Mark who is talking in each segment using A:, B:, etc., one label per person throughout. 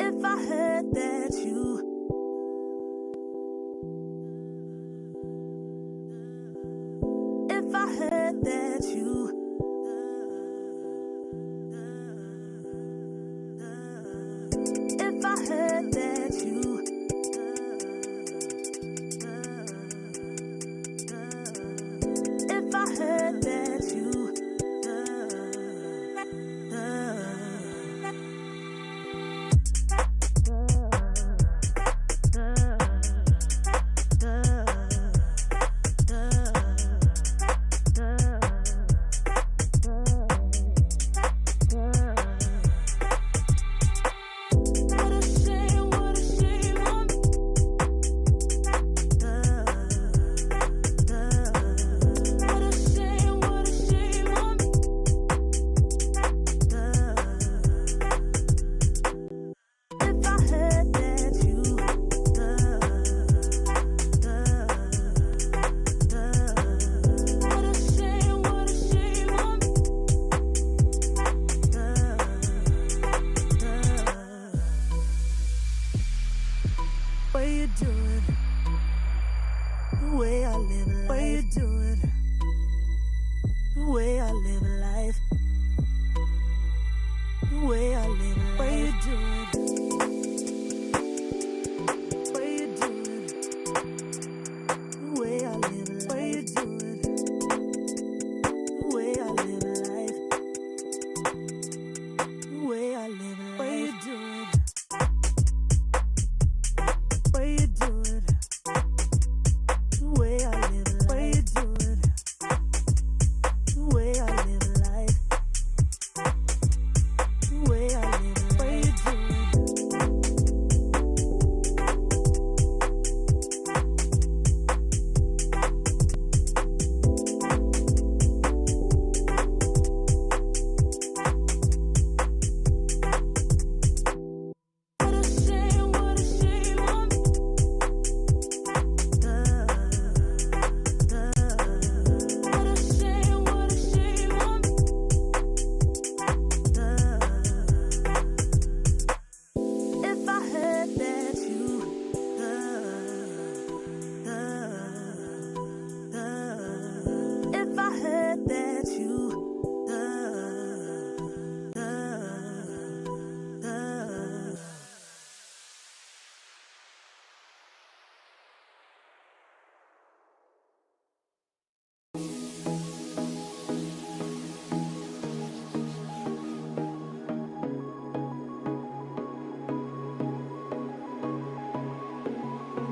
A: If I heard that you If I heard that you If I heard that you If I heard that you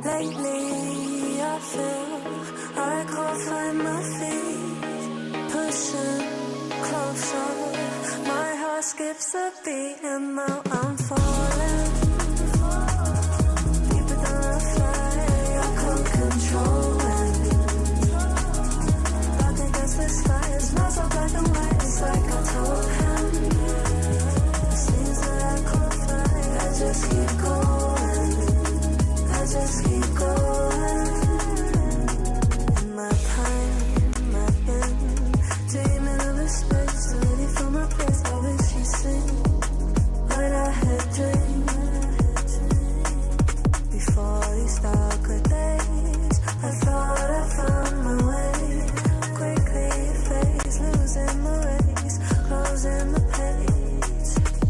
B: Lately I feel I can't find my feet, pushing closer, my heart skips a beat and now I'm falling, deeper than a fly, I can't control it, back against the sky, it's not so black and white, it's like I told him, it seems that I can't fly, I just keep going, I just keep going. In my time, I've been dreaming of a space, ready for my place. I wish you sing what I had dreamed. Before these darker days, I thought I found my way. Quickly fades, losing the race, closing the page.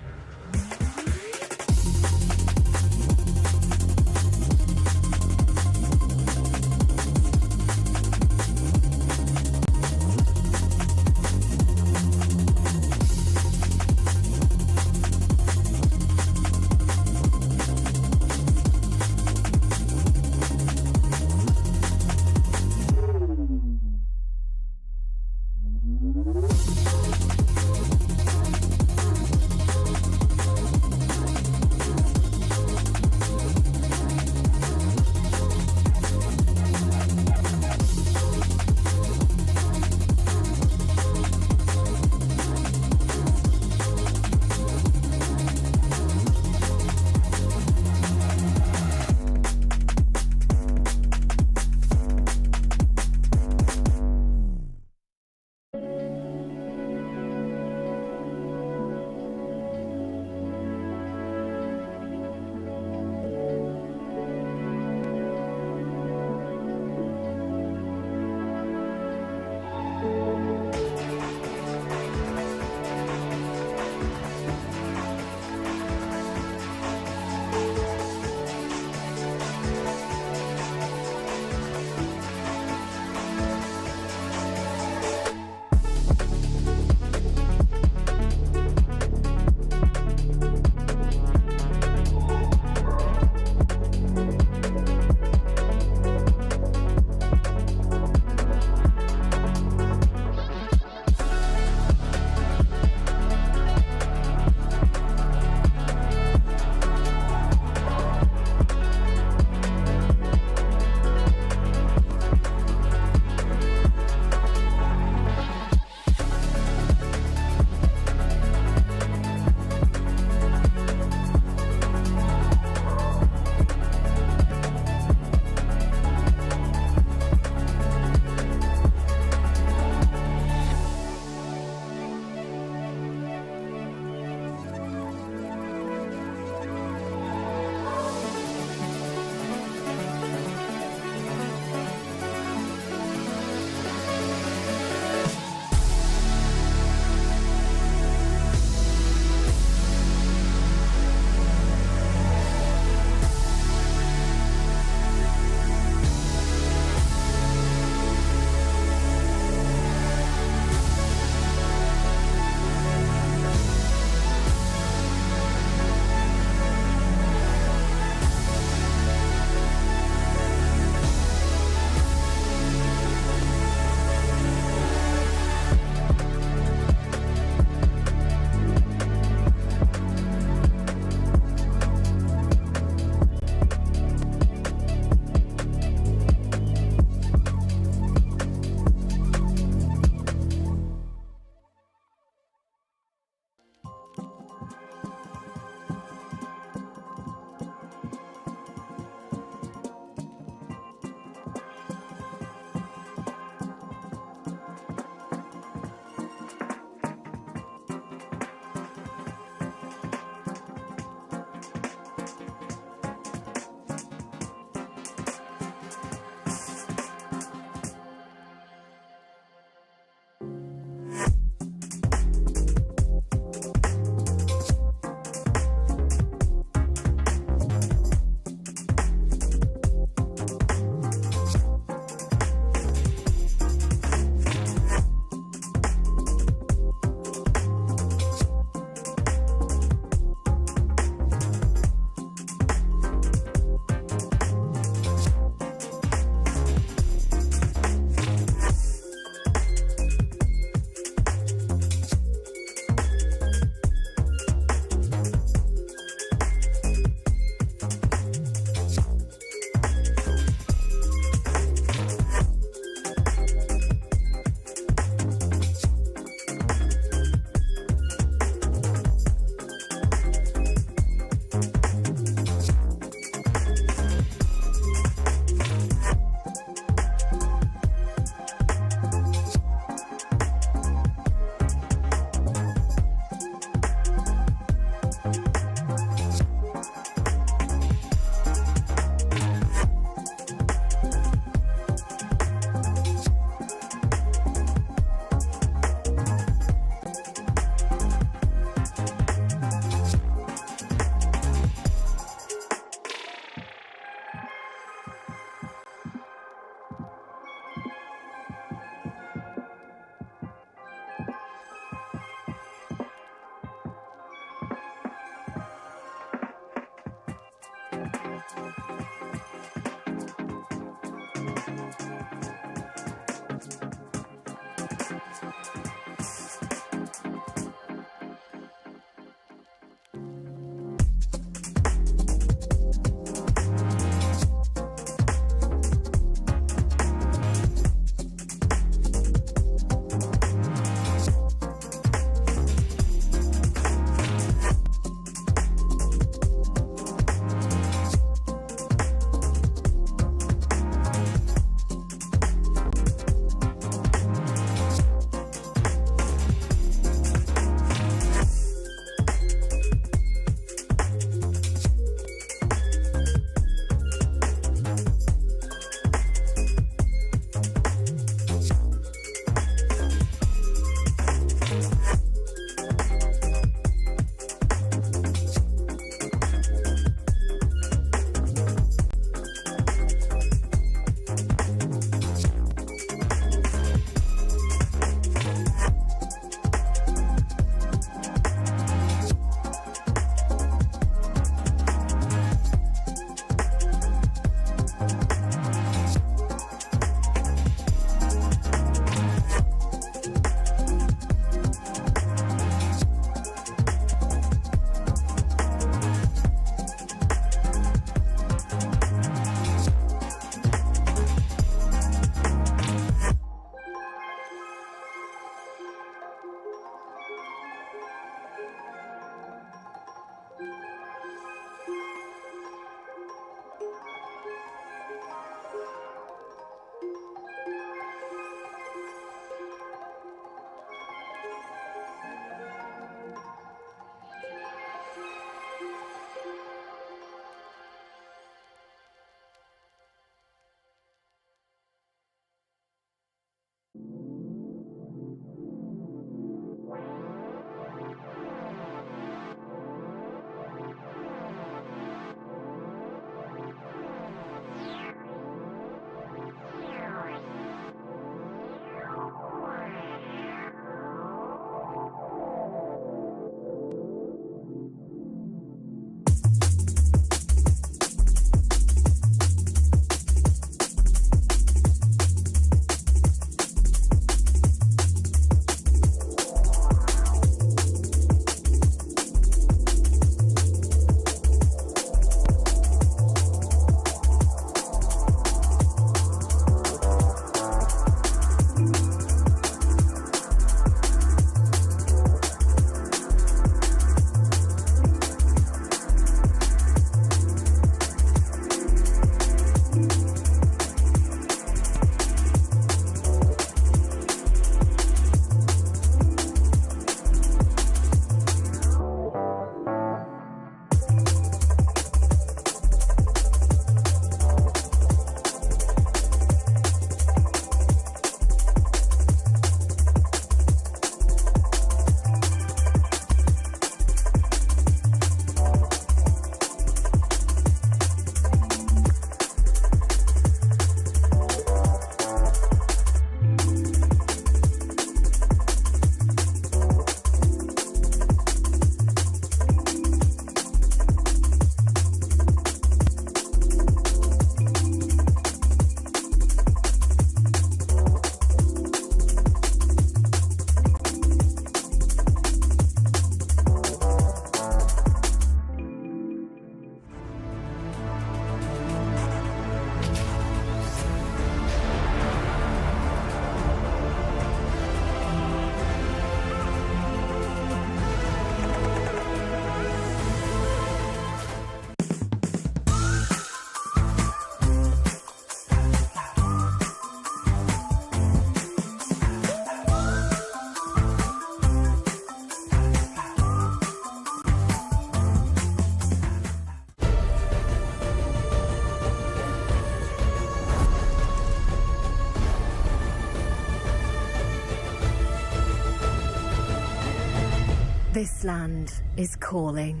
A: This land is calling.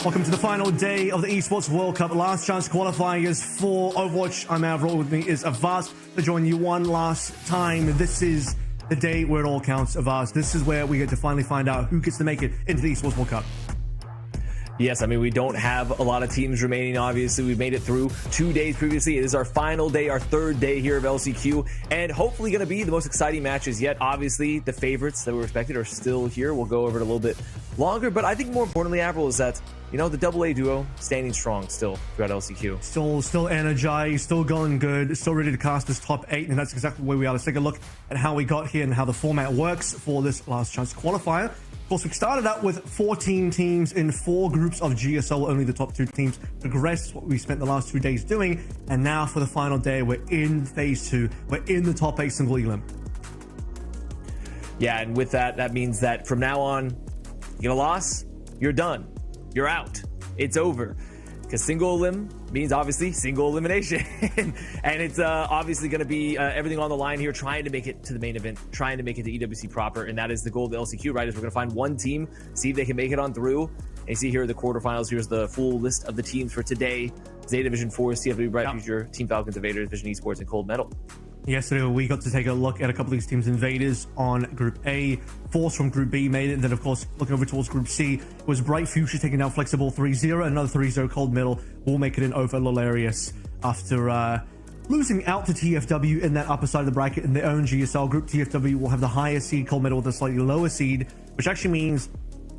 C: Welcome to the final day of the Esports World Cup Last Chance Qualifiers for Overwatch. I'm Avril. With me is Avaz to join you one last time. This is the day where it all counts, Avaz. This is where we get to finally find out who gets to make it into the Esports World Cup.
D: Yes, I mean, we don't have a lot of teams remaining, obviously. We've made it through 2 days previously. It is our final day, our third day here of LCQ, and hopefully going to be the most exciting matches yet. Obviously, the favorites that were expected are still here. We'll go over it a little bit longer, but I think more importantly, Avril, is that, you know, the AA duo standing strong still throughout LCQ.
C: Still energized, still going good, still ready to cast this top 8, and that's exactly where we are. Let's take a look at how we got here and how the format works for this Last Chance Qualifier. Of course, we started out with 14 teams in 4 groups of GSL. Only the top 2 teams progressed, what we spent the last 2 days doing. And now for the final day, we're in phase 2. We're in the top 8 single-elim.
D: Yeah, and with that, that means that from now on, you get a loss, you're done. You're out. It's over. Because single-elim means obviously single elimination. And it's obviously going to be everything on the line here, trying to make it to the main event, trying to make it to EWC proper. And that is the goal of the LCQ, right? Is we're going to find one team, see if they can make it on through. And you see here are the quarterfinals. Here's the full list of the teams for today. Zeta Division 4, CFW Bright Future, Team Falcons, Invaders, Vision Esports, and Cold Metal.
C: Yesterday, we got to take a look at a couple of these teams. Invaders on Group A, Force from Group B made it, and then, of course, looking over towards Group C, was Bright Future taking down Flexible 3-0, another 3-0 Cold Metal will make it in over Lolarius after losing out to TFW in that upper side of the bracket in their own GSL group. TFW will have the higher seed, Cold Metal with a slightly lower seed, which actually means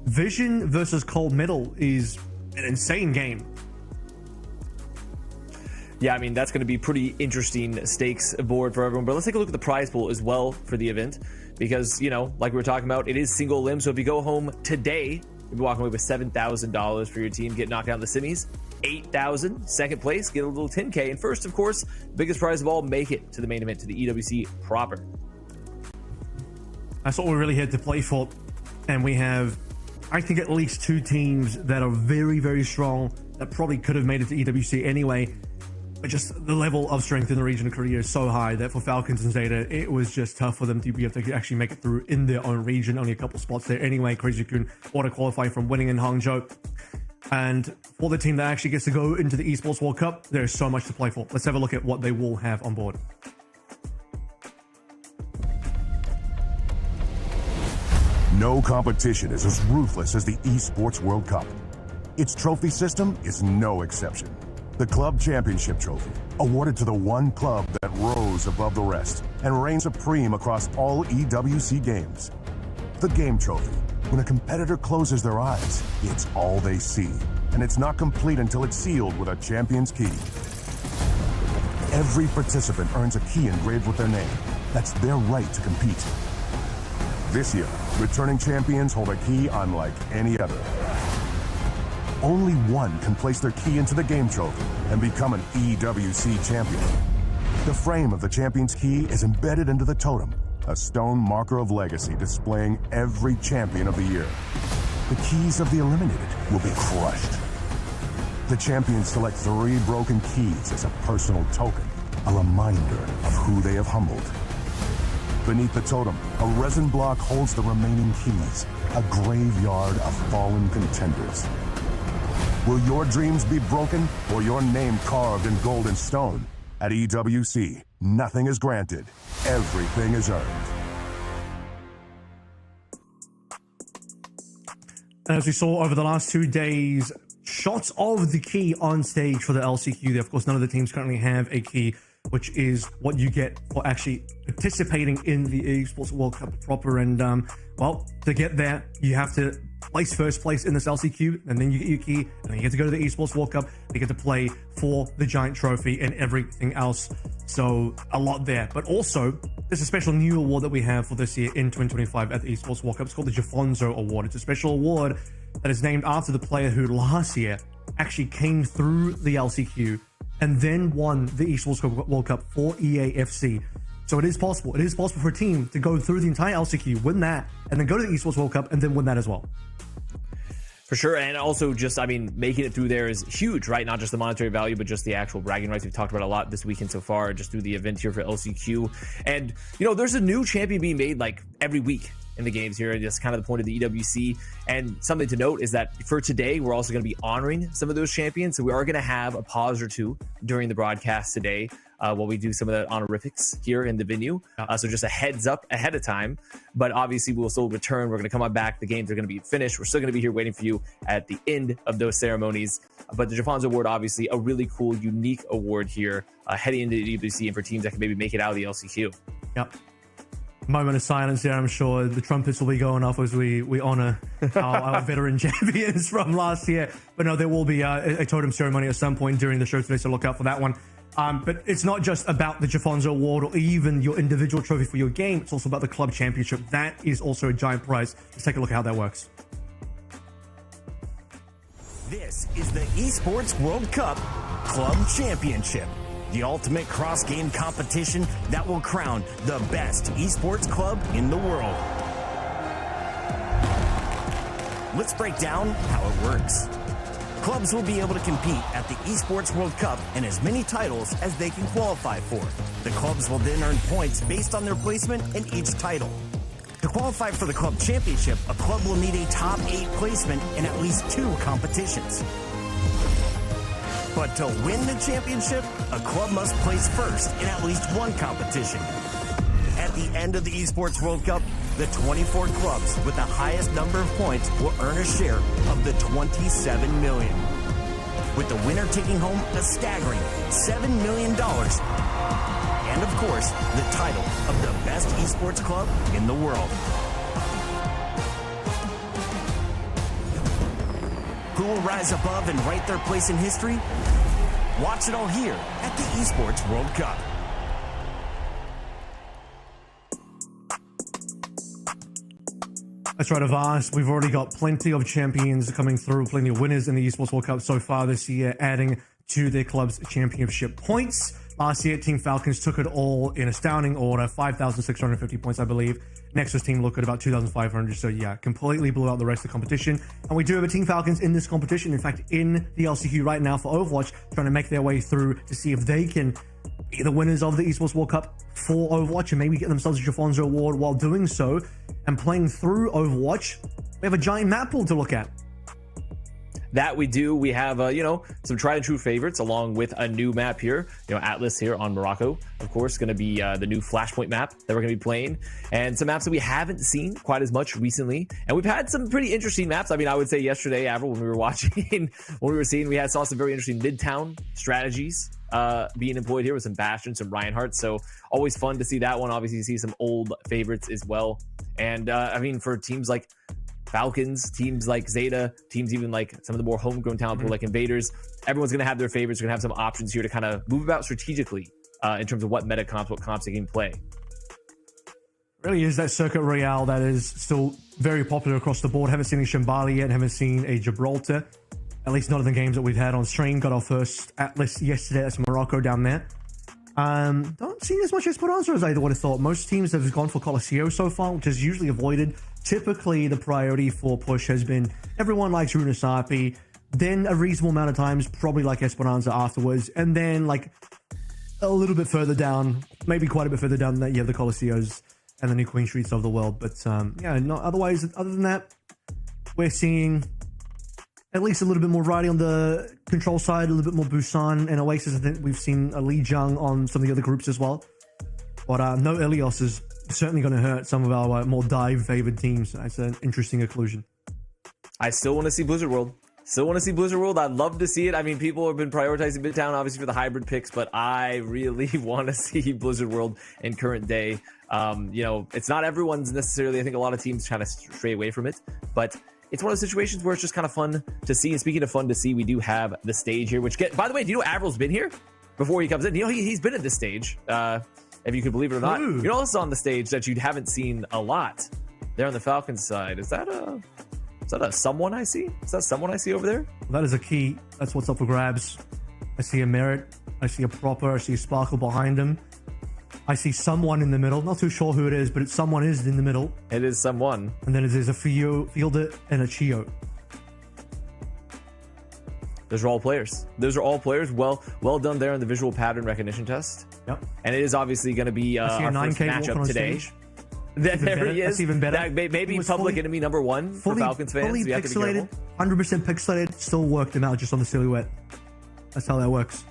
C: Vision versus Cold Metal is an insane game.
D: Yeah, I mean, that's going to be pretty interesting stakes board for everyone. But let's take a look at the prize pool as well for the event. Because, you know, like we were talking about, it is single-elim. So if you go home today, you'll be walking away with $7,000 for your team. Get knocked out in the semis. $8,000. Second place, get a little $10K. And first, of course, biggest prize of all, make it to the main event, to the EWC proper.
C: That's what we're really here to play for. And we have, I think, at least 2 teams that are very, very strong that probably could have made it to EWC anyway. But just the level of strength in the region of Korea is so high that for Falcons and Zeta, it was just tough for them to be able to actually make it through in their own region. Only a couple spots there anyway. Crazy Kun auto qualifying from winning in Hangzhou. And for the team that actually gets to go into the Esports World Cup, there's so much to play for. Let's have a look at what they will have on board.
E: No competition is as ruthless as the Esports World Cup. Its trophy system is no exception. The Club Championship Trophy, awarded to the one club that rose above the rest and reigns supreme across all EWC games. The Game Trophy, when a competitor closes their eyes, it's all they see, and it's not complete until it's sealed with a champion's key. Every participant earns a key engraved with their name. That's their right to compete. This year, returning champions hold a key unlike any other. Only one can place their key into the Game Trophy and become an EWC champion. The frame of the champion's key is embedded into the totem, a stone marker of legacy displaying every champion of the year. The keys of the eliminated will be crushed. The champions select 3 broken keys as a personal token, a reminder of who they have humbled. Beneath the totem, a resin block holds the remaining keys, a graveyard of fallen contenders. Will your dreams be broken or your name carved in gold and stone? At EWC, nothing is granted. Everything is earned.
C: As we saw over the last 2 days, shots of the key on stage for the LCQ. Of course, none of the teams currently have a key, which is what you get for actually participating in the Esports World Cup proper. And, well, to get there, you have to place first place in this LCQ, and then you get your key, and then you get to go to the Esports World Cup. You get to play for the giant trophy and everything else. So a lot there. But also, there's a special new award that we have for this year in 2025 at the Esports World Cup. It's called the Jafonzo Award. It's a special award that is named after the player who last year actually came through the LCQ and then won the Esports World Cup for EAFC. So it is possible. It is possible for a team to go through the entire LCQ, win that, and then go to the Esports World Cup and then win that as well.
D: For sure. And also just, I mean, making it through there is huge, right? Not just the monetary value, but just the actual bragging rights. We've talked about a lot this weekend so far, just through the event here for LCQ. And, you know, there's a new champion being made like every week in the games here. That's kind of the point of the EWC. And something to note is that for today, we're also going to be honoring some of those champions. So we are going to have a pause or two during the broadcast today while we do some of the honorifics here in the venue. So just a heads up ahead of time. But obviously, we'll still return. We're going to come on back. The games are going to be finished. We're still going to be here waiting for you at the end of those ceremonies. But the Jafonza Award, obviously, a really cool, unique award here heading into the EWC and for teams that can maybe make it out of the LCQ.
C: Yep. Moment of silence here. I'm sure the trumpets will be going off as we honor our veteran champions from last year. But no, there will be a totem ceremony at some point during the show today, so look out for that one. But it's not just about the Jafonza Award or even your individual trophy for your game. It's also about the club championship. That is also a giant prize. Let's take a look at how that works.
F: This is the Esports World Cup Club Championship, the ultimate cross-game competition that will crown the best esports club in the world. Let's break down how it works. Clubs will be able to compete at the Esports World Cup and as many titles as they can qualify for. The clubs will then earn points based on their placement in each title. To qualify for the club championship, a club will need a top 8 placement in at least 2 competitions. But to win the championship, a club must place first in at least 1 competition. At the end of the Esports World Cup, the 24 clubs with the highest number of points will earn a share of the $27 million, with the winner taking home a staggering $7 million. And of course, the title of the best esports club in the world. Who will rise above and write their place in history? Watch it all here at the Esports World Cup.
C: That's right, Avast. We've already got plenty of champions coming through, plenty of winners in the Esports World Cup so far this year, adding to their club's championship points. Last year, Team Falcons took it all in astounding order, 5,650 points, I believe. Nexus team looked at about 2,500, so yeah, completely blew out the rest of the competition. And we do have a Team Falcons in this competition, in fact, in the LCQ right now for Overwatch, trying to make their way through to see if they can be the winners of the Esports World Cup for Overwatch and maybe get themselves a Jafonza Award while doing so. And playing through Overwatch, we have a giant map pool to look at.
D: That we do. We have, some tried and true favorites along with a new map here. Atlas here on Morocco, of course, going to be the new Flashpoint map that we're going to be playing. And some maps that we haven't seen quite as much recently. And we've had some pretty interesting maps. I mean, I would say yesterday, Avril, when we were watching, saw some very interesting Midtown strategies being employed here with some Bastion, some Reinhardt. So always fun to see that one. Obviously, see some old favorites as well. And for teams like Falcons, teams like Zeta, teams even like some of the more homegrown talent pool like Invaders, everyone's going to have their favorites. We're going to have some options here to kind of move about strategically in terms of what meta comps, what comps they can play.
C: Really is that Circuit Royale that is still very popular across the board. Haven't seen a Shambhala yet, haven't seen a Gibraltar, at least not in the games that we've had on stream. Got our first Atlas yesterday. That's Morocco down there. Don't see as much Esperanza as I would have thought. Most teams have gone for Colosseo so far, which is usually avoided. Typically, the priority for push has been everyone likes Runasapi, then a reasonable amount of times, probably like Esperanza afterwards, and then like a little bit further down, maybe quite a bit further down, that you have the Colosseos and the new Queen Streets of the world. But other than that, we're seeing at least a little bit more variety on the control side, a little bit more Busan and Oasis. I think we've seen a Li Jung on some of the other groups as well. But no Ilios is certainly going to hurt some of our more dive-favored teams. That's an interesting conclusion.
D: I still want to see Blizzard World. I'd love to see it. I mean, people have been prioritizing Midtown, obviously, for the hybrid picks, but I really want to see Blizzard World in current day. It's not everyone's necessarily. I think a lot of teams try to stray away from it, but it's one of those situations where it's just kind of fun to see. And speaking of fun to see, we do have the stage here, by the way, do you know Avril's been here before he comes in? He's been at this stage, if you could believe it or not.
C: Ooh.
D: You're also on the stage that you haven't seen a lot there on the Falcons side. Is that a someone I see? Is that someone I see over there?
C: That is a key. That's what's up for grabs. I see a Merit. I see a Proper. I see a Sparkle behind him. I see someone in the middle. Not too sure who it is, but someone is in the middle.
D: It is someone.
C: And then there's a fielder and a Chio.
D: Those are all players. Those are all players. Well done there on the visual pattern recognition test.
C: Yep.
D: And it is obviously going to be our first matchup today. There he is.
C: That's even better.
D: Maybe public enemy number one for Falcons fans.
C: Fully
D: So you have to be
C: pixelated,
D: careful.
C: 100% pixelated. Still worked him out just on the silhouette. That's how that works.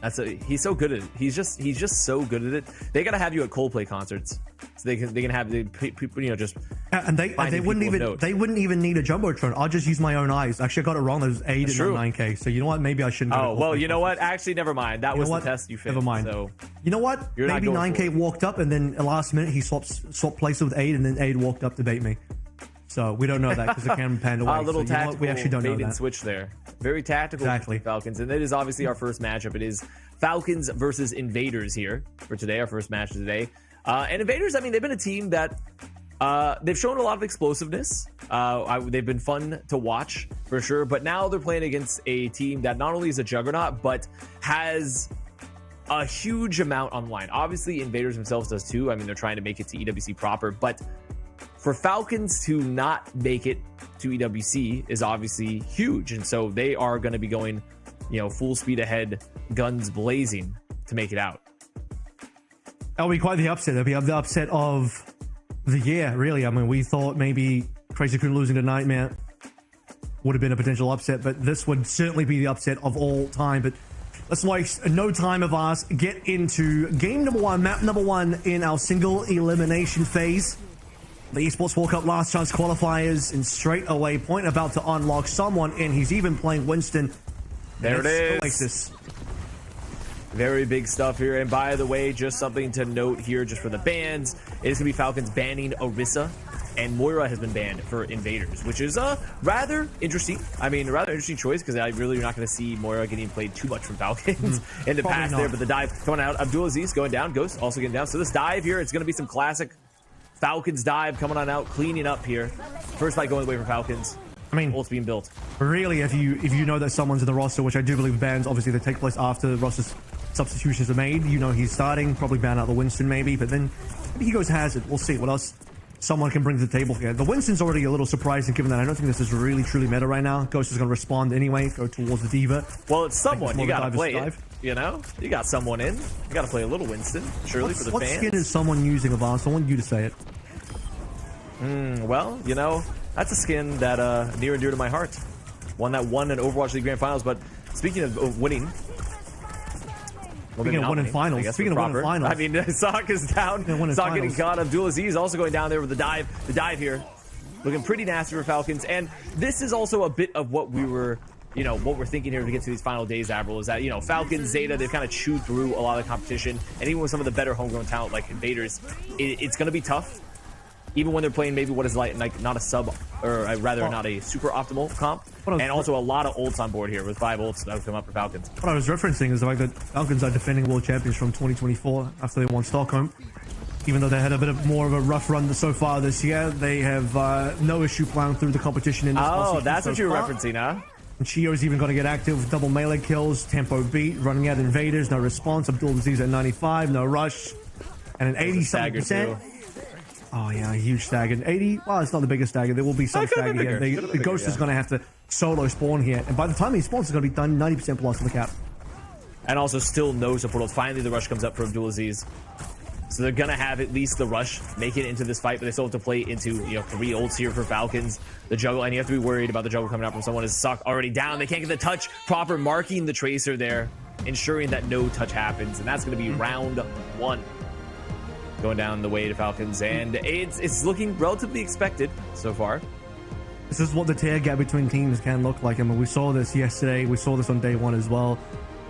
D: He's so good at it. He's just so good at it. They gotta have you at Coldplay concerts, so they can have the people, you know, just
C: And they wouldn't even need a jumbotron. I'll just use my own eyes. Actually, I got it wrong. There's 8 and not 9K. So you know what? Maybe I shouldn't.
D: Oh well, you know what? Actually, never mind. That was the test you failed.
C: Never mind.
D: So
C: you know what? Maybe 9K walked up, and then at last minute he swapped places with 8, and then 8 walked up to bait me. So we don't know that because the camera panned away.
D: A little
C: so
D: tactical
C: we actually don't know
D: bait and
C: that.
D: switch there. Very tactical.
C: Exactly.
D: Falcons, and it is obviously our first matchup. It is Falcons versus Invaders here for today. Our first match of today. And Invaders, I mean, they've been a team that they've shown a lot of explosiveness. They've been fun to watch for sure. But now they're playing against a team that not only is a juggernaut, but has a huge amount online. Obviously, Invaders themselves does too. I mean, they're trying to make it to EWC proper, but for Falcons to not make it to EWC is obviously huge. And so they are going to be going, you know, full speed ahead, guns blazing to make it out.
C: That'll be quite the upset. That'll be the upset of the year, really. I mean, we thought maybe Crazy Coon losing to Nightmare would have been a potential upset, but this would certainly be the upset of all time. But let's waste no time of ours. Get into game number 1, map number 1 in our single elimination phase. The Esports World Cup Last Chance Qualifiers, and straight away, point about to unlock someone in. He's even playing Winston.
D: There it is.
C: Oasis.
D: Very big stuff here. And by the way, just something to note here, just for the bans, it is going to be Falcons banning Orisa, and Moira has been banned for Invaders, which is rather interesting. I mean, a rather interesting choice, because I really are not going to see Moira getting played too much from Falcons in the past there. But the dive coming out, AbdulAziz going down, Ghost also getting down. So this dive here, it's going to be some classic Falcons dive coming on out, cleaning up here. First fight going away for Falcons.
C: I mean,
D: ult's being built.
C: Really, if you know that someone's in the roster, which I do believe bans, obviously they take place after the roster's substitutions are made. You know he's starting, probably ban out the Winston maybe, but then maybe he goes Hazard. We'll see what else someone can bring to the table here. The Winston's already a little surprising, given that I don't think this is really truly meta right now. Ghost is going to respond anyway, go towards the Diva.
D: Well, it's someone. You got to play it. You know? You got someone in. You got to play a little Winston, surely, for the fans. What skin
C: is someone using, Avance? I want you to say it.
D: Well, you know, that's a skin that near and dear to my heart. One that won an Overwatch League Grand Finals, but speaking of winning...
C: Speaking of winning finals,
D: I mean, Sock is down. Sock getting caught. AbdulAziz also going down there with the dive. The dive here, looking pretty nasty for Falcons. And this is also a bit of what we were, you know, what we're thinking here to get to these final days, Avril, is that, you know, Falcons, Zeta, they've kind of chewed through a lot of the competition. And even with some of the better homegrown talent like Invaders, it's going to be tough. Even when they're playing maybe what is like not a sub, or rather not a super optimal comp. And also a lot of ults on board here with 5 ults that have come up for Falcons.
C: What I was referencing is the fact that Falcons are defending world champions from 2024 after they won Stockholm. Even though they had a bit more of a rough run so far this year, they have no issue plowing through the competition in this
D: that's what you're referencing, huh?
C: And Chio's even going to get active with double melee kills, tempo beat, running out Invaders, no response. AbdulAziz at 95, no rush, and an 87%. Oh yeah, a huge stagger. 80, well, it's not the biggest stagger. There will be some stagger here. The Ghost is going to have to solo spawn here. And by the time he spawns, it's going to be done 90% plus on the cap.
D: And also still no support. Finally, the rush comes up for AbdulAziz. So they're going to have at least the rush make it into this fight, but they still have to play into, you know, 3 ults here for Falcons. The juggle, and you have to be worried about the juggle coming out from someone is Suck already down. They can't get the touch proper, marking the Tracer there, ensuring that no touch happens. And that's going to be round 1. Going down the way to Falcons, and it's looking relatively expected so far.
C: This is what the tier gap between teams can look like. I mean, we saw this yesterday. We saw this on day 1 as well.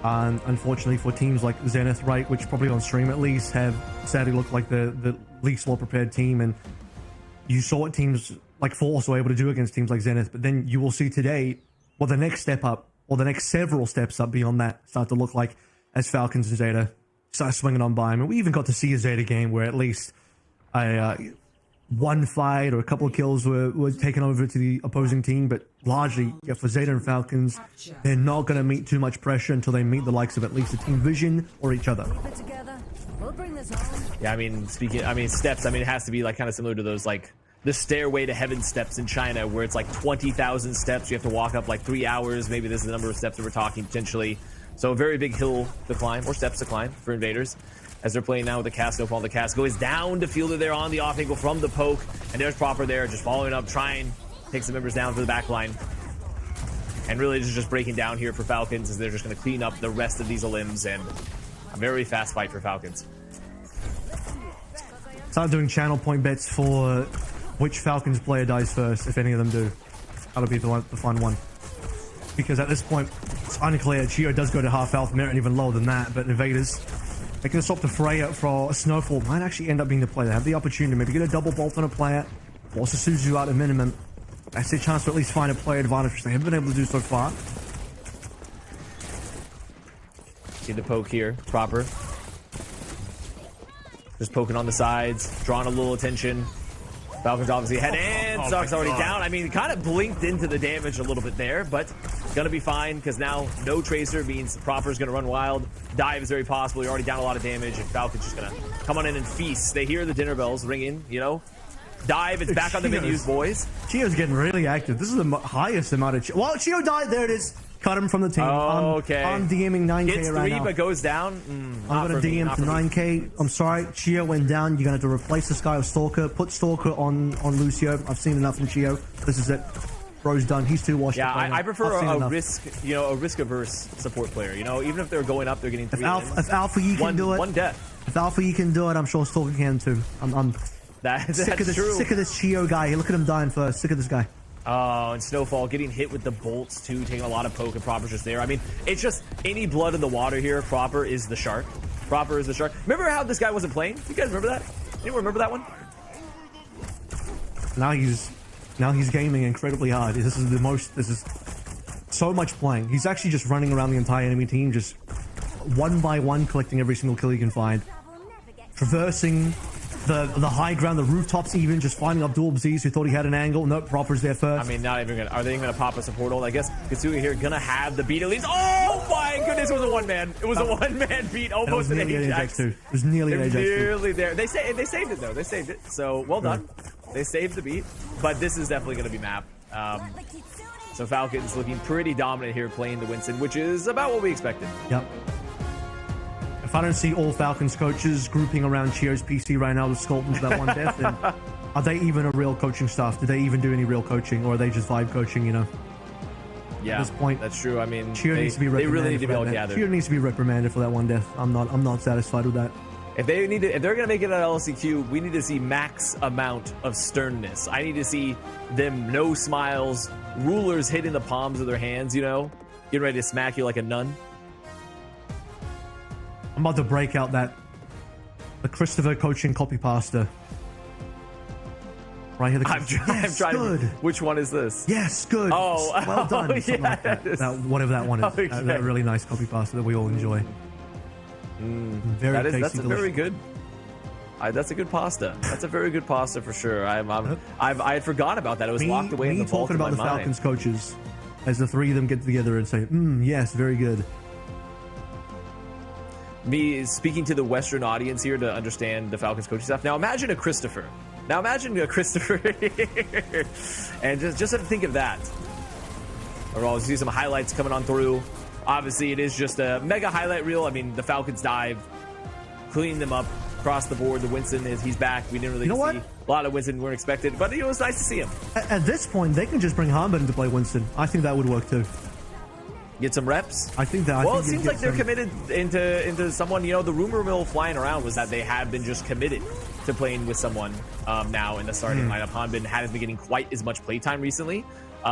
C: And unfortunately for teams like Zenith, right, which probably on stream at least have sadly looked like the least well-prepared team. And you saw what teams like Force were able to do against teams like Zenith. But then you will see today what the next step up, or the next several steps up beyond that, start to look like as Falcons and Zeta start swinging on by. I mean, we even got to see a Zeta game where at least one fight or a couple of kills were taken over to the opposing team, but largely, yeah, for Zeta and Falcons, they're not going to meet too much pressure until they meet the likes of at least a Team Vision or each other.
A: We'll bring this home.
D: Yeah, I mean, steps, I mean, it has to be like kind of similar to those, like the stairway to heaven steps in China, where it's like 20,000 steps. You have to walk up like 3 hours. Maybe this is the number of steps that we're talking potentially. So a very big hill to climb, or steps to climb for invaders. As they're playing now with the cast, no fall. The cast goes down to fielder there on the off angle from the poke. And there's Proper there, just following up, trying to take some members down for the back line. And really just breaking down here for Falcons, as they're just going to clean up the rest of these elims, and a very fast fight for Falcons.
C: Start doing channel point bets for which Falcons player dies first, if any of them do. That'll be the fun one. Because at this point, it's unclear. Chio does go to half health, Merit even lower than that, but invaders, they can stop the Freya for a Snowfall. Might actually end up being the play. They have the opportunity to maybe get a double bolt on a player, force a Suzu out at minimum. That's their chance to at least find a player advantage, which they haven't been able to do so far.
D: See the poke here, Proper. Just poking on the sides, drawing a little attention. Falcons obviously head in. Sucks already down. I mean, kind of blinked into the damage a little bit there, but gonna be fine, because now no Tracer means Proper's gonna run wild. Dive is very possible. You're already down a lot of damage, and Falcon's just gonna come on in and feast. They hear the dinner bells ringing, you know? Dive, it's back on the menus, boys.
C: Chio's getting really active. This is the highest amount of... Well, Chio died. There it is. Cut him from the team.
D: Okay.
C: I'm DMing 9k
D: Gets
C: right
D: 3,
C: now.
D: but goes down.
C: I'm going to DM for 9k. I'm sorry. Chio went down. You're going to have to replace this guy with Stalker. Put Stalker on Lucio. I've seen enough from Chio. This is it. Bro's done. He's too washed.
D: Yeah,
C: up right
D: I
C: now.
D: prefer
C: I've seen
D: a
C: enough.
D: risk-averse support player. You know, even if they're going up, they're getting 3
C: If Alpha you can do it.
D: One death.
C: If Alpha you can do it, I'm sure Stalker can too. I'm
D: That's
C: true. Sick of this Chio guy. Look at him dying first. Sick of this guy.
D: Oh, and Snowfall getting hit with the bolts too, taking a lot of poke, and Proper's just there. I mean, it's just any blood in the water here. Proper is the shark. Proper is the shark. Remember how this guy wasn't playing? You guys remember that? Anyone remember that one?
C: Now he's gaming incredibly hard. This is so much playing. He's actually just running around the entire enemy team, just one by one collecting every single kill he can find, traversing the high ground, the rooftops, even just finding Abdul Bziz, who thought he had an angle. Nope, Proper's there first.
D: I mean, not even gonna. Are they even gonna pop us a portal? I guess Kasuga here gonna have the beat at least. Oh my goodness! It was a one man. It was a one man beat, almost an Ajax.
C: It was nearly an Ajax.
D: Nearly there. They saved it though. They saved it. So well done. They saved the beat. But this is definitely gonna be map. So Falcons looking pretty dominant here, playing the Winston, which is about what we expected.
C: Yep. If I don't see all Falcons coaches grouping around Chio's PC right now to sculpt into that one death, then are they even a real coaching staff? Do they even do any real coaching, or are they just vibe coaching, you know?
D: Yeah,
C: at this point,
D: that's true. I mean,
C: Chio needs to be reprimanded.
D: They really need to be all gathered.
C: Chio needs to be reprimanded for that one death. I'm not satisfied with that.
D: If they're gonna make it an LCQ, we need to see max amount of sternness. I need to see them no smiles, rulers hitting the palms of their hands, you know, getting ready to smack you like a nun.
C: I'm about to break out the Christopher coaching copy pasta. Right here,
D: I'm trying
C: good.
D: Which one is this?
C: Yes, good.
D: Oh,
C: well done. Something like that. Whatever that one is.
D: Okay.
C: That really nice copy pasta that we all enjoy. Very tasty.
D: That's a
C: delicious.
D: very good. That's a good pasta. That's a very good pasta for sure. I had forgotten about that. It was locked away in the vault
C: talking about
D: of
C: the
D: my
C: Falcons
D: mind.
C: coaches as the three of them get together and say, yes, very good.
D: Me speaking to the Western audience here to understand the Falcons coaching staff. Now imagine a Christopher. And just think of that. Or I'll see some highlights coming on through. Obviously, it is just a mega highlight reel. I mean, the Falcons dive, cleaning them up across the board. The Winston he's back. We didn't really see a lot of Winston weren't expected, but it was nice to see him.
C: At this point, they can just bring Harmon to play Winston. I think that would work too.
D: Get some reps.
C: I think that.
D: Well, it seems like they're committed into someone. You know, the rumor mill flying around was that they had been just committed to playing with someone now in the starting lineup. Hanbin hadn't been getting quite as much playtime recently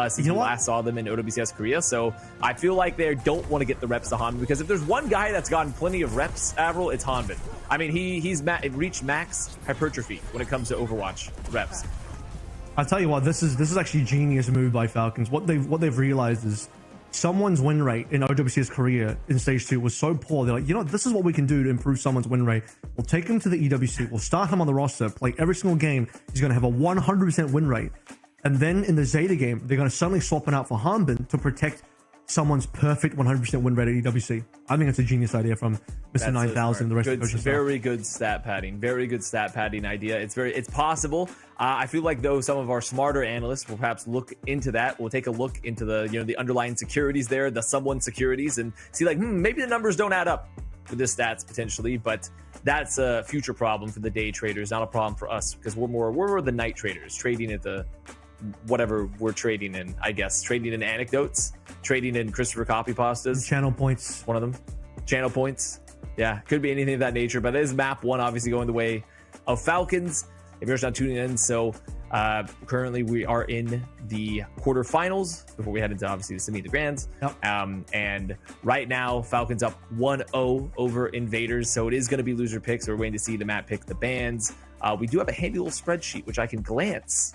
D: since we last saw them in OWCS Korea. So I feel like they don't want to get the reps to Hanbin, because if there's one guy that's gotten plenty of reps, Avril, it's Hanbin. I mean, he's reached max hypertrophy when it comes to Overwatch reps.
C: I'll tell you what, this is actually a genius move by Falcons. What they've realized is someone's win rate in OWCS Korea in Stage 2 was so poor. They're like, you know, this is what we can do to improve someone's win rate. We'll take him to the EWC. We'll start him on the roster, play every single game. He's going to have a 100% win rate. And then in the Zeta game, they're going to suddenly swap it out for Hanbin to protect someone's perfect 100% win rate at EWC. I think it's a genius idea from Mr. 9000 and the rest of the coaching staff.
D: Very good stat padding. Very good stat padding idea. It's possible. I feel like though some of our smarter analysts will perhaps look into that. We'll take a look into the the underlying securities there, the sub one securities, and see like maybe the numbers don't add up with the stats potentially, but that's a future problem for the day traders, not a problem for us because we're more the night traders, trading at the whatever we're trading in, I guess. Trading in anecdotes, trading in Christopher copy pastas.
C: Channel points.
D: One of them. Channel points. Yeah, could be anything of that nature, but it is map one obviously going the way of Falcons. If you're just not tuning in, so currently we are in the quarterfinals before we head into obviously the semi of the grands.
C: Yep.
D: And right now Falcons up 1-0 over Invaders, so it is going to be loser picks. So we're waiting to see the map pick the bands. We do have a handy little spreadsheet which I can glance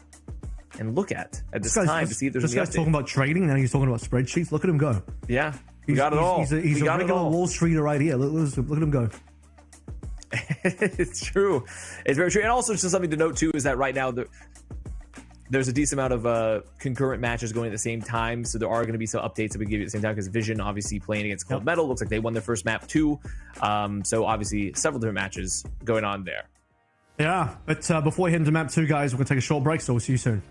D: and look at this time to see if there's
C: this
D: any
C: guy's
D: update.
C: Talking about trading, now he's talking about spreadsheets. Look at him go.
D: Yeah, we got it all.
C: He's a
D: We got it
C: regular
D: all.
C: Wall Streeter right here. Look at him go.
D: It's true. It's very true. And also just something to note too is that right now there's a decent amount of concurrent matches going at the same time. So there are going to be some updates that we give you at the same time because Vision obviously playing against Cold Metal. Looks like they won their first map too. So obviously several different matches going on there.
C: Yeah, but before we head into map 2, guys, we're going to take a short break, so we'll see you soon.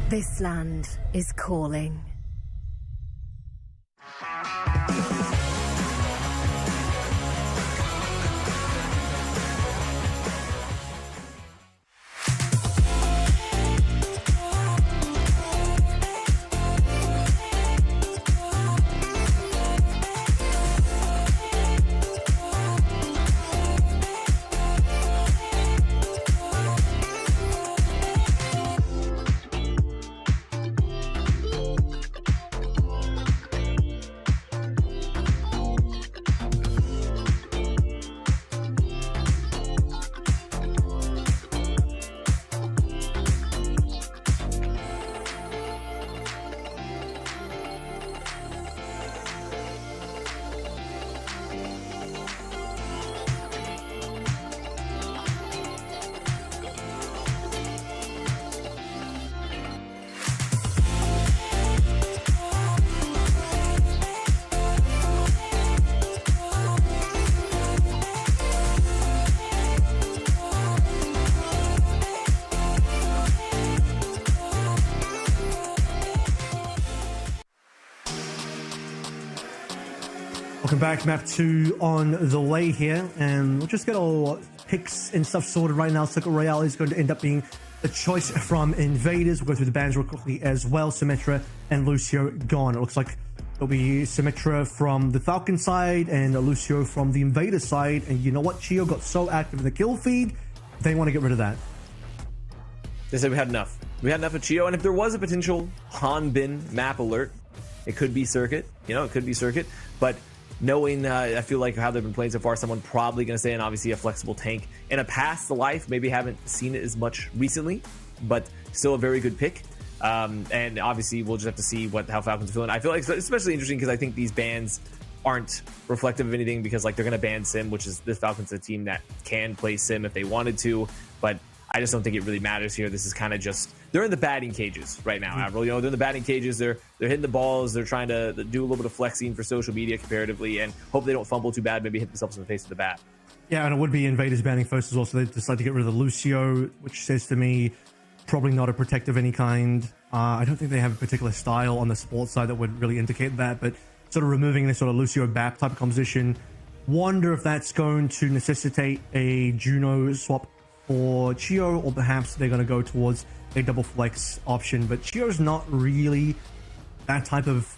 A: This land is calling.
C: Welcome back, map 2 on the way here, and we'll just get all picks and stuff sorted right now. Circle Royale is going to end up being a choice from Invaders. We'll go through the bans real quickly as well. Symmetra and Lucio gone. It looks like it'll be Symmetra from the Falcon side and Lucio from the Invader side. And you know what? Chio got so active in the kill feed, they want to get rid of that.
D: They said we had enough. We had enough of Chio, and if there was a potential Hanbin map alert, it could be Circuit. It could be Circuit, but knowing I feel like how they've been playing so far, someone probably going to stay in obviously a flexible tank in a past life. Maybe haven't seen it as much recently, but still a very good pick. And obviously we'll just have to see how Falcons are feeling. I feel like it's especially interesting because I think these bans aren't reflective of anything because like they're going to ban Sim, which is the Falcons a team that can play Sim if they wanted to, but I just don't think it really matters here. This is kind of just, they're in the batting cages right now, Avril. They're in the batting cages. They're hitting the balls. They're trying to do a little bit of flexing for social media comparatively and hope they don't fumble too bad, maybe hit themselves in the face with the bat.
C: Yeah, and it would be Invaders banning first as well, so they decided to get rid of the Lucio, which says to me, probably not a protect of any kind. I don't think they have a particular style on the sports side that would really indicate that, but sort of removing this sort of Lucio BAP type of composition. Wonder if that's going to necessitate a Juno swap for Chio, or perhaps they're going to go towards a double flex option. But Chio's not really that type of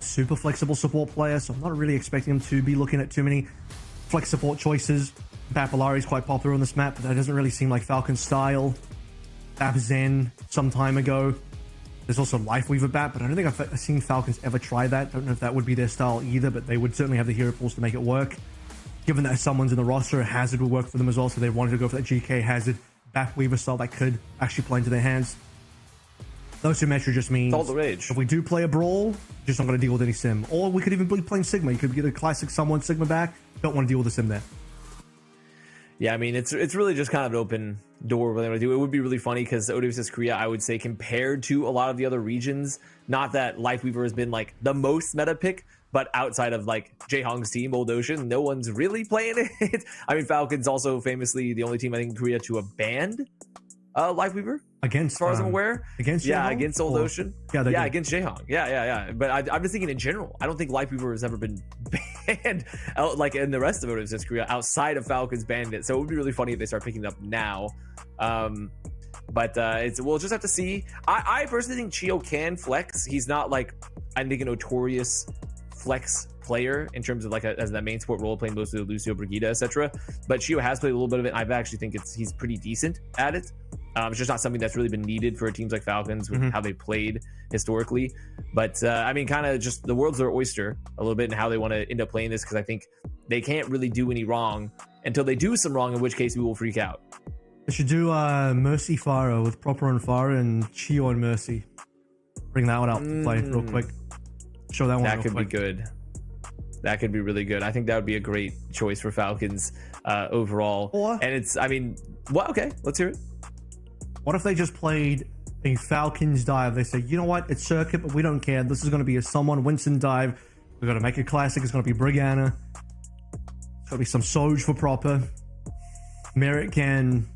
C: super flexible support player, so I'm not really expecting him to be looking at too many flex support choices. Bapalari is quite popular on this map, but that doesn't really seem like Falcon's style. Bap Zen some time ago. There's also Lifeweaver Bat, but I don't think I've seen Falcons ever try that. Don't know if that would be their style either, but they would certainly have the hero pools to make it work. Given that someone's in the roster, Hazard would work for them as well, so they wanted to go for that GK Hazard Batweaver style that could actually play into their hands. Those two Metro just means
D: It's all the rage.
C: if we do play a Brawl, just not going to deal with any Sim. Or we could even be playing Sigma. You could get a classic someone Sigma back, don't want to deal with the Sim there.
D: Yeah, I mean, it's really just kind of an open door what they want to do. It would be really funny because OWCS Korea, I would say, compared to a lot of the other regions, not that Lifeweaver has been like the most meta pick, but outside of like Jaehong's team, Old Ocean, no one's really playing it. I mean, Falcons also famously the only team I think in Korea to have banned Lifeweaver.
C: Against,
D: as far as I'm aware,
C: against
D: yeah,
C: Jaehong?
D: against Old Ocean,
C: Yeah,
D: against Jaehong, yeah. But I'm just thinking in general, I don't think Lifeweaver has ever been banned like in the rest of OWCS Korea outside of Falcons banned it. So it would be really funny if they start picking it up now. But we'll just have to see. I personally think Chio can flex. He's not like I think a notorious flex player in terms of like as that main support role, playing mostly Lucio, Brigida, etc. But Chio has played a little bit of it. I actually think he's pretty decent at it. It's just not something that's really been needed for teams like Falcons with how they played historically. But I mean, kind of just the world's their oyster a little bit and how they want to end up playing this, because I think they can't really do any wrong until they do some wrong, in which case we will freak out.
C: They should do Mercy Faro with Proper and Faro and Chio and Mercy. Bring that one out to play real quick. Show that one
D: That
C: real
D: could
C: quick.
D: be good. That could be really good. I think that would be a great choice for Falcons overall.
C: Or-
D: and it's, I mean, what? Okay, let's hear it.
C: What if they just played a Falcons dive? They say, you know what? It's circuit, but we don't care. This is going to be a someone Winston dive. We're going to make it classic. It's going to be Brigana. It's going to be some Soj for Proper. Merritt can...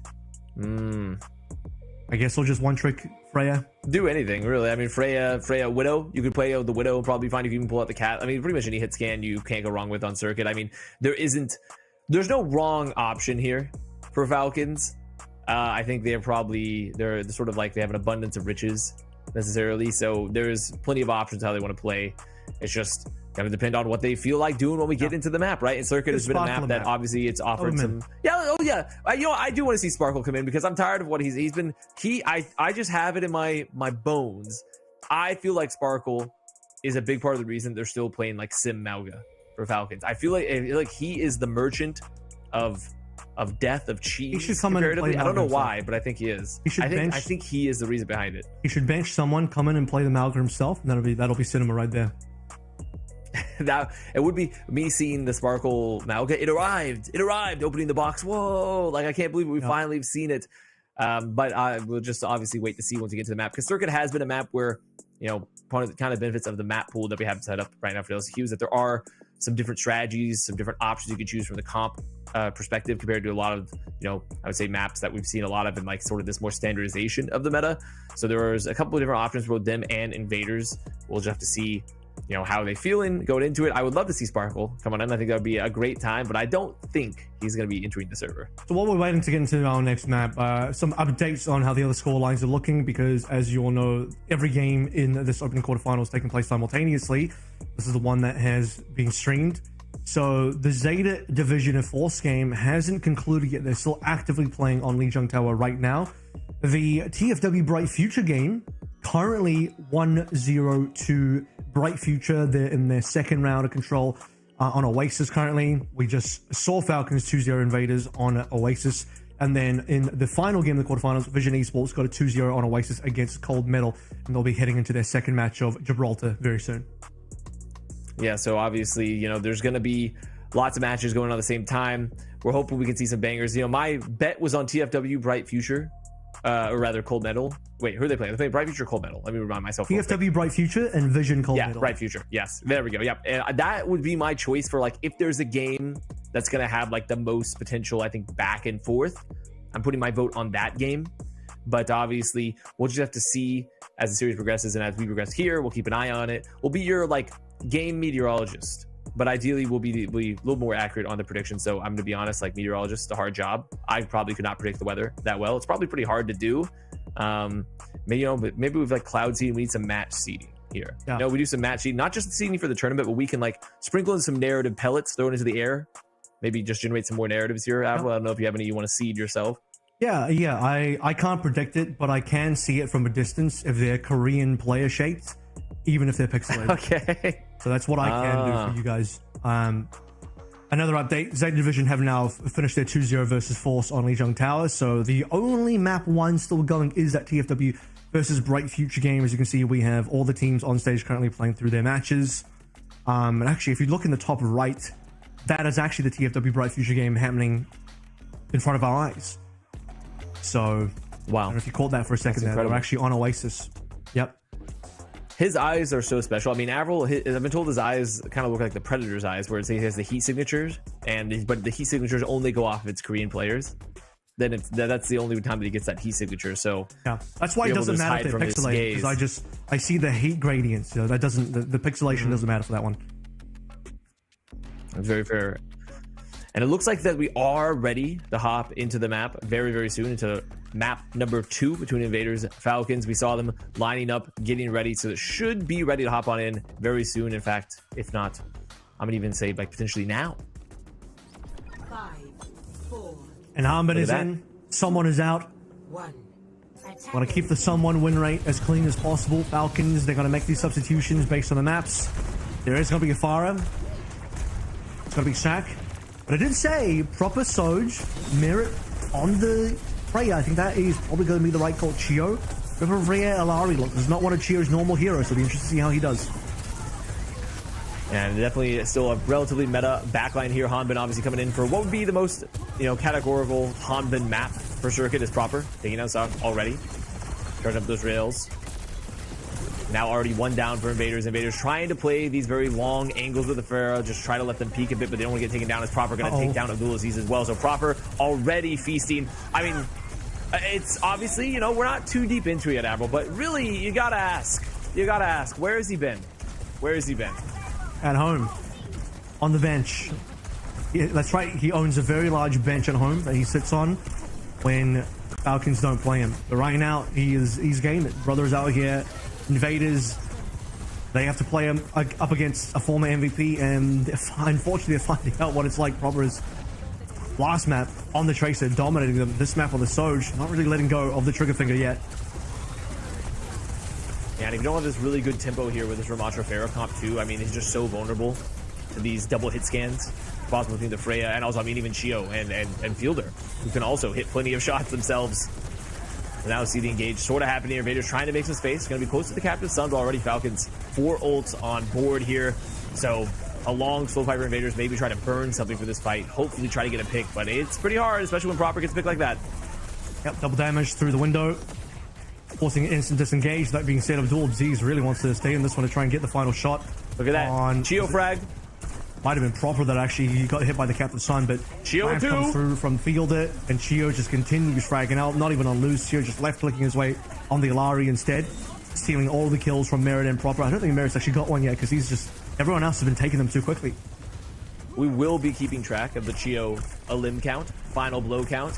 C: I guess we'll just one trick Freya.
D: Do anything, really. I mean, Freya, Widow. You could play the Widow, probably fine if you can pull out the cat. I mean, pretty much any hit scan you can't go wrong with on circuit. I mean, there's no wrong option here for Falcons. I think they're sort of like they have an abundance of riches necessarily. So there's plenty of options how they want to play. It's just going to depend on what they feel like doing when we get into the map, right? And Circuit has been a map that obviously it's offered some. Yeah, I do want to see Sparkle come in because I'm tired of what he's been. I just have it in my bones. I feel like Sparkle is a big part of the reason they're still playing like Sim Mauga for Falcons. I feel like he is the merchant of death, of cheese.
C: He should come in and play
D: I don't know
C: Malcolm
D: why,
C: himself.
D: but I think he is.
C: I
D: think he is the reason behind it.
C: He should bench someone, come in and play the Malcolm himself, and that'll be cinema right there.
D: That it would be me seeing the Sparkle Mauga. It arrived, opening the box. Whoa, like I can't believe we finally have seen it. But we'll just obviously wait to see once we get to the map, because Circuit has been a map where, you know, one of the kind of benefits of the map pool that we have set up right now for LCQ is that there are some different strategies, some different options you can choose from the comp perspective compared to a lot of, you know, I would say maps that we've seen a lot of in like sort of this more standardization of the meta. So there's a couple of different options for both them and invaders. We'll just have to see, you know, how they feeling going into it. I would love to see Sparkle come on in. I think that would be a great time, but I don't think he's going to be entering the server.
C: So while we're waiting to get into our next map, some updates on how the other score lines are looking, because as you all know, every game in this opening quarterfinal is taking place simultaneously. This is the one that has been streamed. So the Zeta Division of Force game hasn't concluded yet. They're still actively playing on Lijiang Tower right now. The TFW Bright Future game, currently 1-0 to Bright Future. They're in their second round of control on Oasis currently. We just saw Falcons 2-0 Invaders on Oasis. And then in the final game of the quarterfinals, Vision Esports got a 2-0 on Oasis against Cold Metal. And they'll be heading into their second match of Gibraltar very soon.
D: Yeah, so obviously, you know, there's going to be lots of matches going on at the same time. We're hoping we can see some bangers. You know, my bet was on TFW Bright Future, or rather Cold Metal. Wait, who are they playing? They're playing Bright Future or Cold Metal. Let me remind myself.
C: TFW Bright Future and Vision Cold Metal.
D: Yeah, Bright Future. Yes, there we go. Yep, and that would be my choice for like if there's a game that's going to have like the most potential, I think, back and forth. I'm putting my vote on that game. But obviously, we'll just have to see as the series progresses, and as we progress here, we'll keep an eye on it. We'll be your like game meteorologist, but ideally we'll be a little more accurate on the prediction. So I'm gonna be honest, like meteorologist is a hard job. I probably could not predict the weather that well. It's probably pretty hard to do. Maybe, you know, but maybe with like cloud seeding, we need some match seeding here.
C: Yeah.
D: You know, we do some match seeding, not just the seeding for the tournament, but we can like sprinkle in some narrative pellets, throw it into the air. Maybe just generate some more narratives here. I don't know if you have any you want to seed yourself.
C: Yeah. I can't predict it, but I can see it from a distance if they're Korean player shaped, even if they're pixelated.
D: Okay.
C: So that's what I can do for you guys. Another update, Z Division have now finished their 2-0 versus Force on Lijiang Tower. So the only map 1 still going is that TFW versus Bright Future game. As you can see, we have all the teams on stage currently playing through their matches. And actually, if you look in the top right, that is actually the TFW Bright Future game happening in front of our eyes. So,
D: Wow.
C: I don't know if you caught that for a second there. They're actually on Oasis. Yep.
D: His eyes are so special. I mean, Avril, I've been told his eyes kind of look like the Predator's eyes, where he has the heat signatures, but the heat signatures only go off if it's Korean players. Then that's the only time that he gets that heat signature. So
C: yeah, that's why it doesn't matter if they're pixelated, because I see the heat gradients. You know, that doesn't the pixelation doesn't matter for that one.
D: That's very fair. And it looks like that we are ready to hop into the map very, very soon, into map number 2 between Invaders and Falcons. We saw them lining up, getting ready, so it should be ready to hop on in very soon. In fact, if not, I'm gonna even say like potentially now.
A: 5, 4,
C: And Armbit is in. Someone is out.
A: 1.
C: Want to keep the someone win rate as clean as possible. Falcons, they're going to make these substitutions based on the maps. There is going to be a Farah. It's going to be Shaq. But I did say proper Soj, Merit on the Freya. I think that is probably going to be the right call. Chio. Remember Freya Alari look does not one of Chio's normal heroes, so it'll be interesting to see how he does.
D: And definitely still a relatively meta backline here. Hanbin obviously coming in for what would be the most, categorical Hanbin map for Circuit is proper. Taking out stuff already. Charging up those rails. Now already 1 down for Invaders. Invaders trying to play these very long angles with the Pharah. Just try to let them peek a bit, but they don't want to get taken down. As Proper going to take down AbdulAziz as well. So Proper already feasting. I mean, it's obviously, we're not too deep into it yet, Avril, but really, you got to ask. You got to ask, where has he been? Where has he been?
C: At home. On the bench. Yeah, that's right. He owns a very large bench at home that he sits on when Falcons don't play him. But right now, he's gaming. Brother's out here. Invaders, they have to play him up against a former MVP, and unfortunately they're finding out what it's like. Proper's last map on the Tracer, dominating them. This map on the Soj, not really letting go of the trigger finger yet.
D: Yeah, and if you don't have this really good tempo here with this Ramatra Pharah comp too, I mean, he's just so vulnerable to these double hit scans. Possible between the Freya and also, even Chio and Fielder, who can also hit plenty of shots themselves. And now see the engage sort of happening here. Invaders trying to make some space. Going to be close to the Captain's Sun, but already Falcons 4 ults on board here. So a long slow fight for Invaders. Maybe try to burn something for this fight. Hopefully try to get a pick, but it's pretty hard, especially when Proper gets a pick like that.
C: Yep, double damage through the window. Forcing an instant disengage. That being said, AbdulAziz really wants to stay in this one to try and get the final shot.
D: Look at that.
C: On
D: Chio frag.
C: Might have been Proper that actually got hit by the Captain's Sun, but
D: Chio too
C: comes through from Fielder, and Chio just continues fragging out, not even on loose. Chio just left clicking his way on the Alari instead, stealing all the kills from Merit and Proper. I don't think Merit's actually got one yet, because everyone else has been taking them too quickly.
D: We will be keeping track of the Chio limb count, final blow count.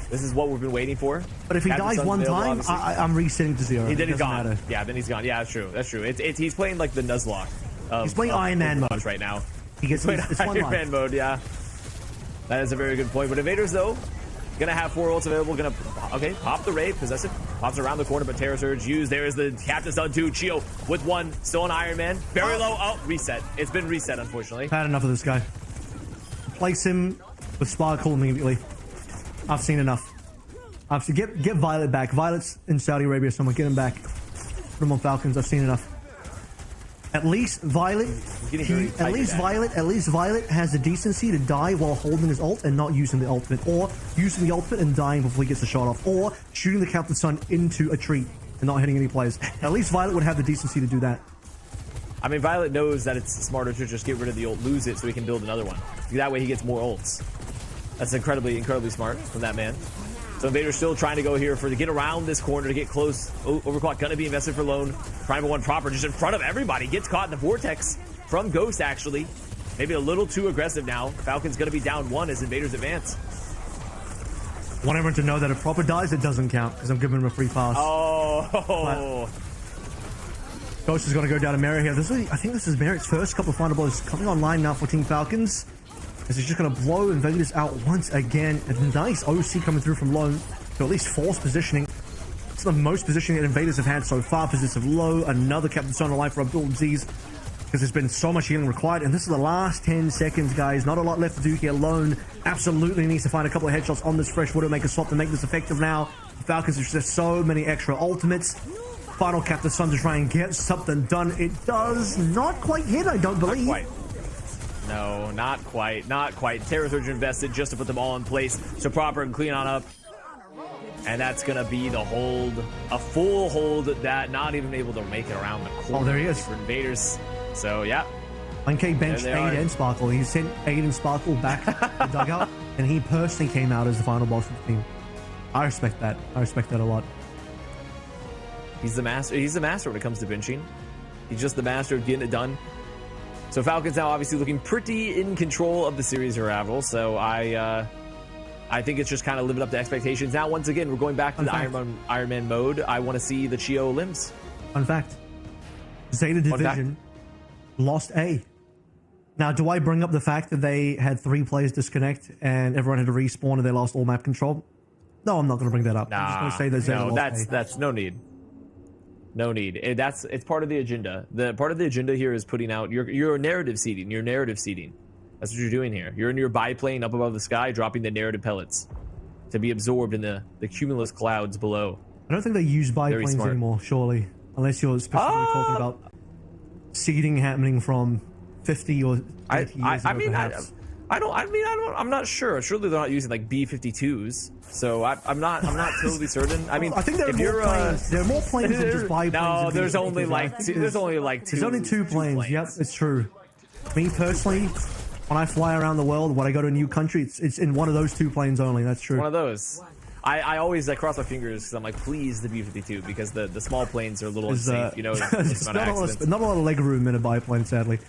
D: This is what we've been waiting for.
C: But if he dies one time, I'm resetting to 0.
D: Then he's gone.
C: Matter.
D: Yeah, then he's gone. Yeah, that's true. That's true. He's playing like the Nuzlocke.
C: He's playing Iron Man mode
D: right now.
C: He gets it's
D: Iron Man mode, yeah. That is a very good point. But Invaders, though, gonna have 4 ults available. Gonna pop the raid, possess it, pops around the corner, but Terror Surge used. There is the Captain's Sun 2. Chio with 1, still an Iron Man, very low. Oh, reset. It's been reset, unfortunately.
C: Had enough of this guy. Place him with Sparkle immediately. I've seen enough. Get Violet back. Violet's in Saudi Arabia somewhere. Get him back. Put him on Falcons. I've seen enough. At least Violet has the decency to die while holding his ult and not using the ultimate, or using the ultimate and dying before he gets the shot off, or shooting the Captain's Sun into a tree and not hitting any players. At least Violet would have the decency to do that.
D: I mean, Violet knows that it's smarter to just get rid of the ult, lose it, so he can build another one. That way he gets more ults. That's incredibly, incredibly smart from that man. So Invaders still trying to go here to get around this corner, to get close. Overclock gonna be invested for Lone. Primal 1 Proper just in front of everybody. Gets caught in the vortex from Ghost, actually. Maybe a little too aggressive now. Falcon's gonna be down 1 as Invaders advance.
C: Want everyone to know that if Proper dies, it doesn't count, because I'm giving him a free pass.
D: Oh.
C: But Ghost is gonna go down to Merit here. I think this is Merit's first couple of final blows coming online now for Team Falcons. As he's just going to blow Invaders out once again. A nice OC coming through from Lone. to at least force positioning. It's the most positioning that Invaders have had so far. Positive low, another Captain Sun alive for OWCS, because there's been so much healing required. And this is the last 10 seconds, guys. Not a lot left to do here. Lone absolutely needs to find a couple of headshots on this fresh Widowmaker swap to make this effective now. Falcons have just so many extra ultimates. Final Captain Sun to try and get something done. It does not quite hit, I don't believe.
D: Not quite. No, not quite. Not quite. Terror Surge invested just to put them all in place. So proper and clean on up. And that's going to be the hold. A full hold that not even able to make it around the corner.
C: Oh, there he is.
D: For Invaders. So, yeah.
C: 1K benched Aid and Sparkle. He sent Aid and Sparkle back to the dugout, and he personally came out as the final boss of the team. I respect that. I respect that a lot.
D: He's the master. He's the master when it comes to benching. He's just the master of getting it done. So Falcons now obviously looking pretty in control of the series arrival. So I think it's just kind of living up to expectations. Now, once again, we're going back to the Iron Man mode. I want to see the Chio limbs.
C: Fun fact. Zeta Division lost A. Now, do I bring up the fact that they had 3 players disconnect and everyone had to respawn and they lost all map control? No, I'm not going to bring that up. I'm just going to say that Zeta lost A.
D: That's no need. No need. It's part of the agenda. The part of the agenda here is putting out your narrative seeding. Your narrative seeding. That's what you're doing here. You're in your biplane up above the sky, dropping the narrative pellets to be absorbed in the cumulus clouds below.
C: I don't think they use biplanes anymore, surely. Unless you're specifically talking about seeding happening from 50 or 80 years ago, perhaps.
D: I'm not sure. Surely they're not using like B-52s. So I'm not totally certain. I mean,
C: I think there are more planes than just biplanes.
D: No, there's only like two. There's only two planes.
C: Yep, it's true. Me personally, when I fly around the world, when I go to a new country, it's in one of those 2 planes only. That's true.
D: One of those. I always cross my fingers because I'm like, please, the B-52, because the small planes are a little unsafe, you know.
C: It's not a lot of leg room in a biplane, sadly.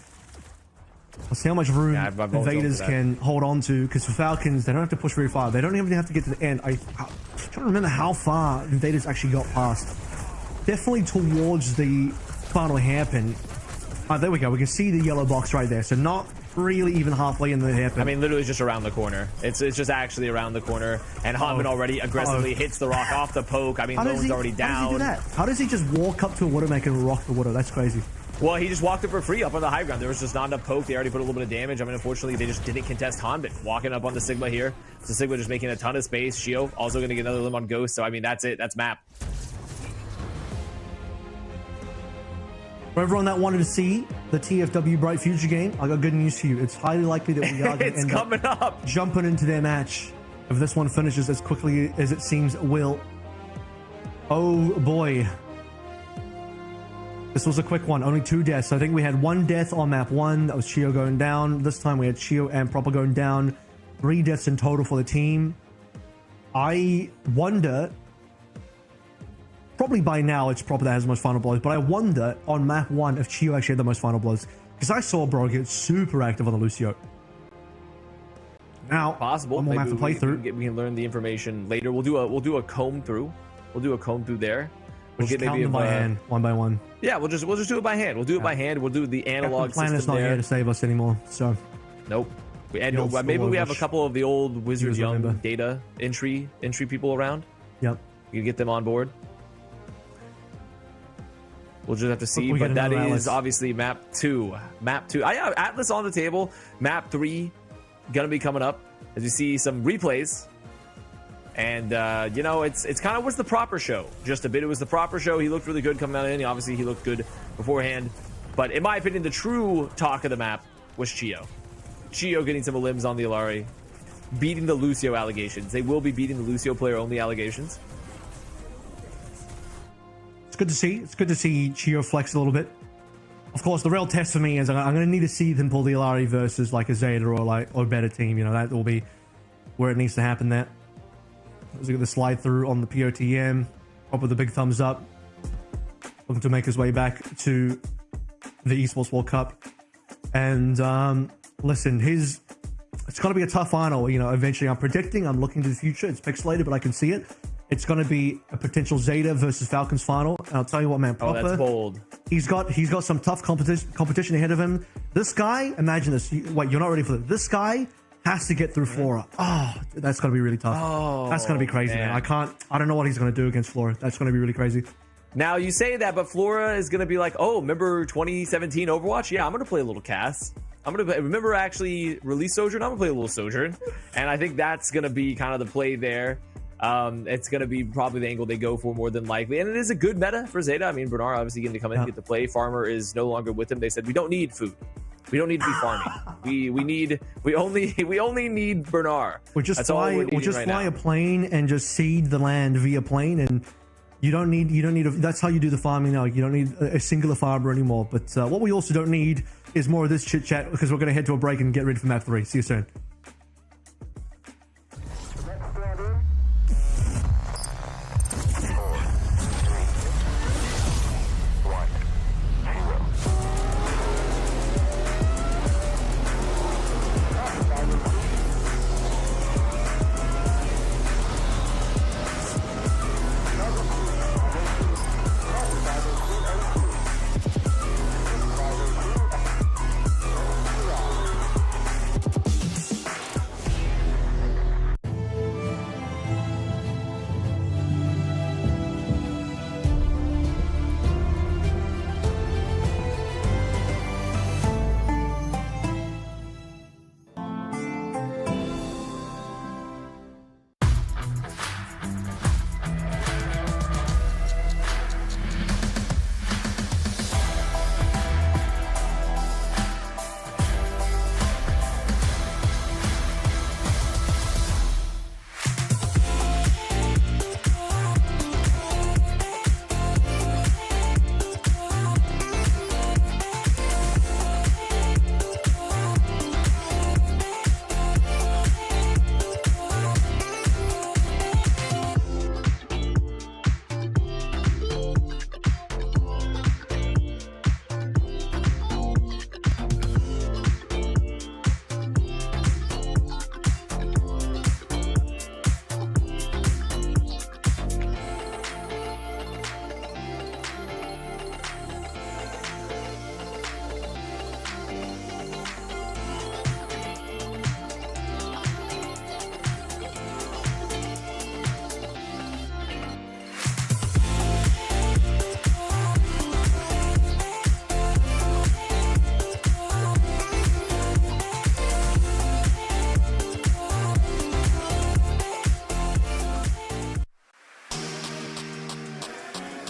C: Let's see how much room Invaders can hold on to, because for Falcons, they don't have to push very far. They don't even have to get to the end. I'm trying to remember how far Invaders actually got past. Definitely towards the final hairpin. There we go. We can see the yellow box right there. So not really even halfway in the hairpin.
D: I mean, literally just around the corner. It's just actually around the corner. And Hanman already aggressively hits the rock off the poke. I mean, Lone's already down.
C: How does he do that? How does he just walk up to a Widowmaker and rock the Widow? That's crazy.
D: Well, he just walked it for free up on the high ground. There was just not enough poke. They already put a little bit of damage. I mean, unfortunately, they just didn't contest Hanman. Walking up on the Sigma here. So Sigma just making a ton of space. Shio also going to get another limb on Ghost. So, I mean, that's it. That's map.
C: For everyone that wanted to see the TFW Bright Future game, I got good news for you. It's highly likely that we are going to end up jumping into their match if this one finishes as quickly as it seems it will. Oh, boy. This was a quick one, only 2 deaths. I think we had 1 death on map 1. That was Chio going down. This time we had Chio and Proper going down. 3 deaths in total for the team. I wonder, probably by now it's Proper that has the most final blows, but I wonder on map 1 if Chio actually had the most final blows. Because I saw Bro get super active on the Lucio. Now,
D: possible.
C: one more map to play through.
D: We can learn the information later. We'll do a comb through. We'll do a comb through there.
C: We'll just count them by hand, one by one.
D: Yeah, we'll just do it by hand. We'll do it by hand. We'll do the analog system.
C: Planet's not here to save us anymore, so.
D: Nope. And maybe we have a couple of the old Wizards Young data entry people around.
C: Yep.
D: You can get them on board. We'll just have to see, but that is obviously map 2. Map 2. I have Atlas on the table. Map 3 gonna be coming up as you see some replays. And, you know, it's kind of was the Proper show. Just a bit. It was the Proper show. He looked really good coming out in. Obviously, he looked good beforehand. But in my opinion, the true talk of the map was Chio. Chio getting some limbs on the Illari. Beating the Lucio allegations. They will be beating the Lucio player-only allegations.
C: It's good to see. It's good to see Chio flex a little bit. Of course, the real test for me is I'm going to need to see them pull the Illari versus like a Zeta or a better team. You know, that will be where it needs to happen there. Let's look at the slide through on the POTM. Up with the big thumbs up. Looking to make his way back to the Esports World Cup. And listen, it's going to be a tough final. You know, eventually I'm looking to the future. It's pixelated, but I can see it. It's going to be a potential Zeta versus Falcons final. And I'll tell you what, man. Proper,
D: that's bold.
C: He's got some tough competition ahead of him. This guy, imagine this. Wait, you're not ready for this. This guy has to get through Flora. Oh, that's going to be really tough.
D: Oh,
C: that's going to be crazy, man. I don't know what he's going to do against Flora. That's going to be really crazy.
D: Now, you say that, but Flora is going to be like, oh, remember 2017 Overwatch? Yeah, I'm going to play a little Cass. Remember actually release Sojourn? I'm going to play a little Sojourn. And I think that's going to be kind of the play there. It's going to be probably the angle they go for more than likely. And it is a good meta for Zeta. I mean, Bernard obviously getting to come in and get to play. Farmer is no longer with him. They said, we don't need food. We don't need to be farming. We only need Bernard.
C: We'll just fly a plane and just seed the land via plane, and you don't need that's how you do the farming now. You don't need a singular farmer anymore. But what we also don't need is more of this chit chat, because we're going to head to a break and get ready for map 3. See you soon.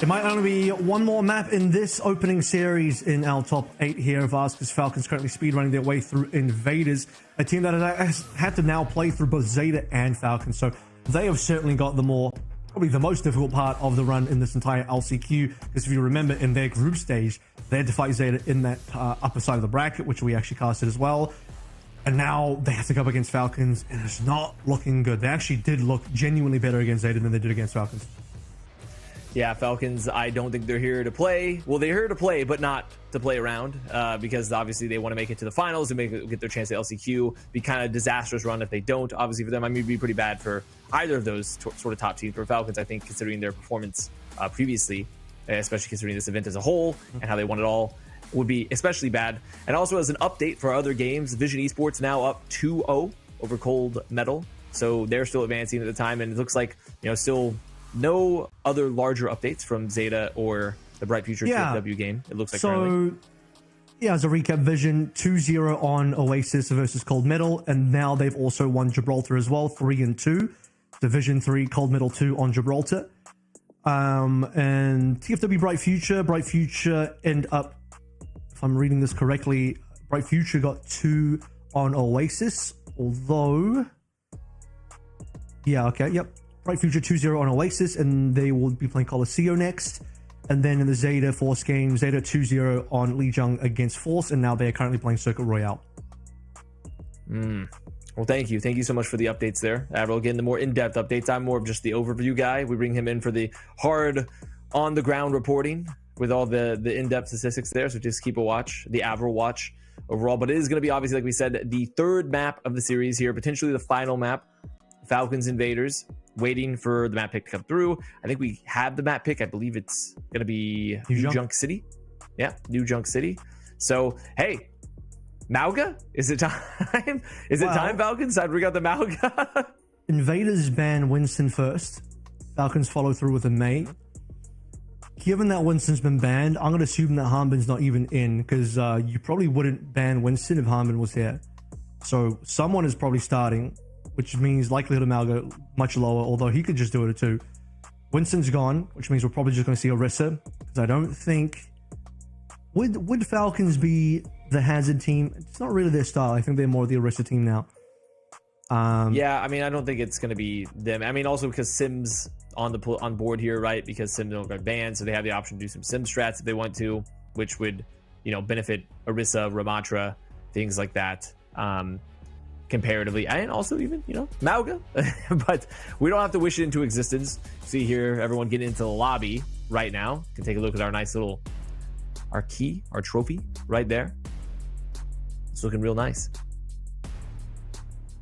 C: It might only be one more map in this opening series in our top 8 here. Vasquez Falcons currently speedrunning their way through Invaders, a team that has had to now play through both Zeta and Falcons. So they have certainly got probably the most difficult part of the run in this entire LCQ. Because if you remember, in their group stage, they had to fight Zeta in that upper side of the bracket, which we actually casted as well. And now they have to go up against Falcons, and it's not looking good. They actually did look genuinely better against Zeta than they did against Falcons.
D: Yeah, Falcons, I don't think they're here to play. Well, they're here to play, but not to play around, because obviously they want to make it to the finals and get their chance at LCQ. Be kind of disastrous run if they don't. Obviously for them, I mean, it'd be pretty bad for either of those sort of top teams. For Falcons, I think, considering their performance previously, especially considering this event as a whole and how they won it all, would be especially bad. And also as an update for other games, Vision Esports now up 2-0 over Cold Metal. So they're still advancing at the time, and it looks like, still no other larger updates from Zeta or the Bright Future TFW game, it looks like. Currently.
C: Yeah, as a recap, Vision 2-0 on Oasis versus Cold Metal, and now they've also won Gibraltar as well, 3-2. Division 3, Cold Metal 2 on Gibraltar. And TFW Bright Future end up, if I'm reading this correctly, Bright Future got 2 on Oasis, although... Yeah, okay, yep. Bright Future 2-0 on Oasis, and they will be playing Colosseo next. And then in the Zeta Force game, Zeta 2-0 on Lijiang against Force, and now they're currently playing Circuit Royale.
D: Well, thank you. Thank you so much for the updates there, Admiral. Again, the more in-depth updates. I'm more of just the overview guy. We bring him in for the hard, on-the-ground reporting with all the in-depth statistics there, so just keep a watch, the Admiral watch overall. But it is going to be, obviously, like we said, the third map of the series here, potentially the final map, Falcons Invaders. Waiting for the map pick to come through. I think we have the map pick. I believe it's going to be New Junk City. Yeah, New Junk City. So, hey, Mauga? Is it time? Is it time, Falcons? Time to bring out the Mauga?
C: Invaders ban Winston first. Falcons follow through with a May. Given that Winston's been banned, I'm going to assume that Harbin's not even in, because you probably wouldn't ban Winston if Harbin was here. So someone is probably starting, which means likelihood of Malga much lower, although he could just do it too. Winston's gone, which means we're probably just going to see Orisa, because I don't think... Would Falcons be the Hazard team? It's not really their style. I think they're more the Orisa team now.
D: Yeah, I mean, I don't think it's going to be them. I mean, also because Sims on board here, right? Because Sims don't get banned, so they have the option to do some Sim strats if they want to, which would, you know, benefit Orisa, Ramatra, things like that, comparatively, and also even, you know, Mauga. But we don't have to wish it into existence. See here, everyone getting into the lobby right now. Can take a look at our nice little, our key, our trophy right there. It's looking real nice.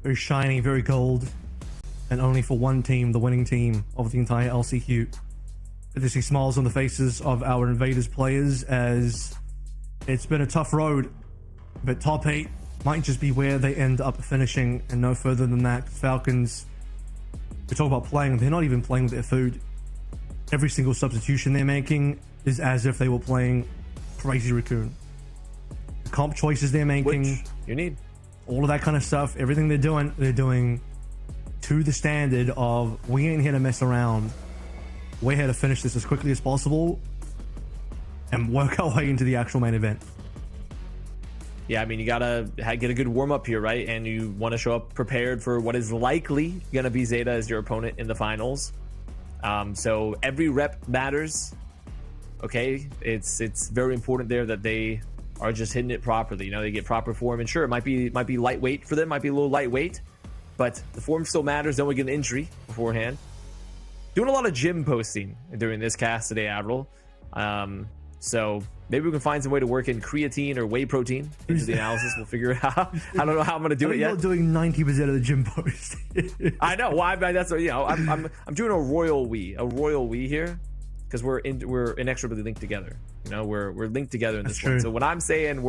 C: Very shiny, very gold, and only for one team, the winning team of the entire LCQ. Good to see smiles on the faces of our Invaders players, as it's been a tough road, but top 8 might just be where they end up finishing, and no further than that. Falcons, we talk about playing, they're not even playing with their food. Every single substitution they're making is as if they were playing Crazy Raccoon. The comp choices they're making,
D: which you need.
C: All of that kind of stuff, everything they're doing to the standard of, we ain't here to mess around. We're here to finish this as quickly as possible and work our way into the actual main event.
D: Yeah, I mean, you gotta get a good warm-up here, right? And you want to show up prepared for what is likely gonna be Zeta as your opponent in the finals. So every rep matters. Okay, it's very important there that they are just hitting it properly. You know, they get proper form, and sure, it might be lightweight for them, might be a little lightweight, but the form still matters. Don't we get an injury beforehand? Doing a lot of gym posting during this cast today, Admiral. So maybe we can find some way to work in creatine or whey protein into the analysis. We'll figure it out. I don't know how I'm going to do it yet.
C: You're doing 90% of the gym post.
D: I know. Well, that's what, you know. I'm doing a royal we here, because we're inexorably linked together. You know, we're linked together in this one. So when I'm saying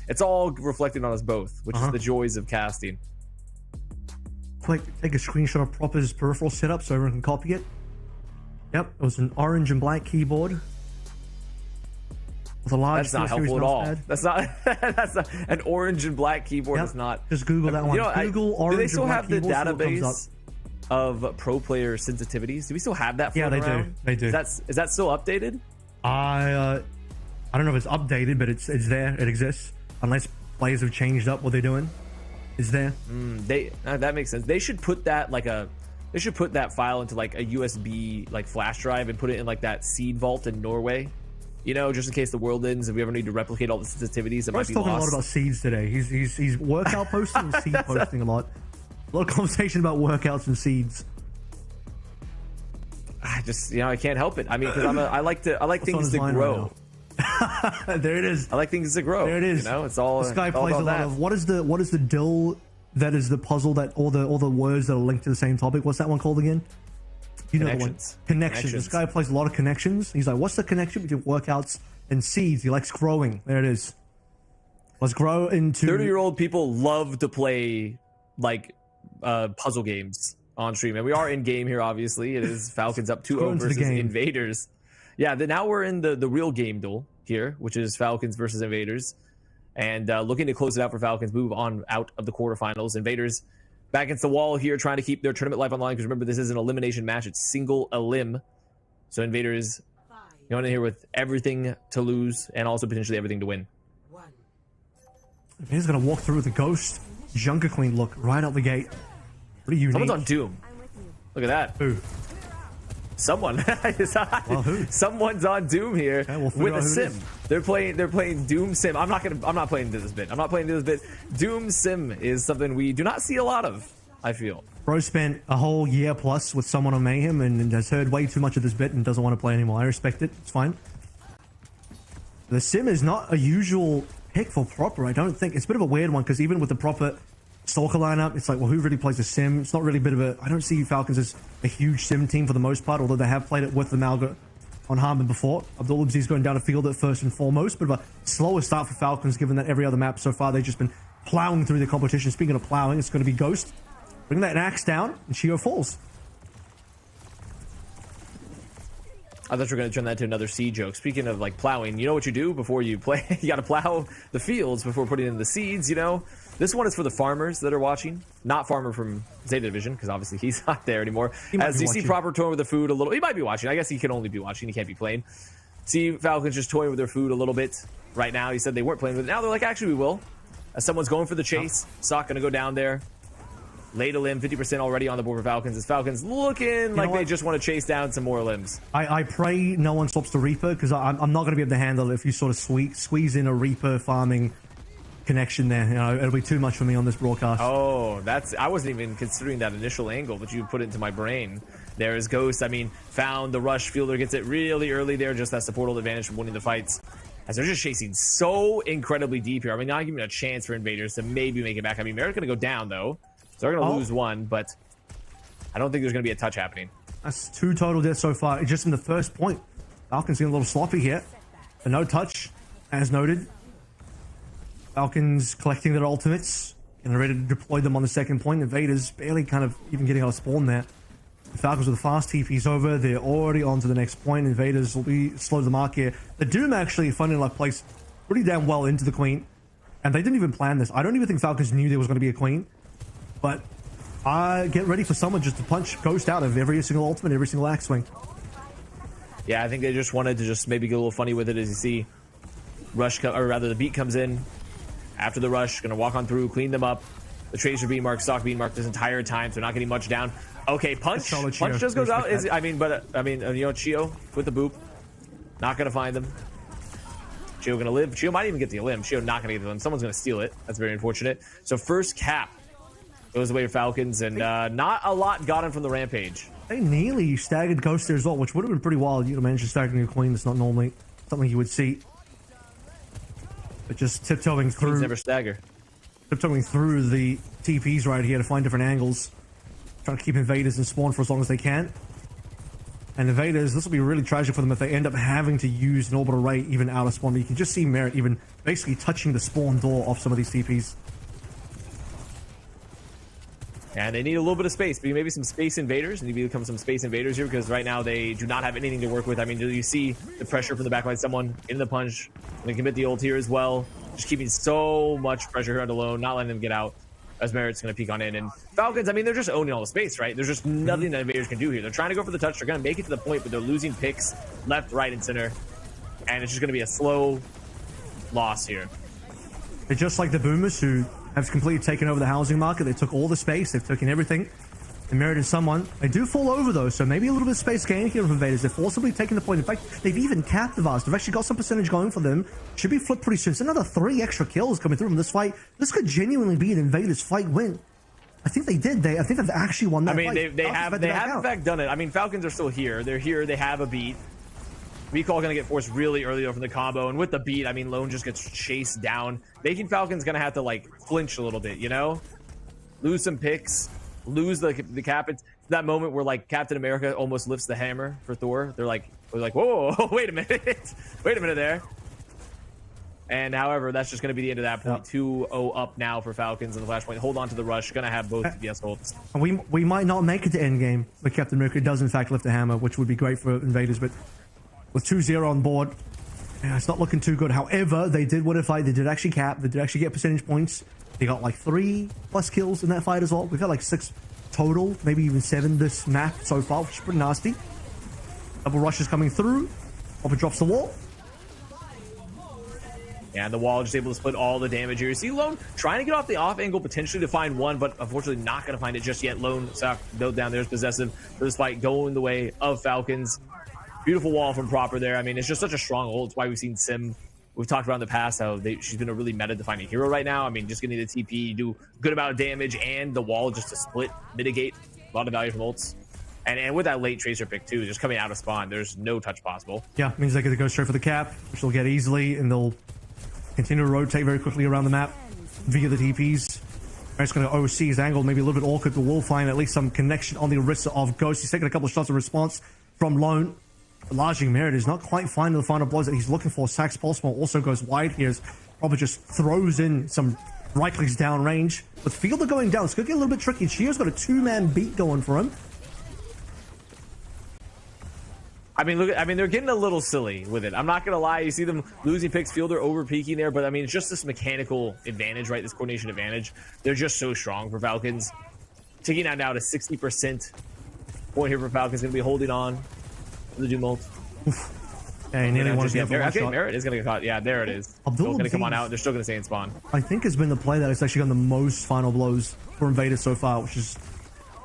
D: it's all reflecting on us both, which is the joys of casting.
C: Quick, take a screenshot of Proper's peripheral setup so everyone can copy it. Yep, it was an orange and black keyboard with a large.
D: That's not helpful at all. That's not an orange and black keyboard.
C: Yep.
D: Is not.
C: Just Google that one.
D: You know,
C: Google orange.
D: Do they still have the
C: database
D: of pro player sensitivities? Do we still have that?
C: Yeah, they
D: around?
C: do. They do.
D: Is that still updated?
C: I don't know if it's updated, but it's there. It exists. Unless players have changed up what they're doing, it's there.
D: That makes sense. They should put that they should put that file into like a USB like flash drive and put it in like that seed vault in Norway. You know, just in case the world ends and we ever need to replicate all the sensitivities that might be
C: talking
D: lost.
C: a lot about seeds today. He's workout posting and seed posting a lot. A lot of conversation about workouts and seeds.
D: I just, you know, I can't help it. I mean, because I like things to grow.
C: Right there it is.
D: I like things to grow.
C: There it is.
D: You know, it's all.
C: This guy
D: all
C: plays a lot
D: that.
C: of what is the dill that is the puzzle that all the words that are linked to the same topic. What's that one called again? You know the one. Connections. This guy plays a lot of connections. He's like, what's the connection between workouts and seeds? He likes growing. There it is. Let's grow into.
D: 30-year-old people love to play like puzzle games on stream, and we are in game here. Obviously, it is Falcons up 2-0 versus Invaders. Yeah, now we're in the real game duel here, which is Falcons versus Invaders, and looking to close it out for Falcons, move on out of the quarterfinals. Invaders back against the wall here, trying to keep their tournament life online, because remember, this is an elimination match. It's single-elim. So Invaders going in here with everything to lose and also potentially everything to win.
C: He's going to walk through with a Ghost Junker Queen look right out the gate. Pretty unique.
D: Someone's on Doom. Look at that.
C: Who?
D: Someone.
C: Well, who?
D: Someone's on Doom here with a sim. They're playing Doom Sim. I'm not playing into this bit. Doom Sim is something we do not see a lot of, I feel.
C: Bro spent a whole year plus with someone on Mayhem and has heard way too much of this bit and doesn't want to play anymore. I respect it. It's fine. The Sim is not a usual pick for Proper. I don't think. It's a bit of a weird one, because even with the Proper Stalker lineup, it's like, well, who really plays a Sim? It's not really a bit of a... I don't see Falcons as a huge Sim team for the most part, although they have played it with the Malga on Harmon before. OWCS going down the field at first and foremost, but a slower start for Falcons, given that every other map so far they've just been plowing through the competition. Speaking of plowing, it's going to be Ghost. Bring that axe down, and Shio falls.
D: I thought you were going to turn that to another seed joke. Speaking of like plowing, you know what you do before you play? You got to plow the fields before putting in the seeds, you know? This one is for the farmers that are watching. Not Farmer from Zeta Division, because obviously he's not there anymore. As you see Proper toying with the food a little. He might be watching. I guess he can only be watching. He can't be playing. See Falcons just toying with their food a little bit right now. He said they weren't playing with it. Now they're like, actually, we will. As someone's going for the chase. Sock going to go down there. Late a limb, 50% already on the board for Falcons. As Falcons looking like they just want to chase down some more limbs.
C: I pray no one stops the Reaper, because I'm not going to be able to handle it if you sort of squeeze in a Reaper farming connection there. You know, it'll be too much for me on this broadcast.
D: Oh, I wasn't even considering that initial angle, but you put it into my brain. There is Ghost. I mean, found the rush. Fielder gets it really early there. Just that's the portal advantage from winning the fights. As they're just chasing so incredibly deep here. I mean, not giving a chance for Invaders to maybe make it back. I mean, Merritt's going to go down, though. So they're going to lose one, but I don't think there's going to be a touch happening.
C: That's 2 total deaths so far, just in the first point. Falcons getting a little sloppy here. But no touch, as noted. Falcons collecting their ultimates and ready to deploy them on the second point. Invaders barely kind of even getting out of spawn there. The Falcons with the fast TPs over. They're already on to the next point. Invaders will be slow to the mark here. The Doom actually, funny enough, placed pretty damn well into the Queen. And they didn't even plan this. I don't even think Falcons knew there was going to be a Queen. But get ready for someone just to punch Ghost out of every single ultimate, every single axe swing.
D: Yeah, I think they just wanted to just maybe get a little funny with it. As you see, or rather the beat comes in after the rush, gonna walk on through, clean them up. The Tracer being marked, Stock being marked this entire time, so not getting much down. Okay, punch just goes out. You know, Chio with the boop, not gonna find them. Chio gonna live. Chio might even get the limb. Chio not gonna get the limb. Someone's gonna steal it. That's very unfortunate. So first cap goes away to Falcons, and not a lot got him from the Rampage.
C: They nearly staggered Ghost there as well, which would have been pretty wild. You know, manage to stagger a Queen. That's not normally something you would see. But just tiptoeing through.
D: Queens never stagger.
C: Tiptoeing through the TPs right here to find different angles. Trying to keep Invaders in spawn for as long as they can. And Invaders, this will be really tragic for them if they end up having to use an orbital ray even out of spawn. But you can just see Merit even basically touching the spawn door off some of these TPs.
D: And they need a little bit of space, maybe some space invaders. They need to become some space invaders here, because right now they do not have anything to work with. I mean, do you see the pressure from the backline? Someone in the punch, going to commit the ult here as well. Just keeping so much pressure here on Alone, not letting them get out, as Merit's going to peek on in. And Falcons, I mean, they're just owning all the space, right? There's just nothing that invaders can do here. They're trying to go for the touch. They're going to make it to the point, but they're losing picks left, right, and center. And it's just going to be a slow loss here.
C: They're just like the Boomers, who have completely taken over the housing market. They took all the space. They've taken everything. They merited someone. They do fall over, though, so maybe a little bit of space gain here from Invaders. They're forcibly taking the point. In fact, they've even capitalized. They've actually got some percentage going for them. Should be flipped pretty soon. It's another 3 extra kills coming through from this fight. This could genuinely be an Invaders fight win. I think they did. I think they've actually won that fight.
D: I mean, they have in fact done it. I mean, Falcons are still here. They're here. They have a beat. Recall going to get forced really early though from the combo, and with the beat, I mean, Lone just gets chased down. Making Falcons going to have to like flinch a little bit, you know, lose some picks, lose the cap. It's that moment where like Captain America almost lifts the hammer for Thor. They're like, whoa, wait a minute, wait a minute there. And however, that's just going to be the end of that point. 2-0 up now for Falcons in the flashpoint. Hold on to the rush. Going to have both DPS ults.
C: We might not make it to endgame, but Captain America does in fact lift the hammer, which would be great for Invaders, but with 2-0 on board, yeah, it's not looking too good. However, they did win a fight. They did actually cap. They did actually get percentage points. They got like 3+ kills in that fight as well. We've got like 6 total, maybe even 7 this map so far, which is pretty nasty. Double rushes coming through. Hopper drops the wall.
D: And the wall just able to split all the damage here. You see Lone trying to get off the off angle potentially to find one, but unfortunately not going to find it just yet. Lone built down there is possessive for this fight, going the way of Falcons. Beautiful wall from Proper there. I mean, it's just such a strong ult. It's why we've seen Sim. We've talked about in the past how she's been a really meta defining hero right now. I mean, just getting the TP, do a good amount of damage, and the wall just to split, mitigate a lot of value from ults. And with that late Tracer pick too, just coming out of spawn, there's no touch possible.
C: Yeah, means they get to go straight for the cap, which they'll get easily, and they'll continue to rotate very quickly around the map via the TPs. It's going to OC his angle, maybe a little bit awkward, but we'll find at least some connection on the Orisa of Ghost. He's taking a couple of shots in response from Lone. largely Merit is not quite finding the final blows that he's looking for. Sax Pulsmore also goes wide here as probably just throws in some right clicks down range. With Fielder going down, it's going to get a little bit tricky. Chio's got a two-man beat going for him.
D: I mean, look. I mean, they're getting a little silly with it. I'm not gonna lie. You see them losing picks, Fielder over peaking there, but I mean, it's just this mechanical advantage, right? This coordination advantage. They're just so strong for Falcons. Taking that now to 60% point here for Falcons. Gonna be holding on to the Doom ult.
C: Yeah, nearly one
D: Okay, Merit is gonna get caught. Yeah, there it is.
C: Abdul
D: Gonna come on out. They're still gonna stay in spawn.
C: I think has been the play that has actually gotten the most final blows for Invaders so far, which is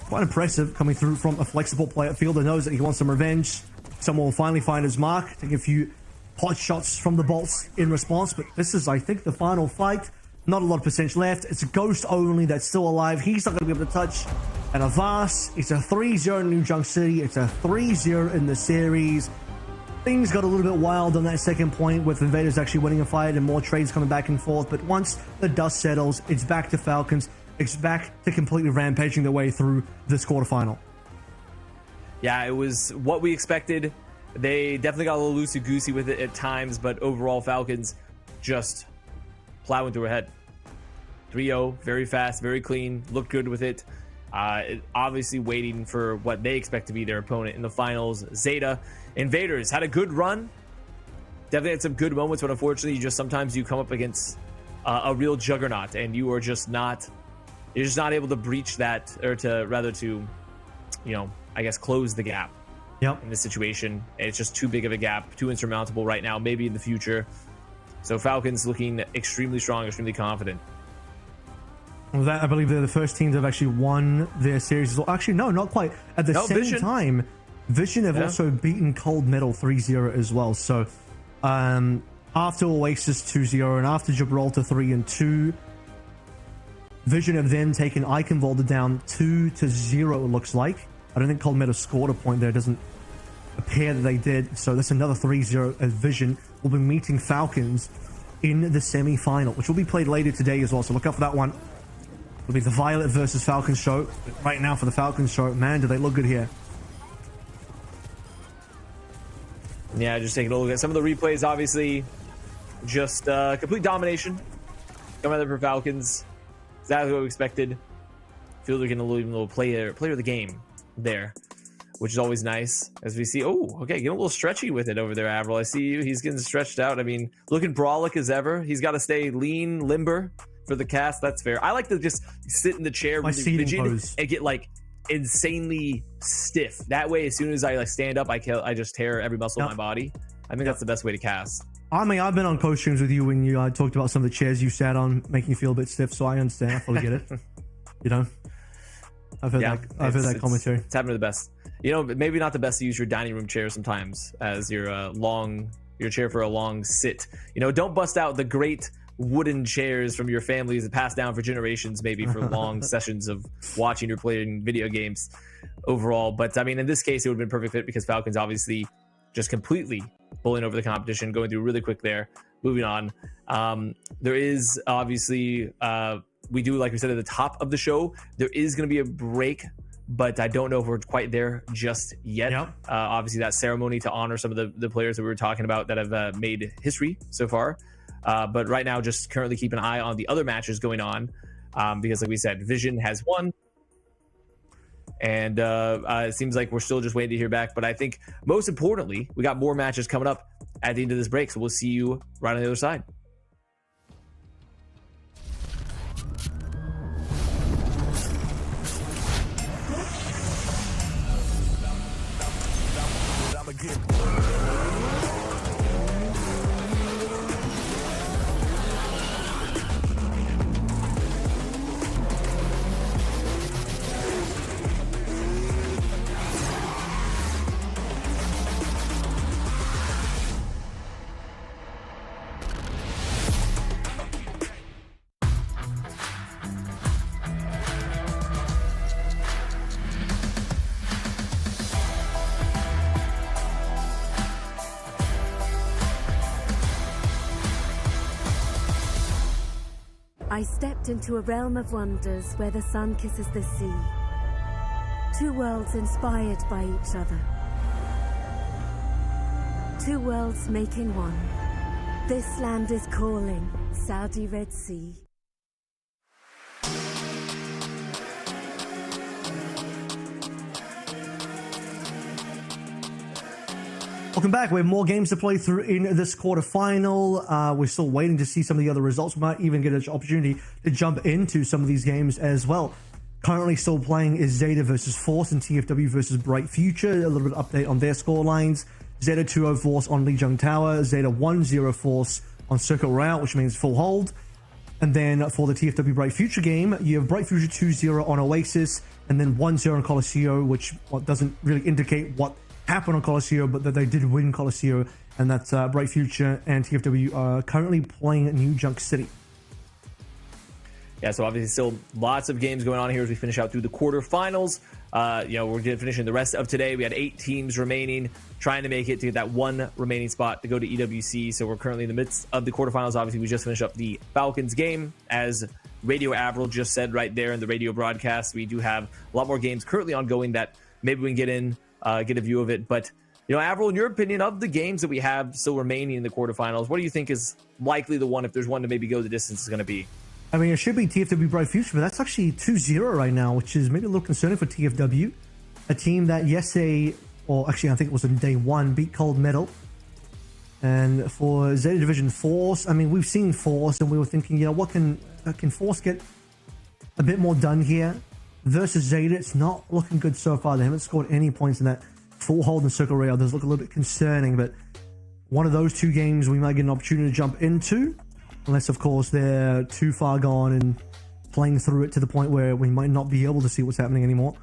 C: quite impressive coming through from a flexible player. Fielder knows that he wants some revenge. Someone will finally find his mark, take a few pot shots from the bolts in response, but this is, I think, the final fight. Not a lot of percentage left. It's a Ghost only that's still alive. He's not going to be able to touch an Avast. It's a 3-0 in New Junk City. It's a 3-0 in the series. Things got a little bit wild on that second point with Invaders actually winning a fight and more trades coming back and forth, but once the dust settles, it's back to Falcons. It's back to completely rampaging their way through this quarterfinal.
D: Yeah, it was what we expected. They definitely got a little loosey-goosey with it at times, but overall, Falcons just plowing through ahead. 3-0, very fast, very clean, looked good with it. Obviously waiting for what they expect to be their opponent in the finals. Zeta. Invaders had a good run. Definitely had some good moments, but unfortunately, sometimes you come up against a real juggernaut, and you're just not able to breach that, or to I guess, close the gap.
C: Yep.
D: In this situation. It's just too big of a gap, too insurmountable right now, maybe in the future. So Falcons looking extremely strong, extremely confident.
C: Well, that, I believe they're the first team that have actually won their series as well. Actually, no, not quite. At the same
D: Vision.
C: time, Vision have also beaten Cold Metal 3-0 as well. So after Oasis 2-0 and after Gibraltar 3-2, Vision have then taken Eichenwalde down 2-0, it looks like. I don't think Cold Metal scored a point there. It doesn't appear that they did. So that's another 3-0 as Vision will be meeting Falcons in the semi-final, which will be played later today as well. So look out for that one. It'll be the Violet versus Falcons show. But right now for the Falcons show, man, do they look good here.
D: Yeah, just taking a look at some of the replays. Obviously, just complete domination coming out for Falcons. Exactly what we expected. Fielder getting a little player of the game there, which is always nice. As we see, getting a little stretchy with it over there, Avril. I see you. He's getting stretched out. I mean, looking brawlic as ever. He's got to stay lean, limber for the cast. That's fair. I like to just sit in the chair really rigid and get like insanely stiff. That way, as soon as I stand up, I just tear every muscle in my body. I think that's the best way to cast.
C: I mean, I've been on coach streams with you when you talked about some of the chairs you sat on, making you feel a bit stiff. So I understand. I fully get it. You know. I've heard that commentary.
D: It's happened to the best. Maybe not the best to use your dining room chair sometimes as your chair for a long sit. Don't bust out the great wooden chairs from your families that passed down for generations, maybe for long sessions of watching or playing video games overall. But I mean, in this case, it would have been perfect fit because Falcons obviously just completely bowling over the competition, going through really quick there. Moving on. There is obviously, we do, like we said at the top of the show, there is going to be a break, but I don't know if we're quite there just yet. Yep. Obviously, that ceremony to honor some of the players that we were talking about that have made history so far. But right now, just currently keep an eye on the other matches going on because, like we said, Vision has won. And it seems like we're still just waiting to hear back. But I think most importantly, we got more matches coming up at the end of this break. So we'll see you right on the other side.
A: I stepped into a realm of wonders where the sun kisses the sea. Two worlds inspired by each other. Two worlds making one. This land is calling, Saudi Red Sea.
C: Welcome back. We have more games to play through in this quarterfinal. We're still waiting to see some of the other results. We might even get an opportunity to jump into some of these games as well. Currently still playing is Zeta versus Force and TFW versus Bright Future. A little bit of update on their score lines. Zeta 2-0 Force on Lijiang Tower. Zeta 1-0 Force on Circuit Route, which means full hold. And then for the TFW Bright Future game, you have Bright Future 2-0 on Oasis, and then 1-0 on Colosseo, which doesn't really indicate what happened on Colosseo, but that they did win Colosseo, and that's Bright Future and TFW are currently playing New Junk City.
D: Yeah, so obviously still lots of games going on here as we finish out through the quarterfinals. We're finishing the rest of today. We had 8 teams remaining, trying to make it to get that one remaining spot to go to EWC. So we're currently in the midst of the quarterfinals. Obviously, we just finished up the Falcons game. As Radio Avril just said right there in the radio broadcast, we do have a lot more games currently ongoing that maybe we can get in, get a view of it. But, Avril, in your opinion, of the games that we have still remaining in the quarterfinals, what do you think is likely the one, if there's one to maybe go the distance, is going to be?
C: I mean, it should be TFW Bright Future, but that's actually 2-0 right now, which is maybe a little concerning for TFW. A team that yesterday, or actually I think it was on day 1, beat Cold Metal. And for Zeta Division Force, I mean, we've seen Force, and we were thinking, what can Force get a bit more done here? Versus Zeta, it's not looking good so far. They haven't scored any points in that full hold and circle rail. Does look a little bit concerning, but one of those 2 games we might get an opportunity to jump into. Unless, of course, they're too far gone and playing through it to the point where we might not be able to see what's happening anymore.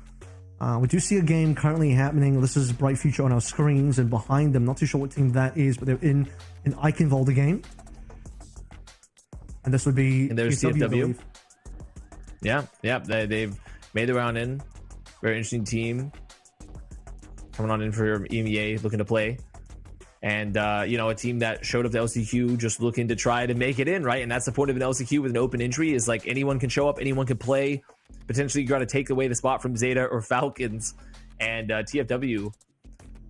C: We do see a game currently happening. This is Bright Future on our screens, and behind them, not too sure what team that is, but they're in an Eichenwalde game. And this would be...
D: And there's TFW. Yeah, they've made their round in. Very interesting team. Coming on in for EMEA, looking to play. And, a team that showed up to LCQ just looking to try to make it in, right? And that's the point of an LCQ with an open entry, is like anyone can show up, anyone can play. Potentially, you got to take away the spot from Zeta or Falcons. And TFW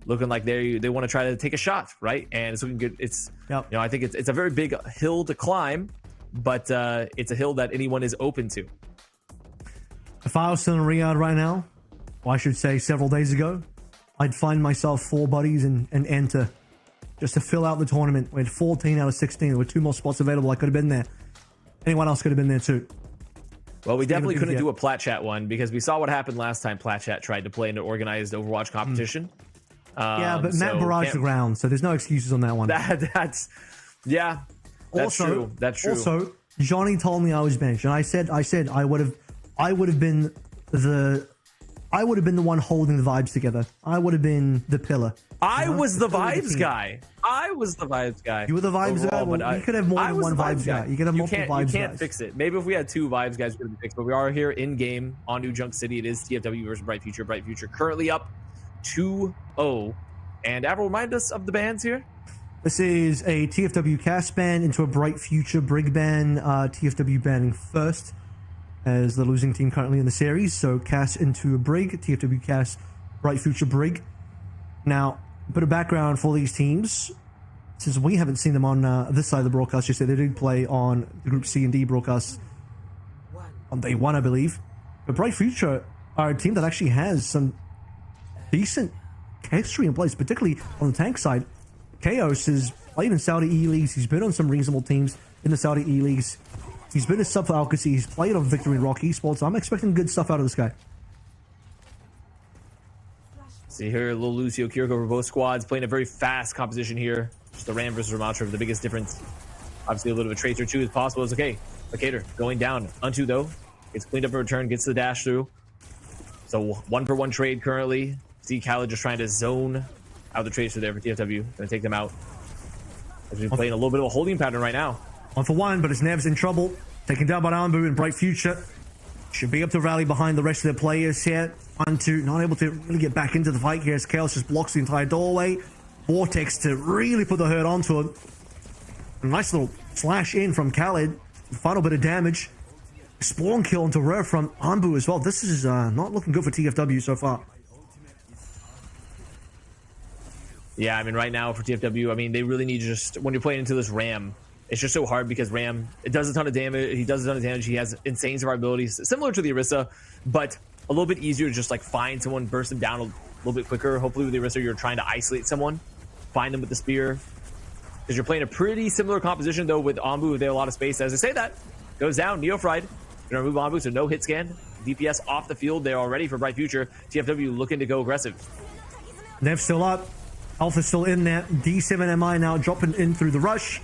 D: looking like they want to try to take a shot, right? And it's looking good. I think it's a very big hill to climb, but it's a hill that anyone is open to.
C: If I was still in Riyadh right now, or I should say several days ago, I'd find myself 4 buddies and enter. Just to fill out the tournament. We had 14 out of 16. There were 2 more spots available. I could have been there. Anyone else could have been there too.
D: Well, we definitely couldn't do a Plat Chat one because we saw what happened last time Plat Chat tried to play in an organized Overwatch competition.
C: But Matt barraged the ground, so there's no excuses on that one.
D: That's true. That's true.
C: Also, Johnny told me I was benched, and I said I would have been the one holding the vibes together. I would have been the pillar.
D: I was the vibes guy.
C: You were the vibes guy? Well, you could have more than one vibes guy. You could have multiple vibes guys.
D: You can't fix it. Maybe if we had 2 vibes guys, we could be fixed. But we are here in game on New Junk City. It is TFW versus Bright Future. Bright Future currently up 2-0. And Avril, remind us of the bans here.
C: This is a TFW cast ban into a Bright Future Brig ban. TFW banning first as the losing team currently in the series. So cast into a Brig. TFW cast Bright Future Brig. Now, a bit of background for these teams. Since we haven't seen them on this side of the broadcast, you said they did play on the Group C and D broadcast on day 1, I believe. But Bright Future are a team that actually has some decent history in place, particularly on the tank side. Chaos has played in Saudi E-Leagues. He's been on some reasonable teams in the Saudi E-Leagues. He's been a sub for Alcacy. He's played on Victory and Rock Esports. So I'm expecting good stuff out of this guy.
D: See here, little Lucio Kiriko for both squads, playing a very fast composition here. Just the Ram versus Ramatra, the biggest difference. Obviously, a little bit of a tracer too is possible. It's okay. Locator going down. Unto, though, gets cleaned up for return, gets the dash through. So 1-for-1 trade currently. See Khaled just trying to zone out the tracer there for TFW. Going to take them out. As we're playing a little bit of a holding pattern right now.
C: 1-for-1, but his Nev's in trouble. Taken down by Ambu and Bright Future. Should be up to rally behind the rest of their players here. 1-2, not able to really get back into the fight here as Chaos just blocks the entire doorway. Vortex to really put the hurt onto him. A nice little slash in from Khaled. Final bit of damage. Spawn kill onto Rare from Ambu as well. This is not looking good for TFW so far.
D: Yeah, I mean, right now for TFW, I mean, they really need to just, when you're playing into this Ram, it's just so hard because Ram, it does a ton of damage. He does a ton of damage. He has insane survivability, similar to the Orisa, but a little bit easier to just like find someone, burst them down a little bit quicker. Hopefully with the Orisa, you're trying to isolate someone, find them with the spear, because you're playing a pretty similar composition though with Ambu. They have a lot of space. As I say that, goes down, Neofried, gonna remove Ambu, so no hit scan. DPS off the field. They're already for Bright Future. TFW looking to go aggressive.
C: Nev's still up. Alpha's still in there. D7MI now dropping in through the rush.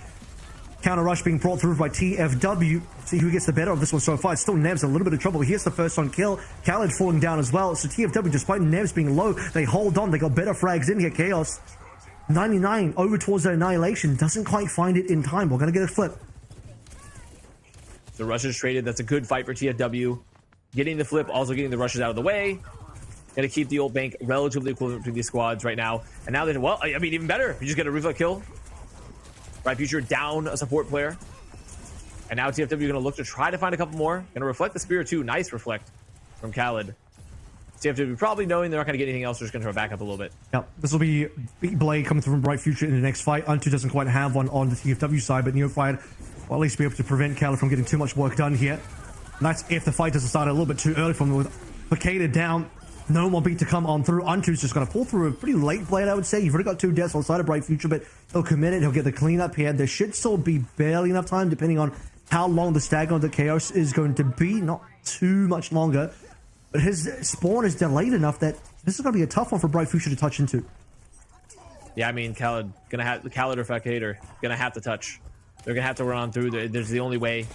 C: Counter rush being brought through by TFW. See who gets the better of this one so far. It's still Nev's a little bit of trouble. Here's the first on kill. Khaled falling down as well. So TFW, despite Nev's being low, they hold on. They got better frags in here. Chaos 99 over towards the Annihilation. Doesn't quite find it in time. We're going to get a flip.
D: The rushes traded. That's a good fight for TFW. Getting the flip, also getting the rushes out of the way. Going to keep the old bank relatively equivalent between these squads right now. And now they're, well, I mean, even better. You just get a reflect kill. Bright Future down a support player. And now TFW going to look to try to find a couple more. Going to reflect the spear too. Nice reflect from Khaled. TFW probably knowing they're not going to get anything else. They're just going to throw back up a little bit.
C: Yep, this will be Big Blade coming through from Bright Future in the next fight. Untu doesn't quite have one on the TFW side, but Neophyte will at least be able to prevent Khaled from getting too much work done here. And that's if the fight doesn't start a little bit too early from with Vacated down. No more beat to come on through. Untu's just going to pull through a pretty late blade, I would say. You've already got 2 deaths on the side of Bright Future, but he'll commit it. He'll get the cleanup here. There should still be barely enough time, depending on how long the stagger on the Chaos is going to be. Not too much longer. But his spawn is delayed enough that this is going to be a tough one for Bright Future to touch into.
D: Yeah, I mean, Khaled or Vacator gonna have to touch. They're gonna have to run on through. There's the only way.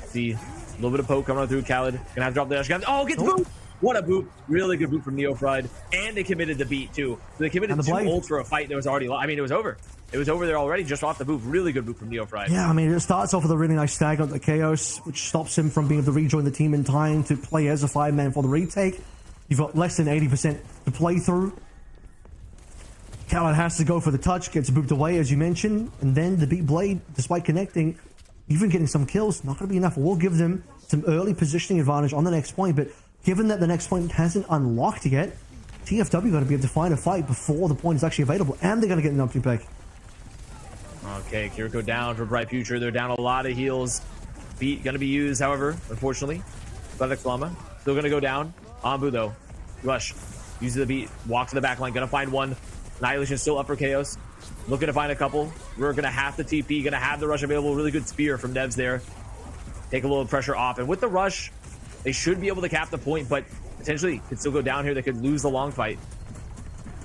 D: See, a little bit of poke coming on through. Khaled gonna have to drop the dash. Oh, get the boot! What a boot! Really good boot from Neofried, and they committed the beat too. So they committed 2 ults for a fight that was already. I mean, it was over. It was over there already, just off the boot. Really good boot from Neofried.
C: Yeah, I mean, it starts off with a really nice stagger on the Chaos, which stops him from being able to rejoin the team in time to play as a 5-man for the retake. You've got less than 80% to play through. Khaled has to go for the touch, gets booped away, as you mentioned, and then the Big Blade, despite connecting, even getting some kills, not going to be enough. We'll give them some early positioning advantage on the next point, but given that the next point hasn't unlocked yet, TFW got to be able to find a fight before the point is actually available, and they're going to get an opportunity back.
D: Okay, Kiriko down for Bright Future. They're down a lot of heals. Beat going to be used, however, unfortunately. Athletic Llama still going to go down. Ambu, though. Rush. Uses the beat. Walk to the back line. Going to find one. Annihilation still up for Chaos. Looking to find a couple. We're going to have the TP. Going to have the rush available. Really good spear from Nevs there. Take a little pressure off. And with the rush, they should be able to cap the point, but potentially could still go down here. They could lose the long fight.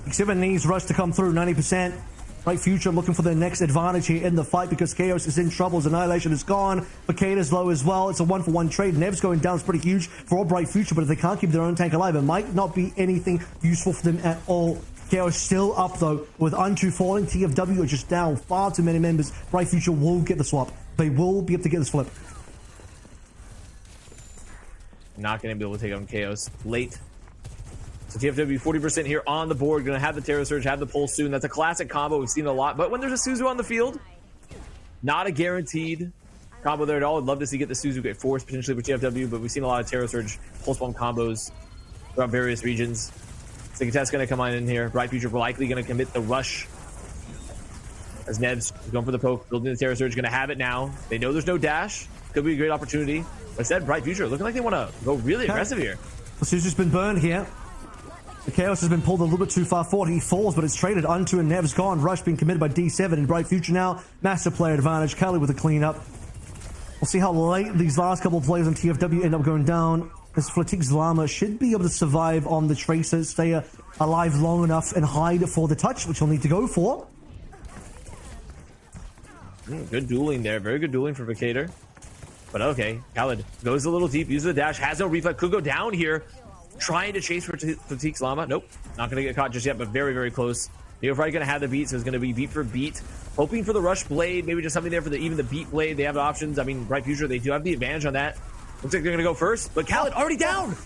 C: X7 needs rush to come through, 90%. Bright Future looking for their next advantage here in the fight because Chaos is in trouble. Annihilation is gone. Vacator's low as well. It's a 1-for-1 trade. Nev's going down is pretty huge for all Bright Future, but if they can't keep their own tank alive, it might not be anything useful for them at all. Chaos still up though, with Untu falling. TFW are just down far too many members. Bright Future will get the swap. They will be able to get this flip.
D: Not going to be able to take on Chaos late. So TFW 40% here on the board. Going to have the Terror Surge, have the Pulse soon. That's a classic combo. We've seen it a lot. But when there's a Suzu on the field, not a guaranteed combo there at all. I'd love to see get the Suzu get forced potentially with TFW, but we've seen a lot of Terror Surge, Pulse Bomb combos throughout various regions. Sigit's going to come on in here. Bright Future likely going to commit the rush. As Neb's going for the poke, building the Terror Surge. Going to have it now. They know there's no dash. Could be a great opportunity. But instead, Bright Future looking like they want to go really aggressive here.
C: The Suzu's been burned here. The Chaos has been pulled a little bit too far forward. He falls, but it's traded. Untu and Nev's gone. Rush being committed by D7 and Bright Future now. Master player advantage. Kelly with a cleanup. We'll see how late these last couple of players on TFW end up going down. As Flatigue's Llama should be able to survive on the Tracer, stay alive long enough and hide for the touch, which he'll need to go for.
D: Good dueling there. Very good dueling for Vacator. But okay, Khaled goes a little deep, uses the dash, has no reflect, could go down here. Trying to chase for Fatigue's Llama. Nope, not going to get caught just yet, but very, very close. Neophyte going to have the beat, so it's going to be beat for beat. Hoping for the rush blade, maybe just something there for even the beat blade. They have options. I mean, Bright Future, they do have the advantage on that. Looks like they're going to go first, but Khaled already down.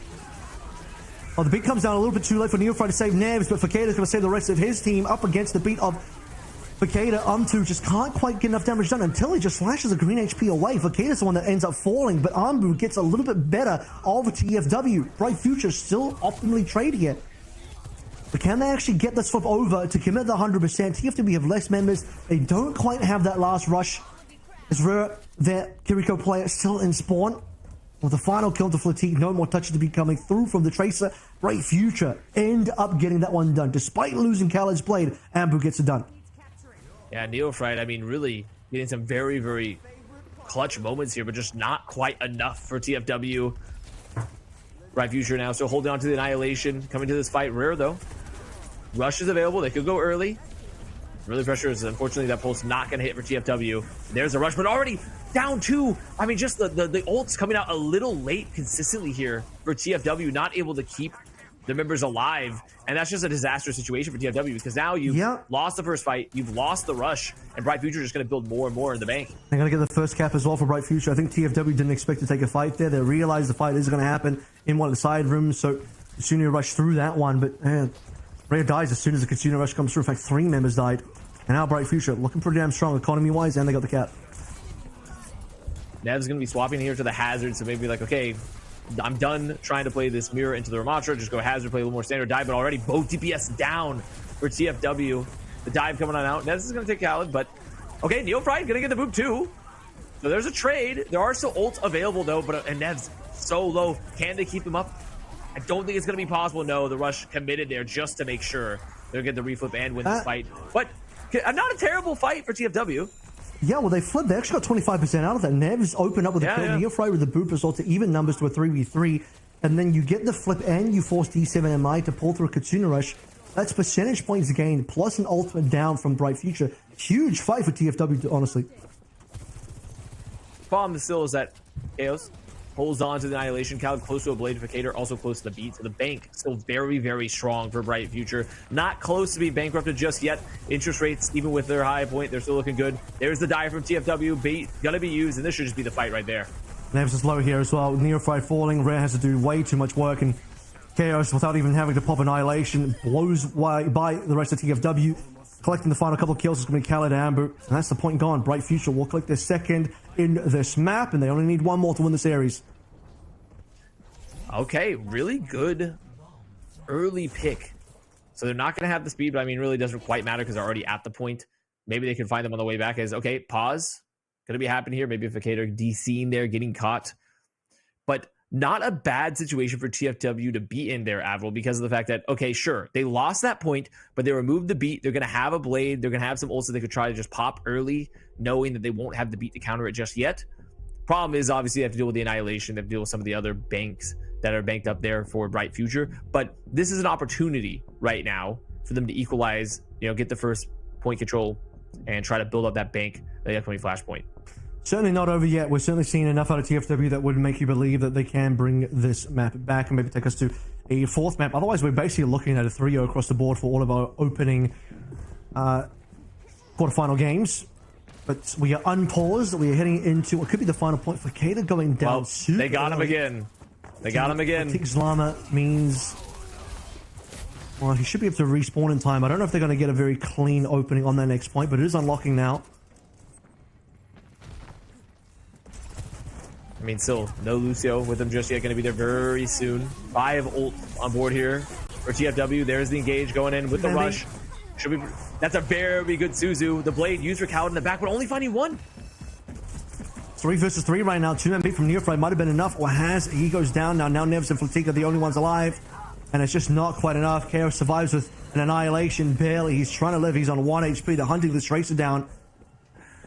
C: Oh, the beat comes down a little bit too late for Neophyte to save Nevs, but Vacator's going to save the rest of his team up against the beat of Vacator. Ambu just can't quite get enough damage done until he just flashes a green HP away. Vacator's the one that ends up falling, but Ambu gets a little bit better over TFW. Bright Future still optimally traded here. But can they actually get this flip over to commit the 100%? TFW have less members. They don't quite have that last rush. Is Rare, their Kiriko player, still in spawn? With the final kill to Fatigue, no more touches to be coming through from the Tracer. Bright Future end up getting that one done. Despite losing Khaled's Blade, Ambu gets it done.
D: Yeah, Neophyte, I mean, really getting some very, very clutch moments here, but just not quite enough for TFW. Bright Future now still holding on to the Annihilation, coming to this fight. Rare, though. Rush is available. They could go early. Really pressure is, unfortunately, that pulse not going to hit for TFW. There's a rush, but already down 2. I mean, just the ults coming out a little late consistently here for TFW, not able to keep the members alive. And that's just a disastrous situation for TFW because now you've lost the first fight, you've lost the rush, and Bright Future is just going to build more and more in the bank.
C: They're going to get the first cap as well for Bright Future. I think TFW didn't expect to take a fight there. They realized the fight is going to happen in one of the side rooms, so Kitsune rush through that one. But man, Rare dies as soon as the Kitsune rush comes through. In fact, 3 members died. And now Bright Future looking pretty damn strong economy-wise, and they got the cap.
D: Nev's going to be swapping here to the Hazard, so maybe like, okay, I'm done trying to play this mirror into the Ramatra. Just go Hazard, play a little more standard dive, but already both DPS down for TFW. The dive coming on out. Nevs is going to take Khaled, but okay, Neophyte going to get the boop too. So there's a trade. There are still ults available though, but and Nev's so low. Can they keep him up? I don't think it's going to be possible. No, the rush committed there just to make sure they'll get the reflip and win this fight. But not a terrible fight for TFW.
C: Yeah, well, they flipped. They actually got 25% out of that. Nevs opened up with a kill. Neophyte with the boop result to even numbers to a 3v3. And then you get the flip and you force D7MI to pull through a Kitsune rush. That's percentage points gained plus an ultimate down from Bright Future. Huge fight for TFW, honestly.
D: Problem still is that Chaos holds on to the Annihilation. Khaled close to a Bladificator, also close to the beat. So the bank still very, very strong for Bright Future. Not close to being bankrupted just yet. Interest rates, even with their high point, they're still looking good. There's the dive from TFW. Bait gonna be used, and this should just be the fight right there.
C: Nevs is low here as well. Neophyte falling. Rare has to do way too much work, and Chaos, without even having to pop Annihilation, blows by the rest of TFW. Collecting the final couple of kills is going to be Khaled Amber, and that's the point gone. Bright Future will collect their second in this map, and they only need one more to win the series.
D: Okay, really good early pick. So they're not going to have the speed, but I mean, really doesn't quite matter because they're already at the point. Maybe they can find them on the way back as, okay, pause. Going to be happening here. Maybe a Ficator DCing there, getting caught. But not a bad situation for TFW to be in there, Avril, because of the fact that, okay, sure, they lost that point, but they removed the beat. They're going to have a blade. They're going to have some ults that they could try to just pop early, knowing that they won't have the beat to counter it just yet. Problem is, obviously, they have to deal with the Annihilation. They have to deal with some of the other banks that are banked up there for Bright Future. But this is an opportunity right now for them to equalize, get the first point control and try to build up that bank, the upcoming Flashpoint.
C: Certainly not over yet. We're certainly seeing enough out of TFW that would make you believe that they can bring this map back and maybe take us to a 4th map. Otherwise, we're basically looking at a 3-0 across the board for all of our opening quarterfinal games. But we are unpaused. We are heading into what could be the final point for Kata going down.
D: Well, they got him again. They got him again.
C: Llama means, well, he should be able to respawn in time. I don't know if they're going to get a very clean opening on that next point, but it is unlocking now.
D: I mean, still, no Lucio with them just yet. Going to be there very soon. 5 ult on board here for TFW. There's the engage going in with the rush. Should be. That's a very good Suzu. The blade used for Khaled in the back, but only finding 1.
C: 3 versus 3 right now. 2 MP from Neophyte might have been enough, or he goes down now. Now Nevs and Fatigue are the only ones alive, and it's just not quite enough. Chaos survives with an Annihilation, barely. He's trying to live. He's on 1 HP. They're hunting this Tracer down.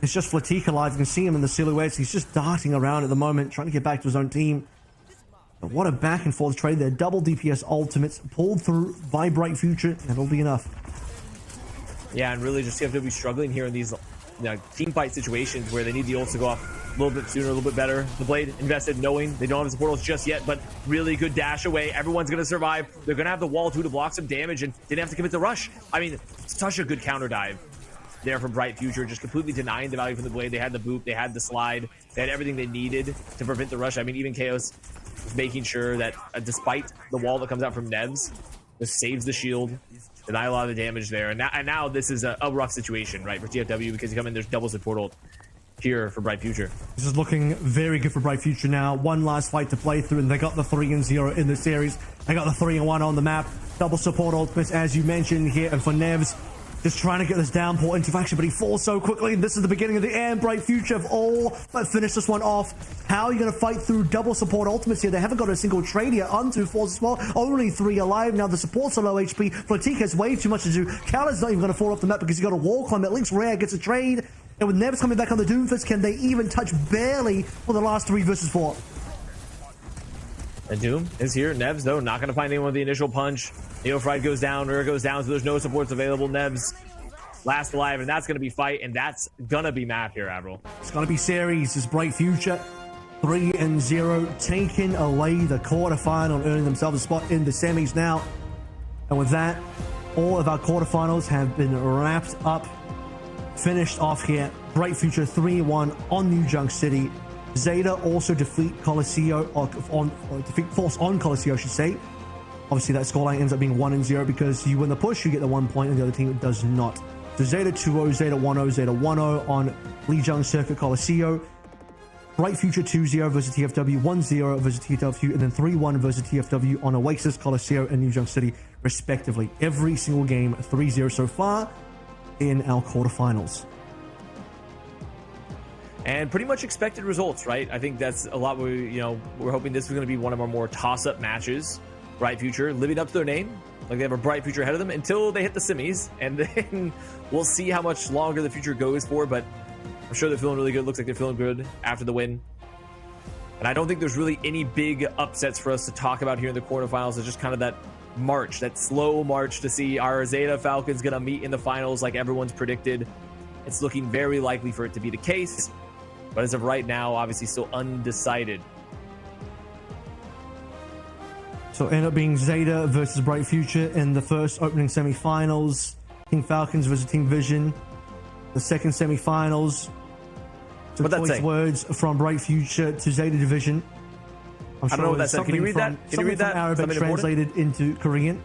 C: It's just Fatigue alive. You can see him in the silhouettes. He's just darting around at the moment, trying to get back to his own team. But what a back and forth trade there. Double DPS ultimates pulled through by Bright Future, and it'll be enough.
D: Yeah, and really just TFW struggling here in these team fight situations where they need the ults to go off a little bit sooner, a little bit better. The blade invested knowing they don't have his portals just yet, but really good dash away. Everyone's going to survive. They're going to have the wall too to block some damage and didn't have to commit the rush. I mean, such a good counter dive there from Bright Future, just completely denying the value from the blade. They had the boop, they had the slide, they had everything they needed to prevent the rush. I mean, even Chaos is making sure that despite the wall that comes out from Nevs, just saves the shield, deny a lot of the damage there. And now this is a rough situation, right, for TFW because you come in, there's double support ult. here for Bright Future.
C: This is looking very good for Bright Future now. One last fight to play through, and they got the 3-0 in the series. They got the 3-1 on the map. Double support ultimates, as you mentioned here, and for Nevs, just trying to get this downpour into faction, but he falls so quickly. This is the beginning of the end. Bright Future have all but finished this one off. How are you going to fight through double support ultimates here? They haven't got a single trade here. Unto falls as well. Only 3 alive. Now the supports are low HP. Flatique has way too much to do. Kala's not even going to fall off the map because he's got a wall climb. At least Rare gets a trade. And with Nevs coming back on the Doomfist, can they even touch barely for the last 3 versus 4?
D: And Doom is here. Nevs, though, not going to find anyone with the initial punch. Neophrite goes down, Rare goes down, so there's no supports available. Nevs last alive, and that's going to be fight, and that's going to be map here, Avril.
C: It's going to be series. It's Bright Future 3-0, taking away the quarterfinal, earning themselves a spot in the semis now. And with that, all of our quarterfinals have been wrapped up, finished off here. Bright Future 3-1 on New Junk City. Zeta also defeat Coliseum, defeat Force on Coliseum, I should say. Obviously, that scoreline ends up being 1-0 because you win the push, you get the 1 point, and the other team does not. So Zeta 2-0, Zeta 1-0, Zeta 1-0 on Lijiang Circuit Coliseum. Bright Future 2-0 versus TFW, 1-0 versus TFW, and then 3-1 versus TFW on OWCS, Coliseum, and New Junk City, respectively. Every single game 3-0 so far in our quarterfinals.
D: And pretty much expected results, right? I think that's a lot. We're hoping this is going to be one of our more toss-up matches. Bright Future living up to their name, like they have a bright future ahead of them until they hit the semis, and then we'll see how much longer the future goes for. But I'm sure they're feeling really good. Looks like they're feeling good after the win. And I don't think there's really any big upsets for us to talk about here in the quarterfinals. It's just kind of that march, that slow march to see our Zeta Falcons going to meet in the finals like everyone's predicted. It's looking very likely for it to be the case. But as of right now, obviously still undecided.
C: So end up being Zeta versus Bright Future in the first opening semifinals. Team Falcons versus Team Vision. The second semifinals. So
D: What'd that say?
C: Words from Bright Future to Zeta Division.
D: I don't know what that said. Can you read that? Can you read that?
C: Arabic translated into Korean.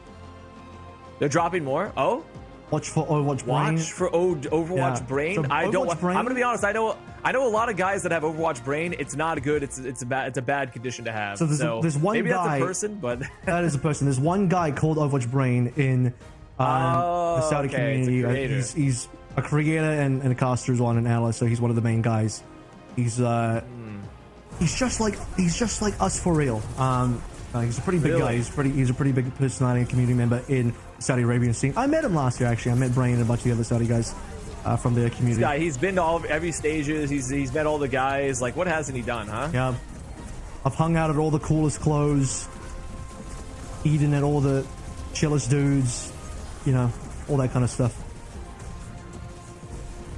D: They're dropping more? Oh?
C: Watch for Overwatch Brain.
D: Watch for Overwatch Brain.
C: So
D: I don't.
C: Overwatch Brain.
D: I'm gonna be honest. I know a lot of guys that have Overwatch Brain. It's not good. It's a bad condition to have.
C: So there's one
D: maybe
C: guy.
D: That's a person, but
C: that is a person. There's one guy called Overwatch Brain in the Saudi community. He's a creator and a caster as well, and an analyst. So he's one of the main guys. He's just like us for real. He's a pretty big guy. He's a pretty big personality and community member in the Saudi Arabian scene. I met him last year, actually. I met Brain and a bunch of the other Saudi guys from their community.
D: Yeah, he's been to every stages. He's met all the guys. Like, what hasn't he done, huh?
C: Yeah. I've hung out at all the coolest clothes, eaten at all the chillest dudes, all that kind of stuff.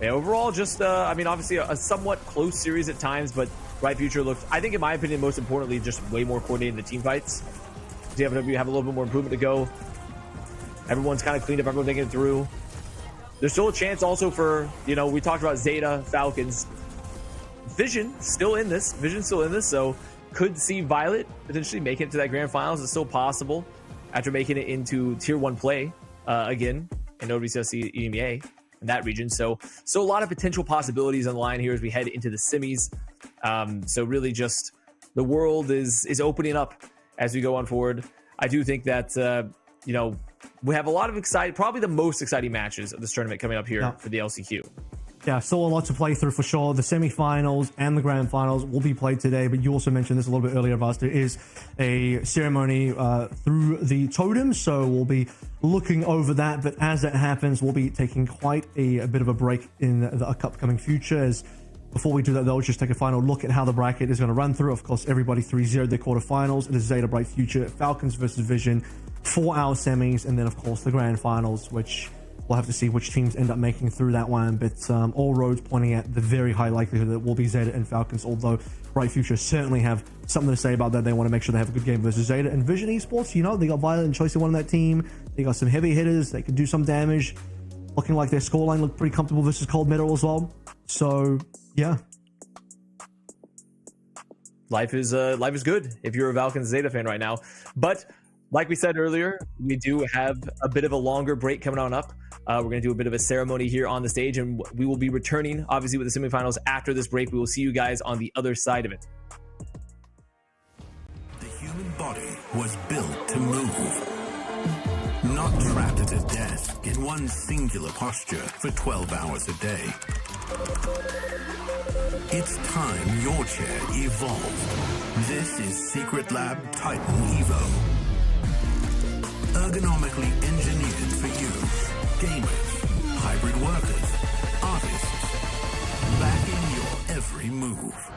D: Yeah, overall, just obviously a somewhat close series at times, but Bright Future looked, I think in my opinion, most importantly, just way more coordinated in the team fights. TFW have a little bit more improvement to go. Everyone's kind of cleaned up, everyone making it through. There's still a chance also for, we talked about Zeta, Falcons. Vision's still in this, so could see Violet potentially make it to that grand finals. It's still possible after making it into tier 1 play again in OWCS EMEA in that region. So a lot of potential possibilities on the line here as we head into the semis. So really just the world is opening up as we go on forward. I do think that, we have a lot of probably the most exciting matches of this tournament coming up here for the LCQ.
C: Yeah, still a lot to play through for sure. The semifinals and the grand finals will be played today, but you also mentioned this a little bit earlier, Vaz. There is a ceremony through the totem, so we'll be looking over that. But as that happens, we'll be taking quite a bit of a break in the upcoming future. As before we do that, though, let's just take a final look at how the bracket is going to run through. Of course, everybody 3-0 their quarterfinals. It is Zeta, Bright Future, Falcons versus Vision, 4-hour semis, and then, of course, the grand finals, which we'll have to see which teams end up making through that one. But all roads pointing at the very high likelihood that it will be Zeta and Falcons, although Bright Future certainly have something to say about that. They want to make sure they have a good game versus Zeta. And Vision Esports, they got Violet and Choice on that team. They got some heavy hitters. They can do some damage. Looking like their scoreline looked pretty comfortable versus Cold Metal as well. So, yeah.
D: Life is good if you're a Falcons Zeta fan right now. But like we said earlier, we do have a bit of a longer break coming on up We're going to do a bit of a ceremony here on the stage, and we will be returning, obviously, with the semifinals after this break. We will see you guys on the other side of it.
G: The human body was built to move, not trapped at a desk in one singular posture for 12 hours a day. It's time your chair evolved. This is Secret Lab Titan Evo. Ergonomically engineered for you, gamers, hybrid workers, artists, backing your every move.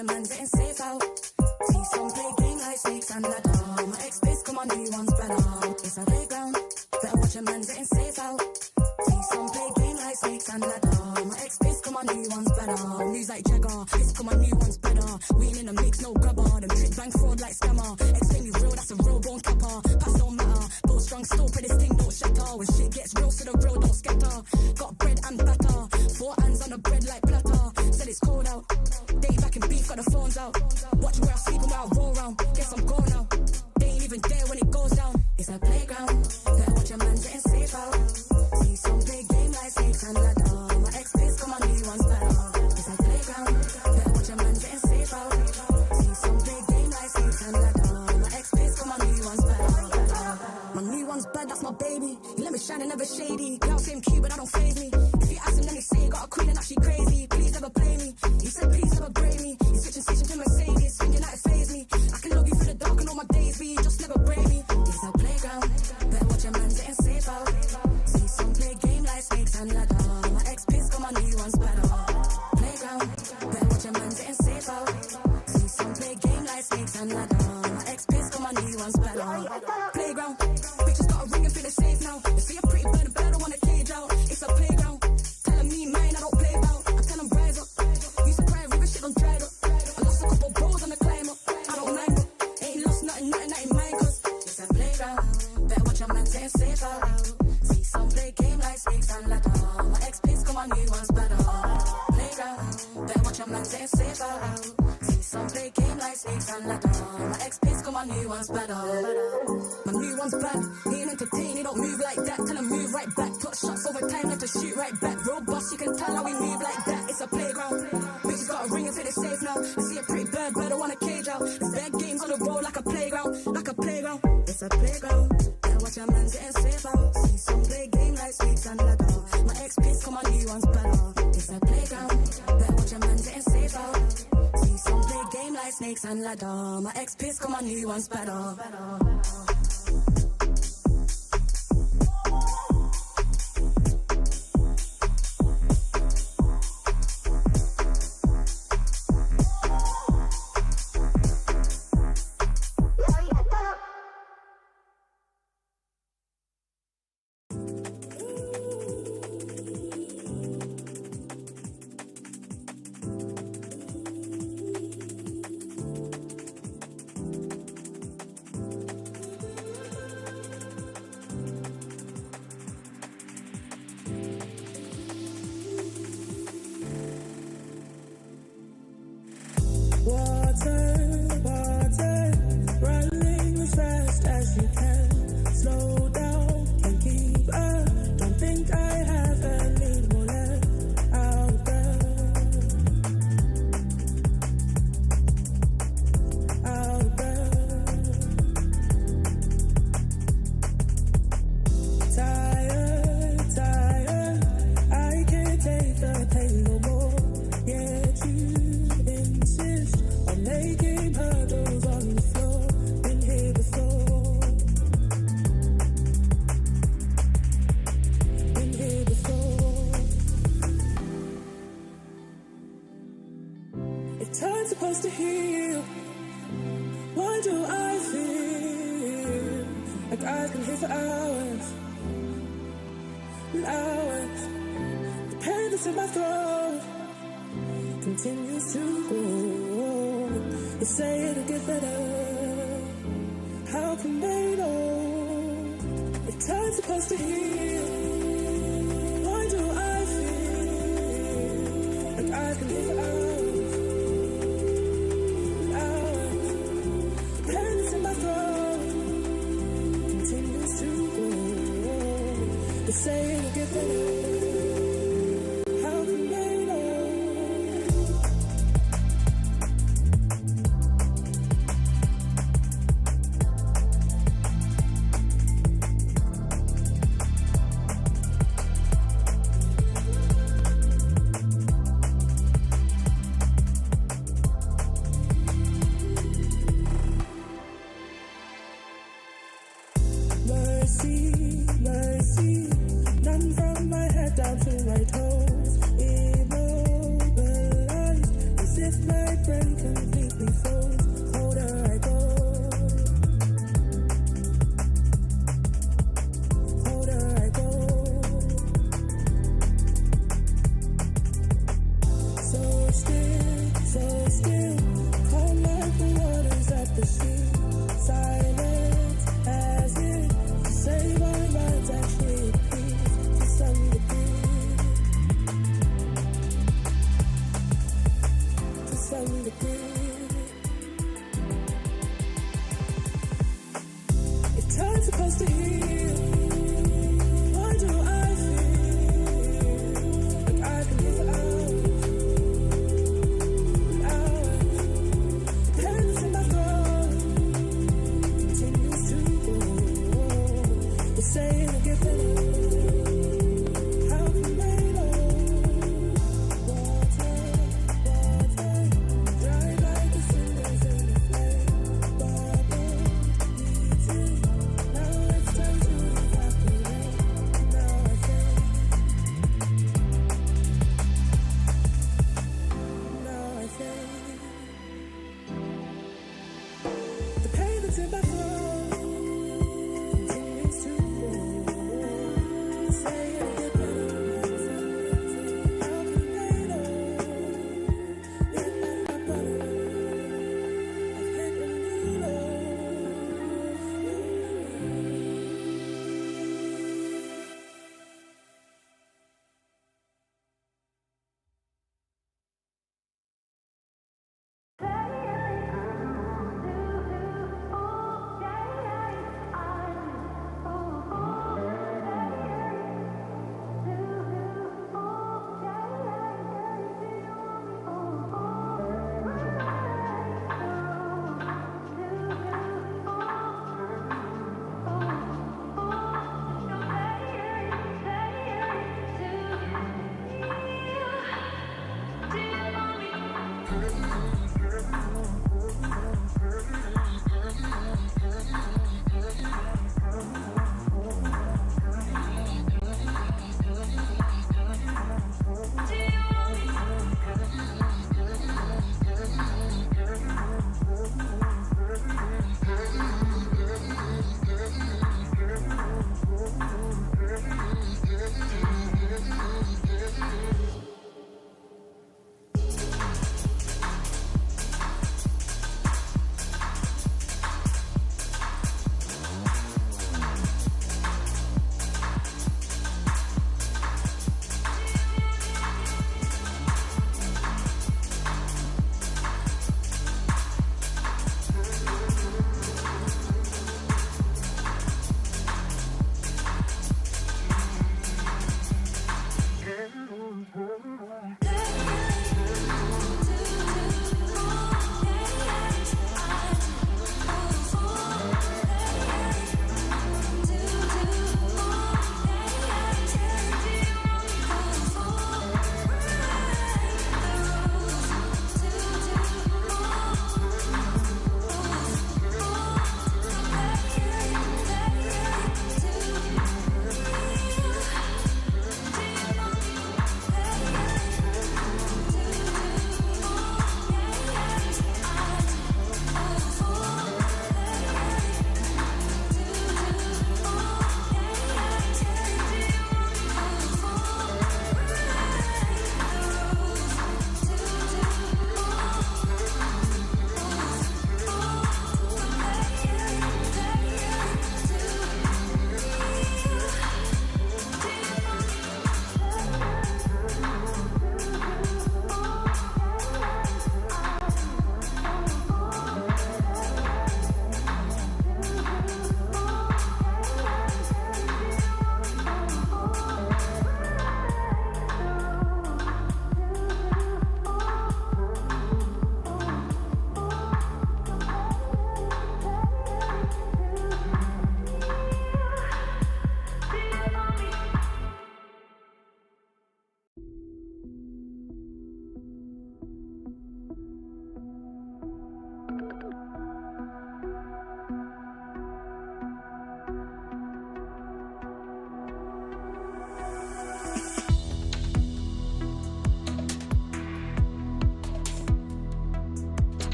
B: your man getting safe out. See some play game like snakes and ladder. My ex-base, come on, new one's better. It's a playground, better watch your man getting safe out. See some play game like snakes and ladder. My ex-base, come on, new one's better. News like Jagger, this come on, new one's better. We ain't in the mix, no grubber. Them trick bang fraud like scammer. Explain me real, that's a real bone capper. Pass don't matter, bow strong, still pray this thing don't shatter. When shit gets real, so the real don't scatter. Got bread and batter, 4 hands on the bread like platter. Said it's cold out, they back in beef, got the phones out. Watch where I sleep and where I roll round. Guess I'm gone now, they ain't even there when it goes down. It's a playground, better watch your man getting safe out. See some play game like snakes and ladder. My ex-base, come on, new one's better. It's a playground, better watch your man getting safe out. See some play game like snakes and ladder. My ex-base, come on, new one's better. My new one's bad, that's my baby. You let me shine and never shady. Girl, same cute, but I don't faze me. If you ask him, then they say you got a queen and that she crazy. Please never play me. He said, please never break me. He's switching station to Mercedes, thinking that it faze me. I can love you through the dark and all my days, but you just never break me. It's a playground, better watch your man getting safe out. See some play game like snakes and ladder. My ex-piss, come on, new one's better. Playground, better watch your man getting safe out. See some play game like snakes and ladder. My ex-piss, come on, new one's better. Playground, bitches got a ring and feel it safe now. They see a pretty bird, but I don't want to cage out. It's a playground, telling me mine, I don't play about. I tell them rise up, used to cry, river shit don't dried up. I lost a couple bros on the climb up, I don't mind up. Ain't lost nothing that ain't mine, cause it's a playground. Better watch your man getting safe out. See some play game like snakes and ladder. My ex-piss, come on, new one's better. Playground, better watch your man getting safe out. See some play game like snakes and ladder. My ex-piss, come on, new one's better. My new one's bad, he ain't entertained, he don't move like that. Tell him move right back, put shots over time, let to shoot right back. Robust, you can tell how we move like that. It's a playground, bitches got a ring and feel it safe now. I see a pretty bird, but I don't want to cage out. There's bad games on the road like a playground, like a playground. It's a playground, better watch your man getting safe out. See some play game like snakes and ladder. My ex-piss, come on, new one's better. It's a playground, better watch your man getting safe out. See some play game like snakes and ladder. My ex-piss, come on, new one's better.
H: Supposed to heal. Why do I feel like I've been here for hours and hours? The pain that's in my throat continues to grow. They say it'll get better. How can they know if time's supposed to heal? Why do I feel like I've been here for hours? They say it'll get better. How can they know? the street, silence as it save our minds actually peace to some degree. To some degree. If time's supposed to heal, why do I feel like I can live without? Saying to get better, how can they know? Water, dry like the cinders in the flame. Bubble, beating, now it's time to evaporate. Now I think, the pain that's in my throat.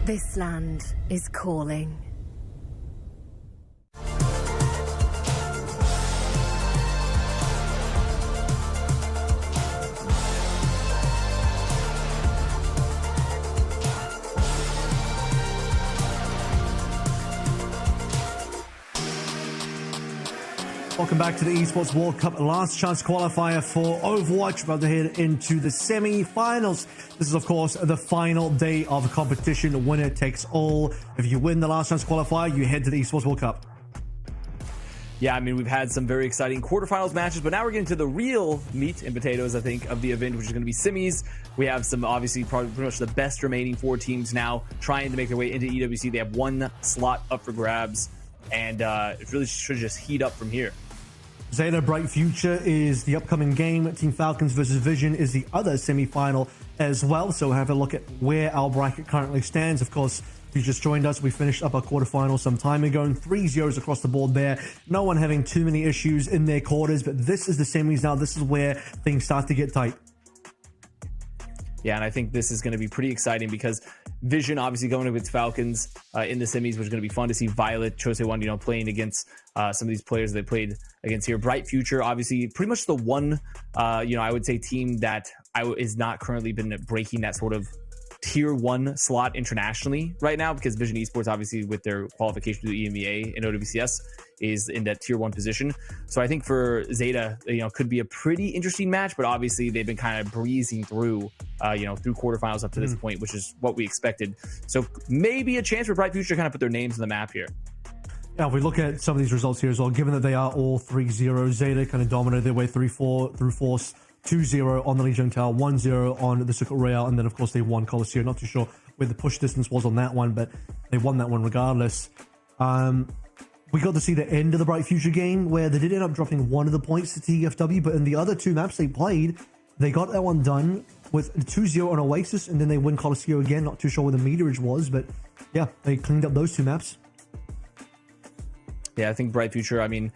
A: This land is calling.
C: Welcome back to the Esports World Cup Last Chance Qualifier for Overwatch. We're about to head into the semi-finals. This is, of course, the final day of the competition. Winner takes all. If you win the Last Chance Qualifier, you head to the Esports World Cup.
D: Yeah, I mean, we've had some very exciting quarterfinals matches, but now we're getting to the real meat and potatoes, I think, of the event, which is going to be semis. We have some, obviously, probably pretty much the best remaining 4 teams now trying to make their way into EWC. They have 1 slot up for grabs, and it really should just heat up from here.
C: Zeta Bright Future is the upcoming game. Team Falcons versus Vision is the other semi-final as well. So have a look at where our bracket currently stands. Of course, if you just joined us, we finished up our quarterfinal some time ago, and 3-0s across the board there. No one having too many issues in their quarters, but this is the semis now. This is where things start to get tight.
D: Yeah, and I think this is going to be pretty exciting because Vision obviously going against Falcons in the semis, which is going to be fun to see Violet, Chose1, playing against some of these players they played against here. Bright Future, obviously, pretty much the one, I would say team that is not currently been breaking that sort of tier 1 slot internationally right now, because Vision Esports, obviously, with their qualification to the EMEA and OWCS, is in that tier 1 position. So I think for Zeta, could be a pretty interesting match, but obviously they've been kind of breezing through, through quarterfinals up to this point, which is what we expected. So maybe a chance for Bright Future to kind of put their names on the map here.
C: Yeah, if we look at some of these results here as well, given that they are all 3-0, Zeta kind of dominated their way 3-4 through Force, 2-0 on the Legion Tower, 1-0 on the Circuit Royale, and then, of course, they won Coliseum. Not too sure where the push distance was on that one, but they won that one regardless. We got to see the end of the Bright Future game where they did end up dropping one of the points to TFW, but in the other 2 maps they played, they got that one done with 2-0 on Oasis, and then they win Coliseum again. Not too sure where the meterage was, but yeah, they cleaned up those 2 maps.
D: Yeah, I think Bright Future, I mean,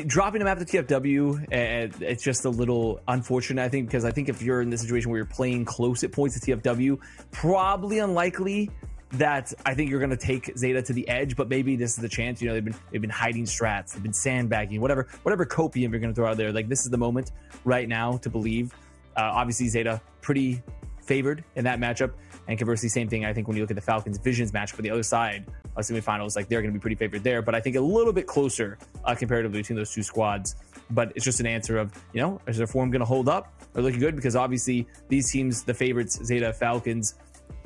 D: dropping a map to TFW, it's just a little unfortunate, I think, because I think if you're in the situation where you're playing close at points to TFW, probably unlikely that I think you're going to take Zeta to the edge, but maybe this is the chance. They've been hiding strats, they've been sandbagging, whatever copium you're going to throw out there. Like, this is the moment right now to believe. Obviously, Zeta pretty favored in that matchup, and conversely, same thing. I think when you look at the Falcons Visions match for the other side of semifinals, like, they're going to be pretty favored there, but I think a little bit closer comparatively between those 2 squads. But it's just an answer of, is their form going to hold up or looking good? Because obviously these teams, the favorites, Zeta, Falcons,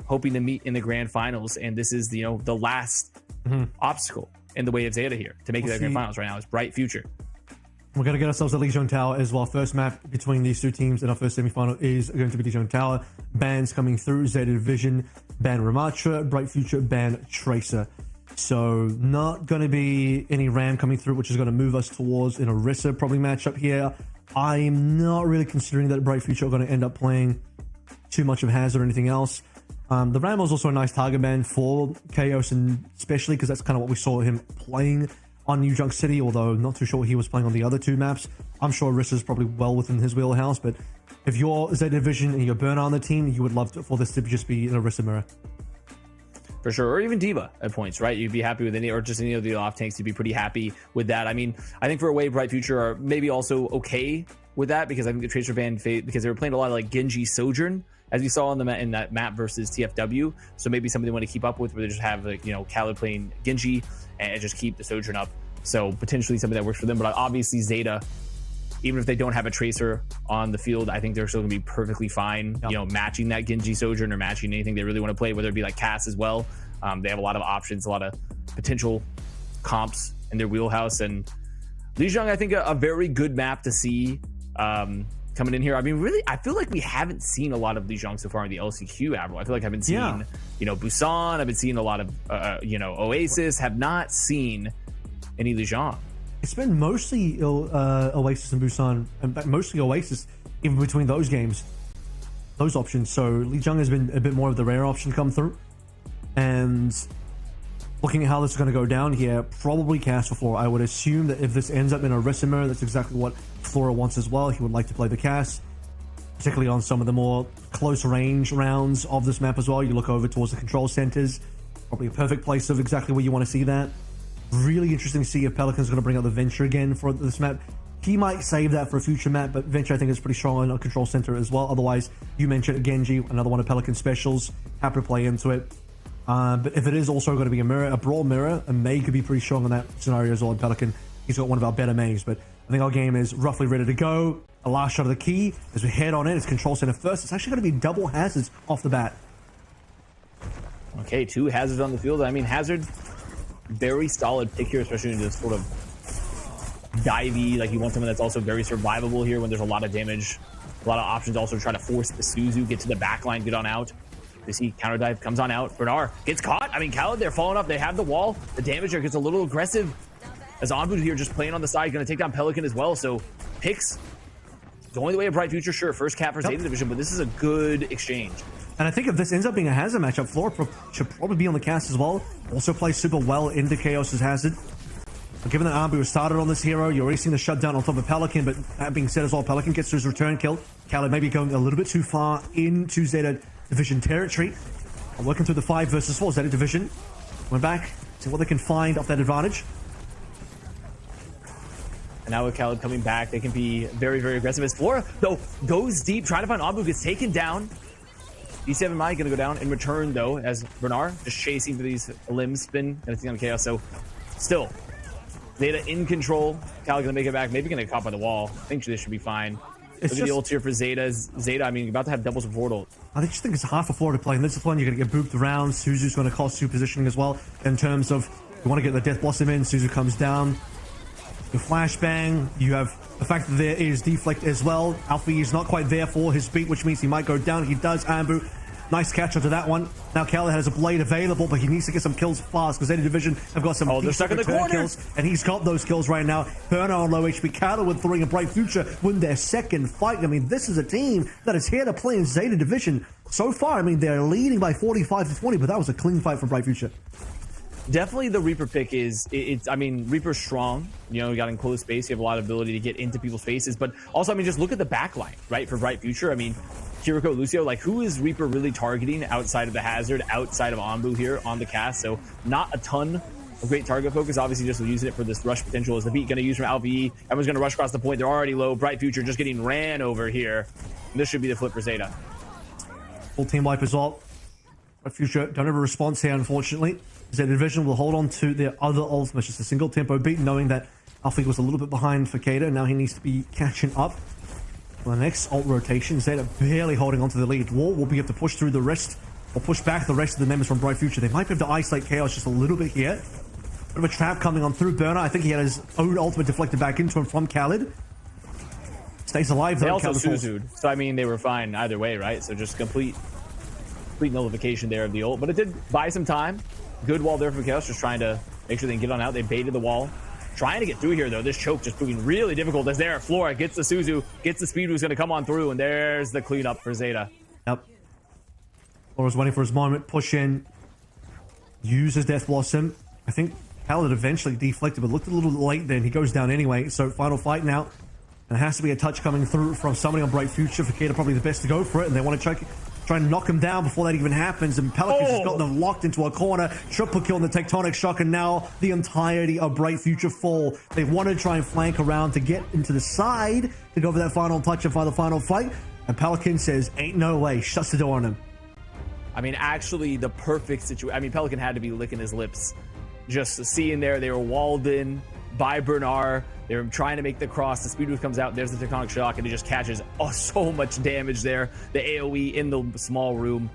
D: hoping to meet in the grand finals, and this is the last obstacle in the way of Zeta here to make it to the grand finals right now is Bright Future.
C: We're going to get ourselves a Legion Tower as well. First map between these 2 teams in our first semifinal is going to be Legion Tower. Bans coming through: Zeta Division ban Ramatra, Bright Future ban Tracer. So not going to be any Ram coming through, which is going to move us towards an Orisa probably matchup here. I'm not really considering that Bright Future are going to end up playing too much of Hazard or anything else. The Ram was also a nice target ban for Chaos, and especially because that's kind of what we saw him playing on New Junk City, although not too sure what he was playing on the other 2 maps. I'm sure Orisa's probably well within his wheelhouse, but if you're Zeta Division and you're Burner on the team, you would love for this to just be an Orisa mirror.
D: For sure, or even Diva at points, right? You'd be happy with any, or just any of the off tanks, you'd be pretty happy with that. I mean, I think for a way, Bright Future are maybe also okay with that, because I think the Tracer ban, because they were playing a lot of like Genji Sojourn, as we saw in that map versus TFW. So maybe something they want to keep up with, where they just have Khaled playing Genji and just keep the Sojourn up. So potentially something that works for them. But obviously Zeta, even if they don't have a Tracer on the field, I think they're still going to be perfectly fine, matching that Genji Sojourn or matching anything they really want to play, whether it be like Cass as well. They have a lot of options, a lot of potential comps in their wheelhouse. And Lijiang, I think a very good map to see coming in here. I mean, really, I feel like we haven't seen a lot of Lijiang so far in the LCQ, Admiral. I feel like I've been seeing, Busan. I've been seeing a lot of, Oasis. Have not seen any Lijiang.
C: It's been mostly Oasis and Busan, and mostly Oasis, even between those games, those options. So Lijiang has been a bit more of the rare option come through. And looking at how this is going to go down here, probably Cass for Flora. I would assume that if this ends up in a Orisa mirror, that's exactly what Flora wants as well. He would like to play the Cass, particularly on some of the more close range rounds of this map as well. You look over towards the control centers, probably a perfect place of exactly where you want to see that. Really interesting to see if Pelican's going to bring out the Venture again for this map. He might save that for a future map, but Venture I think is pretty strong on a control center as well. Otherwise, you mentioned Genji, another one of Pelican specials. Happy to play into it. But if it is also going to be a mirror, a brawl mirror, and May could be pretty strong in that scenario as well in Pelican. he's got one of our better mains. But I think our game is roughly ready to go. A last shot of the key as we head on in. It's control center first. It's actually going to be double hazards off the bat.
D: Okay, 2 hazards on the field. I mean, hazard, very solid pick here, especially in this sort of divey. Like, you want someone that's also very survivable here when there's a lot of damage. A lot of options also try to force the Suzu, get to the back line, get on out. You see counter dive, comes on out. Bernard gets caught. I mean, Khaled, they're falling off. They have the wall. The damage there gets a little aggressive. As Onbu here just playing on the side, going to take down Pelican as well. So, picks going the way of Bright Future. Sure, first cap for Zeta Division, but this is a good exchange.
C: And I think if this ends up being a hazard matchup, Flora should probably be on the cast as well. Also plays super well into Chaos's hazard. But given that Onbu was started on this hero, you're already seeing the shutdown on top of Pelican, but that being said as well, Pelican gets to his return kill. Khaled maybe going a little bit too far into Zeta Division territory. I'm working through the 5 versus 4 Zeta Division. Went back, see what they can find off that advantage.
D: And now with Khaled coming back, they can be very, very aggressive. As Flora, though, goes deep, trying to find Onbu, gets taken down. D7 Mai going to go down in return, though, as Bernard just chasing for these limbs spin. Going to see on Chaos. So, still, Zeta in control. Khaled going to make it back. Maybe going to get caught by the wall. I think this should be fine. Look at the ult here for Zeta. Zeta, I mean, about to have double support ult.
C: I just think it's half a floor to play. In this one, you're going to get booped around. Suzu's going to cost you positioning as well. In terms of, you want to get the Death Blossom in. Suzu comes down. The flashbang, you have the fact that there is deflect as well. Alfie is not quite there for his beat, which means he might go down. He does. Ambu, nice catch onto that one. Now Khaled has a blade available, but he needs to get some kills fast because Zeta Division have got some
D: they're stuck in the corner.
C: kills, and he's got those kills right now. Burner on low HP, Khaled with 3 and Bright Future win their second fight. I mean, this is a team that is here to play in Zeta Division. So far, I mean, they're leading by 45-20, but that was a clean fight for Bright Future.
D: Definitely the Reaper pick is, I mean, Reaper's strong. You know, you got enclosed space. You have a lot of ability to get into people's faces. But also, I mean, just look at the backline, right, for Bright Future. I mean, Kiriko, Lucio, like, who is Reaper really targeting outside of the hazard, outside of Onbu here on the cast? So not a ton of great target focus. Obviously, just using it for this rush potential is the beat going to use from LVE. Everyone's going to rush across the point. They're already low. Bright Future just getting ran over here. And this should be the flip for Zeta.
C: Full team wipe as well. Bright Future don't have a response here, unfortunately. Zeta Division will hold on to their other ultimates, just a single tempo beat, knowing that Alfie was a little bit behind for Kata, and now he needs to be catching up. For the next ult rotation, Zeta barely holding on to the lead. War will be able to push through the rest, or push back the rest of the members from Bright Future. They might be able to isolate Chaos just a little bit here. Bit of a trap coming on through Burner. I think he had his own ultimate deflected back into him from Khaled. Stays alive though.
D: They also Suzu'd, so I mean, they were fine either way, right? So just complete nullification there of the ult, but it did buy some time. Good wall there for Chaos, just trying to make sure they can get on out. They baited the wall. Trying to get through here, though. This choke just proving really difficult as there. Flora gets the Suzu, gets the speed who's going to come on through, and there's the cleanup for Zeta.
C: Yep. Flora's waiting for his moment. Push in. Uses Death Blossom. I think Khaled eventually deflected, but looked a little late then. He goes down anyway. So final fight now. And there has to be a touch coming through from somebody on Bright Future. For Kata, probably the best to go for it, and they want to try and knock him down before that even happens. And Pelican's just got them locked into a corner. Triple kill in the Tectonic Shock, and now the entirety of Bright Future fall. They want to try and flank around to get into the side to go for that final touch and for the final fight. And Pelican says, ain't no way. Shuts the door on him.
D: I mean, actually, the perfect situation. I mean, Pelican had to be licking his lips. Just seeing there, they were walled in by Bernard. They were trying to make the cross. The speed boost comes out. There's the Tectonic Shock, and it just catches so much damage there. The AoE in the small room.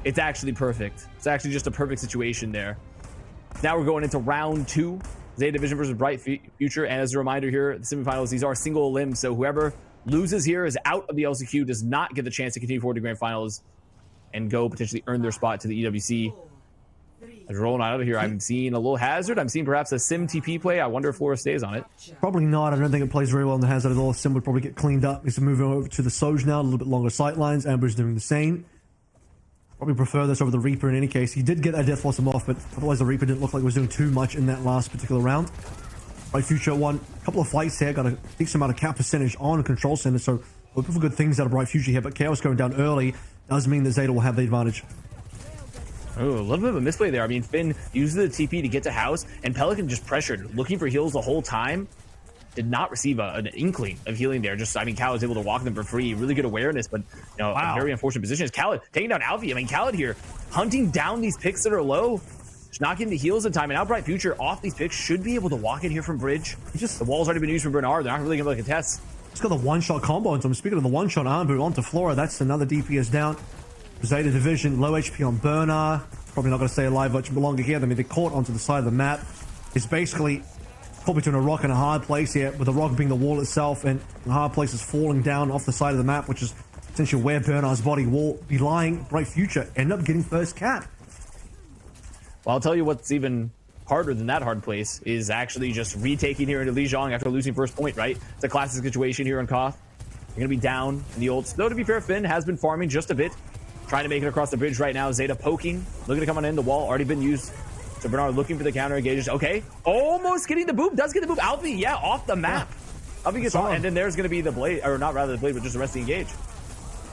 D: It's actually perfect. It's actually just a perfect situation there. Now we're going into round 2. Zeta Division versus Bright Future. And as a reminder here, the semifinals, these are single elim. So whoever loses here is out of the LCQ, does not get the chance to continue forward to grand finals and go potentially earn their spot to the EWC. As we're rolling out of here, I'm seeing a little hazard. I'm seeing perhaps a sim TP play. I wonder if Flora stays on it.
C: Probably not. I don't think it plays very well in the hazard at all. Sim would probably get cleaned up. He's moving over to the Soj now, a little bit longer sight lines. Amber's doing the same. Probably prefer this over the Reaper in any case. He did get a Death Blossom off, but otherwise the Reaper didn't look like it was doing too much in that last particular round. Bright Future won a couple of fights here, got a decent amount of cap percentage on Control Center, so looking for good things out of Bright Future here, but Chaos going down early does mean that Zeta will have the advantage.
D: Oh, a little bit of a misplay there. I mean, Finn uses the TP to get to house, and Pelican just pressured, looking for heals the whole time. Did not receive an inkling of healing there. Just, I mean, Khaled was able to walk them for free. Really good awareness, but, you know, a very unfortunate position. Is Khaled taking down Alfie. I mean, Khaled here hunting down these picks that are low. Just not getting the heals in time, and now Bright Future off these picks should be able to walk in here from Bridge. The wall's already been used from Bernard. They're not really going to contest.
C: He's got the one-shot combo into him. Speaking of the one-shot, Ambu onto Flora. That's another DPS down. Zeta Division, low HP on Bernard. Probably not going to stay alive much longer here. I mean, they're caught onto the side of the map. It's basically caught between a rock and a hard place here, with the rock being the wall itself, and the hard place is falling down off the side of the map, which is essentially where Bernard's body will be lying. Bright Future end up getting first cap.
D: Well, I'll tell you what's even harder than that hard place is actually just retaking here into Lijiang after losing first point, right? It's a classic situation here in Koth. You're going to be down in the ults. Though, to be fair, Finn has been farming just a bit, trying to make it across the bridge right now. Zeta poking, looking to come on in. The wall already been used. So Bernard looking for the counter engages. Okay, almost getting the boop. Does get the boop. Alfie, yeah, off the map. Alfie gets on, and then there's going to be the blade, or not rather the blade, but just the rest of the engage.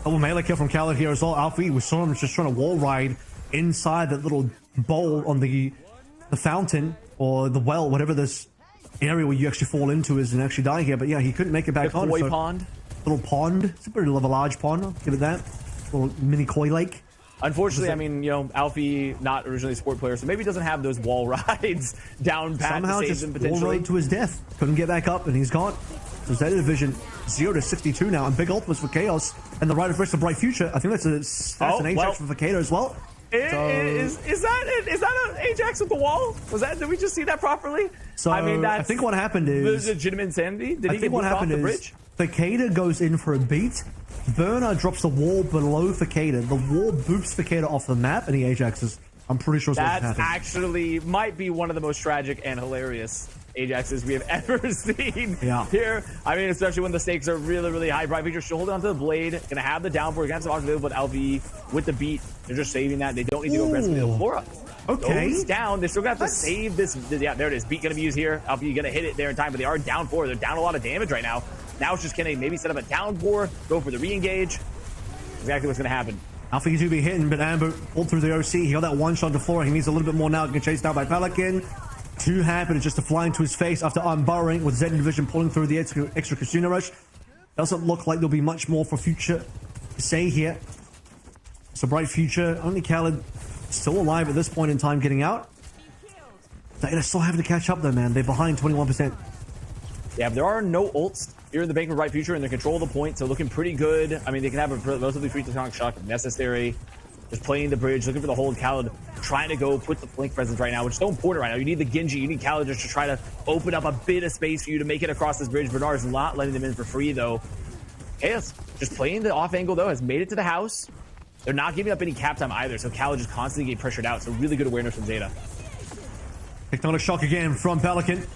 C: Oh, melee kill from Khaled here as well. Alfie, we saw him just trying to wall ride inside that little bowl on the fountain or the well, whatever this area where you actually fall into is, and actually die here. But yeah, he couldn't make it back on.
D: Koi pond.
C: Little pond. It's a pretty large pond. I'll give it that. Little mini koi lake.
D: Unfortunately, I mean, you know, Alfie, not originally a sport player, so maybe doesn't have those wall rides down pat
C: Somehow
D: to save
C: just
D: him
C: wall
D: potentially.
C: rode to his death. Couldn't get back up, and he's gone. So Zeta Division 0-62 now, and big ultimates for Chaos, and the right of first to Bright Future. I think that's an Ajax for Vacator as well.
D: Is that an Ajax with the wall? Did we just see that properly?
C: So
D: I mean,
C: I think what happened is
D: legitimate insanity. Did he get
C: what
D: moved off
C: happened
D: the
C: is
D: bridge?
C: Vacator goes in for a beat. Bernard drops the wall below Vacator. The wall boops Vacator off the map, and he Ajaxes. I'm pretty sure
D: That's
C: happened.
D: actually might be one of the most tragic and hilarious Ajaxes we have ever seen here. I mean, especially when the stakes are really, really high. Bright Future still holding onto the blade. Gonna have the downboard. Gonna have some available, but LV with the beat. They're just saving that. They don't need to go aggressively to Flora.
C: Okay.
D: Goes down. They're still gonna have to save this. Yeah, there it is. Beat gonna be used here. LV gonna hit it there in time, but they are down 4. They're down a lot of damage right now. Now it's just can they maybe set up a down 4, go for the re-engage. Exactly what's gonna happen.
C: Alfie do be hitting, but Amber pulled through the OC. He got that one shot to Flora. He needs a little bit more now. Get chased down by Pelican. Too happy to just to fly into his face after unburrowing with Zeta Division pulling through the extra Casino Rush. Doesn't look like there'll be much more for Future to say here. So Bright Future, only Khaled still alive at this point in time getting out. They're still having to catch up though, man. They're behind 21%.
D: Yeah, but there are no ults here in the bank of Bright Future, and they control the point, so looking pretty good. I mean, they can have a relatively free platonic shock if necessary. Just playing the bridge, looking for the hold. Khaled trying to go put the flank presence right now, which is so important right now. You need the Genji, you need Khaled just to try to open up a bit of space for you to make it across this bridge. Bernard's not letting them in for free, though. Chaos just playing the off angle, though, has made it to the house. They're not giving up any cap time either, so Khaled just constantly getting pressured out. So really good awareness from Zeta.
C: Picked on a shock again from Pelican.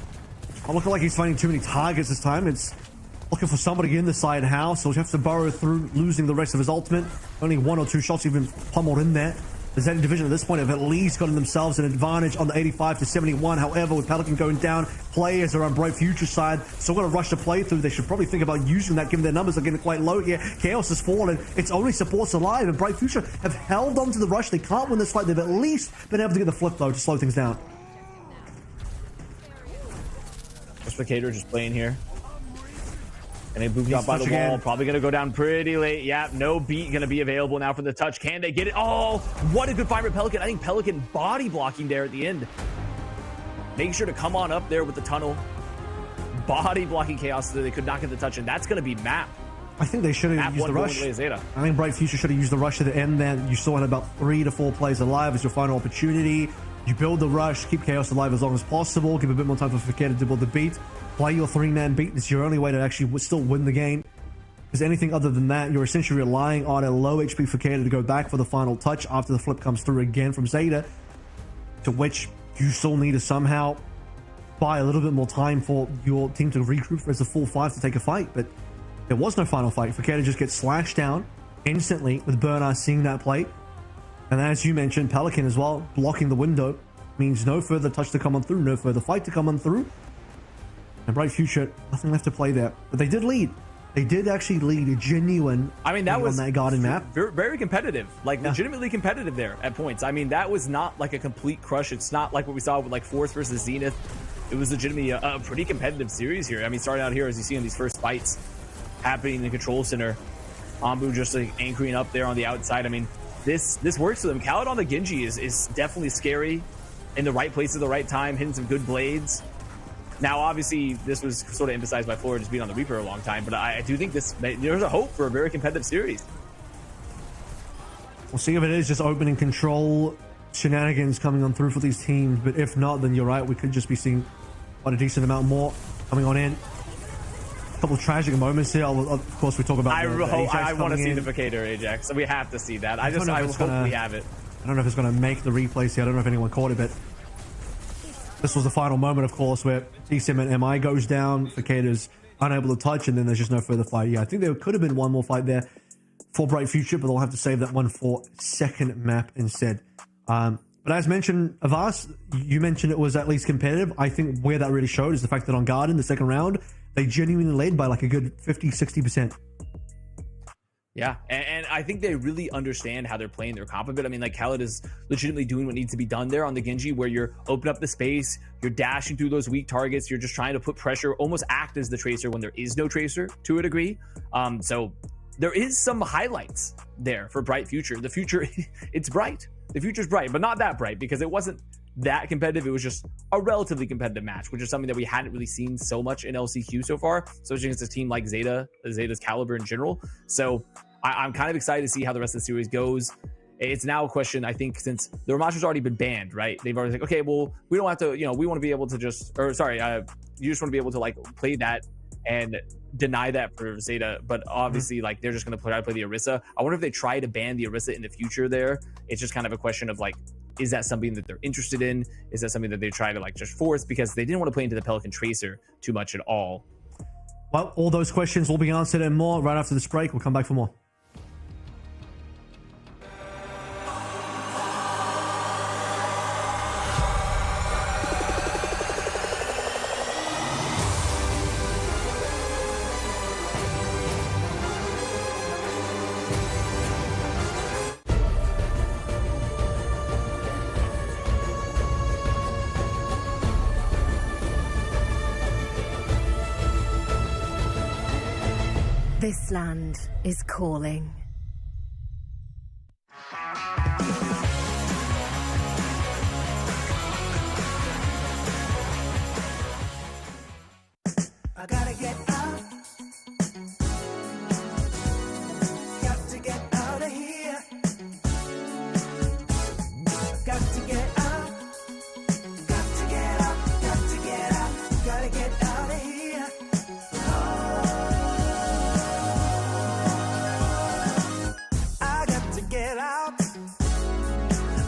C: Not looking like he's finding too many targets this time. It's looking for somebody in the side house, so he has to burrow through, losing the rest of his ultimate. Only 1 or 2 shots even pummeled in there. The Zeta Division at this point have at least gotten themselves an advantage on the 85-71. However, with Pelican going down, players are on Bright Future side, so going to rush the playthrough. They should probably think about using that, given their numbers are getting quite low here. Chaos has fallen. It's only supports alive, and Bright Future have held on to the rush. They can't win this fight. They've at least been able to get the flip, though, to slow things down.
D: Vacator just playing here. And they moved up by the wall. Probably going to go down pretty late. Yeah, no beat going to be available now for the touch. Can they get it? Oh, what a good find for Pelican. I think Pelican body blocking there at the end. Make sure to come on up there with the tunnel. Body blocking Chaos so they could not get the touch. And that's going to be map.
C: I think they should have used the rush. I think Bright Future should have used the rush at the end there. You still had about 3 to 4 players alive as your final opportunity. You build the rush, keep Chaos alive as long as possible, give a bit more time for Vacator to build the beat, play your 3-man beat. It's your only way to actually still win the game. Because anything other than that, you're essentially relying on a low HP Vacator to go back for the final touch after the flip comes through again from Zeta, to which you still need to somehow buy a little bit more time for your team to regroup as a full 5 to take a fight. But there was no final fight. Vacator just gets slashed down instantly with Bernard seeing that play. And as you mentioned, Pelican as well, blocking the window, means no further touch to come on through, no further fight to come on through. And Bright Future, nothing left to play there. But they did lead. They did actually lead a genuine.
D: I mean, that was
C: on that garden map.
D: Very competitive, like legitimately competitive there at points. I mean, that was not like a complete crush. It's not like what we saw with like Force versus Zenith. It was legitimately a pretty competitive series here. I mean, starting out here, as you see in these first fights happening in the control center, Ambu just like anchoring up there on the outside. I mean, this works for them. Khaled on the Genji is definitely scary. in the right place at the right time, hitting some good blades. Now, obviously, this was sort of emphasized by Flora just being on the Reaper a long time, but I do think there's a hope for a very competitive series.
C: We'll see if it is just opening control shenanigans coming on through for these teams, but if not, then you're right, we could just be seeing quite a decent amount more coming on in. A couple of tragic moments here. Of course, we talk about
D: I want to see the Vacator Ajax. We have to see that. I hope we have it.
C: I don't know if it's going to make the replays here. I don't know if anyone caught it, but this was the final moment, of course, where DCM and MI goes down. Vacator's unable to touch, and then there's just no further fight. Yeah, I think there could have been one more fight there for Bright Future, but they'll have to save that one for second map instead. But as mentioned, Avas, you mentioned it was at least competitive. I think where that really showed is the fact that on Garden, the second round, they genuinely led by like a good 50-60%.
D: Yeah, and I think they really understand how they're playing their comp a bit. I mean, like, Khaled is legitimately doing what needs to be done there on the Genji, where you're opening up the space, you're dashing through those weak targets, you're just trying to put pressure, almost act as the tracer when there is no tracer to a degree. So there is some highlights there for Bright Future. The future, it's bright. The future's bright, but not that bright, because it wasn't that competitive. It was just a relatively competitive match, which is something that we hadn't really seen so much in LCQ so far, especially against a team like Zeta's caliber in general. So I'm kind of excited to see how the rest of the series goes. It's now a question, I think, since the Ramastra's already been banned, right? They've already like, okay, well, we don't have to, we want to be able to just, you just want to be able to like play that and deny that for Zeta, but obviously like they're just going to try to play the Orisa. I wonder if they try to ban the Orisa in the future there. It's just kind of a question of like, is that something that they're interested in? Is that something that they try to like just force, because they didn't want to play into the Pelican Tracer too much at all?
C: Well, all those questions will be answered and more right after this break. We'll come back for more.
A: This land is calling.
B: I gotta get out. Got to get out of here. Got to get out. Got to get out. Got to get out. Gotta get out of here. I got to get out.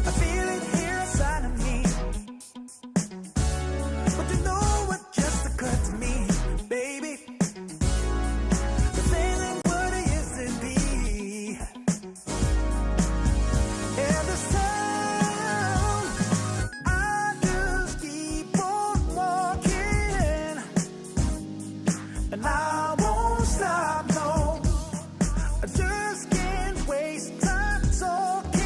B: I feel it here inside of me. But you know what just occurred to me, baby? The feeling what it used to be. And this time, I just keep on walking. And I won't stop, no. I just can't waste time talking.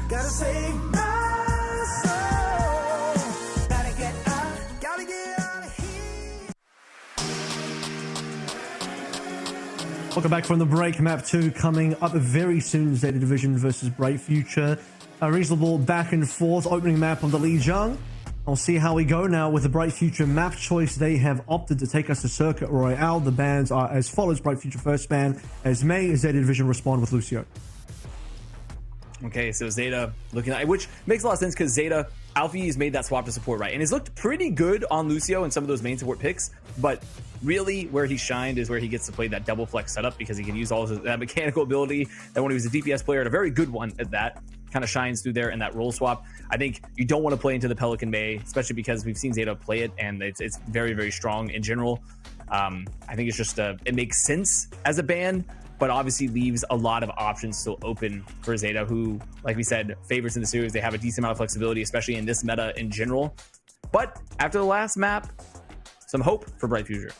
B: Gotta save my soul. Gotta get out of here.
C: Welcome back from the break. Map 2 coming up very soon. Zeta Division versus Bright Future. A reasonable back and forth opening map on the Lijiang. I'll see how we go now with the Bright Future map choice. They have opted to take us to Circuit Royale. The bans are as follows. Bright Future first ban as May. Zeta Division respond with Lucio.
D: Okay, so Zeta looking at, which makes a lot of sense because Zeta, Alfie's made that swap to support, right? And it's looked pretty good on Lucio and some of those main support picks, but really where he shined is where he gets to play that double flex setup, because he can use all of that mechanical ability that when he was a DPS player, and a very good one at that, kind of shines through there in that role swap. I think you don't want to play into the Pelican Bay, especially because we've seen Zeta play it and it's very, very strong in general. I think it's just, it makes sense as a ban, but obviously leaves a lot of options still open for Zeta, who, like we said, favorites in the series. They have a decent amount of flexibility, especially in this meta in general. But after the last map, some hope for Bright Future.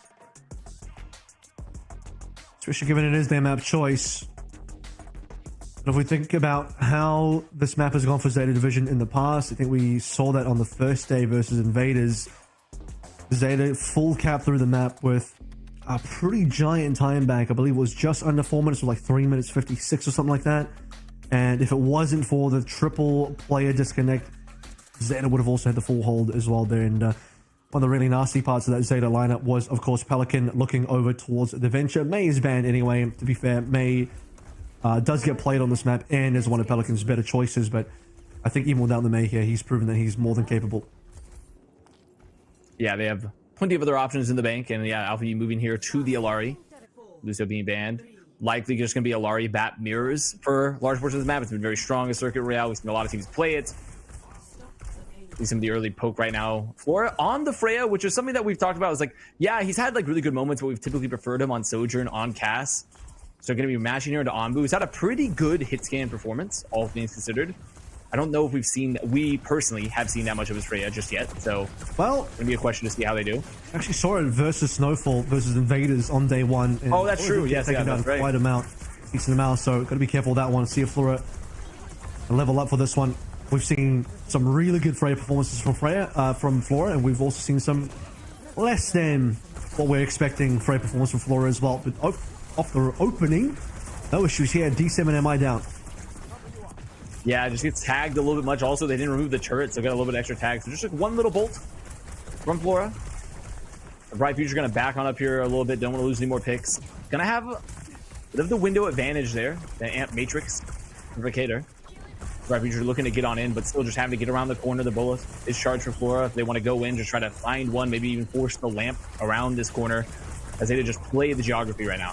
C: Especially given it is their map choice. But if we think about how this map has gone for Zeta Division in the past, I think we saw that on the first day versus Invaders. Zeta full cap through the map with a pretty giant time bank. I believe it was just under 4 minutes, or like 3 minutes 56 or something like that. And if it wasn't for the triple player disconnect, Zeta would have also had the full hold as well there. And one of the really nasty parts of that Zeta lineup was, of course, Pelican looking over towards the Venture. May is banned anyway. To be fair, May does get played on this map and is one of Pelican's better choices. But I think even without the May here, he's proven that he's more than capable.
D: Yeah, they have plenty of other options in the bank. And yeah, Alpha moving here to the Alari. Lucio being banned. Likely just going to be Alari Bat Mirrors for large portions of the map. It's been very strong in Circuit Royale. We've seen a lot of teams play it. See some of the early poke right now. Flora on the Freya, which is something that we've talked about. Is like, yeah, he's had like really good moments, but we've typically preferred him on Sojourn, on Cass. So going to be matching here into Onbu. He's had a pretty good hit scan performance, all things considered. I don't know if we personally have seen that much of his Freya just yet. So,
C: well,
D: it's going to be a question to see how they do.
C: Actually saw it versus Snowfall versus Invaders on day one. And
D: oh, that's true. Yes,
C: taken down
D: that's right.
C: Quite amount, decent amount. So got to be careful with that one. See if Flora level up for this one. We've seen some really good Freya performances from Flora, and we've also seen some less than what we're expecting Freya performance from Flora as well. But off the opening, no issues here. D7 MI down.
D: Yeah, just gets tagged a little bit much. Also, they didn't remove the turret, so got a little bit extra tag. So just like one little bolt from Flora. The Bright Future going to back on up here a little bit. Don't want to lose any more picks. Going to have a bit of the window advantage there. The Amp Matrix from Vacator. Bright Future looking to get on in, but still just having to get around the corner. The bullet is charged for Flora. If they want to go in, just try to find one, maybe even force the lamp around this corner, as they just play the geography right now.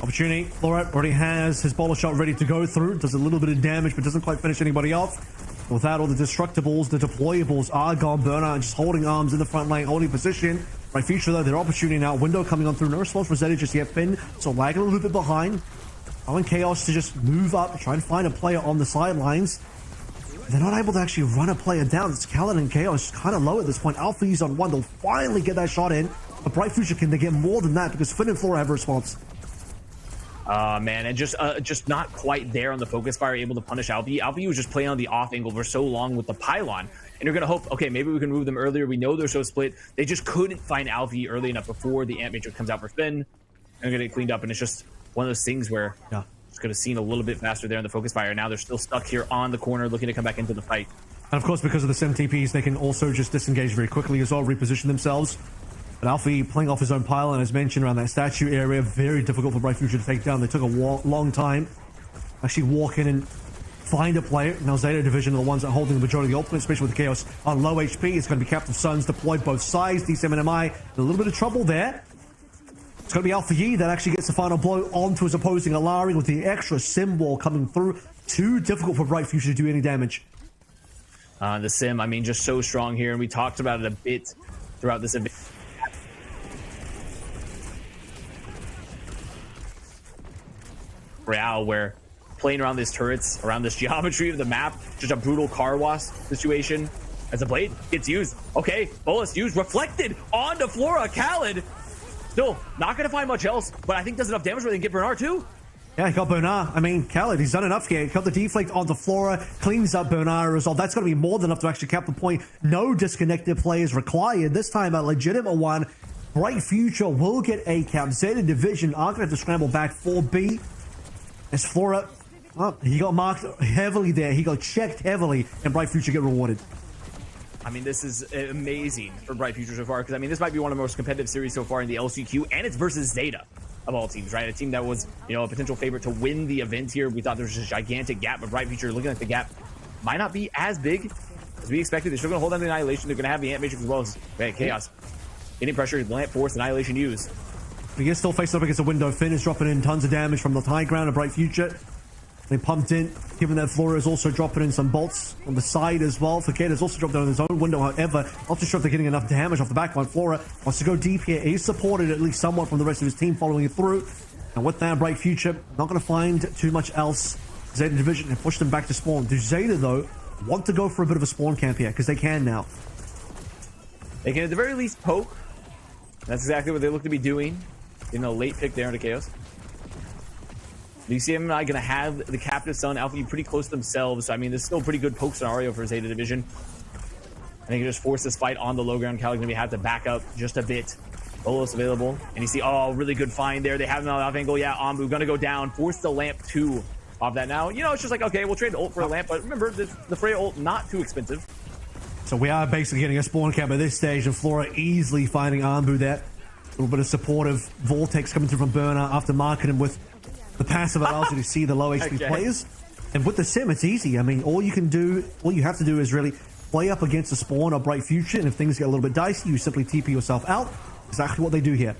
C: Opportunity. Flora already has his bowler shot ready to go through. Does a little bit of damage, but doesn't quite finish anybody off. Without all the destructibles, the deployables are gone. Burnout just holding arms in the front lane, holding position. Right Future, though, their opportunity now. Window coming on through. No response for Zeta just yet. Finn, so lagging a little bit behind. Allowing Chaos to just move up, try and find a player on the sidelines. They're not able to actually run a player down. It's Khaled and Chaos kind of low at this point. Alpha is on one. They'll finally get that shot in. But Bright Future, can they get more than that? Because Finn and Flora have a response.
D: Man, and just not quite there on the focus fire, able to punish Alfie. Alfie was just playing on the off angle for so long with the pylon, and you're gonna hope, okay, maybe we can move them earlier. We know they're so split. They just couldn't find Alfie early enough before the Ant Matrix comes out for Finn. They're gonna get cleaned up, and it's just one of those things where just could have seen a little bit faster there in the focus fire. Now they're still stuck here on the corner, looking to come back into the fight.
C: And of course, because of the SMTPs, they can also just disengage very quickly as well, reposition themselves. But Alfie playing off his own pylon, as mentioned, around that statue area, very difficult for Bright Future to take down. They took a long time actually walk in and find a player. Now Zeta Division are the ones that are holding the majority of the ultimate, especially with the Chaos on low HP. It's going to be Captain Suns deployed both sides. D7 MI, a little bit of trouble there. It's going to be Alpha Yi that actually gets the final blow onto his opposing Alari with the extra sim wall coming through. Too difficult for Bright Future to do any damage.
D: The sim, I mean, just so strong here, and we talked about it a bit throughout this event. Real, where playing around these turrets, around this geometry of the map, just a brutal car wash situation as the blade gets used. Okay, bolus used, reflected onto Flora. Khaled still not going to find much else, but I think does enough damage where they can get Bernard too.
C: Yeah, he got Bernard. I mean, Khaled, he's done enough here. He got the deflect onto Flora, cleans up Bernard as well. That's going to be more than enough to actually cap the point. No disconnected players required. This time a legitimate one. Bright Future will get A cap. Zeta Division are going to have to scramble back for B. As Flora, well, he got marked heavily there. He got checked heavily, and Bright Future get rewarded.
D: I mean, this is amazing for Bright Future so far, because, I mean, this might be one of the most competitive series so far in the LCQ, and it's versus Zeta, of all teams, right? A team that was, you know, a potential favorite to win the event here. We thought there was a gigantic gap, but Bright Future, looking at the gap, might not be as big as we expected. They're still going to hold on to Annihilation. They're going to have the Ant Matrix as well as Chaos. Getting pressure, Lamp Force, Annihilation used.
C: He is still faced up against a window. Finn is dropping in tons of damage from the high ground of Bright Future. They pumped in, given that Flora is also dropping in some bolts on the side as well. Faked also dropped down his own window, however, not too sure if they're getting enough damage off the back line. Flora wants to go deep here. He's supported at least somewhat from the rest of his team following it through. And with that, Bright Future not going to find too much else. Zeta Division have pushed them back to spawn. Do Zeta, though, want to go for a bit of a spawn camp here? Because they can now.
D: They can at the very least poke. That's exactly what they look to be doing. In a late pick there into Chaos. DCM going to have the Captive Sun, Alpha pretty close to themselves. So, I mean, this is still a pretty good poke scenario for Zeta Division. I think you just force this fight on the low ground. Cali going to have to back up just a bit. Bolos available. And you see, oh, really good find there. They have him on the off angle. Yeah, Ambu going to go down. Force the lamp to off that now. You know, it's just like, okay, we'll trade the ult for a lamp, but remember, the Freya ult, not too expensive.
C: So we are basically getting a spawn camp at this stage, and Flora easily finding Armbu there. A little bit of supportive Vortex coming through from Burner after marking him with the passive allows you to see the low HP players. And with the sim, it's easy. I mean, all you have to do is really play up against the spawn of Bright Future, and if things get a little bit dicey, you simply TP yourself out. Exactly what they do here.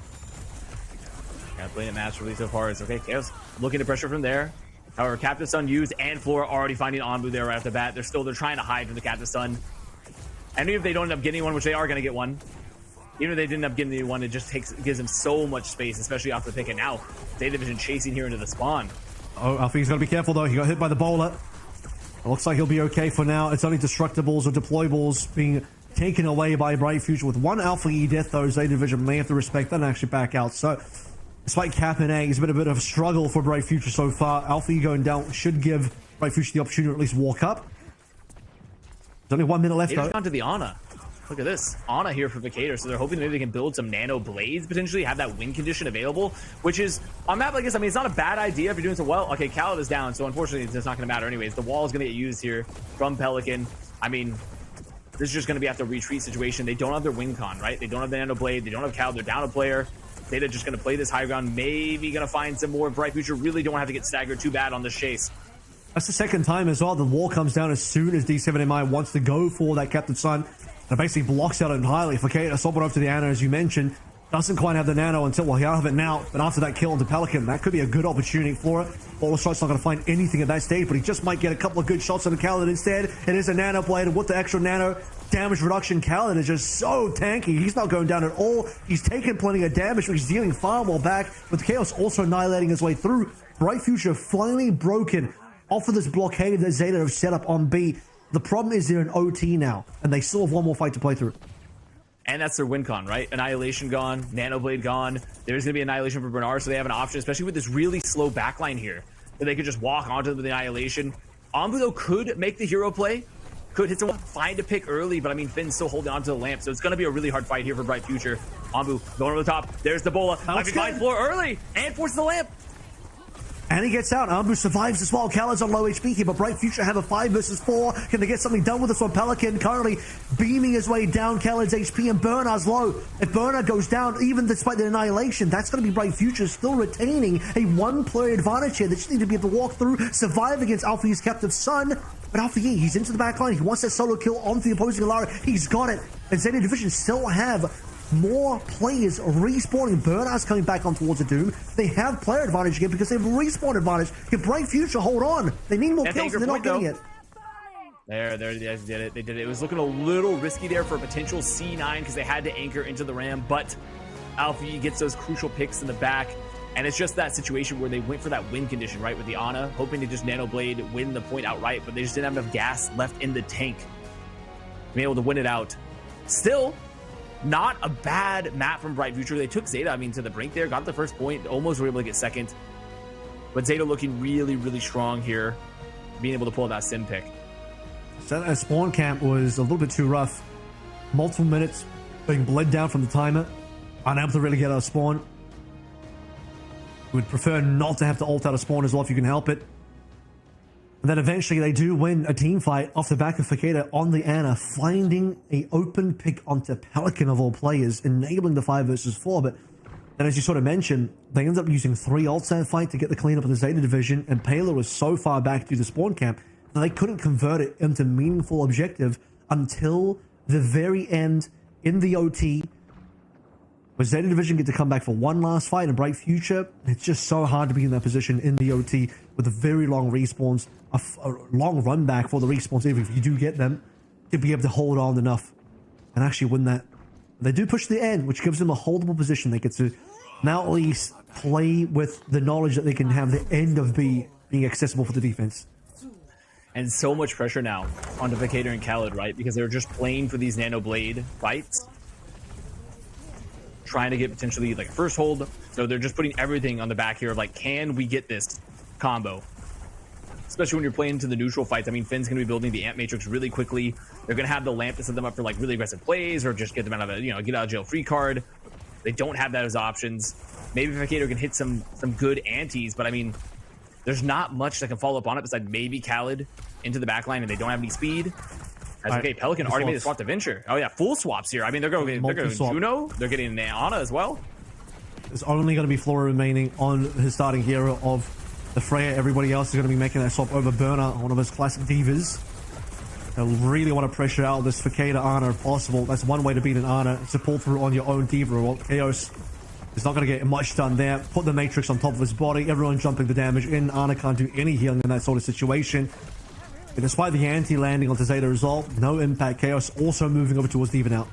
D: Yeah, playing it masterfully so far. It's okay. Chaos looking to pressure from there. However, Captive Sun used, and Flora already finding Anbu there right off the bat. They're trying to hide from the Captive Sun. And even if they don't end up getting one, which they are going to get one, even if they didn't end up getting one, it just gives them so much space, especially off the pick. And now, Zeta Division chasing here into the spawn.
C: Oh, Alfie's got to be careful though. He got hit by the bowler. It looks like he'll be okay for now. It's only destructibles or deployables being taken away by Bright Future. With one Alpha E death though, Zeta Division may have to respect that and actually back out. So, despite Cap and A, it's been a bit of a struggle for Bright Future so far. Alpha E going down should give Bright Future the opportunity to at least walk up. There's only 1 minute left though.
D: They've gone to the Ana. Look at this. Ana here for Vicator, so they're hoping maybe they can build some nano blades, potentially have that win condition available, which is, on a map like this, I mean, it's not a bad idea if you're doing so well. Okay, Khaled is down, so unfortunately it's not going to matter anyways. The wall is going to get used here from Pelican. I mean, this is just going to be after a retreat situation. They don't have their win con, right? They don't have the nano blade. They don't have Khaled. They're down a player. Zeta just going to play this high ground, maybe going to find some more. Bright Future really don't have to get staggered too bad on this chase.
C: That's the second time as well. The wall comes down as soon as D7MI wants to go for that Captain Sun. And it basically blocks out entirely. Fakata swap it over to the Ana, as you mentioned. Doesn't quite have the nano until, well, he'll have it now. But after that kill into Pelican, that could be a good opportunity for it. Ballerstrike's not going to find anything at that stage, but he just might get a couple of good shots on the Khaled instead. It is a nano blade, and with the extra nano damage reduction, Khaled is just so tanky. He's not going down at all. He's taken plenty of damage, but he's dealing far more back. With Chaos also annihilating his way through. Bright Future finally broken off of this blockade that Zeta have set up on B. The problem is they're in OT now, and they still have one more fight to play through.
D: And that's their win con, right? Annihilation gone, Nano Blade gone. There's going to be Annihilation for Bernard, so they have an option, especially with this really slow backline here, that they could just walk onto the Annihilation. Anbu, though, could make the hero play, could hit someone, find a pick early, but I mean, Finn's still holding onto the lamp, so it's going to be a really hard fight here for Bright Future. Anbu going over the top. There's the Bola. Might be fine floor early, and forces the lamp.
C: And he gets out. Anbu survives as well. Khaled's on low HP here, but Bright Future have a 5 versus 4. Can they get something done with this one? Pelican currently beaming his way down Khaled's HP, and Bernard's low. If Bernard goes down, even despite the annihilation, that's going to be Bright Future still retaining a one-player advantage here. They just need to be able to walk through, survive against Alpha E's Captive Sun. But Alpha E, he's into the back line. He wants that solo kill onto the opposing Alara. He's got it. And Zeta Division still have more players respawning. Bernard's coming back on towards the Doom. They have player advantage again because they have respawn advantage. Can Bright Future hold on? They need more kills and they're not getting it.
D: There, they did it. They did it. It was looking a little risky there for a potential C9 because they had to anchor into the Ram, but Alpha E gets those crucial picks in the back. And it's just that situation where they went for that win condition, right, with the Ana, hoping to just Nano Blade win the point outright, but they just didn't have enough gas left in the tank to be able to win it out. Still, not a bad map from Bright Future. They took Zeta, I mean, to the brink there, got the first point, almost were able to get second. But Zeta looking really, really strong here, being able to pull that sim pick.
C: So that spawn camp was a little bit too rough. Multiple minutes being bled down from the timer, unable to really get out of spawn. Would prefer not to have to ult out of spawn as well if you can help it. And then eventually they do win a team fight off the back of Fakata on the Ana, finding a open pick onto Pelican of all players, enabling the 5 versus 4. But then, as you sort of mentioned, they ended up using 3 ults that fight to get the cleanup of the Zeta Division, and Paler was so far back through the spawn camp that they couldn't convert it into meaningful objective until the very end in the OT. But Zeta Division get to come back for one last fight in Bright Future. It's just so hard to be in that position in the OT with the very long respawns, a long run back for the respawns, even if you do get them, to be able to hold on enough and actually win that. They do push the end, which gives them a holdable position. They get to now at least play with the knowledge that they can have the end of B being accessible for the defense.
D: And so much pressure now on Vicator and Khaled, right? Because they're just playing for these Nano Blade fights, trying to get potentially like a first hold. So they're just putting everything on the back here of like, can we get this combo? Especially when you're playing into the neutral fights. I mean, Finn's going to be building the Amp Matrix really quickly. They're going to have the lamp to set them up for like really aggressive plays or just get them out of a, get out of jail free card. They don't have that as options. Maybe Vicator can hit some good antis, but I mean, there's not much that can follow up on it besides maybe Khaled into the backline, and they don't have any speed. As okay, Pelican already made a swap to Venture. Oh yeah, full swaps here. I mean, they're going Juno. They're getting Ana as well.
C: There's only going to be Flora remaining on his starting hero of the Freya. Everybody else is going to be making that swap over Burner, one of his classic divas. They really want to pressure out this Facada Ana if possible. That's one way to beat an Ana. It's a pull through on your own diva. Well, Chaos is not going to get much done there. Put the Matrix on top of his body. Everyone jumping the damage in. Ana can't do any healing in that sort of situation. And despite the anti-landing onto Zeta as well, no impact. Chaos also moving over towards Diva now.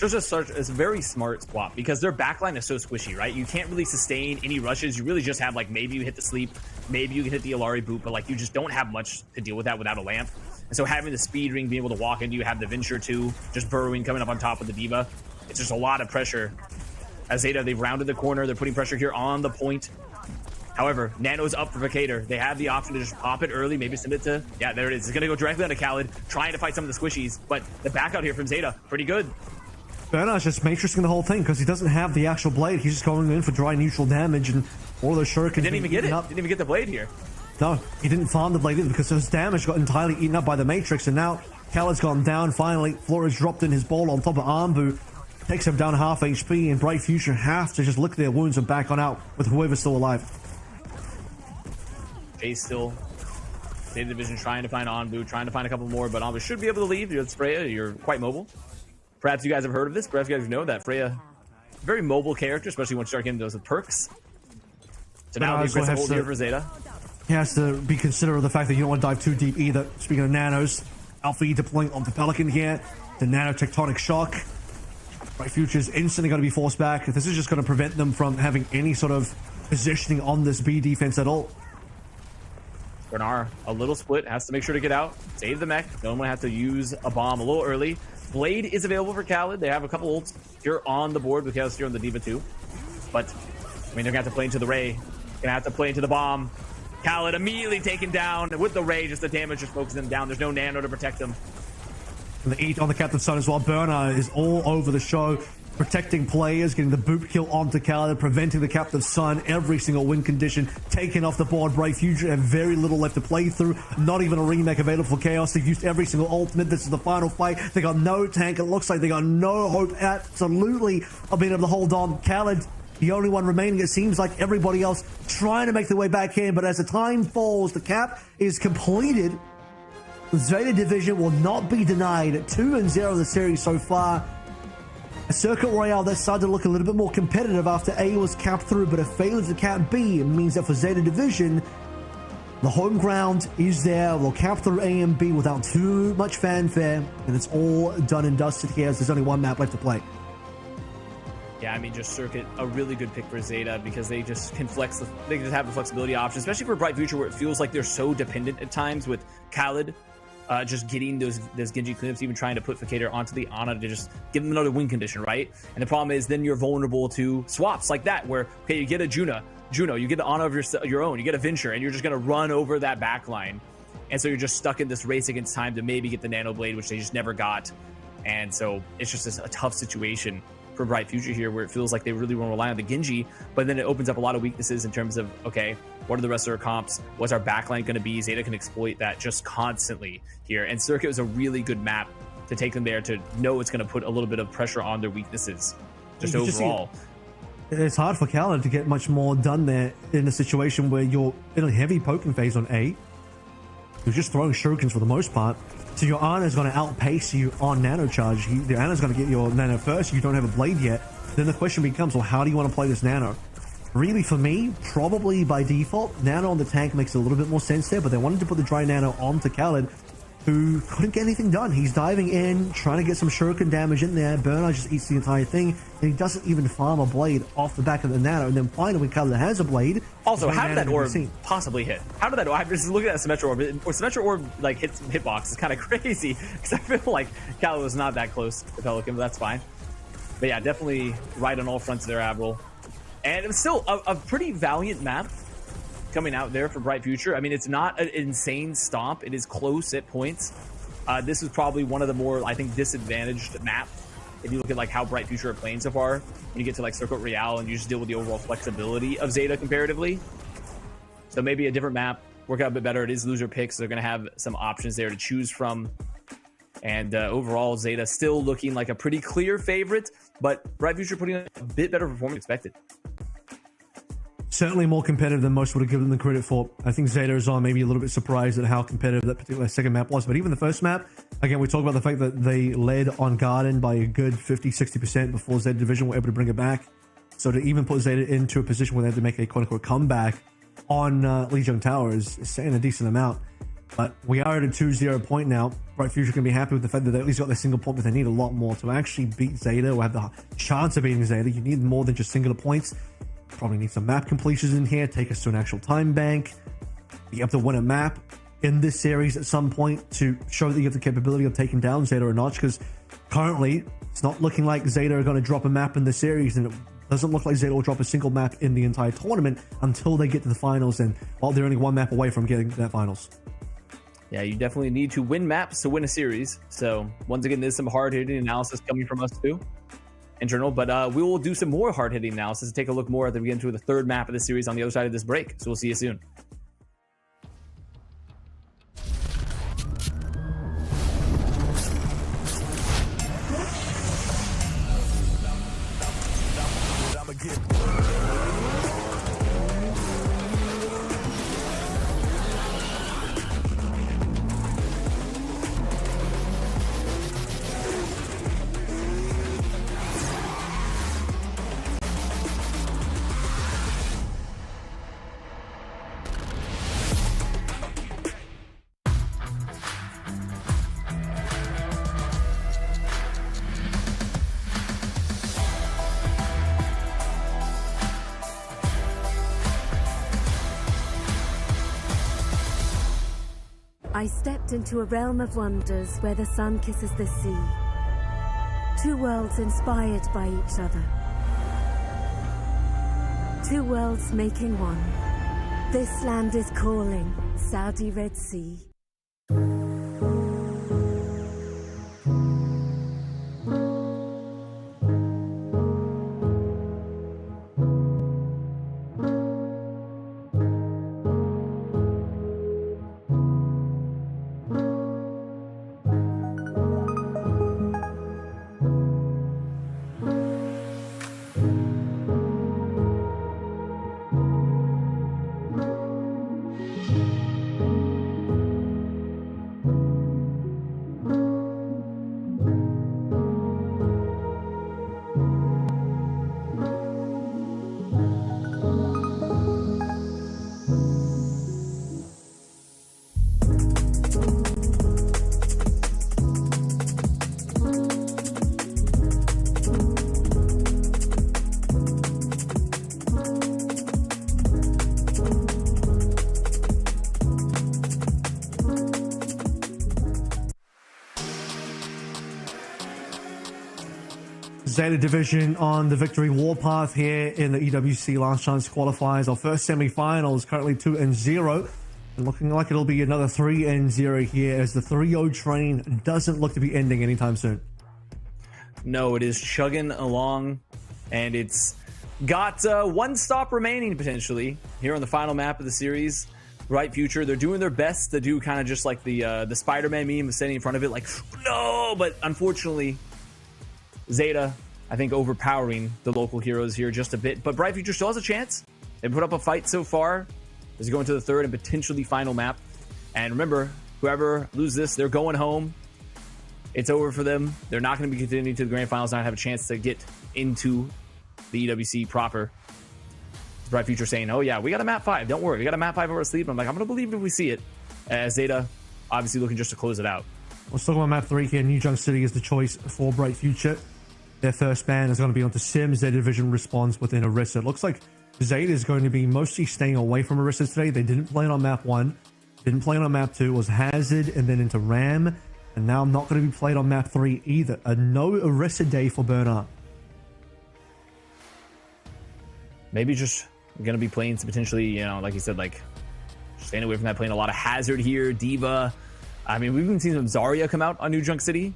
D: It's a very smart swap because their backline is so squishy, right? You can't really sustain any rushes. You really just have like maybe you hit the sleep, maybe you can hit the Alari boot, but like you just don't have much to deal with that without a lamp. And so having the speed ring, being able to walk into, you have the Venture too, just burrowing, coming up on top of the Diva. It's just a lot of pressure. As Zeta, they've rounded the corner. They're putting pressure here on the point. However, Nano's up for Vacator. They have the option to just pop it early, maybe send it to... Yeah, there it is. It's going to go directly onto Khaled, trying to fight some of the squishies. But the back out here from Zeta, pretty good.
C: Bernard's just matrixing the whole thing because he doesn't have the actual blade. He's just going in for dry neutral damage, and all of those shurikens...
D: He didn't even get it. Didn't even get the blade here.
C: No, he didn't farm the blade either because his damage got entirely eaten up by the Matrix, and now Khaled's gone down finally. Flora's dropped in his ball on top of Armbu. Takes him down half HP, and Bright Future have to just lick their wounds and back on out with whoever's still alive.
D: Jay's still Data Division trying to find Anbu, trying to find a couple more, but Anbu should be able to leave. You're Freya, you're quite mobile. Perhaps you guys have heard of this. Perhaps you guys know that Freya, very mobile character, especially once you start getting those with perks. So now the aggressive hold here for Zeta.
C: He has to be considerate of the fact that you don't want to dive too deep either. Speaking of nanos, Alpha E deploying onto Pelican here. The nano tectonic shock. Bright Future is instantly going to be forced back. This is just going to prevent them from having any sort of positioning on this B defense at all.
D: Bernard, a little split, has to make sure to get out, save the mech. No one has to use a bomb a little early. Blade is available for Khaled. They have a couple ults here on the board with Chaos here on the Diva too. But, I mean, they're going to have to play into the Ray. Going to have to play into the bomb. Khaled immediately taken down with the Ray. Just the damage just focuses them down. There's no Nano to protect them.
C: And the 8 on the Captain's Son as well. Bernard is all over the show, protecting players, getting the boot kill onto Khaled, preventing the Captain's Son, every single win condition, taking off the board. Bright Future have very little left to play through. Not even a remake available for Chaos. They've used every single ultimate. This is the final fight. They got no tank. It looks like they got no hope absolutely of being able to hold on. Khaled, the only one remaining. It seems like everybody else trying to make their way back in, but as the time falls, the cap is completed. The Zeta Division will not be denied. 2-0 the series so far. A Circuit Royale that started to look a little bit more competitive after A was capped through, but a failure to cap B means that for Zeta Division, the home ground is there. We'll cap through A and B without too much fanfare, and it's all done and dusted here as there's only one map left to play.
D: Yeah, I mean, just Circuit, a really good pick for Zeta because they just can flex, they just have the flexibility option, especially for Bright Future where it feels like they're so dependent at times with Khaled. Just getting those Genji cleanups, even trying to put Vacator onto the Ana to just give them another win condition, right? And the problem is then you're vulnerable to swaps like that, where, okay, you get a Juno, you get the Ana of your own, you get a Venture, and you're just going to run over that back line. And so you're just stuck in this race against time to maybe get the Nano Blade, which they just never got. And so it's just a tough situation for Bright Future here, where it feels like they really want to rely on the Genji, but then it opens up a lot of weaknesses in terms of, okay, what are the rest of our comps? What's our backline going to be? Zeta can exploit that just constantly here. And Circuit was a really good map to take them there, to know it's going to put a little bit of pressure on their weaknesses just overall.
C: It's hard for Khaled to get much more done there in a situation where you're in a heavy poking phase on A. You're just throwing shurikens for the most part. So your Ana is going to outpace you on Nano Charge. The Ana is going to get your Nano first. You don't have a blade yet. Then the question becomes, well, how do you want to play this Nano? Really, for me, probably by default, Nano on the tank makes a little bit more sense there, but they wanted to put the dry Nano onto Khaled, who couldn't get anything done. He's diving in, trying to get some shuriken damage in there. Bernard just eats the entire thing, and he doesn't even farm a blade off the back of the Nano. And then finally, when Khaled has a blade...
D: Also, how did that orb possibly hit? How did that orb... I'm just looking at Symmetra orb. Or Symmetra orb, like, hits hitbox is kind of crazy, because I feel like Khaled was not that close to Pelican, but that's fine. But yeah, definitely right on all fronts there, Admiral. And it was still a pretty valiant map coming out there for Bright Future. I mean, it's not an insane stomp. It is close at points. This is probably one of the more, I think, disadvantaged maps. If you look at like how Bright Future are playing so far, when you get to like Circuit Royale and you just deal with the overall flexibility of Zeta comparatively. So maybe a different map, work out a bit better. It is loser picks. So they're going to have some options there to choose from. And overall, Zeta still looking like a pretty clear favorite, but Bright Future putting in a bit better performance expected.
C: Certainly more competitive than most would have given them credit for. I think Zeta is on maybe a little bit surprised at how competitive that particular second map was. But even the first map, again, we talk about the fact that they led on Garden by a good 50-60% before Zeta Division were able to bring it back. So to even put Zeta into a position where they had to make a quote-unquote comeback on Lijiang Tower is saying a decent amount. But we are at a 2-0 point now. Bright Future can be happy with the fact that they at least got their single point, but they need a lot more to actually beat Zeta or have the chance of beating Zeta. You need more than just singular points. Probably need some map completions in here, take us to an actual time bank. You have to win a map in this series at some point to show that you have the capability of taking down Zeta a notch, because currently it's not looking like Zeta are going to drop a map in the series, and it doesn't look like Zeta will drop a single map in the entire tournament until they get to the finals, and well, they're only one map away from getting to that finals.
D: Yeah, you definitely need to win maps to win a series. So once again, there's some hard-hitting analysis coming from us too. Internal, but we will do some more hard-hitting analysis and take a look more at the beginning to the third map of the series on the other side of this break. So we'll see you soon.
A: I stepped into a realm of wonders where the sun kisses the sea. Two worlds inspired by each other. Two worlds making one. This land is calling, Saudi Red Sea.
C: Zeta Division on the victory warpath here in the OWCS Last Chance Qualifiers. Our first semi-finals, currently 2-0. And looking like it'll be another 3-0 here as the 3-0 train doesn't look to be ending anytime soon.
D: No, it is chugging along, and it's got one stop remaining potentially here on the final map of the series. Bright Future, they're doing their best to do kind of just like the Spider-Man meme of standing in front of it like, no, but unfortunately, Zeta, I think, overpowering the local heroes here just a bit. But Bright Future still has a chance. They put up a fight so far. As going to the third and potentially final map. And remember, whoever loses this, they're going home. It's over for them. They're not going to be continuing to the grand finals, not have a chance to get into the EWC proper. Bright Future saying, oh yeah, we got a map 5. Don't worry, we got a map 5 over our sleeve. I'm like, I'm going to believe if we see it. As Zeta, obviously looking just to close it out.
C: Let's talk about map 3 here. New Junk City is the choice for Bright Future. Their first ban is going to be onto Sims. Zeta Division responds within Orisa. It looks like Zeta is going to be mostly staying away from Orisa today. They didn't play it on map 1. Didn't play it on map 2. It was Hazard and then into Ram. And now I'm not going to be played on map 3 either. A no Orisa day for Bernard.
D: Maybe just going to be playing some potentially, you know, like you said, like staying away from that, playing a lot of Hazard here, Diva. I mean, we've even seen some Zarya come out on New Junk City.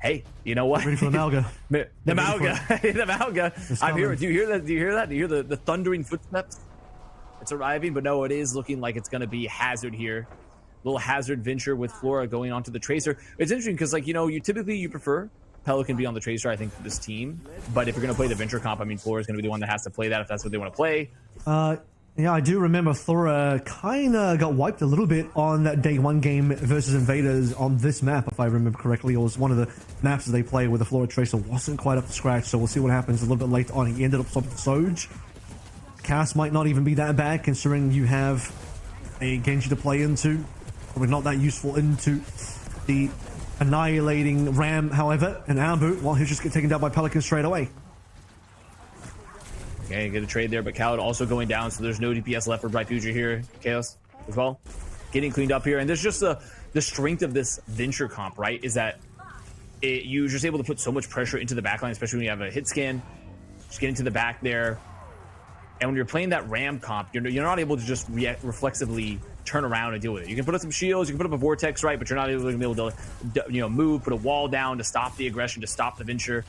D: Hey, you know what?
C: Ready for the Malga.
D: The Malga. The Malga. I'm here. Do you hear that? Do you hear that? Do you hear the thundering footsteps? it's arriving, but no, it is looking like it's going to be Hazard here. Little Hazard venture with Flora going onto the Tracer. It's interesting because, like, you know, you typically prefer Pelican be on the Tracer, I think, for this team. But if you're going to play the venture comp, I mean, Flora is going to be the one that has to play that if that's what they want to play.
C: Yeah, I do remember Flora kind of got wiped a little bit on that day one game versus Invaders on this map, if I remember correctly. It was one of the maps that they played where the Flora Tracer wasn't quite up to scratch, so we'll see what happens a little bit later on. He ended up stopping Soj. Cast might not even be that bad considering you have a Genji to play into. Probably not that useful into the annihilating Ram, however, and Ambu, well, he'll just get taken down by Pelican straight away.
D: Okay, get a trade there, but Khaled also going down, so there's no DPS left for Bright Future here. Chaos as well. Getting cleaned up here, and there's just the strength of this venture comp, right, is that you're just able to put so much pressure into the backline, especially when you have a hit scan. Just get into the back there. And when you're playing that Ram comp, you're not able to just reflexively turn around and deal with it. You can put up some shields, you can put up a vortex, right, but you're not able to, you know, move, put a wall down to stop the aggression, to stop the venture.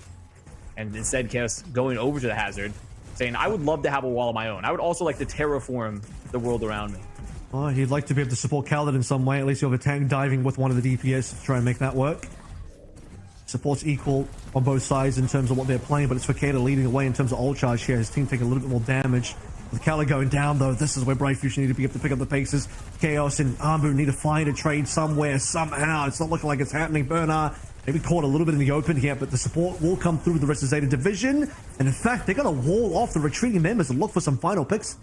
D: And instead, Chaos going over to the Hazard, saying, I would love to have a wall of my own. I would also like to terraform the world around me.
C: Well, he'd like to be able to support Khaled in some way. At least you have a tank diving with one of the DPS to try and make that work. Support's equal on both sides in terms of what they're playing, but it's Fakeda leading the way in terms of ult charge here. His team taking a little bit more damage. With Khaled going down, though, this is where Bright Future need to be able to pick up the paces. Chaos and Ambu need to find a trade somewhere, somehow. It's not looking like it's happening. Bernard maybe caught a little bit in the open here, but the support will come through the rest of Zeta Division. And in fact, they're going to wall off the retreating members and look for some final picks.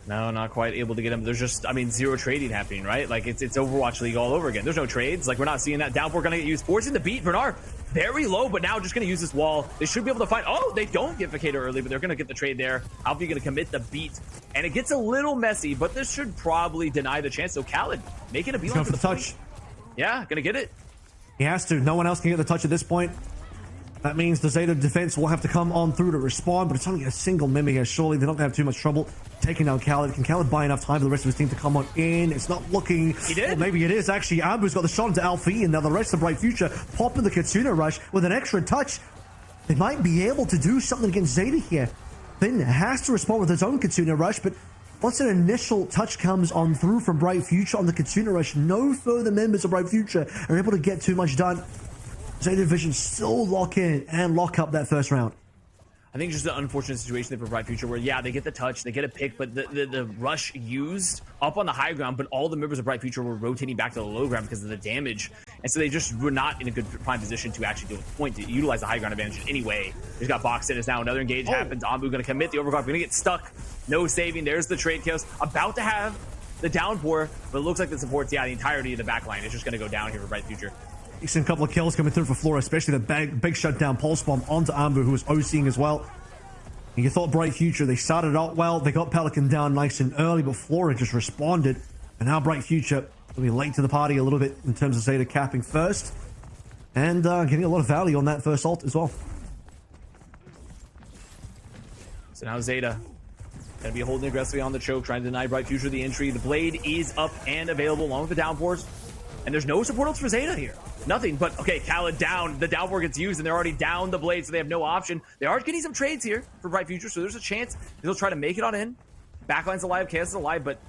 D: No, not quite able to get him. There's just, I mean, zero trading happening, right? Like, it's Overwatch League all over again. There's no trades. Like, we're not seeing that. Downpour going to get used. Forcing the beat. Bernard, very low, but now just going to use this wall. They should be able to find... Oh, they don't get Vacator early, but they're going to get the trade there. Alfie going to commit the beat. And it gets a little messy, but this should probably deny the chance. So Khaled making a beeline
C: for the touch.
D: Yeah, going to get it.
C: He has to. No one else can get the touch at this point. That means the Zeta defense will have to come on through to respond, but it's only a single Mimi here. Surely they're not going to have too much trouble taking down Khaled. Can Khaled buy enough time for the rest of his team to come on in? It's not looking...
D: He did.
C: Well, maybe it is, actually. Ambu's got the shot into Alfie, and now the rest of Bright Future popping the Kitsune Rush with an extra touch. They might be able to do something against Zeta here. Finn has to respond with his own Kitsune Rush, but once an initial touch comes on through from Bright Future on the Kitsune Rush, no further members of Bright Future are able to get too much done. Zeta Division still lock in and lock up that first round.
D: I think it's just an unfortunate situation there for Bright Future where, yeah, they get the touch, they get a pick, but the rush used up on the high ground, but all the members of Bright Future were rotating back to the low ground because of the damage. And so they just were not in a good prime position to actually deal with the point, to utilize the high ground advantage anyway. He's got boxed in as now another engage happens. Ambu going to commit the overclock, going to get stuck. No saving. There's the trade chaos. About to have the downpour, but it looks like the supports, yeah, the entirety of the back line is just going to go down here for Bright Future.
C: Decent couple of kills coming through for Flora, especially the big shutdown pulse bomb onto Ambu, who was OCing as well. And you thought Bright Future, they started out well, they got Pelican down nice and early, but Flora just responded. And now Bright Future will be late to the party a little bit in terms of Zeta capping first. And getting a lot of value on that first ult as well.
D: So now Zeta going to be holding aggressively on the choke, trying to deny Bright Future the entry. The blade is up and available along with the downpours. And there's no support ults for Zeta here. Nothing, but okay, Khaled down. The downpour gets used, and they're already down the blade, so they have no option. They are getting some trades here for Bright Future, so there's a chance they'll try to make it on in. Backline's alive, Chaos is alive, but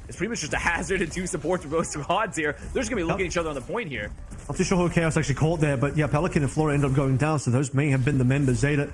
D: it's pretty much just a Hazard and two supports for both squads here. They're just going to be looking at each other on the point here.
C: Not too sure who Chaos actually caught there, but yeah, Pelican and Flora end up going down, so those may have been the members. Zeta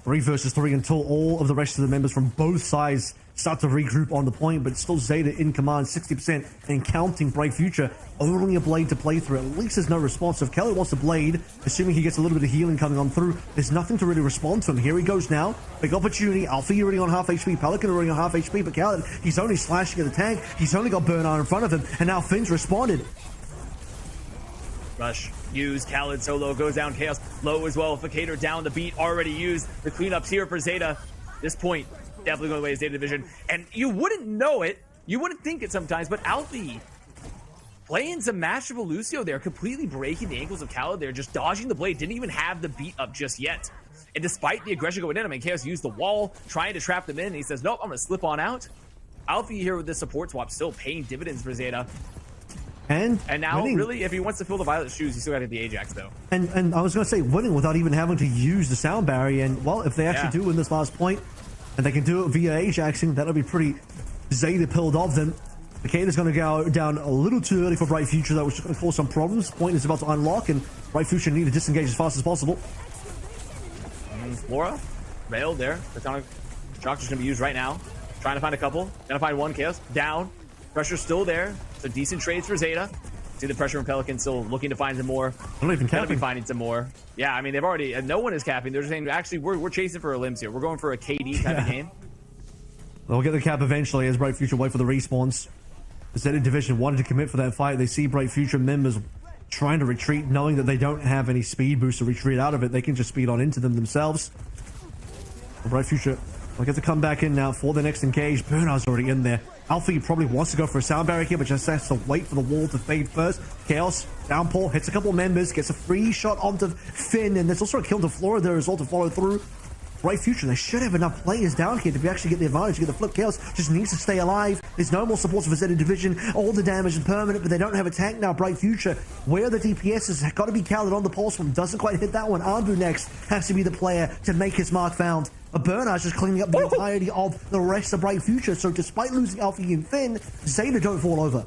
C: 3 versus 3 until all of the rest of the members from both sides start to regroup on the point, but it's still Zeta in command, 60% and counting. Bright Future, only a blade to play through. At least there's no response. So if Kelly wants a blade, assuming he gets a little bit of healing coming on through, there's nothing to really respond to him. Here he goes now. Big opportunity. Alfie already on half HP. Pelican already on half HP, but Khaled, he's only slashing at the tank. He's only got Bernard in front of him, and now Finn's responded.
D: Rush used. Khaled solo goes down. Chaos low as well. Vacator down. The beat already used. The cleanups here for Zeta. This point definitely going away as Zeta Division. And you wouldn't know it. You wouldn't think it sometimes, but Alfie playing some masterful Lucio there, completely breaking the ankles of Khaled there, just dodging the blade. Didn't even have the beat up just yet. And despite the aggression going in, I mean, Chaos used the wall, trying to trap them in. And he says, nope, I'm going to slip on out. Alfie here with the support swap, still paying dividends for Zeta. And now,
C: winning.
D: really, if he wants to fill the Violet shoes, he's still got to get the Ajax, though.
C: And I was going to say, winning without even having to use the sound barrier. And, well, if they actually do win this last point, and they can do it via Ajaxing. That'll be pretty Zeta pilled of them. Takada's going to go down a little too early for Bright Future, though, which is going to cause some problems. Point is about to unlock, and Bright Future need to disengage as fast as possible.
D: Flora, Veil there. Platonic Shock's going to be used right now. Trying to find a couple. Gonna find one. Chaos down. Pressure's still there. So decent trades for Zeta. See the pressure from Pelican still looking to find some more.
C: I'm not even
D: Gonna
C: capping.
D: be finding some more. Yeah, I mean, they've already... no one is capping. They're just saying, actually, we're chasing for our limbs here. We're going for a KD type of game.
C: They'll get the cap eventually as Bright Future wait for the respawns. The Zeta Division wanted to commit for that fight. They see Bright Future members trying to retreat, knowing that they don't have any speed boost to retreat out of it. They can just speed on into them themselves. Bright Future will get to come back in now for the next engage. Bernard's already in there. Alfie probably wants to go for a sound barrier here, but just has to wait for the wall to fade first. Chaos, downpour, hits a couple of members, gets a free shot onto Finn, and there's also a kill to Flora there as well to follow through. Bright Future, they should have enough players down here to actually get the advantage, get the flip. Chaos just needs to stay alive. There's no more supports for Zeta Division. All the damage is permanent, but they don't have a tank now. Bright Future, where the DPS has got to be Khaled on the pulse one. Doesn't quite hit that one. Arbu next has to be the player to make his mark found. Bernard's just cleaning up the entirety of the rest of Bright Future. So despite losing Alfie and Finn, Zeta don't fall over.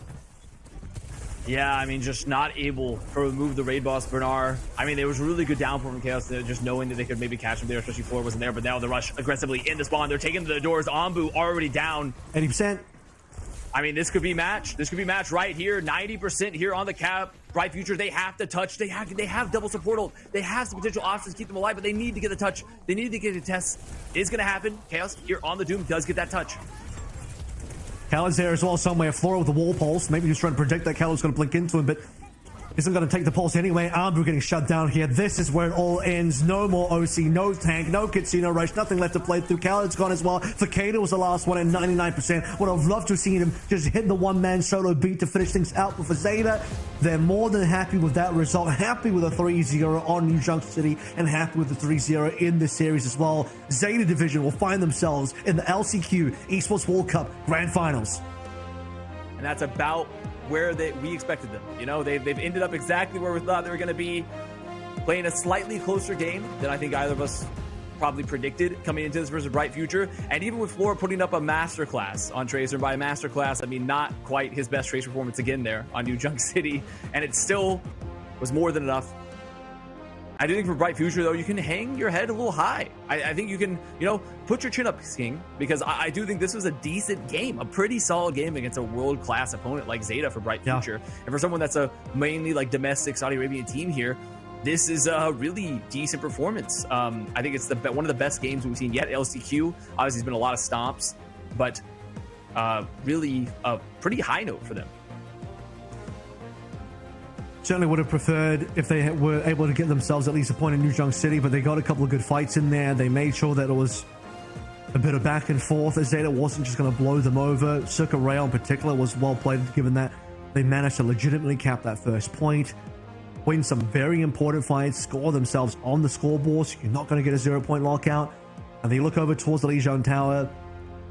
D: Yeah, I mean, just not able to remove the raid boss, Bernard. I mean, there was really good downpour from Chaos, just knowing that they could maybe catch him there, especially Flora wasn't there. But now the rush aggressively in the spawn. They're taking to the doors. Ambu already down.
C: 80%.
D: I mean, this could be match. This could be match right here. 90% here on the cap. Bright Future, they have to touch. They have double support ult. They have some potential options to keep them alive, but they need to get the touch. They need to get a test. It's going to happen. Chaos here on the Doom does get that touch.
C: Khaled's there as well somewhere. Flora with the wall pulse. Maybe he's trying to predict that Khaled's going to blink into him, but isn't going to take the pulse anyway. Arbu getting shut down here. This is where it all ends. No more OC, no tank, no Casino Rush, nothing left to play through. Khaled's gone as well. Fakeda was the last one at 99%. Would have loved to have seen him just hit the one-man solo beat to finish things out. But for Zeta, they're more than happy with that result. Happy with a 3-0 on New Junction City and happy with the 3-0 in this series as well. Zeta Division will find themselves in the LCQ Esports World Cup Grand Finals.
D: And that's about where we expected them. You know, they've ended up exactly where we thought they were going to be, playing a slightly closer game than I think either of us probably predicted coming into this versus Bright Future. And even with Flora putting up a masterclass on Tracer, and by a masterclass, I mean not quite his best Tracer performance again there on New Junk City, and it still was more than enough. I do think for Bright Future, though, you can hang your head a little high. I think you can, you know, put your chin up, King, because I do think this was a decent game, a pretty solid game against a world-class opponent like Zeta for Bright Future. And for someone that's a mainly like domestic Saudi Arabian team here, this is a really decent performance. I think it's one of the best games we've seen yet. LCQ, obviously, there's been a lot of stomps, but really a pretty high note for them.
C: Certainly would have preferred if they were able to get themselves at least a point in New Junk City, but they got a couple of good fights in there. They made sure that it was a bit of back and forth. Zeta wasn't just going to blow them over. Circa Rail in particular was well played, given that they managed to legitimately cap that first point, win some very important fights, score themselves on the scoreboard, so you're not going to get a 0-point lockout. And they look over towards the Legion Tower,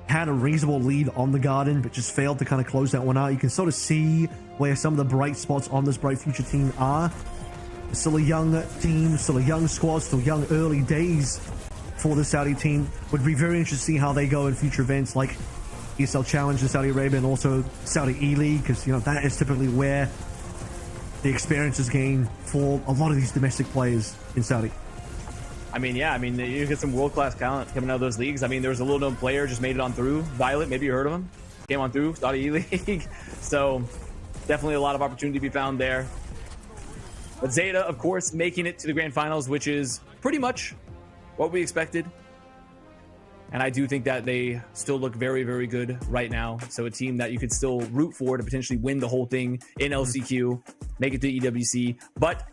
C: had a reasonable lead on the Garden, but just failed to kind of close that one out. You can sort of see where some of the bright spots on this Bright Future team are. Still a young team, still a young squad, still young early days for the Saudi team. Would be very interesting to see how they go in future events like ESL Challenge in Saudi Arabia and also Saudi E-League, because, you know, that is typically where the experience is gained for a lot of these domestic players in Saudi.
D: I mean, yeah, I mean, you get some world-class talent coming out of those leagues. I mean, there was a little-known player just made it on through. Violet, maybe you heard of him. Came on through, Saudi E-League. So, definitely a lot of opportunity to be found there. But Zeta, of course, making it to the Grand Finals, which is pretty much what we expected. And I do think that they still look very, very good right now. So a team that you could still root for to potentially win the whole thing in LCQ, make it to EWC. But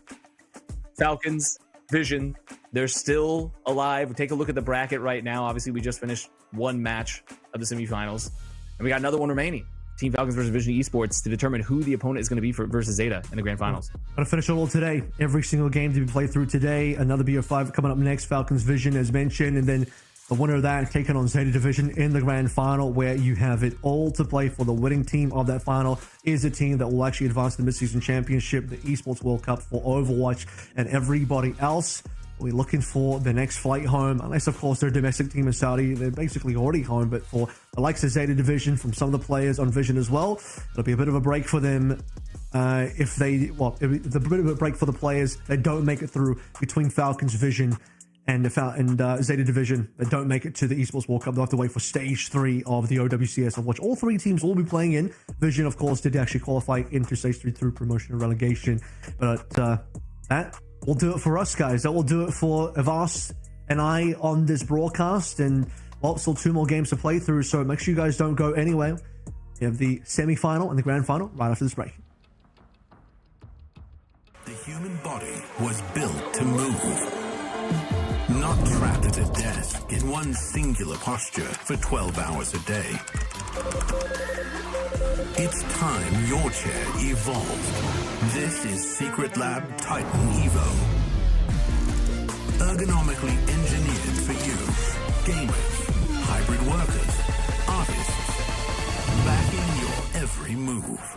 D: Falcons, Vision, they're still alive. Take a look at the bracket right now. Obviously, we just finished one match of the semifinals, and we got another one remaining. Team Falcons versus Vision Esports to determine who the opponent is going to be for versus Zeta in the Grand Finals.
C: Going to finish it all today. Every single game to be played through today. Another BO5 coming up next. Falcons Vision, as mentioned, and then the winner of that taking on Zeta Division in the Grand Final, where you have it all to play for. The winning team of that final is the team that will actually advance to the Midseason Championship, the Esports World Cup for Overwatch, and everybody else we're looking for the next flight home, unless of course their domestic team in Saudi, they're basically already home. But for the likes of Zeta Division, from some of the players on Vision as well, it'll be a bit of a break for them. If they, well, it's a bit of a break for the players that don't make it through between Falcons, Vision, and Zeta Division that don't make it to the Esports World Cup. They'll have to wait for stage 3 of the OWCS, of which all 3 teams will be playing in. Vision, of course, did actually qualify into stage 3 through promotion and relegation. But that will do it for us, guys. That will do it for Avast and I on this broadcast. And, well, still 2 more games to play through, so make sure you guys don't go anywhere. We have the semi-final and the grand final right after this break.
G: The human body was built to move. Not trapped at a desk in one singular posture for 12 hours a day. It's time your chair evolved. This is Secret Lab Titan Evo. Ergonomically engineered for you, gamers, hybrid workers, artists, backing your every move.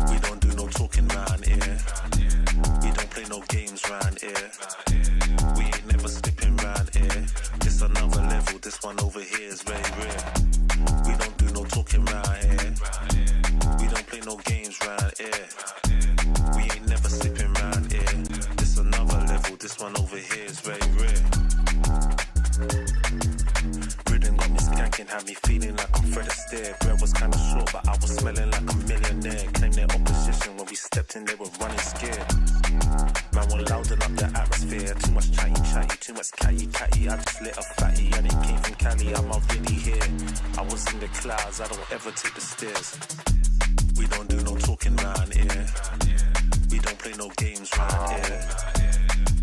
I: We don't do no talking round here. We don't play no games round here. We ain't never slipping round here. This another level, this one over here is very rare. We don't do no talking round here. We don't play no games round here. We ain't never slipping round here. This another level, this one over here is very rare. Rhythm got me skanking, had me feeling like I'm Fred Astaire. Bread was kinda short, but I was smelling like a millionaire. Claim their opposition when we stepped in, they were running scared. Man, we're louding up the atmosphere. Too much chatty, too much catty. I just lit a fatty and it came from Cali. I'm already here. I was in the clouds, I don't ever take the stairs. We don't do no talking round here. We don't play no games round here.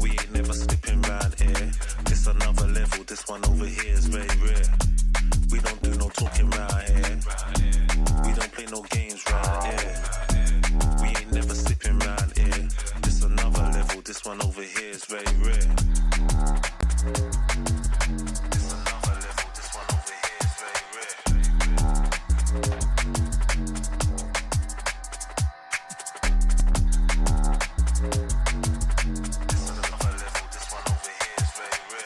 I: We ain't never slipping round here. This another level, this one over here is very rare. We don't do no talking round here. We don't play no games round here. We ain't never slipping round here. This another level, this one over here is very rare. This another level, this one over here is very rare. This another level, this one over here is very rare.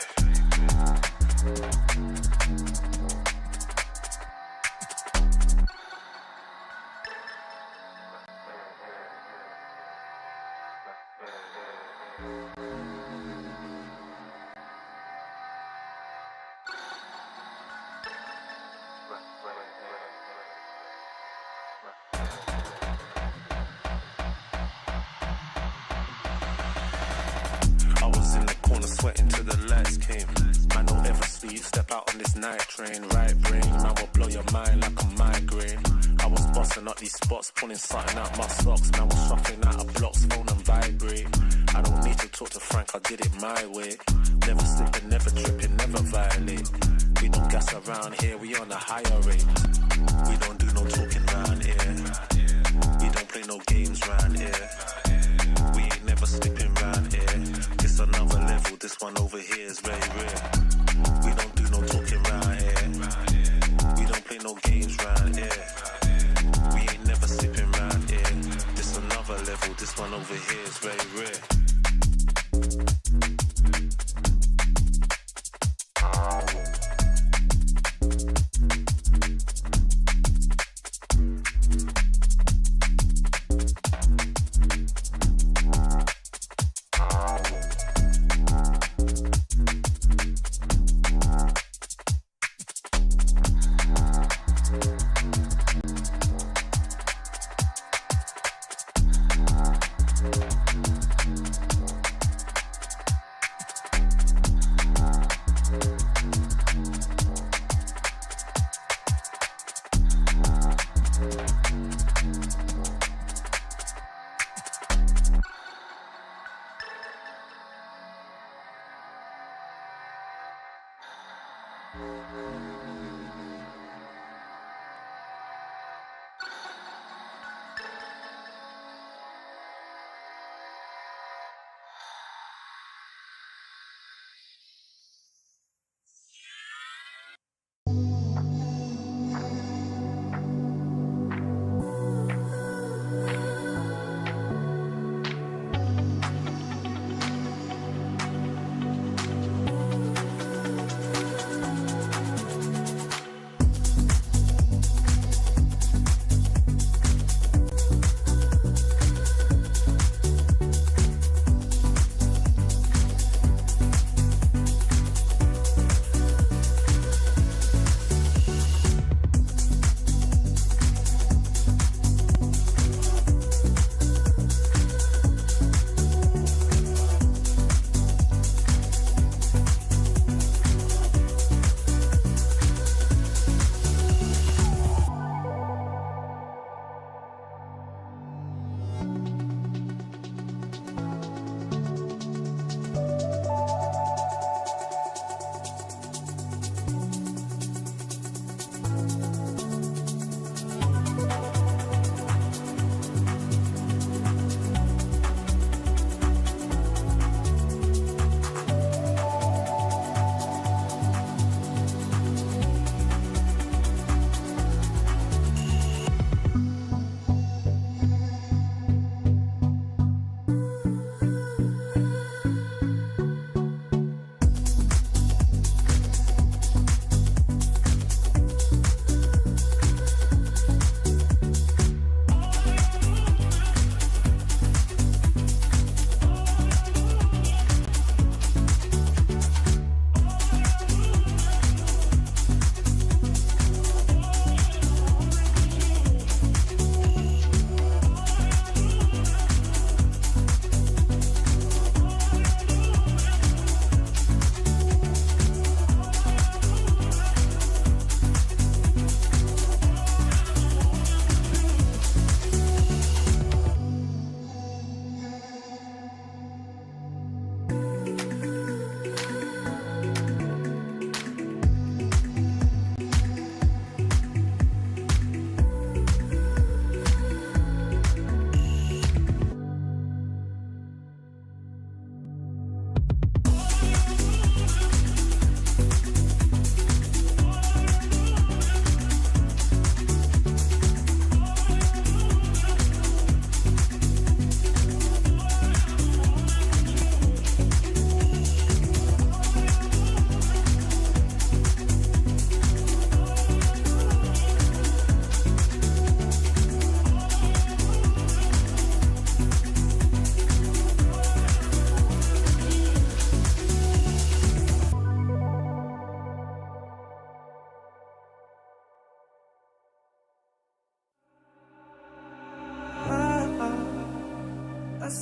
I: I was in the corner sweating till the lights came. Man, don't ever sleep, step out on this night train. Right brain, man will blow your mind like a migraine. I was bossing up these spots, pulling something out my socks. Man was shuffling out of blocks, phone and vibrate. I don't need to talk to Frank, I did it my way. Never slipping, never tripping, never violate. We don't gas around here, we on a higher rate. We don't do no talking round here. We don't play no games round here. We ain't never slipping round here. This another level, this one over here is very rare. We don't do no talking round here. We don't play no games round here. We ain't never slipping round here. This another level, this one over here is very rare.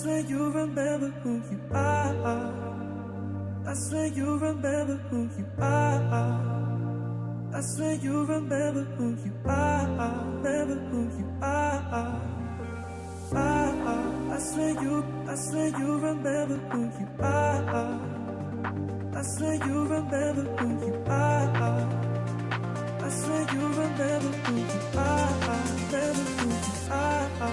H: swear you remember who you are. I swear you remember who you are. I swear you remember who you are. Remember who you are. I swear you remember who you are. I swear you remember who you are. I swear you remember who you are. Remember who you are.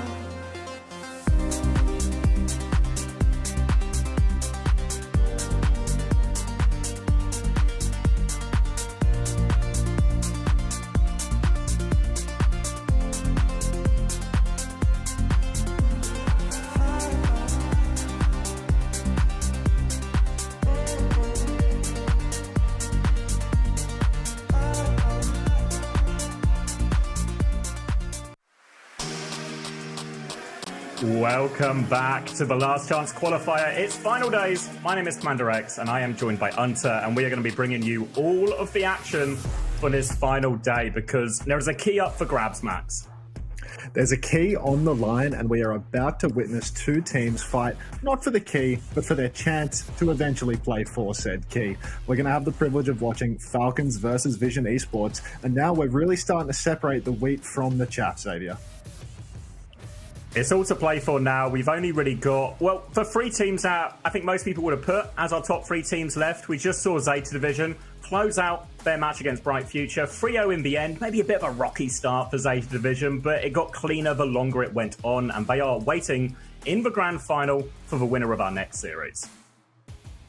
J: Welcome back to the Last Chance Qualifier. It's final days. My name is Commander X, and I am joined by Unter, and we are going to be bringing you all of the action for this final day because there is a key up for grabs, Max.
K: There's a key on the line, and we are about to witness two teams fight, not for the key, but for their chance to eventually play for said key. We're going to have the privilege of watching Falcons versus Vision Esports, and now we're really starting to separate the wheat from the chaff, Xavier.
J: It's all to play for now. We've only really got, well, for three teams that I think most people would have put as our top three teams left. We just saw Zeta Division close out their match against Bright Future. 3-0 in the end. Maybe a bit of a rocky start for Zeta Division, but it got cleaner the longer it went on, and they are waiting in the grand final for the winner of our next series.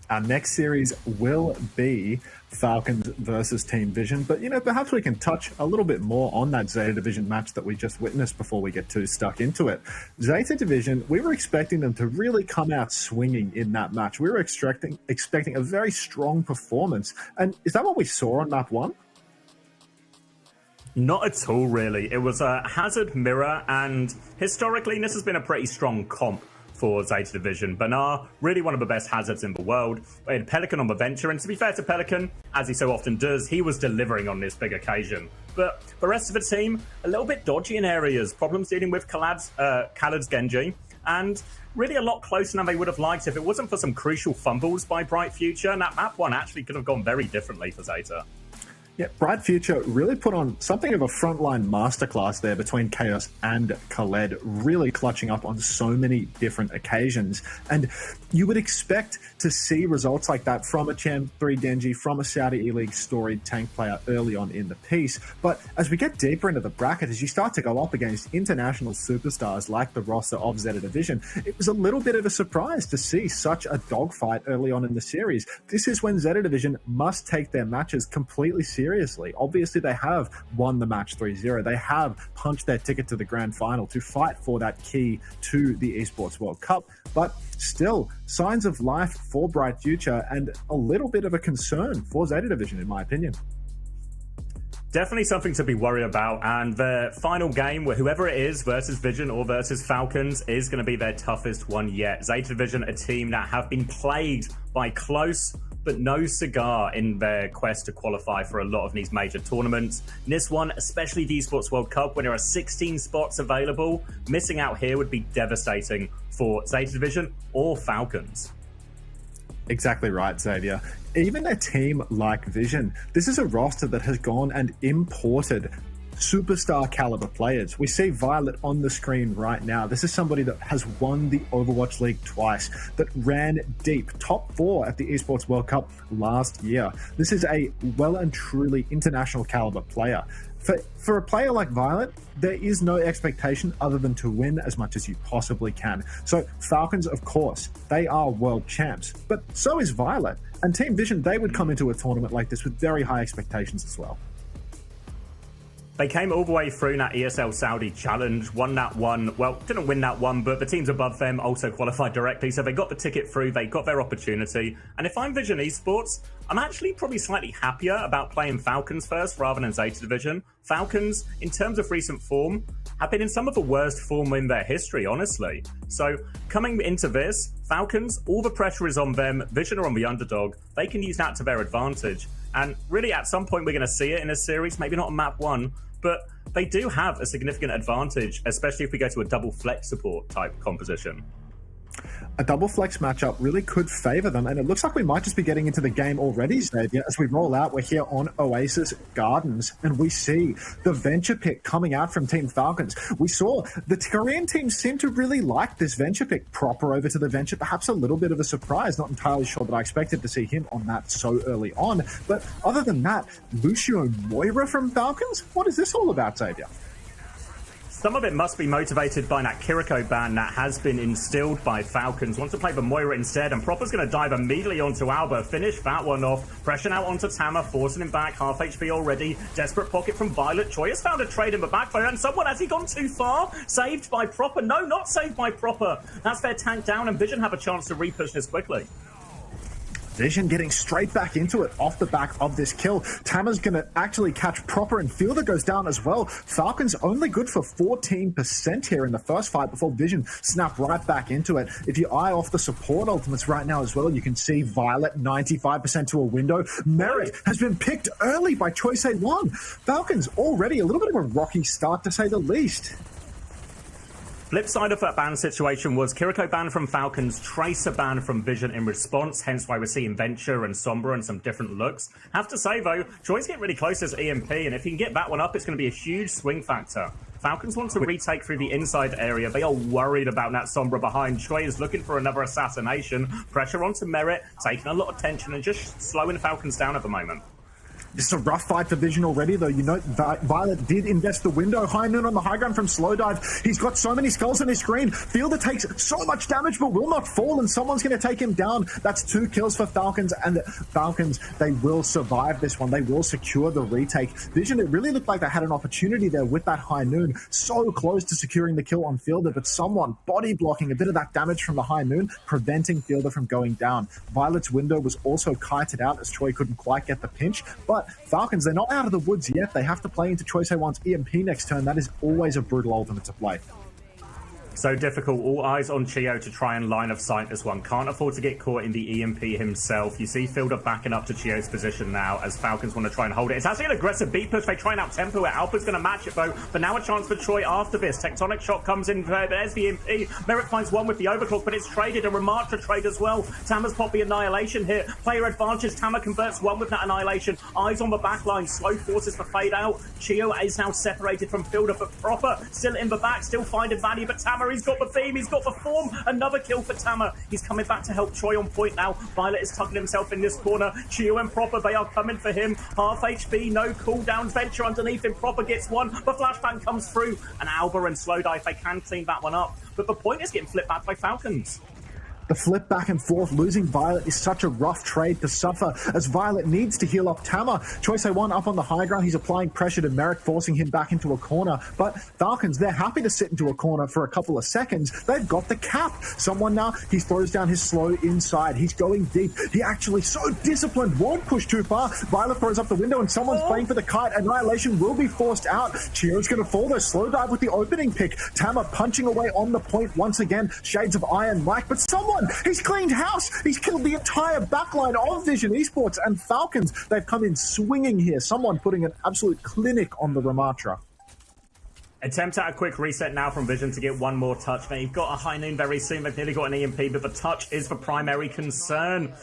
K: Our next series will be Falcons versus Team Vision, but perhaps we can touch a little bit more on that Zeta Division match that we just witnessed before we get too stuck into it. Zeta Division, we were expecting them to really come out swinging in that match. We were expecting a very strong performance, and is that what we saw on map 1?
J: Not at all, really. It was a Hazard mirror, and historically, this has been a pretty strong comp for Zeta Division. Banar, really one of the best hazards in the world. We had Pelican on the Venture, and to be fair to Pelican, as he so often does, he was delivering on this big occasion. But the rest of the team, a little bit dodgy in areas, problems dealing with Khaled's Genji, and really a lot closer than they would have liked if it wasn't for some crucial fumbles by Bright Future, and that map 1 actually could have gone very differently for Zeta.
K: Yeah, Bright Future really put on something of a frontline masterclass there between Chaos and Khaled, really clutching up on so many different occasions. And you would expect to see results like that from a Champ 3 Genji, from a Saudi E-League storied tank player early on in the piece. But as we get deeper into the bracket, as you start to go up against international superstars like the roster of Zeta Division, it was a little bit of a surprise to see such a dogfight early on in the series. This is when Zeta Division must take their matches completely seriously. Obviously, they have won the match 3-0. They have punched their ticket to the grand final to fight for that key to the Esports World Cup. But still, signs of life for Bright Future and a little bit of a concern for Zeta Division, in my opinion.
J: Definitely something to be worried about, and the final game, where whoever it is versus Vision or versus Falcons, is going to be their toughest one yet. Zeta Division, a team that have been plagued by close but no cigar in their quest to qualify for a lot of these major tournaments. And this one, especially the Esports World Cup, when there are 16 spots available, missing out here would be devastating for Zeta Division or Falcons.
K: Exactly right, Xavier. Even a team like Vision, this is a roster that has gone and imported superstar caliber players. We see Violet on the screen right now. This is somebody that has won the Overwatch League twice, that ran deep, top 4 at the Esports World Cup last year. This is a well and truly international caliber player. For a player like Violet, there is no expectation other than to win as much as you possibly can. So Falcons, of course, they are world champs, but so is Violet. And Team Vision, they would come into a tournament like this with very high expectations as well.
J: They came all the way through that ESL Saudi challenge, won that one. Well, didn't win that one, but the teams above them also qualified directly, so they got the ticket through, they got their opportunity. And if I'm Vision Esports, I'm actually probably slightly happier about playing Falcons first rather than Zeta Division. Falcons, in terms of recent form, have been in some of the worst form in their history, honestly. So coming into this, Falcons, all the pressure is on them. Vision are on the underdog. They can use that to their advantage. And really, at some point, we're going to see it in a series, maybe not on map 1, but they do have a significant advantage, especially if we go to a double flex support type composition.
K: A double flex matchup really could favor them, and it looks like we might just be getting into the game already, Xavier. As we roll out, we're here on Oasis Gardens, and we see the venture pick coming out from Team Falcons. We saw the Korean team seem to really like this venture pick. Proper over to the venture, perhaps a little bit of a surprise. Not entirely sure that I expected to see him on that so early on, but other than that, Lucio Moira from Falcons? What is this all about, Xavier?
J: Some of it must be motivated by that Kiriko ban that has been instilled by Falcons. Wants to play for Moira instead, and Proper's going to dive immediately onto Alba, finish that one off, pressure out onto Tama, forcing him back, half HP already, desperate pocket from Violet. Choi has found a trade in the backfire, and someone, has he gone too far? Saved by Proper? No, not saved by Proper. That's their tank down, and Vision have a chance to repush this quickly.
K: Vision getting straight back into it off the back of this kill. Tama's going to actually catch Proper, and Fielder goes down as well. Falcons only good for 14% here in the first fight before Vision snap right back into it. If you eye off the support ultimates right now as well, you can see Violet 95% to a window. Merit has been picked early by Choice A1. Falcons already a little bit of a rocky start, to say the least.
J: Flip side of that ban situation was Kiriko banned from Falcons, Tracer banned from Vision in response, hence why we're seeing Venture and Sombra and some different looks. Have to say though, Choi's getting really close as EMP, and if he can get that one up, it's going to be a huge swing factor. Falcons want to retake through the inside area. They are worried about that Sombra behind. Choi is looking for another assassination. Pressure onto Merit, taking a lot of tension and just slowing Falcons down at the moment.
K: This is a rough fight for Vision already, though. You know, Violet did invest the window. High Noon on the high ground from Slow Dive. He's got so many skulls on his screen. Fielder takes so much damage, but will not fall, and someone's going to take him down. That's 2 kills for Falcons, and the Falcons, they will survive this one. They will secure the retake. Vision, it really looked like they had an opportunity there with that High Noon. So close to securing the kill on Fielder, but someone body blocking a bit of that damage from the High Noon, preventing Fielder from going down. Violet's window was also kited out as Choi couldn't quite get the pinch, but Falcons, they're not out of the woods yet. They have to play into Choice A1's EMP next turn. That is always a brutal ultimate to play.
J: So difficult. All eyes on Chio to try and line of sight this one. Can't afford to get caught in the EMP himself. You see Fielder backing up to Chio's position now as Falcons want to try and hold it. It's actually an aggressive beat push. They try and out-tempo it. Alpha's going to match it though. But now a chance for Choi after this. Tectonic shot comes in. There's the EMP. Merritt finds one with the overclock, but it's traded. A Ramatra trade as well. Tama's popped the annihilation here. Player advantage. Tama converts one with that annihilation. Eyes on the back line. Slow forces for fade out. Chio is now separated from Fielder, but Proper still in the back, still finding value. But Tama, he's got the theme, he's got the form. Another kill for Tama. He's coming back to help Choi on point now. Violet is tucking himself in this corner. Chio and Proper, they are coming for him. Half HP, no cooldown. Venture underneath him. Proper gets one. The flashbang comes through. And Alba and Slow Dive, they can clean that one up. But the point is getting flipped back by Falcons.
K: The flip back and forth, losing Violet is such a rough trade to suffer, as Violet needs to heal up Tama. Choice A1 up on the high ground. He's applying pressure to Merrick, forcing him back into a corner. But Falcons, they're happy to sit into a corner for a couple of seconds. They've got the cap. Someone now, he throws down his slow inside. He's going deep. He actually so disciplined, won't push too far. Violet throws up the window and someone's playing for the kite. Annihilation will be forced out. Chio's going to fall though. Slow Dive with the opening pick. Tama punching away on the point once again. Shades of Iron Mike, but someone, he's cleaned house. He's killed the entire backline of Vision Esports, and Falcons, they've come in swinging here. Someone putting an absolute clinic on the Ramatra.
J: Attempt at a quick reset now from Vision to get one more touch. They've got a High Noon very soon. They've nearly got an EMP, but the touch is the primary concern.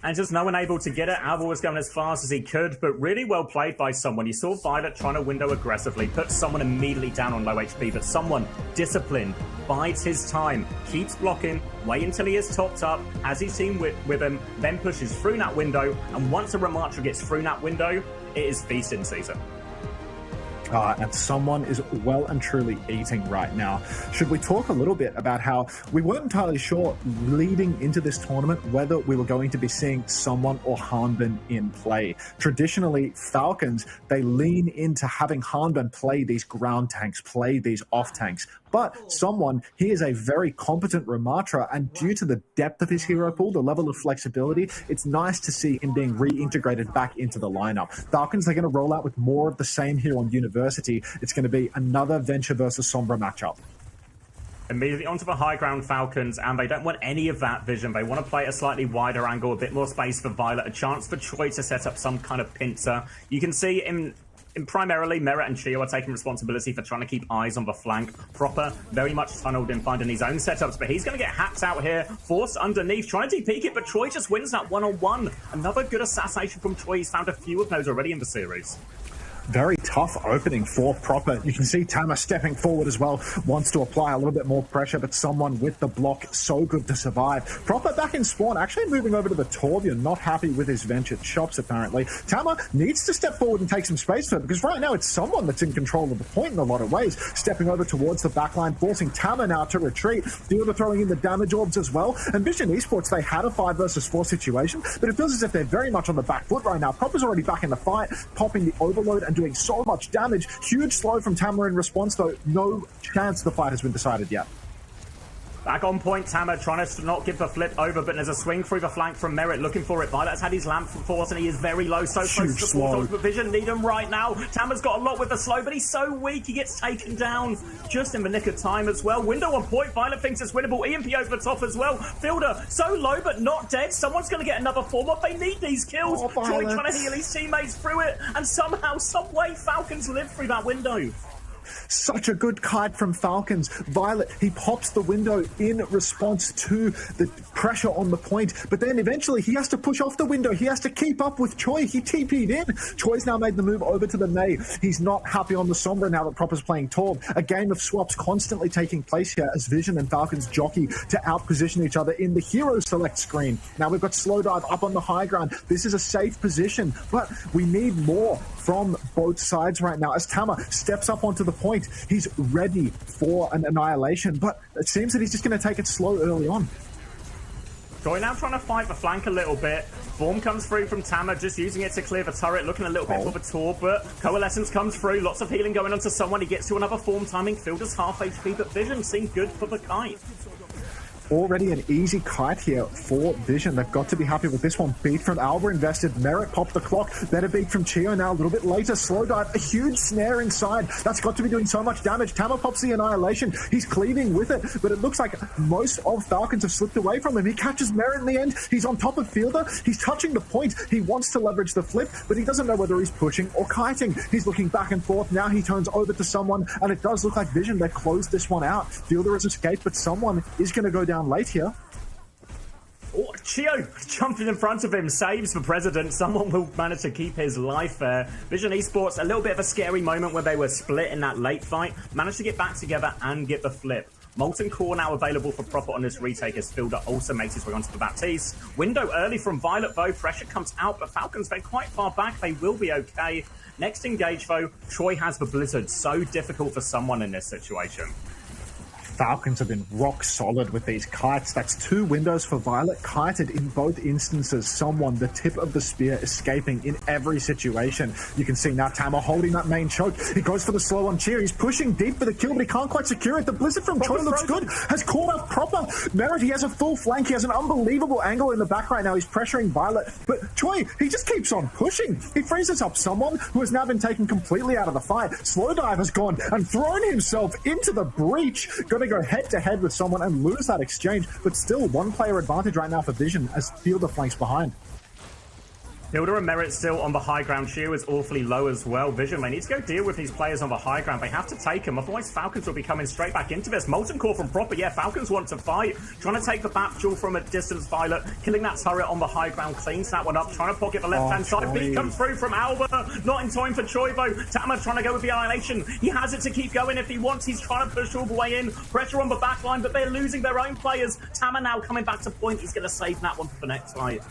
J: And just no one able to get it. Alba was going as fast as he could, but really well played by someone. You saw Violet trying to window aggressively, put someone immediately down on low HP, but someone disciplined, bides his time, keeps blocking, wait until he is topped up, has his team with him, then pushes through that window, and once a Ramatra gets through that window, it is feasting season.
K: And someone is well and truly eating right now. Should we talk a little bit about how we weren't entirely sure leading into this tournament whether we were going to be seeing someone or Hanbin in play? Traditionally, Falcons, they lean into having Hanbin play these ground tanks, play these off tanks. But someone, he is a very competent Ramatra, and due to the depth of his hero pool, the level of flexibility, it's nice to see him being reintegrated back into the lineup. Falcons, they're going to roll out with more of the same here on University. It's going to be another Venture versus Sombra matchup.
J: Immediately onto the high ground Falcons, and they don't want any of that Vision. They want to play a slightly wider angle, a bit more space for Violet, a chance for Choi to set up some kind of pincer. You can see him primarily, Merit and Chio are taking responsibility for trying to keep eyes on the flank. Proper, very much tunneled in, finding his own setups, but he's going to get hacked out here, forced underneath, trying to peek it, but Troy just wins that one-on-one. Another good assassination from Troy. He's found a few of those already in the series.
K: Very tough opening for Proper. You can see Tama stepping forward as well, wants to apply a little bit more pressure, but someone with the block, so good to survive. Proper back in spawn, actually moving over to the Torbjorn, not happy with his ventured shops apparently. Tama needs to step forward and take some space for it, because right now it's someone that's in control of the point in a lot of ways. Stepping over towards the backline, forcing Tama now to retreat. Fielder throwing in the damage orbs as well. And Vision Esports, they had a 5 versus 4 situation, but it feels as if they're very much on the back foot right now. Proper's already back in the fight, popping the overload and doing so much damage. Huge slow from Tama in response, though. No chance the fight has been decided yet.
J: Back on point, Tama trying to not give the flip over, but there's a swing through the flank from Merit, looking for it. Violet's had his lamp for force, and he is very low, so close to the portals, but Vision need him right now. Tama's got a lot with the slow, but he's so weak, he gets taken down just in the nick of time as well. Window on point, Violet thinks it's winnable. EMP over the top as well. Fielder, so low, but not dead. Someone's going to get another form up. They need these kills. Troy trying to heal his teammates through it, and somehow, some way, Falcons live through that window.
K: Such a good kite from Falcons. Violet, he pops the window in response to the pressure on the point, but then eventually he has to push off the window. He has to keep up with Choi. He TP'd in. Choi's now made the move over to the Mei. He's not happy on the Sombra now that Proper's playing Torb. A game of swaps constantly taking place here as Vision and Falcons jockey to outposition each other in the hero select screen. Now we've got Slow Dive up on the high ground. This is a safe position, but we need more from both sides right now as Tama steps up onto the point. He's ready for an annihilation, but it seems that he's just going to take it slow early on.
J: Troy now trying to fight the flank a little bit. Form comes through from Tama, just using it to clear the turret, looking a little bit for the Torb, but Coalescence comes through. Lots of healing going on to someone. He gets to another form timing. Fielder's half HP, but Vision seemed good for the kite.
K: Already an easy kite here for Vision. They've got to be happy with this one. Beat from Alba invested. Merit popped the clock. Better beat from Chio now a little bit later. Slow Dive, a huge snare inside. That's got to be doing so much damage. Tama pops the annihilation. He's cleaving with it, but it looks like most of Falcons have slipped away from him. He catches Merit in the end. He's on top of Fielder. He's touching the point. He wants to leverage the flip, but he doesn't know whether he's pushing or kiting. He's looking back and forth. Now he turns over to someone, and it does look like Vision, they closed this one out. Fielder has escaped, but someone is going to go down late here.
J: Oh, Chio jumping in front of him, saves the president. Someone will manage to keep his life there. Vision Esports, a little bit of a scary moment where they were split in that late fight. Managed to get back together and get the flip. Molten Core now available for Proper on this retake as Fielder also makes his way onto the Baptiste. Window early from Violet though. Pressure comes out, but Falcons, they're quite far back. They will be okay. Next engage though, Troy has the Blizzard. So difficult for someone in this situation.
K: Falcons have been rock solid with these kites. That's 2 windows for Violet, kited in both instances. Someone, the tip of the spear, escaping in every situation. You can see now Tama holding that main choke. He goes for the slow on Cheer. He's pushing deep for the kill, but he can't quite secure it. The Blizzard from Choi looks good. Has caught up Proper. Merit, he has a full flank. He has an unbelievable angle in the back right now. He's pressuring Violet, but Choi, he just keeps on pushing. He freezes up someone who has now been taken completely out of the fight. Slow Dive has gone and thrown himself into the breach. Gonna go head-to-head with someone and lose that exchange, but still 1 player advantage right now for Vision as Fielder flanks behind.
J: Fielder and Merit still on the high ground. Chio is awfully low as well. Vision, they need to go deal with these players on the high ground. They have to take them, otherwise Falcons will be coming straight back into this. Molten Core from Proper, yeah, Falcons want to fight. Trying to take the Bap Jewel from a distance, Violet. Killing that turret on the high ground, cleans that one up. Trying to pocket the left-hand side. Beat comes through from Alba. Not in time for Choi though. Tama trying to go with the annihilation. He has it to keep going if he wants. He's trying to push all the way in. Pressure on the back line, but they're losing their own players. Tama now coming back to point. He's going to save that one for the next fight.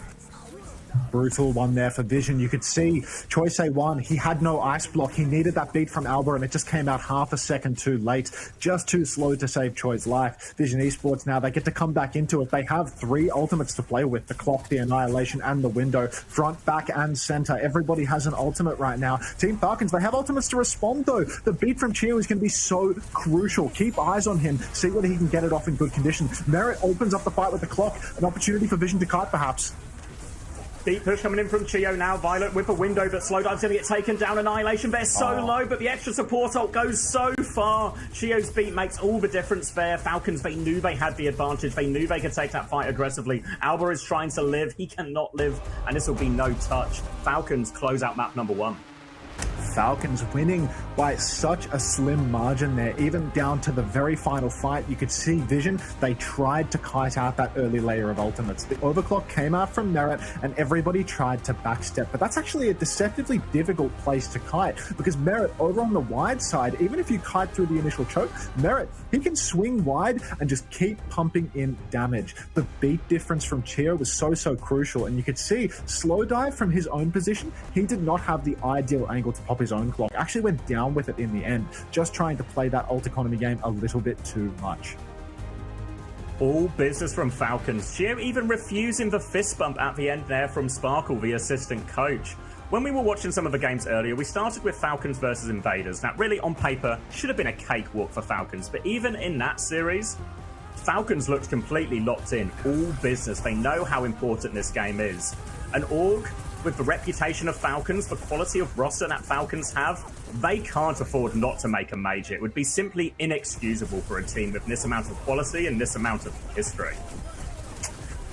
K: Brutal one there for Vision. You could see Choi Say-Wan, he had no ice block. He needed that beat from Alba, and it just came out half a second too late. Just too slow to save Choi's life. Vision Esports now, they get to come back into it. They have 3 ultimates to play with. The clock, the annihilation, and the window. Front, back, and center. Everybody has an ultimate right now. Team Falcons, they have ultimates to respond though. The beat from Chio is going to be so crucial. Keep eyes on him. See whether he can get it off in good condition. Merit opens up the fight with the clock. An opportunity for Vision to kite perhaps.
J: Deep push coming in from Chio now. Violet with a window, but Slow Dive's going to get taken down. Annihilation, they're so low, but the extra support ult goes so far. Chio's beat makes all the difference there. Falcons, they knew they had the advantage. They knew they could take that fight aggressively. Alba is trying to live. He cannot live, and this will be no touch. Falcons close out map number 1.
K: Falcons, winning by such a slim margin there, even down to the very final fight. You could see Vision, they tried to kite out that early layer of ultimates. The overclock came out from Merit, and everybody tried to backstep, but that's actually a deceptively difficult place to kite, because Merit, over on the wide side, even if you kite through the initial choke, Merit, he can swing wide and just keep pumping in damage. The beat difference from Chio was so crucial, and you could see slow dive from his own position. He did not have the ideal angle to pop his own clock. Actually went down with it in the end, just trying to play that ult economy game a little bit too much.
J: All business from Falcons. Chio even refusing the fist bump at the end there from Sparkle, the assistant coach. When we were watching some of the games earlier, we started with Falcons versus Invaders. Now, really, on paper, should have been a cakewalk for Falcons, but even in that series, Falcons looked completely locked in. All business. They know how important this game is. An org with the reputation of Falcons, the quality of roster that Falcons have, they can't afford not to make a major. It would be simply inexcusable for a team with this amount of quality and this amount of history.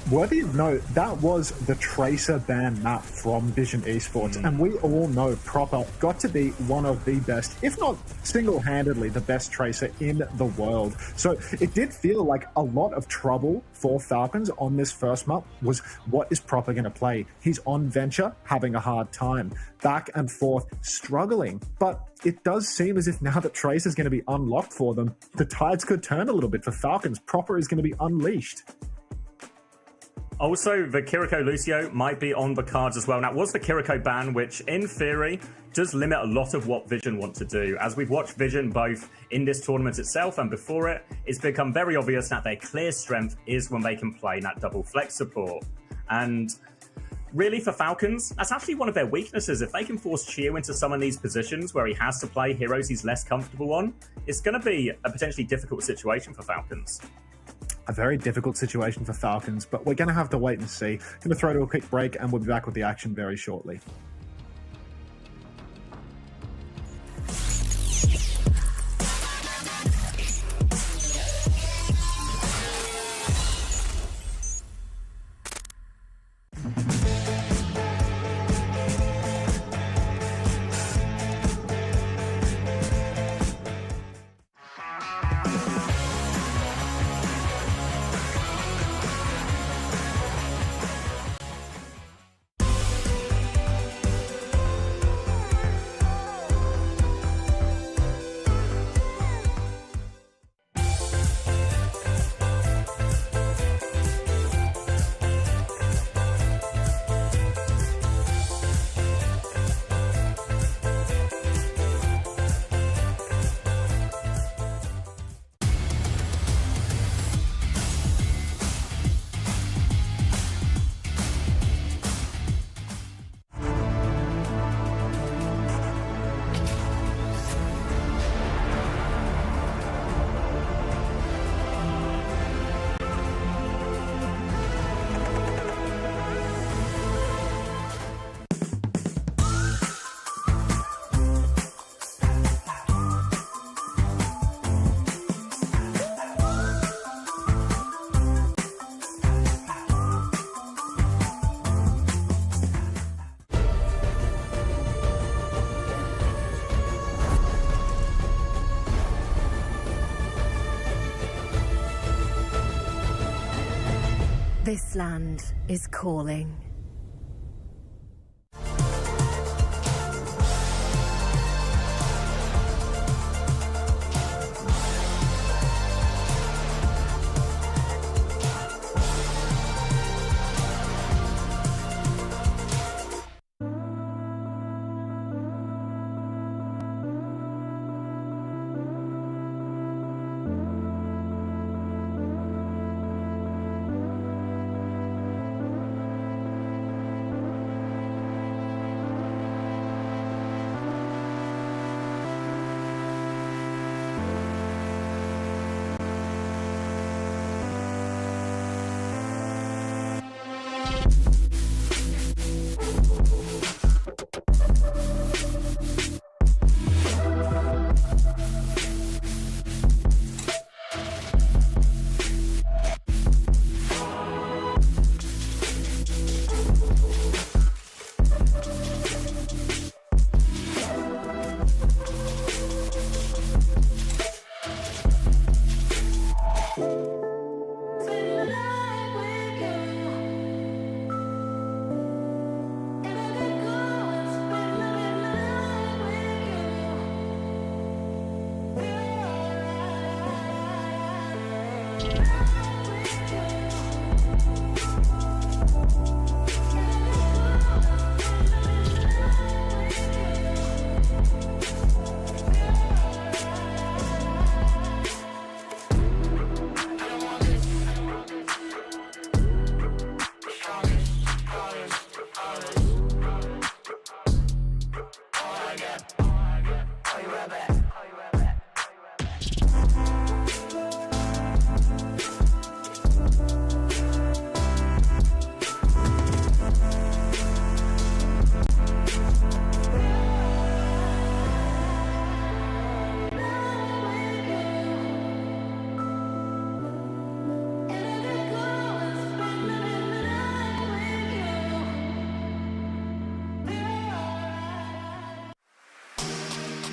K: Worthy of note, that was the Tracer ban map from Vision Esports, and we all know Proper got to be one of the best, if not single-handedly the best Tracer in the world. So it did feel like a lot of trouble for Falcons on this first map was, what is Proper going to play? He's on Venture, having a hard time, back and forth, struggling, but it does seem as if now that Tracer is going to be unlocked for them, the tides could turn a little bit for Falcons. Proper is going to be unleashed.
J: Also, the Kiriko Lucio might be on the cards as well. Now, it was the Kiriko ban, which in theory does limit a lot of what Vision want to do. As we've watched Vision both in this tournament itself and before it, it's become very obvious that their clear strength is when they can play that double flex support. And really for Falcons, that's actually one of their weaknesses. If they can force Chio into some of these positions where he has to play heroes he's less comfortable on, it's going to be a potentially difficult situation for Falcons.
K: A very difficult situation for Falcons, but we're going to have to wait and see. Going to throw to a quick break, and we'll be back with the action very shortly.
A: This land is calling.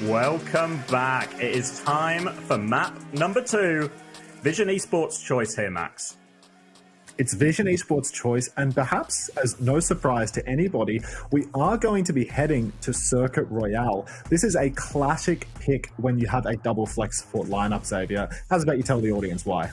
J: Welcome back. It is time for map number 2. Vision Esports choice here, Max.
K: It's Vision Esports choice, and perhaps as no surprise to anybody, we are going to be heading to Circuit Royale. This is a classic pick when you have a double flex support lineup, Xavier. How's about you tell the audience why?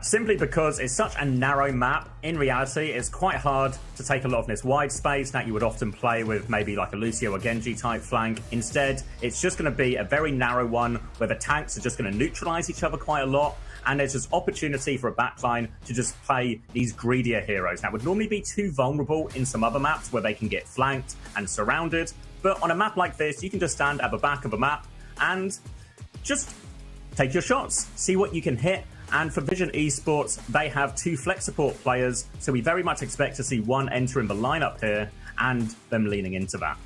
J: Simply because it's such a narrow map. In reality, it's quite hard to take a lot of this wide space that you would often play with maybe like a Lucio or Genji type flank. Instead, it's just going to be a very narrow one where the tanks are just going to neutralize each other quite a lot. And there's just opportunity for a backline to just play these greedier heroes that would normally be too vulnerable in some other maps where they can get flanked and surrounded. But on a map like this, you can just stand at the back of a map and just take your shots, see what you can hit. And for Vision Esports, they have 2 flex support players, so we very much expect to see one enter in the lineup here and them leaning into that.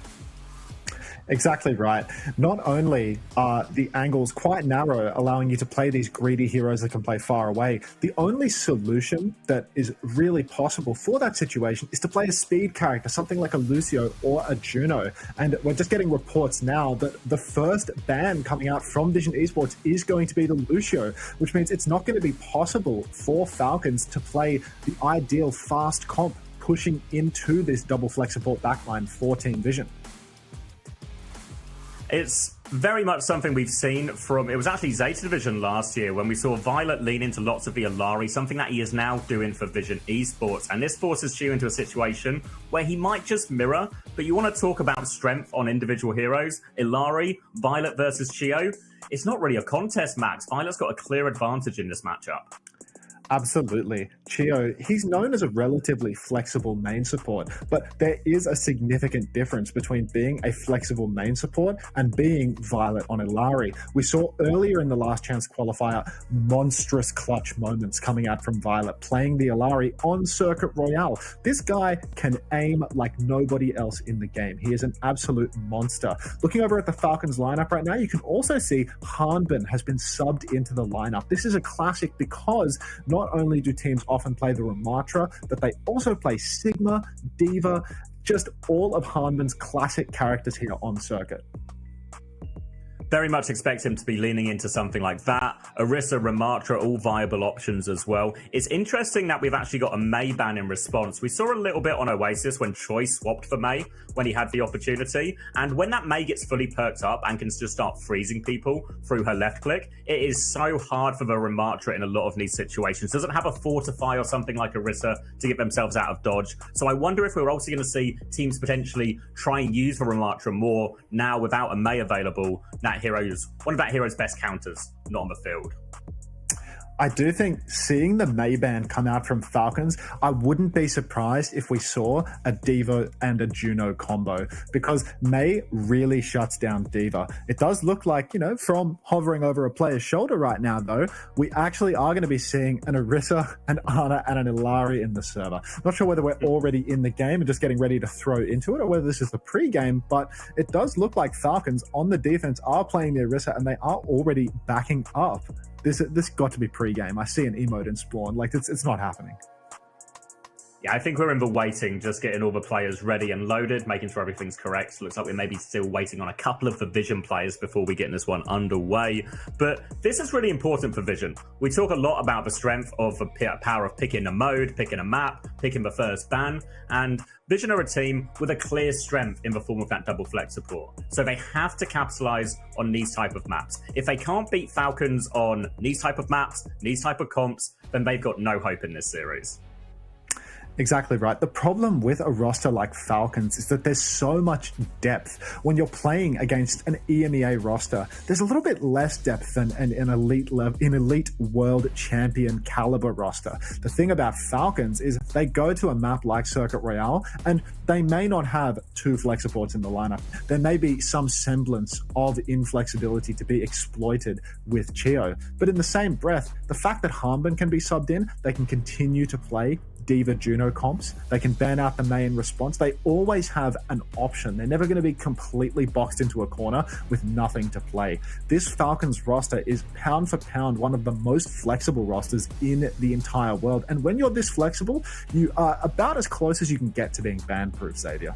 K: Exactly right. Not only are the angles quite narrow, allowing you to play these greedy heroes that can play far away, the only solution that is really possible for that situation is to play a speed character, something like a Lucio or a Juno. And we're just getting reports now that the first ban coming out from Vision Esports is going to be the Lucio, which means it's not going to be possible for Falcons to play the ideal fast comp pushing into this double flex support backline for Team Vision.
J: It's very much something we've seen from, it was actually Zeta Division last year when we saw Violet lean into lots of the Illari, something that he is now doing for Vision Esports. And this forces Chio into a situation where he might just mirror, but you want to talk about strength on individual heroes. Illari, Violet versus Chio. It's not really a contest, Max. Violet's got a clear advantage in this matchup.
K: Absolutely. Chio, he's known as a relatively flexible main support, but there is a significant difference between being a flexible main support and being Violet on Illari. We saw earlier in the Last Chance Qualifier monstrous clutch moments coming out from Violet playing the Illari on Circuit Royale. This guy can aim like nobody else in the game. He is an absolute monster. Looking over at the Falcons lineup right now, you can also see Hanbin has been subbed into the lineup. This is a classic because not only do teams often play the Ramatra, but they also play Sigma, Diva, just all of Hanbin's classic characters here on Circuit.
J: Very much expect him to be leaning into something like that. Orisa, Ramatra, all viable options as well. It's interesting that we've actually got a Mei ban in response. We saw a little bit on Oasis when Choi swapped for Mei when he had the opportunity. And when that Mei gets fully perked up and can just start freezing people through her left click, it is so hard for the Ramatra in a lot of these situations. Doesn't have a Fortify or something like Orisa to get themselves out of dodge. So I wonder if we're also going to see teams potentially try and use the Ramatra more now without a Mei available. One of that hero's best counters, not on the field.
K: I do think seeing the Mei ban come out from Falcons, I wouldn't be surprised if we saw a Diva and a Juno combo, because Mei really shuts down Diva. It does look like, from hovering over a player's shoulder right now, though, we actually are going to be seeing an Orisa, an Ana, and an Illari in the server. Not sure whether we're already in the game and just getting ready to throw into it, or whether this is the pre-game, but it does look like Falcons on the defense are playing the Orisa, and they are already backing up. This got to be pre-game. I see an emote in Spawn. Like, it's not happening.
J: Yeah, I think we're in the waiting, just getting all the players ready and loaded, making sure everything's correct. Looks like we're maybe still waiting on a couple of the Vision players before we get this one underway. But this is really important for Vision. We talk a lot about the strength of the power of picking a mode, picking a map, picking the first ban, and Vision are a team with a clear strength in the form of that double flex support. So they have to capitalize on these type of maps. If they can't beat Falcons on these type of maps, these type of comps, then they've got no hope in this series.
K: Exactly right. The problem with a roster like Falcons is that there's so much depth. When you're playing against an EMEA roster, there's a little bit less depth than an elite world champion caliber roster. The thing about Falcons is they go to a map like Circuit Royale and they may not have 2 flex supports in the lineup. There may be some semblance of inflexibility to be exploited with Chio. But in the same breath, the fact that Harbin can be subbed in, they can continue to play Diva Juno comps. They can ban out the May in response. They always have an option. They're never going to be completely boxed into a corner with nothing to play. This Falcons roster is pound for pound one of the most flexible rosters in the entire world. And when you're this flexible, you are about as close as you can get to being ban-proof, Xavier.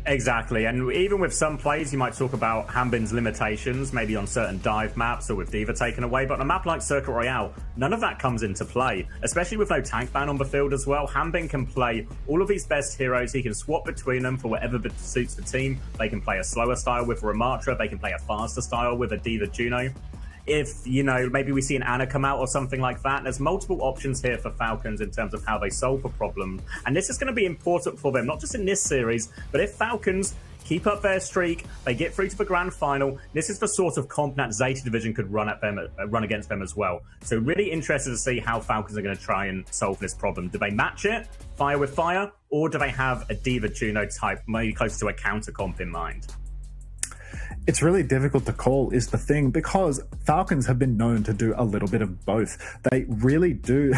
J: Exactly, and even with some plays, you might talk about Hambin's limitations, maybe on certain dive maps or with Diva taken away, but on a map like Circuit Royale, none of that comes into play, especially with no tank ban on the field as well. Hambin can play all of his best heroes, he can swap between them for whatever suits the team. They can play a slower style with Ramatra, they can play a faster style with a Diva Juno. If, maybe we see an Ana come out or something like that, there's multiple options here for Falcons in terms of how they solve a problem. And this is going to be important for them, not just in this series, but if Falcons keep up their streak, they get through to the grand final, this is the sort of comp that Zeta Division could run against them as well. So really interested to see how Falcons are going to try and solve this problem. Do they match it, fire with fire, or do they have a Diva Juno type, maybe close to a counter comp in mind?
K: It's really difficult to call is the thing, because Falcons have been known to do a little bit of both. They really do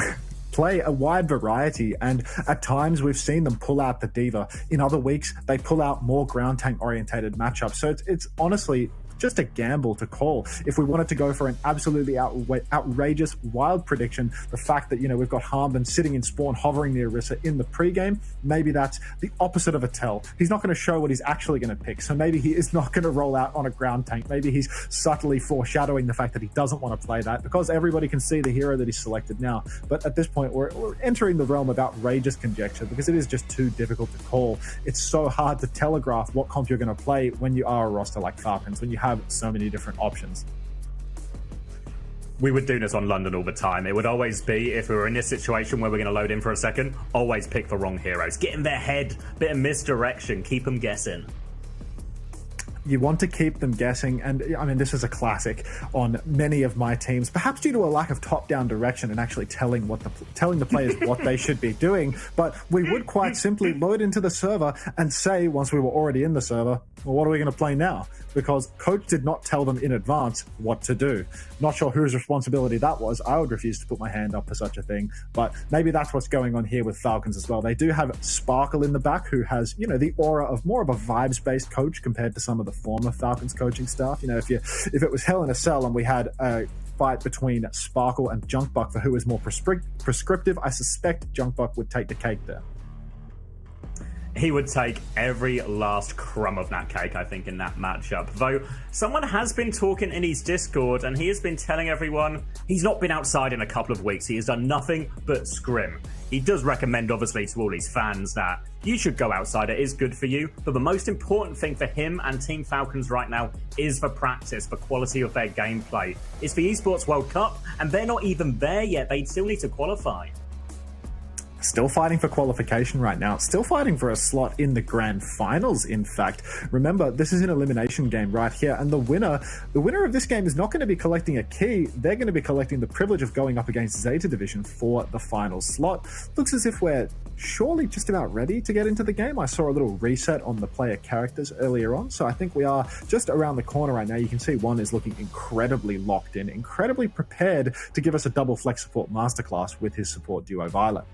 K: play a wide variety, and at times we've seen them pull out the Diva. In other weeks, they pull out more ground tank orientated matchups. So it's honestly just a gamble to call. If we wanted to go for an absolutely outrageous wild prediction, the fact that we've got Harbin sitting in spawn hovering near Orisa in the pregame, maybe that's the opposite of a tell. He's not going to show what he's actually going to pick, so maybe he is not going to roll out on a ground tank. Maybe he's subtly foreshadowing the fact that he doesn't want to play that, because everybody can see the hero that he's selected now. But at this point, we're entering the realm of outrageous conjecture, because it is just too difficult to call. It's so hard to telegraph what comp you're going to play when you are a roster like Falcons, when you have so many different options.
J: We would do this on London all the time. It would always be, if we were in this situation where we're going to load in for a second, always pick the wrong heroes. Get in their head, bit of misdirection, keep them guessing.
K: You want to keep them guessing, and I mean, this is a classic on many of my teams, perhaps due to a lack of top-down direction and actually telling the players what they should be doing. But we would quite simply load into the server and say, once we were already in the server, well, what are we going to play now? Because coach did not tell them in advance what to do. Not sure whose responsibility that was. I would refuse to put my hand up for such a thing, but maybe that's what's going on here with Falcons as well. They do have Sparkle in the back, who has, the aura of more of a vibes-based coach compared to some of the former Falcons coaching staff. If it was Hell in a Cell and we had a fight between Sparkle and Junkbuck for who is more prescriptive, I suspect Junkbuck would take the cake there.
J: He would take every last crumb of that cake, I think, in that matchup. Though, someone has been talking in his Discord, and he has been telling everyone he's not been outside in a couple of weeks. He has done nothing but scrim. He does recommend, obviously, to all his fans that you should go outside. It is good for you. But the most important thing for him and Team Falcons right now is the practice, the quality of their gameplay. It's the Esports World Cup, and they're not even there yet. They still need to qualify.
K: Still fighting for qualification right now. Still fighting for a slot in the grand finals, in fact. Remember, this is an elimination game right here, and the winner of this game is not going to be collecting a key. They're going to be collecting the privilege of going up against Zeta Division for the final slot. Looks as if we're surely just about ready to get into the game. I saw a little reset on the player characters earlier on, so I think we are just around the corner right now. You can see one is looking incredibly locked in, incredibly prepared to give us a double flex support masterclass with his support duo Violet.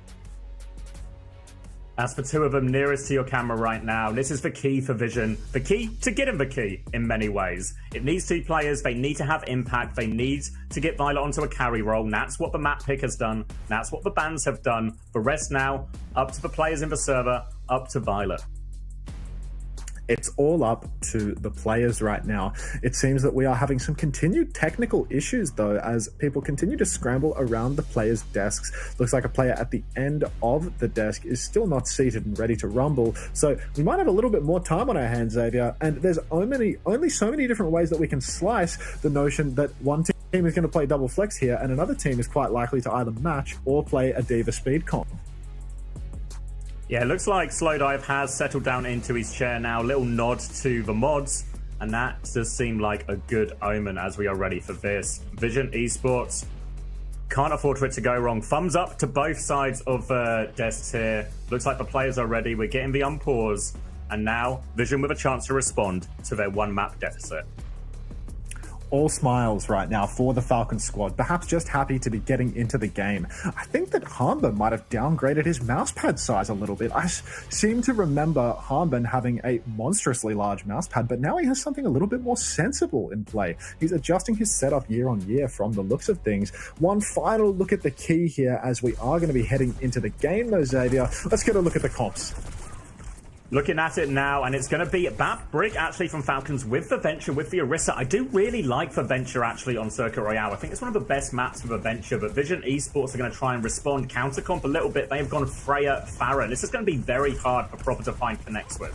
J: That's the two of them nearest to your camera right now. This is the key for Vision. The key to getting the key in many ways. It needs two players. They need to have impact. They need to get Violet onto a carry role. And that's what the map pick has done. That's what the bans have done. The rest now, up to the players in the server, up to Violet.
K: It's all up to the players right now. It seems that we are having some continued technical issues, though, as people continue to scramble around the players' desks. Looks like a player at the end of the desk is still not seated and ready to rumble. So we might have a little bit more time on our hands, Xavier. And there's only so many different ways that we can slice the notion that one team is going to play double flex here, and another team is quite likely to either match or play a Diva speed comp.
J: Yeah, it looks like Slowdive has settled down into his chair now. Little nod to the mods, and that does seem like a good omen as we are ready for this. Vision Esports can't afford for it to go wrong. Thumbs up to both sides of the desks here. Looks like the players are ready. We're getting the unpause, and now Vision with a chance to respond to their one map deficit.
K: All smiles right now for the Falcons squad, perhaps just happy to be getting into the game. I think that Hanben might have downgraded his mousepad size a little bit. I seem to remember Hanben having a monstrously large mousepad, but now he has something a little bit more sensible in play. He's adjusting his setup year on year from the looks of things. One final look at the key here as we are going to be heading into the game, though, Xavier. Let's get a look at the comps.
J: Looking at it now, and it's going to be a bad brick actually from Falcons with the Venture, with the Orisa. I do really like the Venture actually on Circuit Royale. I think it's one of the best maps for the Venture, but Vision Esports are going to try and respond, counter comp a little bit. They have gone Freya, Farah. This is going to be very hard for Proper to find connects with.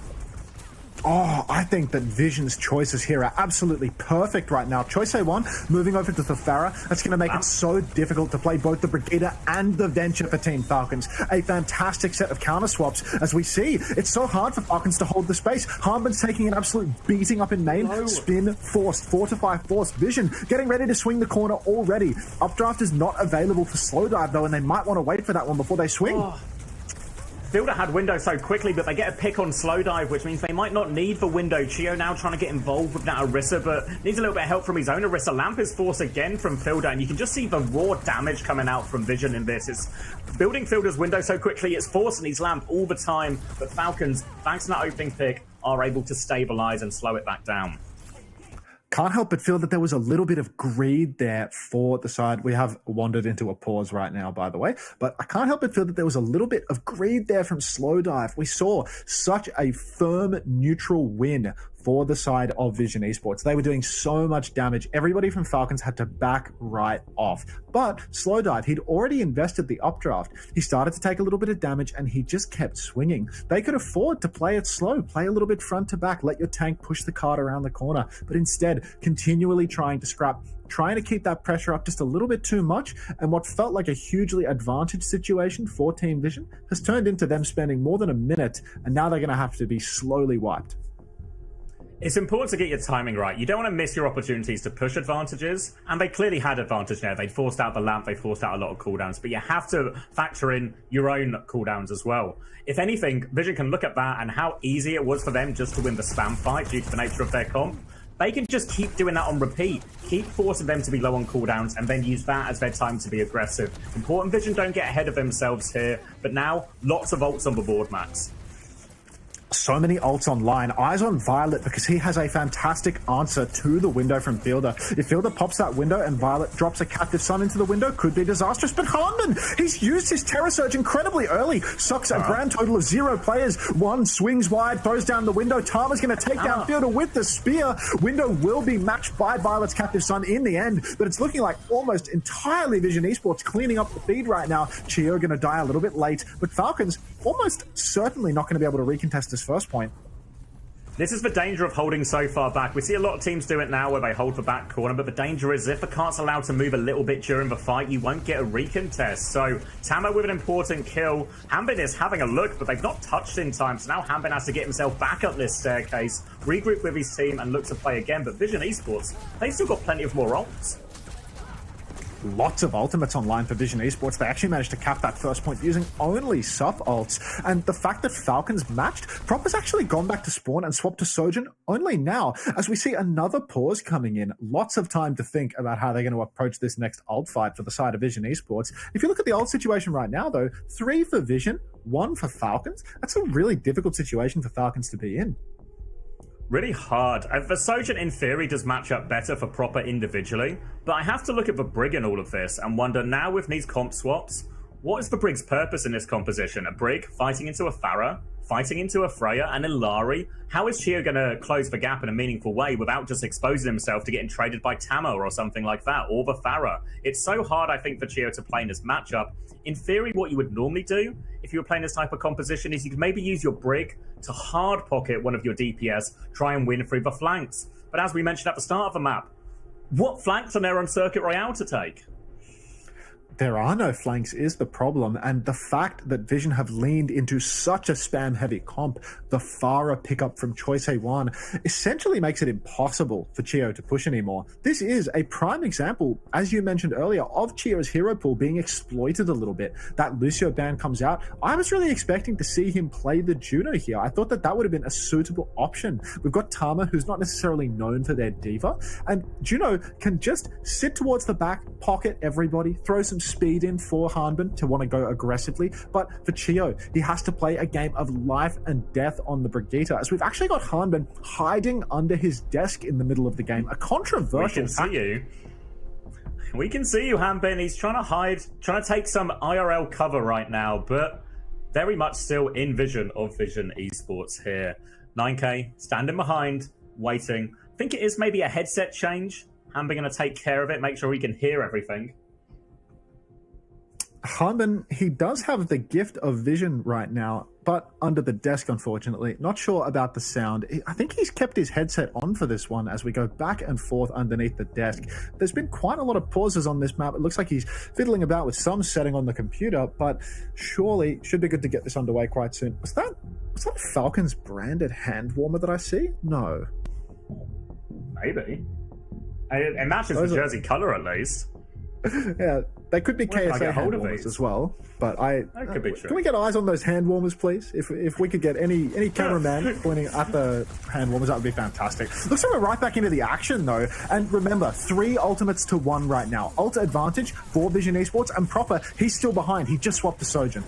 K: Oh, I think that Vision's choices here are absolutely perfect right now. Choice A1, moving over to the Farah. That's going to make it so difficult to play both the Brigida and the Venture for Team Falcons. A fantastic set of counter swaps. As we see, it's so hard for Falcons to hold the space. Hanben's taking an absolute beating up in main. No. Spin forced, fortify forced. Vision getting ready to swing the corner already. Updraft is not available for Slowdive, though, and they might want to wait for that one before they swing.
J: Oh. Fielder had window so quickly, but they get a pick on Slowdive, which means they might not need the window. Chio now trying to get involved with that Orisa, but needs a little bit of help from his own Orisa. Lamp is forced again from Fielder, and you can just see the raw damage coming out from Vision in this. It's building Fielder's window so quickly, it's forcing his Lamp all the time, but Falcons, thanks to that opening pick, are able to stabilize and slow it back down.
K: Can't help but feel that there was a little bit of greed there for the side. We have wandered into a pause right now, by the way, but I can't help but feel that there was a little bit of greed there from Slowdive. We saw such a firm neutral win for the side of Vision Esports. They were doing so much damage. Everybody from Falcons had to back right off. But Slowdive, he'd already invested the updraft. He started to take a little bit of damage and he just kept swinging. They could afford to play it slow, play a little bit front to back, let your tank push the card around the corner, but instead continually trying to scrap, trying to keep that pressure up just a little bit too much, and what felt like a hugely advantaged situation for Team Vision has turned into them spending more than a minute, and now they're going to have to be slowly wiped.
J: It's important to get your timing right. You don't want to miss your opportunities to push advantages, and they clearly had advantage there. They forced out the Lamp, they forced out a lot of cooldowns, but you have to factor in your own cooldowns as well. If anything, Vision can look at that and how easy it was for them just to win the spam fight due to the nature of their comp. They can just keep doing that on repeat, keep forcing them to be low on cooldowns, and then use that as their time to be aggressive. Important Vision don't get ahead of themselves here, but now lots of ults on the board, Max.
K: So many ults online. Eyes on Violet because he has a fantastic answer to the window from Fielder. If Fielder pops that window and Violet drops a Captive Sun into the window, could be disastrous. But Hanben, he's used his Terror Surge incredibly early. Sucks a grand total of 0 players. One swings wide, throws down the window. Tama's going to take down Fielder with the spear. Window will be matched by Violet's Captive Sun in the end, but it's looking like almost entirely Vision Esports cleaning up the feed right now. Chio going to die a little bit late, but Falcons almost certainly not going to be able to recontest this first point.
J: This is the danger of holding so far back. We see a lot of teams do it now where they hold the back corner, but the danger is if the cart's allowed to move a little bit during the fight, you won't get a recontest. So Tamo with an important kill. Hanben is having a look, but they've not touched in time, so now Hanben has to get himself back up this staircase, regroup with his team and look to play again. But Vision Esports, they've still got plenty of more ults.
K: Lots of ultimates online for Vision Esports. They actually managed to cap that first point using only sub ults. And the fact that Falcons matched, Prop has actually gone back to spawn and swapped to Sojourn only now, as we see another pause coming in. Lots of time to think about how they're going to approach this next ult fight for the side of Vision Esports. If you look at the ult situation right now, though, 3 for Vision, 1 for Falcons. That's a really difficult situation for Falcons to be in.
J: Really hard. Versojin, in theory, does match up better for Proper individually, but I have to look at the Brig in all of this and wonder, now with these comp swaps, what is the Brig's purpose in this composition? A Brig fighting into a Pharah, fighting into a Freya, and a Lari? How is Chio going to close the gap in a meaningful way without just exposing himself to getting traded by Tamo or something like that, or the Pharah? It's so hard, I think, for Chio to play in this matchup. In theory, what you would normally do if you were playing this type of composition is you could maybe use your Brig to hard pocket one of your DPS, try and win through the flanks. But as we mentioned at the start of the map, what flanks are there on Circuit Royale to take?
K: There are no flanks is the problem, and the fact that Vision have leaned into such a spam-heavy comp, the Pharah pickup from Choice A1, essentially makes it impossible for Chio to push anymore. This is a prime example, as you mentioned earlier, of Chio's hero pool being exploited a little bit. That Lucio ban comes out. I was really expecting to see him play the Juno here. I thought that that would have been a suitable option. We've got Tama, who's not necessarily known for their diva, and Juno can just sit towards the back, pocket everybody, throw some speed in for Hanbin to want to go aggressively. But for Chio, he has to play a game of life and death on the Brigitte, as we've actually got Hanbin hiding under his desk in the middle of the game. A controversial...
J: We can see you, Hanbin. He's trying to hide, trying to take some IRL cover right now, but very much still in vision of Vision Esports here. 9K standing behind, waiting. I think it is maybe a headset change. Hanbin going to take care of it, make sure he can hear everything.
K: Hanbin, he does have the gift of vision right now, but under the desk, unfortunately. Not sure about the sound. I think he's kept his headset on for this one as we go back and forth underneath the desk. There's been quite a lot of pauses on this map. It looks like he's fiddling about with some setting on the computer, but surely should be good to get this underway quite soon. Was that a Falcons branded hand warmer that I see? No.
J: Maybe. It matches the jersey color at least.
K: Yeah, they could be KSA hand warmers as well, but
J: that could be true.
K: Can we get eyes on those hand warmers, please? If we could get any cameraman pointing at the hand warmers, that would be fantastic. Looks like we're right back into the action though, and remember, 3 ultimates to 1 right now. Ult advantage for Vision Esports, and Proper, he's still behind. He just swapped to Sojin.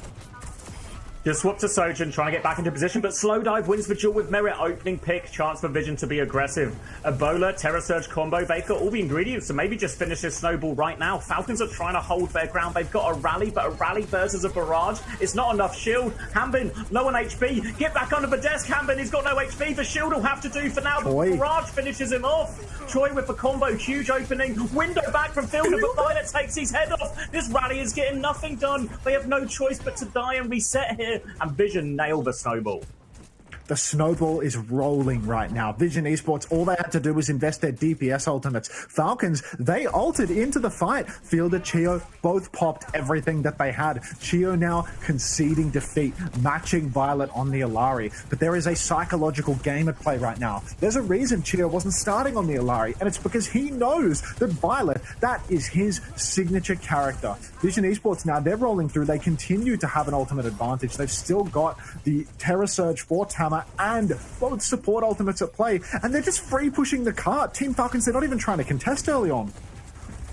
J: Just swap to Sojin, trying to get back into position, but Slow Dive wins the duel with Merit. Opening pick, chance for Vision to be aggressive. Ebola, Terra Surge combo, they've got all the ingredients to maybe just finish this snowball right now. Falcons are trying to hold their ground. They've got a rally, but a rally versus a barrage. It's not enough shield. Hanbin, low on HP. Get back under the desk, Hanbin. He's got no HP. The shield will have to do for now.
K: Choi.
J: The barrage finishes him off. Choi with the combo, huge opening. Window back from Fielder, but Violet takes his head off. This rally is getting nothing done. They have no choice but to die and reset here. And Vision nailed the snowball.
K: The snowball is rolling right now. Vision Esports, all they had to do was invest their DPS ultimates. Falcons, they altered into the fight. Fielder, Chio, both popped everything that they had. Chio now conceding defeat, matching Violet on the Alari. But there is a psychological game at play right now. There's a reason Chio wasn't starting on the Alari, and it's because he knows that Violet, that is his signature character. Vision Esports now, they're rolling through. They continue to have an ultimate advantage. They've still got the Terra Surge for Tama and both support ultimates at play, and they're just free pushing the cart. Team Falcons, they're not even trying to contest early on.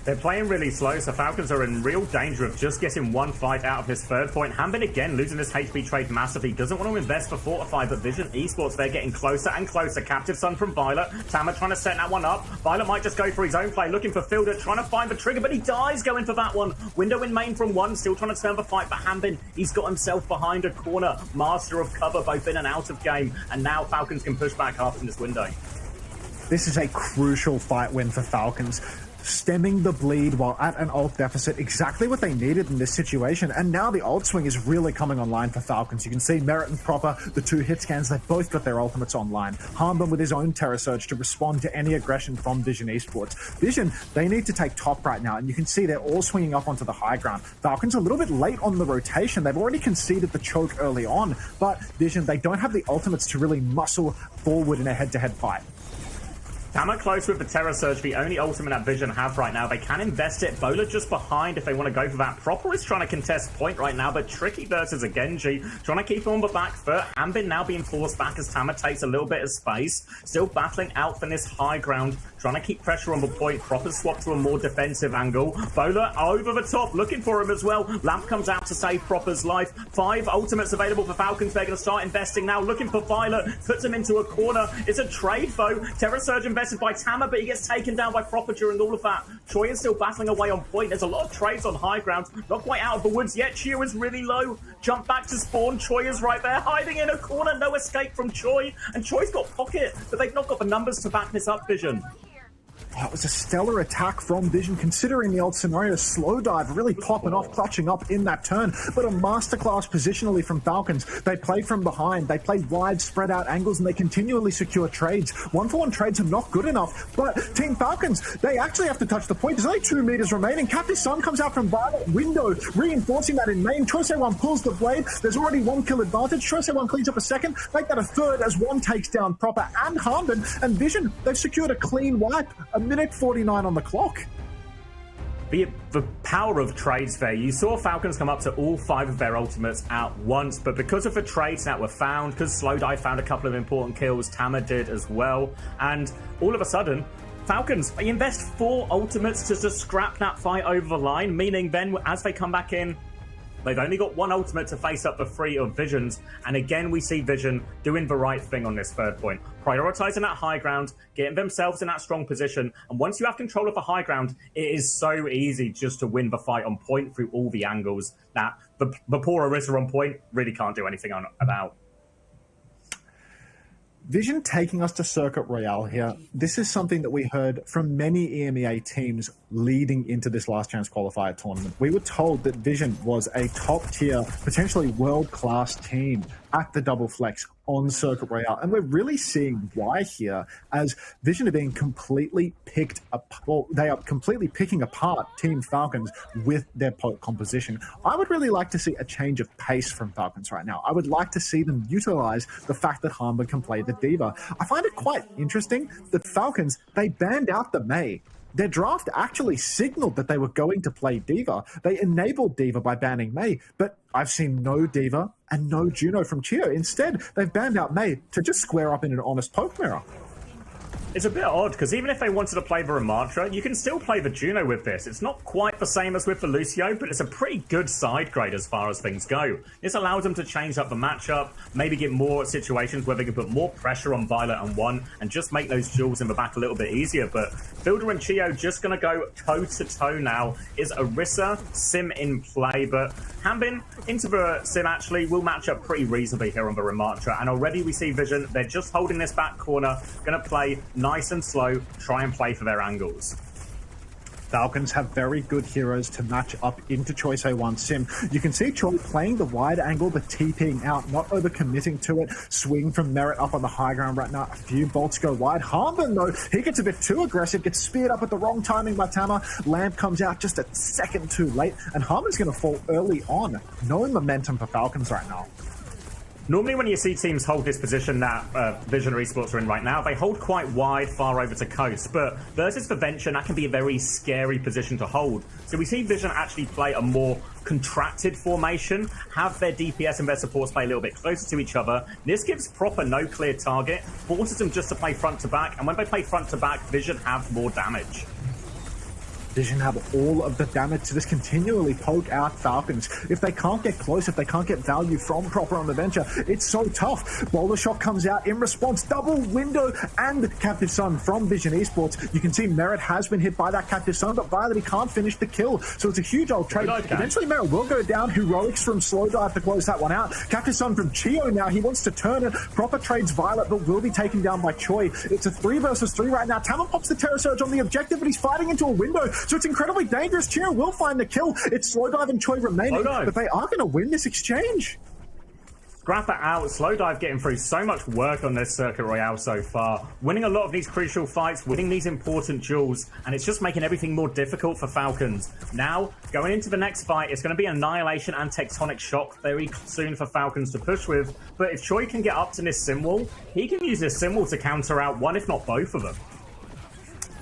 J: They're playing really slow, so Falcons are in real danger of just getting one fight out of his third point. Hanbin again losing his HP trade massively. Doesn't want to invest for Fortify, but Vision Esports, they're getting closer and closer. Captive Sun from Violet. Tama trying to set that one up. Violet might just go for his own play, looking for Fielder, trying to find the trigger, but he dies going for that one. Window in main from 1, still trying to turn the fight, but Hanbin, he's got himself behind a corner. Master of cover, both in and out of game, and now Falcons can push back half in this window.
K: This is a crucial fight win for Falcons. Stemming the bleed while at an ult deficit, exactly what they needed in this situation. And now the ult swing is really coming online for Falcons. You can see Merit and Proper, the 2 hit scans, they've both got their ultimates online. Hanbin with his own Terra Surge to respond to any aggression from Vision Esports. Vision, they need to take top right now, and you can see they're all swinging up onto the high ground. Falcons a little bit late on the rotation. They've already conceded the choke early on, but Vision, they don't have the ultimates to really muscle forward in a head-to-head fight.
J: Tama close with the Terror Surge, the only ultimate that Vision have right now. They can invest it. Bola just behind if they want to go for that. Proper is trying to contest point right now, but Tricky versus a Genji. Trying to keep him on the back foot. Ambin now being forced back as Tama takes a little bit of space. Still battling out from this high ground. Trying to keep pressure on the point. Proper swap to a more defensive angle. Bola over the top, looking for him as well. Lamp comes out to save Proper's life. 5 ultimates available for Falcons. They're going to start investing now. Looking for Violet. Puts him into a corner. It's a trade, though. Terror Surge invested by Tama, but he gets taken down by Proper during all of that. Choi is still battling away on point. There's a lot of trades on high ground. Not quite out of the woods yet. Chio is really low. Jump back to spawn. Choi is right there, hiding in a corner. No escape from Choi. And Choi's got pocket, but they've not got the numbers to back this up, Vision.
K: That was a stellar attack from Vision, considering the old scenario. Slow dive really popping off, clutching up in that turn. But a masterclass positionally from Falcons. They play from behind. They play wide, spread out angles, and they continually secure trades. 1-for-1 trades are not good enough. But Team Falcons, they actually have to touch the point. There's only 2 meters remaining. Captain Sun comes out from Violet window, reinforcing that in main. Choice1 pulls the blade. There's already 1 kill advantage. Choice1 cleans up a second. Make that a third as one takes down Proper and Harmon. And Vision, they've secured a clean wipe. A minute 49 on the clock.
J: The power of trades there. You saw Falcons come up to all 5 of their ultimates at once, but because of the trades that were found, because Slowdive found a couple of important kills, Tama did as well, and all of a sudden, Falcons, they invest 4 ultimates to just scrap that fight over the line, meaning then as they come back in, they've only got 1 ultimate to face up the 3 of Vision's, and again we see Vision doing the right thing on this third point. Prioritizing that high ground, getting themselves in that strong position, and once you have control of the high ground, it is so easy just to win the fight on point through all the angles that the poor Orisa on point really can't do anything about.
K: Vision taking us to Circuit Royale here. This is something that we heard from many EMEA teams leading into this Last Chance Qualifier tournament. We were told that Vision was a top-tier, potentially world-class team at the Double Flex on Circuit Royale. And we're really seeing why here, as Vision are being completely picked apart. Well, they are completely picking apart Team Falcons with their composition. I would really like to see a change of pace from Falcons right now. I would like to see them utilize the fact that Harmon can play the Diva. I find it quite interesting that Falcons, they banned out the Mei. Their draft actually signaled that they were going to play Diva. They enabled Diva by banning Mei, but I've seen no Diva and no Juno from Chio. Instead, they've banned out Mei to just square up in an honest poke mirror.
J: It's a bit odd, because even if they wanted to play the Ramattra, you can still play the Juno with this. It's not quite the same as with the Lucio, but it's a pretty good side grade as far as things go. This allows them to change up the matchup, maybe get more situations where they can put more pressure on Violet and One, and just make those duels in the back a little bit easier. But Builder and Chio just going to go toe-to-toe now. Is Orisa Sim in play, but Hambin into the Sim actually will match up pretty reasonably here on the Ramattra, and already we see Vision, they're just holding this back corner, going to play nice and slow, try and play for their angles.
K: Falcons have very good heroes to match up into Choice A1 Sim. You can see Choi playing the wide angle, but TPing out, not over-committing to it. Swing from Merit up on the high ground right now. A few bolts go wide. Harmon, though, he gets a bit too aggressive, gets speared up at the wrong timing by Tama. Lamp comes out just a second too late, and Harmon's going to fall early on. No momentum for Falcons right now.
J: Normally when you see teams hold this position that Vision Esports are in right now, they hold quite wide, far over to coast, but versus the Venture, that can be a very scary position to hold. So we see Vision actually play a more contracted formation, have their DPS and their supports play a little bit closer to each other. This gives Proper no clear target, forces them just to play front to back, and when they play front to back, Vision have more damage.
K: Vision have all of the damage to just continually poke out Falcons. If they can't get close, if they can't get value from Proper on the Venture, it's so tough. Boulder Shot comes out in response. Double window and Captive Sun from Vision Esports. You can see Merit has been hit by that Captive Sun, but Violet, he can't finish the kill. So it's a huge old trade. Eventually Merit will go down. Heroics from Slow Dive to close that one out. Captive Sun from Chio now. He wants to turn it. Proper trades Violet, but will be taken down by Choi. It's a 3 versus 3 right now. Tama pops the Terror Surge on the objective, but he's fighting into a window. So it's incredibly dangerous. Chio will find the kill. It's Slow Dive and Choi remaining, but they are going to win this exchange.
J: Scrap it out. Slow Dive getting through so much work on this Circuit Royale so far. Winning a lot of these crucial fights, winning these important duels, and it's just making everything more difficult for Falcons. Now, going into the next fight, it's going to be Annihilation and Tectonic Shock very soon for Falcons to push with, but if Choi can get up to this Sim Wall, he can use this Sim Wall to counter out one, if not both of them.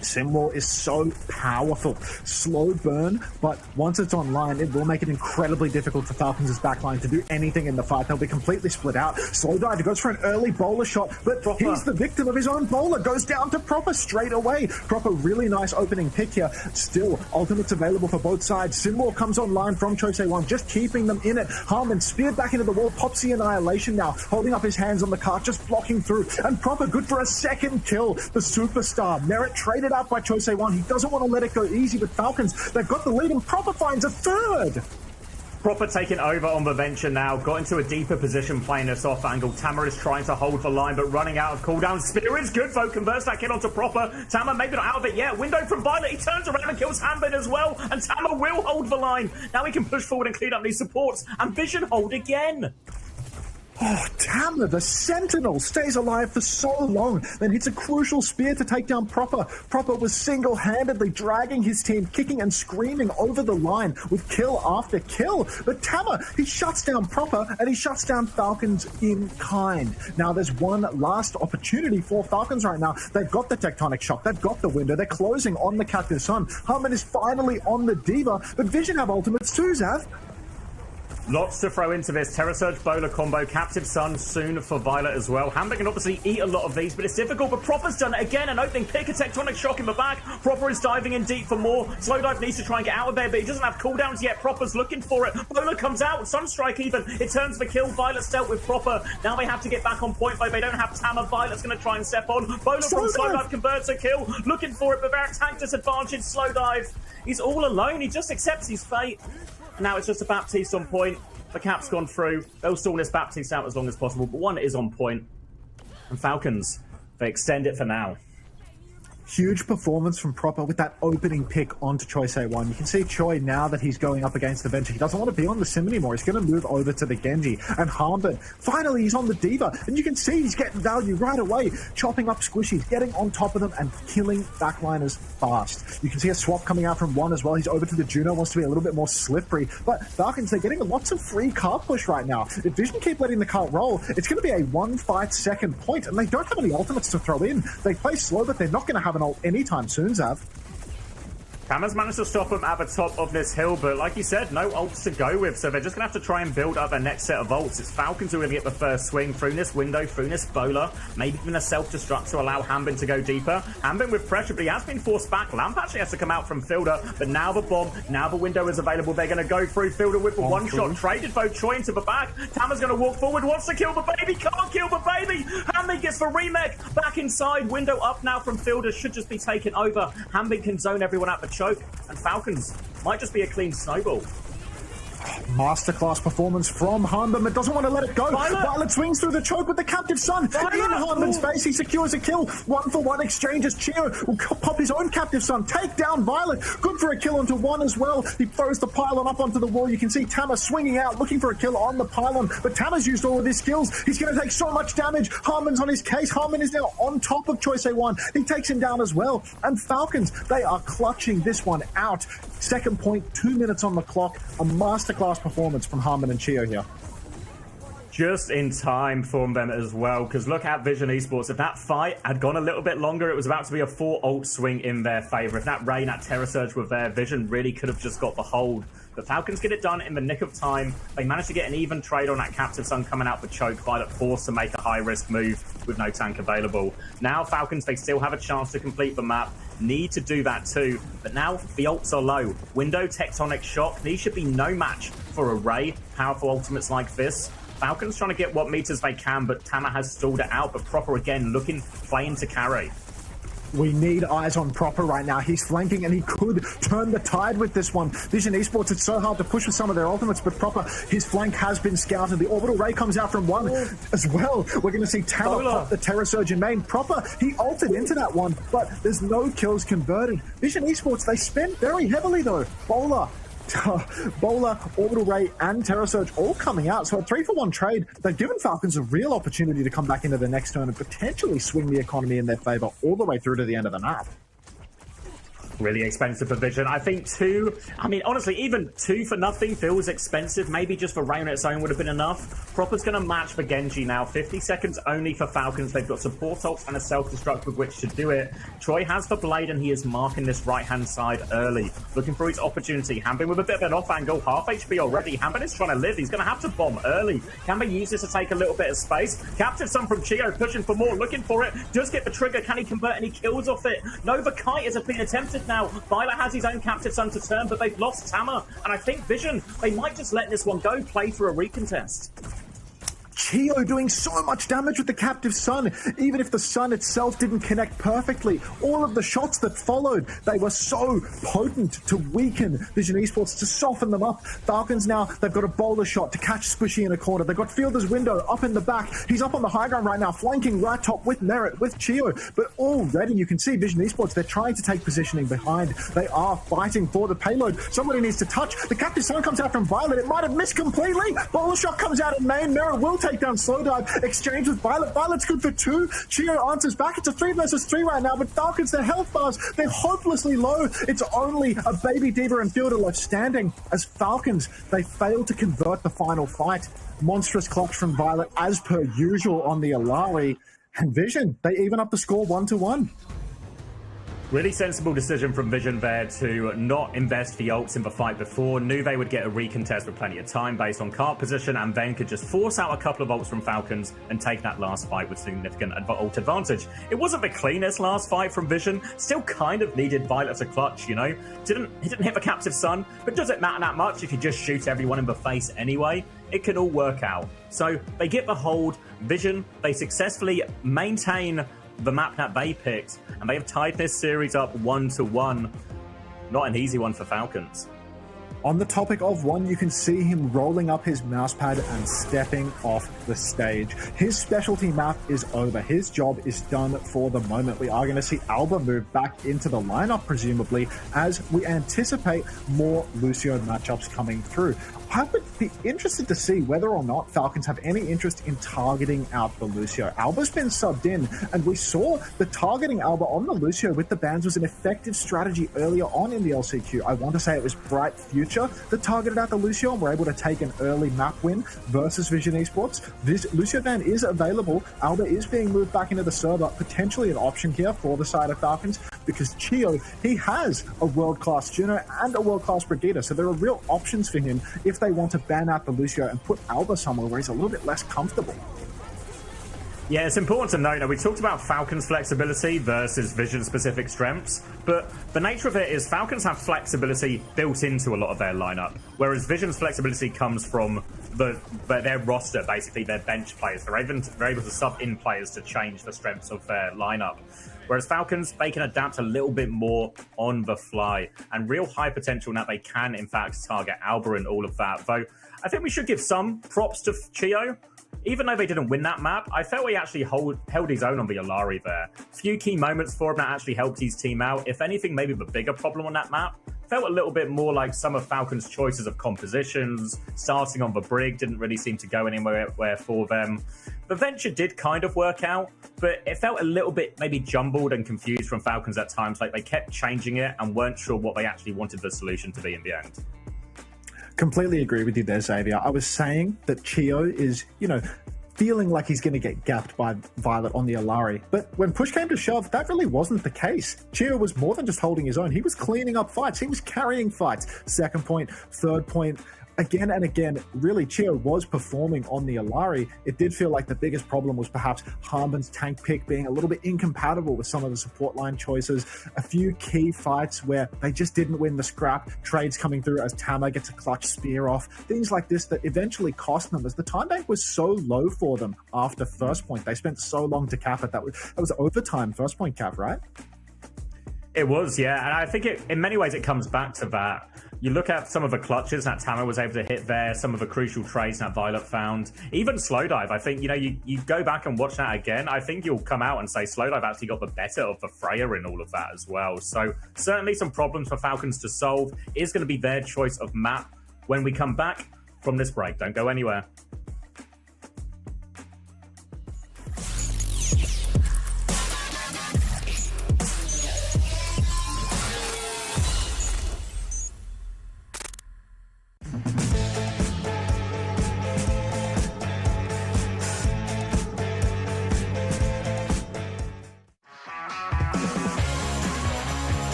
K: Simwall is so powerful. Slow burn, but once it's online, it will make it incredibly difficult for Falcons' backline to do anything in the fight. They'll be completely split out. Slow dive, he goes for an early bowler shot, but he's the victim of his own bowler. Goes down to Proper straight away. Proper, really nice opening pick here. Still, ultimates available for both sides. Simwall comes online from Chose1, just keeping them in it. Harmon speared back into the wall. Pops the Annihilation now, holding up his hands on the cart, just blocking through. And Proper good for a second kill. The superstar. Merit traded out by Chose1. He doesn't want to let it go easy with Falcons. They've got the lead, and Proper finds a third.
J: Proper taking over on the venture now. Got into a deeper position playing this off angle. Tama is trying to hold the line, but running out of cooldown. Spirit's good though. Converts that kill onto Proper. Tama maybe not out of it yet. Window from Violet. He turns around and kills Hanbin as well. And Tama will hold the line. Now he can push forward and clean up these supports. And Vision hold again.
K: Oh, Tama, the Sentinel, stays alive for so long, then hits a crucial spear to take down Proper. Proper was single-handedly dragging his team, kicking and screaming over the line with kill after kill. But Tama, he shuts down Proper, and he shuts down Falcons in kind. Now, there's one last opportunity for Falcons right now. They've got the Tectonic Shock, they've got the window, they're closing on the Captive Sun. Harmon is finally on the Diva, but Vision have ultimates too, Zav.
J: Lots to throw into this. Terra Surge Bowler combo. Captive Sun soon for Violet as well. Hanbin can obviously eat a lot of these, but it's difficult. But Proper's done it again. An opening pick, a Tectonic Shock in the back. Proper is diving in deep for more. Slowdive needs to try and get out of there, but he doesn't have cooldowns yet. Proper's looking for it. Bowler comes out. Sunstrike even. It turns the kill. Violet's dealt with Proper. Now they have to get back on point, but they don't have Tama. Violet's going to try and step on. Bowler from Slowdive converts a kill. Looking for it, but they're at tank disadvantage. Slowdive. He's all alone. He just accepts his fate. And now it's just a Baptiste on point. The cap's gone through. They'll stall this Baptiste out as long as possible, but one is on point. And Falcons, they extend it for now.
K: Huge performance from Proper with that opening pick onto Chose1. You can see Choi, now that he's going up against the Venture, he doesn't want to be on the Sim anymore. He's going to move over to the Genji. And Harmon, finally he's on the Diva. And you can see he's getting value right away. Chopping up squishies, getting on top of them and killing backliners fast. You can see a swap coming out from One as well. He's over to the Juno, wants to be a little bit more slippery. But Falcons, they're getting lots of free cart push right now. If Vision keep letting the cart roll, it's going to be a 1-fight second point. And they don't have any ultimates to throw in. They play slow, but they're not going to have an ult anytime soon, Zav.
J: Tama's managed to stop them at the top of this hill, but like you said, no ults to go with, so they're just going to have to try and build up their next set of ults. It's Falcons who are going to get the first swing through this window, through this bowler, maybe even a self-destruct to allow Hanbin to go deeper. Hanbin with pressure, but he has been forced back. Lamp actually has to come out from Fielder, but now the bomb, now the window is available. They're going to go through Fielder with the one shot, traded both Choi into the back. Tama's going to walk forward, wants to kill the baby, can't kill the baby. Hanbin gets the remake, back inside, window up now from Fielder, should just be taken over. Hanbin can zone everyone at the choke, and Falcons might just be a clean snowball.
K: Masterclass performance from Harmon, but doesn't want to let it go. Violet swings through the choke with the Captive Sun. In Harmon's face, he secures a kill. 1-for-1 exchange as Chio will pop his own Captive Sun. Take down Violet. Good for a kill onto One as well. He throws the pylon up onto the wall. You can see Tama swinging out, looking for a kill on the pylon. But Tama's used all of his skills. He's going to take so much damage. Harmon's on his case. Harmon is now on top of Chose1. He takes him down as well. And Falcons, they are clutching this one out. Second point, 2 minutes on the clock. A masterclass performance from Harmon and Chio here.
J: Just in time from them as well, because look at Vision Esports. If that fight had gone a little bit longer, it was about to be a 4 ult swing in their favor. If that Rain, that Terra Surge were there, Vision really could have just got the hold. The Falcons get it done in the nick of time. They managed to get an even trade on that Captive Sun coming out for choke. Violet forced to make a high-risk move with no tank available. Now Falcons, they still have a chance to complete the map. Need to do that too. But now the ults are low. Window, Tectonic Shock. These should be no match for a Ray. Powerful ultimates like this. Falcons trying to get what meters they can, but Tama has stalled it out. But Proper again looking, playing to carry.
K: We need eyes on Proper right now. He's flanking and he could turn the tide with this one. Vision Esports, it's so hard to push with some of their ultimates, but Proper, his flank has been scouted. The Orbital Ray comes out from One as well. We're going to see Tama pop the Terra Surge in main. Proper, he ulted into that one, but there's no kills converted. Vision Esports, they spent very heavily though. Bowler, Orbital Ray, and Terra Surge all coming out. So a 3-for-1 trade. They've given Falcons a real opportunity to come back into the next turn and potentially swing the economy in their favor all the way through to the end of the map.
J: Really expensive for Vision. I think honestly, even 2 for nothing feels expensive. Maybe just for Rain on its own would have been enough. Proper's going to match for Genji now. 50 seconds only for Falcons. They've got support ults and a self-destruct with which to do it. Troy has for Blade, and he is marking this right-hand side early. Looking for his opportunity. Hanbin with a bit of an off angle. Half HP already. Hanbin is trying to live. He's going to have to bomb early. Can they use this to take a little bit of space? Captured some from Chio, pushing for more, looking for it. Does get the trigger. Can he convert any kills off it? Nova Kite is being attempted now. Violet has his own captive son to turn, but they've lost Tama. And I think Vision, they might just let this one go, play for a recontest.
K: Chio doing so much damage with the captive sun, even if the sun itself didn't connect perfectly. All of the shots that followed, they were so potent to weaken Vision Esports, to soften them up. Falcons now, they've got a bowler shot to catch Squishy in a corner. They've got Fielder's window up in the back. He's up on the high ground right now, flanking right top with Merit, with Chio. But already you can see Vision Esports, they're trying to take positioning behind. They are fighting for the payload. Somebody needs to touch. The captive sun comes out from Violet. It might have missed completely. Bowler shot comes out in main. Merit will take down Slow Dive, exchange with Violet. Violet's good for 2. Chio answers back. It's a 3 versus 3 right now, but Falcons, their health bars, they're hopelessly low. It's only a Baby Diva and Fielder left standing as Falcons, they fail to convert the final fight. Monstrous clutch from Violet as per usual on the Alari, and Vision, they even up the score 1-1.
J: Really sensible decision from Vision there to not invest the ults in the fight before. Knew they would get a recontest with plenty of time based on card position, and then could just force out a couple of ults from Falcons and take that last fight with significant ult advantage. It wasn't the cleanest last fight from Vision. Still kind of needed Violet to clutch, you know. He didn't hit the captive sun, but does it matter that much if you just shoot everyone in the face anyway? It can all work out. So they get the hold. Vision, they successfully maintain the map that they picked, and they have tied this series up 1-1. Not an easy one for Falcons.
K: On the topic of 1, you can see him rolling up his mousepad and stepping off the stage. His specialty map is over. His job is done for the moment. We are going to see Alba move back into the lineup, presumably, as we anticipate more Lucio matchups coming through. I would be interested to see whether or not Falcons have any interest in targeting out the Lucio. Alba's been subbed in, and we saw the targeting Alba on the Lucio with the bans was an effective strategy earlier on in the LCQ. I want to say it was Bright Future that targeted out the Lucio and were able to take an early map win versus Vision Esports. This Lucio ban is available. Alba is being moved back into the server, potentially an option here for the side of Falcons, because Chio, he has a world-class Juno and a world-class Brigitte, so there are real options for him if they want to ban out the Lucio and put Alba somewhere where he's a little bit less comfortable.
J: Yeah, it's important to note, we talked about Falcons' flexibility versus Vision-specific strengths, but the nature of it is Falcons have flexibility built into a lot of their lineup, whereas Vision's flexibility comes from their roster, basically their bench players. They're able to sub in players to change the strengths of their lineup. Whereas Falcons, they can adapt a little bit more on the fly, and real high potential now they can, in fact, target Alba and all of that. Though I think we should give some props to Chio. Even though they didn't win that map, I felt he actually held his own on the Alari there. Few key moments for him that actually helped his team out. If anything, maybe the bigger problem on that map felt a little bit more like some of Falcons' choices of compositions. Starting on the Brig didn't really seem to go anywhere for them. The venture did kind of work out, but it felt a little bit maybe jumbled and confused from Falcons at times. Like they kept changing it and weren't sure what they actually wanted the solution to be in the end.
K: Completely agree with you there, Xavier. I was saying that Chio is, feeling like he's going to get gapped by Violet on the Alari. But when push came to shove, that really wasn't the case. Chio was more than just holding his own. He was cleaning up fights. He was carrying fights. Second point, third point. Again and again, really, Chio was performing on the Alari. It did feel like the biggest problem was perhaps Harbin's tank pick being a little bit incompatible with some of the support line choices. A few key fights where they just didn't win the scrap. Trades coming through as Tama gets a clutch spear off. Things like this that eventually cost them as the time bank was so low for them after first point. They spent so long to cap it. That was overtime first point cap, right?
J: It was, yeah. And I think in many ways it comes back to that. You look at some of the clutches that Tama was able to hit there, some of the crucial trades that Violet found, even Slowdive. I think, you go back and watch that again, I think you'll come out and say Slowdive actually got the better of the Freya in all of that as well. So certainly some problems for Falcons to solve. Is going to be their choice of map when we come back from this break. Don't go anywhere.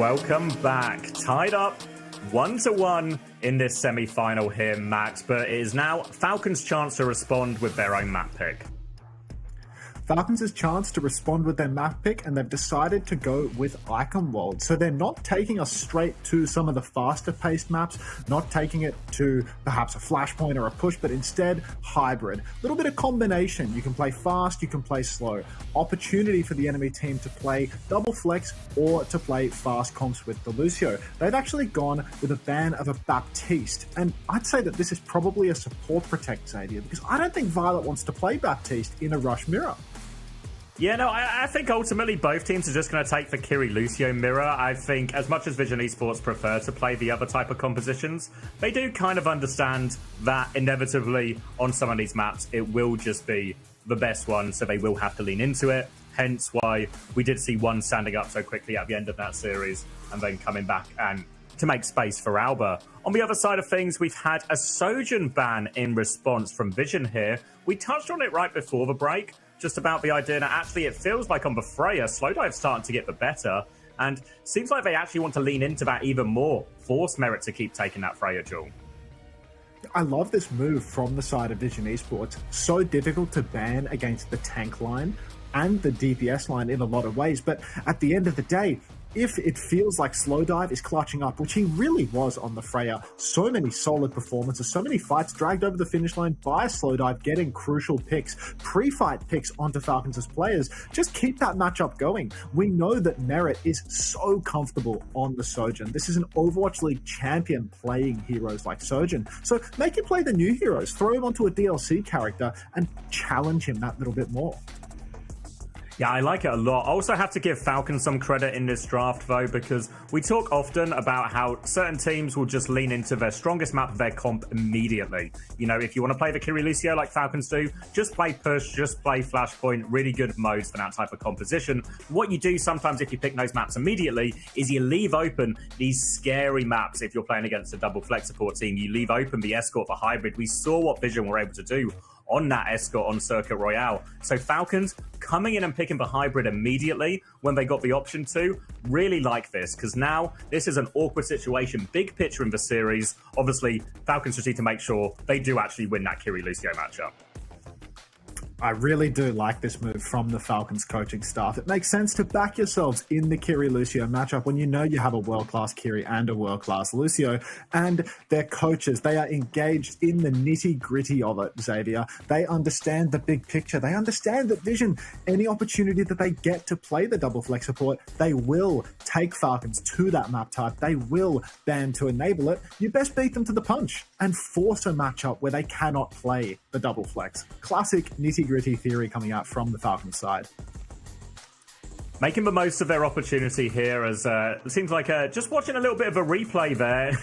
J: welcome back. Tied up 1-1 in this semi-final here, Max, but it is now Falcons' chance to respond with their own map pick.
K: Falcons' chance to respond with their map pick, and they've decided to go with Eichenwald. So they're not taking us straight to some of the faster-paced maps, not taking it to perhaps a flashpoint or a push, but instead hybrid. A little bit of combination. You can play fast, you can play slow. Opportunity for the enemy team to play double flex or to play fast comps with the Lucio. They've actually gone with a ban of a Baptiste, and I'd say that this is probably a support protect, Xavier, because I don't think Violet wants to play Baptiste in a rush mirror.
J: Yeah, no, I think ultimately both teams are just going to take the Kiri Lucio mirror. I think as much as Vision Esports prefer to play the other type of compositions, they do kind of understand that inevitably on some of these maps, it will just be the best one, so they will have to lean into it. Hence why we did see one standing up so quickly at the end of that series and then coming back and to make space for Alba. On the other side of things, we've had a Sojourn ban in response from Vision here. We touched on it right before the break, just about the idea that actually it feels like on the Freya, Slowdive's starting to get the better, and seems like they actually want to lean into that even more. Force Merit to keep taking that Freya duel.
K: I love this move from the side of Vision Esports. So difficult to ban against the tank line and the DPS line in a lot of ways, but at the end of the day, if it feels like Slowdive is clutching up, which he really was on the Freya, so many solid performances, so many fights dragged over the finish line by Slowdive, getting crucial picks, pre-fight picks onto Falcons' players, just keep that matchup going. We know that Merit is so comfortable on the Sojourn. This is an Overwatch League champion playing heroes like Sojourn. So make him play the new heroes, throw him onto a DLC character and challenge him that little bit more.
J: Yeah, I like it a lot. I also have to give Falcons some credit in this draft, though, because we talk often about how certain teams will just lean into their strongest map of their comp immediately. You know, if you want to play the Kiri Lucio like Falcons do, just play push, just play flashpoint, really good modes for that type of composition. What you do sometimes if you pick those maps immediately is you leave open these scary maps. If you're playing against a double flex support team, you leave open the escort for hybrid. We saw what Vision were able to do on that escort on Circuit Royale. So Falcons coming in and picking the hybrid immediately when they got the option to, really like this, because now this is an awkward situation. Big picture in the series. Obviously, Falcons just need to make sure they do actually win that Kiri Lucio matchup.
K: I really do like this move from the Falcons coaching staff. It makes sense to back yourselves in the Kiri Lucio matchup when you know you have a world-class Kiri and a world-class Lucio, and their coaches, they are engaged in the nitty-gritty of it, Xavier. They understand the big picture. They understand that Vision, any opportunity that they get to play the double flex support, they will take Falcons to that map type. They will ban to enable it. You best beat them to the punch and force a matchup where they cannot play the double flex. Classic nitty-gritty theory coming out from the Falcons side.
J: Making the most of their opportunity here, as it seems like just watching a little bit of a replay there.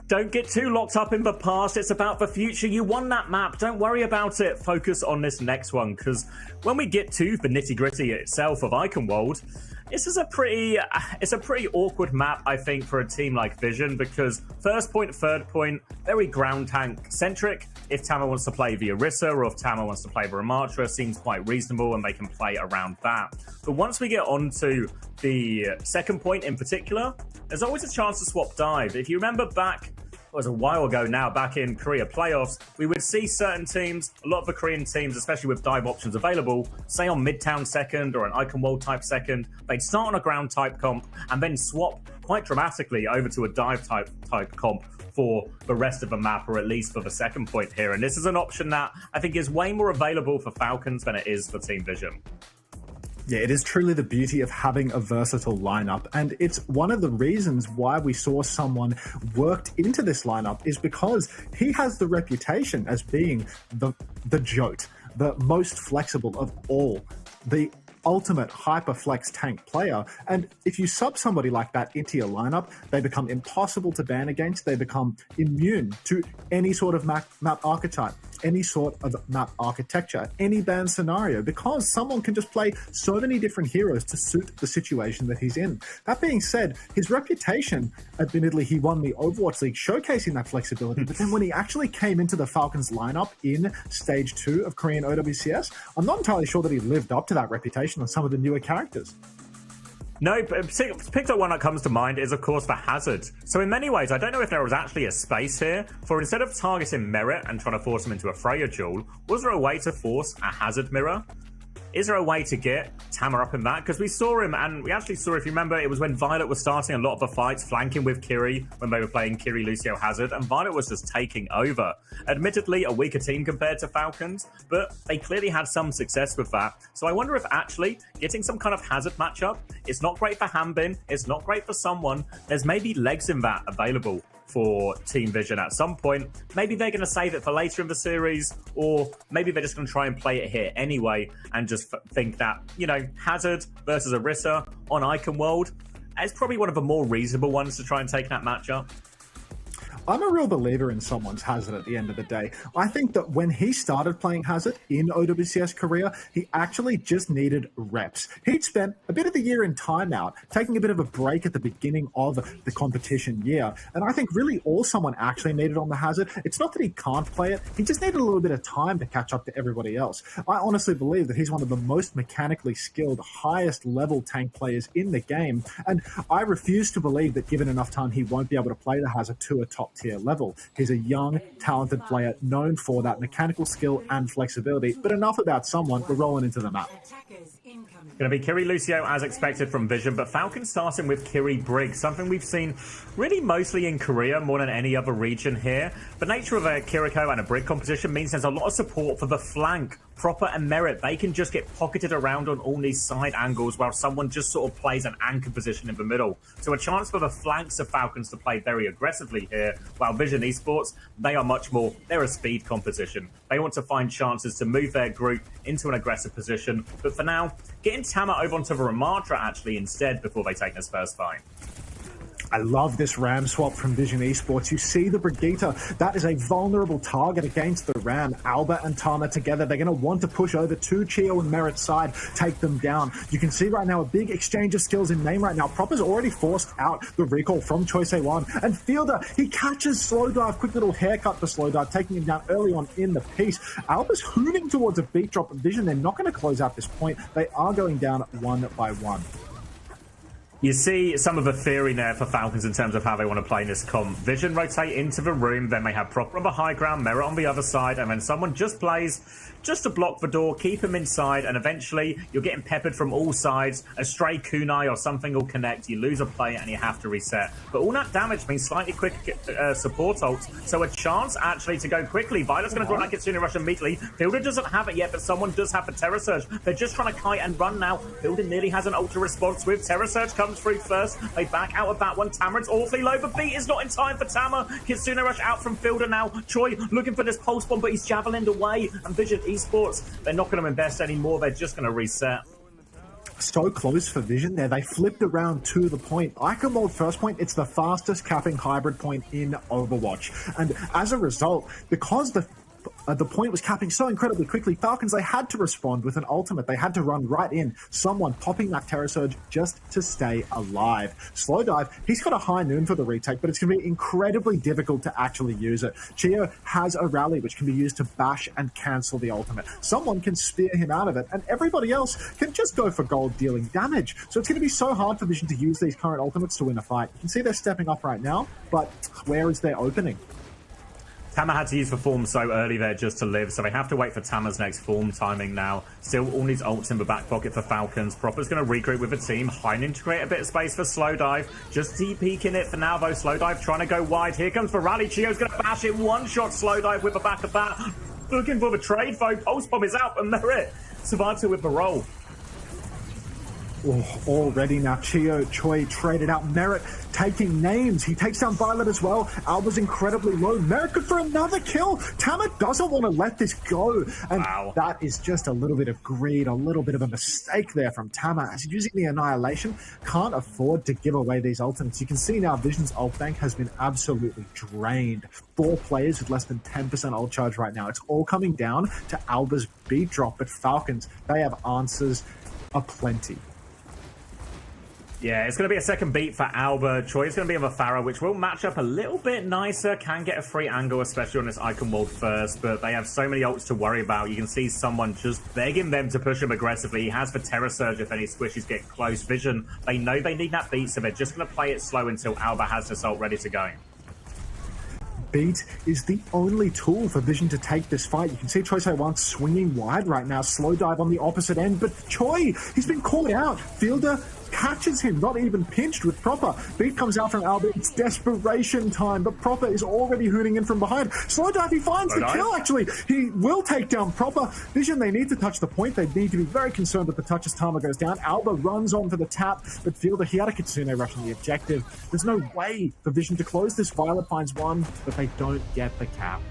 J: Don't get too locked up in the past. It's about the future. You won that map. Don't worry about it. Focus on this next one, because when we get to the nitty-gritty itself of Eichenwald, this is it's a pretty awkward map, I think, for a team like Vision, because first point, third point, very ground tank centric. If Tama wants to play the Orisa or if Tama wants to play the Ramatra, seems quite reasonable and they can play around that. But once we get onto the second point in particular, there's always a chance to swap dive. If you remember back, it was a while ago now, back in Korea playoffs, we would see certain teams, a lot of the Korean teams, especially with dive options available, say on Midtown second or an Eichenwald type second, they'd start on a ground type comp and then swap quite dramatically over to a dive type comp for the rest of the map, or at least for the second point here. And this is an option that I think is way more available for Falcons than it is for Team Vision.
K: Yeah, it is truly the beauty of having a versatile lineup, and it's one of the reasons why we saw someone worked into this lineup is because he has the reputation as being the Jote, the most flexible of all, the ultimate hyper flex tank player. And if you sub somebody like that into your lineup, they become impossible to ban against. They become immune to any sort of map archetype, any sort of map architecture, any ban scenario, because someone can just play so many different heroes to suit the situation that he's in. That being said, his reputation, admittedly, he won the Overwatch League showcasing that flexibility, but then when he actually came into the Falcons lineup in Stage 2 of Korean OWCS, I'm not entirely sure that he lived up to that reputation on some of the newer characters.
J: No, but picked up one that comes to mind is, of course, the Hazard. So in many ways, I don't know if there was actually a space here for, instead of targeting Merit and trying to force him into a Freya duel, was there a way to force a Hazard mirror? Is there a way to get Tama up in that? Because we saw him, and we actually saw, if you remember, it was when Violet was starting a lot of the fights, flanking with Kiri, when they were playing Kiri, Lucio, Hazard, and Violet was just taking over. Admittedly, a weaker team compared to Falcons, but they clearly had some success with that. So I wonder if actually getting some kind of Hazard matchup, it's not great for Hanbin, it's not great for someone, there's maybe legs in that available for Team Vision at some point. Maybe they're going to save it for later in the series, or maybe they're just going to try and play it here anyway and just think that, you know, Hazard versus Orisa on Icon World is probably one of the more reasonable ones to try and take that matchup.
K: I'm a real believer in someone's Hazard at the end of the day. I think that when he started playing Hazard in OWCS Korea, he actually just needed reps. He'd spent a bit of the year in timeout, taking a bit of a break at the beginning of the competition year. And I think really all someone actually needed on the Hazard, it's not that he can't play it, he just needed a little bit of time to catch up to everybody else. I honestly believe that he's one of the most mechanically skilled, highest level tank players in the game. And I refuse to believe that given enough time, he won't be able to play the Hazard to a top tier level. He's a young, talented player known for that mechanical skill and flexibility. But enough about someone, we're rolling into the map.
J: Going to be Kiri Lucio as expected from Vision, but Falcon starting with Kiri Brig, something we've seen really mostly in Korea more than any other region here. The nature of a Kiriko and a Brig composition means there's a lot of support for the flank. Proper and Merit, they can just get pocketed around on all these side angles while someone just sort of plays an anchor position in the middle. So a chance for the flanks of Falcons to play very aggressively here, while Vision Esports, they are much more, they're a speed composition. They want to find chances to move their group into an aggressive position. But for now, getting Tama over onto the Ramatra actually instead before they take this first fight.
K: I love this Ram swap from Vision Esports. You see the Brigitte, that is a vulnerable target against the Ram. Alba and Tama together, they're going to want to push over to Chio and Merit's side, take them down. You can see right now a big exchange of skills in main right now. Proper's already forced out the recall from Choi Se-won. And Fielder, he catches Slow Dive, quick little haircut for Slow Dive, taking him down early on in the piece. Alba's hooning towards a beat drop. Vision, they're not going to close out this point. They are going down one by one.
J: You see some of the theory there for Falcons in terms of how they want to play this comp. Vision rotate into the room, then they have Proper on the high ground, Merit on the other side, and then someone just plays just to block the door, keep him inside, and eventually you're getting peppered from all sides. A stray kunai or something will connect, you lose a play, and you have to reset. But all that damage means slightly quick support ults, so a chance actually to go quickly. Violet's going to drop that Kitsune Rush immediately. Fielder doesn't have it yet, but someone does have the Terror Surge. They're just trying to kite and run now. Fielder nearly has an ultra response with Terror Surge comes through first. They back out of that one. Tamarin's awfully low, but beat is not in time for Tama. Kitsune Rush out from Fielder now. Choi looking for this pulse bomb, but he's javelined away. And Vision Esports, they're not going to invest anymore. They're just going to reset.
K: So close for Vision there. They flipped around to the point. Icon Mode first point, it's the fastest capping hybrid point in Overwatch. And as a result, because the point was capping so incredibly quickly, Falcons, they had to respond with an ultimate. They had to run right in. Someone popping that Terror Surge just to stay alive. Slow Dive, he's got a high noon for the retake, but it's going to be incredibly difficult to actually use it. Chio has a rally which can be used to bash and cancel the ultimate. Someone can spear him out of it, and everybody else can just go for gold dealing damage. So it's going to be so hard for Vision to use these current ultimates to win a fight. You can see they're stepping up right now, but where is their opening?
J: Tama had to use the form so early there just to live, so they have to wait for Tama's next form timing now. Still all these ults in the back pocket for Falcons. Proper's going to regroup with the team. Heinen to create a bit of space for Slow Dive. Just deep peeking it for now, though. Slow Dive trying to go wide. Here comes the rally. Chio's going to bash it. One shot Slow Dive with the back of that. Looking for the trade, though. Pulse bomb is out, and Merit survives it with the roll.
K: Oh, already now Chio, Choi traded out. Merit taking names. He takes down Violet as well. Alba's incredibly low. Merit good for another kill. Tama doesn't want to let this go. And that is just a little bit of greed, a little bit of a mistake there from Tama. As using the Annihilation, can't afford to give away these ultimates. You can see now Vision's ult bank has been absolutely drained. 4 players with less than 10% ult charge right now. It's all coming down to Alba's beat drop, but Falcons, they have answers aplenty.
J: Yeah, it's going to be a second beat for Alba. Troy's going to be on the Pharah, which will match up a little bit nicer. Can get a free angle, especially on this icon world first, but they have so many ults to worry about. You can see someone just begging them to push him aggressively. He has the Terror Surge if any squishies get close. Vision, they know they need that beat, so they're just going to play it slow until Alba has this ult ready to go.
K: Beat is the only tool for Vision to take this fight. You can see Choi Se-Wan swinging wide right now. Slow dive on the opposite end, but Choi, he's been caught out. Fielder catches him, not even pinched with Proper. Beat comes out from Alba. It's desperation time, but Proper is already hooting in from behind. Slow dive, he finds the kill, actually. He will take down Proper. Vision, they need to touch the point. They need to be very concerned that the touch as Tama goes down. Alba runs on for the tap, but Fielder, he had a Kitsune rush on the objective. There's no way for Vision to close this. Violet finds one, but they don't get the cap.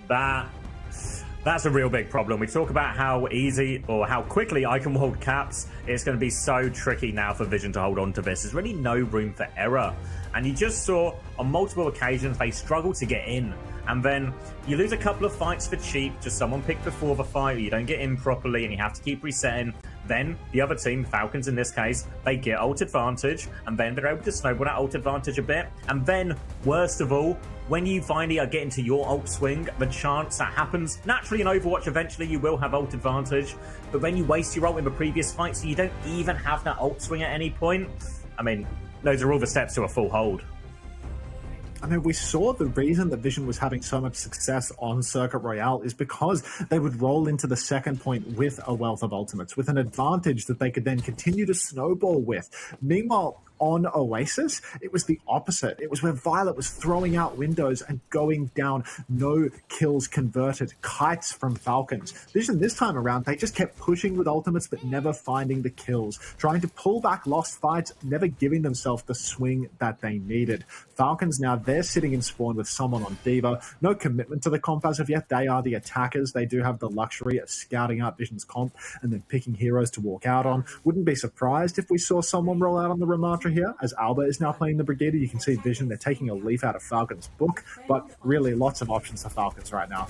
J: That's a real big problem. We talk about how easy or how quickly I can hold caps. It's going to be so tricky now for Vision to hold on to this. There's really no room for error. And you just saw on multiple occasions they struggle to get in. And then you lose a couple of fights for cheap. Just someone picked before the fight, or you don't get in properly and you have to keep resetting. Then the other team, Falcons in this case, they get ult advantage, and then they're able to snowball that ult advantage a bit. And then, worst of all, when you finally are getting to your ult swing, the chance that happens, naturally in Overwatch, eventually you will have ult advantage, but when you waste your ult in the previous fight, so you don't even have that ult swing at any point, I mean, those are all the steps to a full hold.
K: I mean, we saw the reason that Vision was having so much success on Circuit Royale is because they would roll into the second point with a wealth of ultimates, with an advantage that they could then continue to snowball with. Meanwhile, on Oasis, it was the opposite. It was where Violet was throwing out windows and going down. No kills converted. Kites from Falcons. Vision this time around, they just kept pushing with ultimates but never finding the kills. Trying to pull back lost fights, never giving themselves the swing that they needed. Falcons now, they're sitting in spawn with someone on Diva. No commitment to the comp as of yet. They are the attackers. They do have the luxury of scouting out Vision's comp and then picking heroes to walk out on. Wouldn't be surprised if we saw someone roll out on the Ramatra here, as Alba is now playing the Brigadier. You can see Vision, they're taking a leaf out of Falcon's book, but really lots of options for Falcons right now.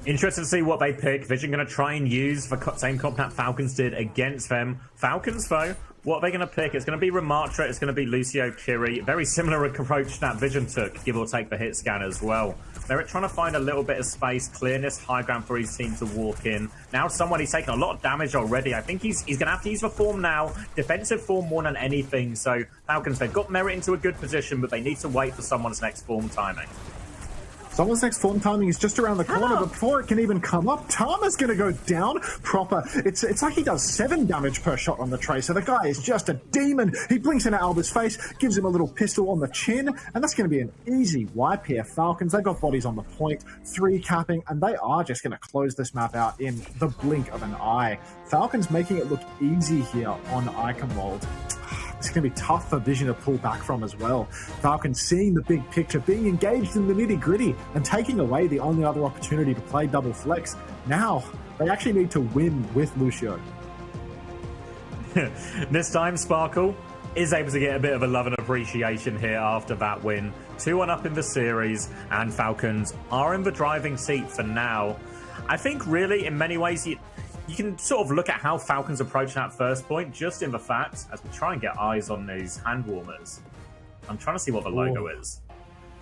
J: Interested to see what they pick. Vision going to try and use the same comp that Falcons did against them. Falcons, though, what are they going to pick? It's going to be Ramatra, it's going to be Lucio Kiri. Very similar approach that Vision took, give or take the hit scan as well. They're trying to find a little bit of space, clearness, high ground for his team to walk in. Now someone, he's taken a lot of damage already. I think he's going to have to use the form now. Defensive form more than anything. So Falcons, they've got Merit into a good position, but they need to wait for someone's next form timing.
K: Someone's next form timing is just around the corner, but before it can even come up, Tama's going to go down Proper. It's like he does 7 damage per shot on the Tracer. The guy is just a demon. He blinks into Alba's face, gives him a little pistol on the chin, and that's going to be an easy wipe here. Falcons, they've got bodies on the point, 3 capping, and they are just going to close this map out in the blink of an eye. Falcons making it look easy here on Eichenwald. It's going to be tough for Vision to pull back from as well. Falcons seeing the big picture, being engaged in the nitty-gritty, and taking away the only other opportunity to play double flex. Now, they actually need to win with Lucio.
J: This time, Sparkle is able to get a bit of a love and appreciation here after that win. 2-1 up in the series, and Falcons are in the driving seat for now. I think really, in many ways, you can sort of look at how Falcons approach that first point just in the fact, as we try and get eyes on these hand warmers. I'm trying to see what the logo is.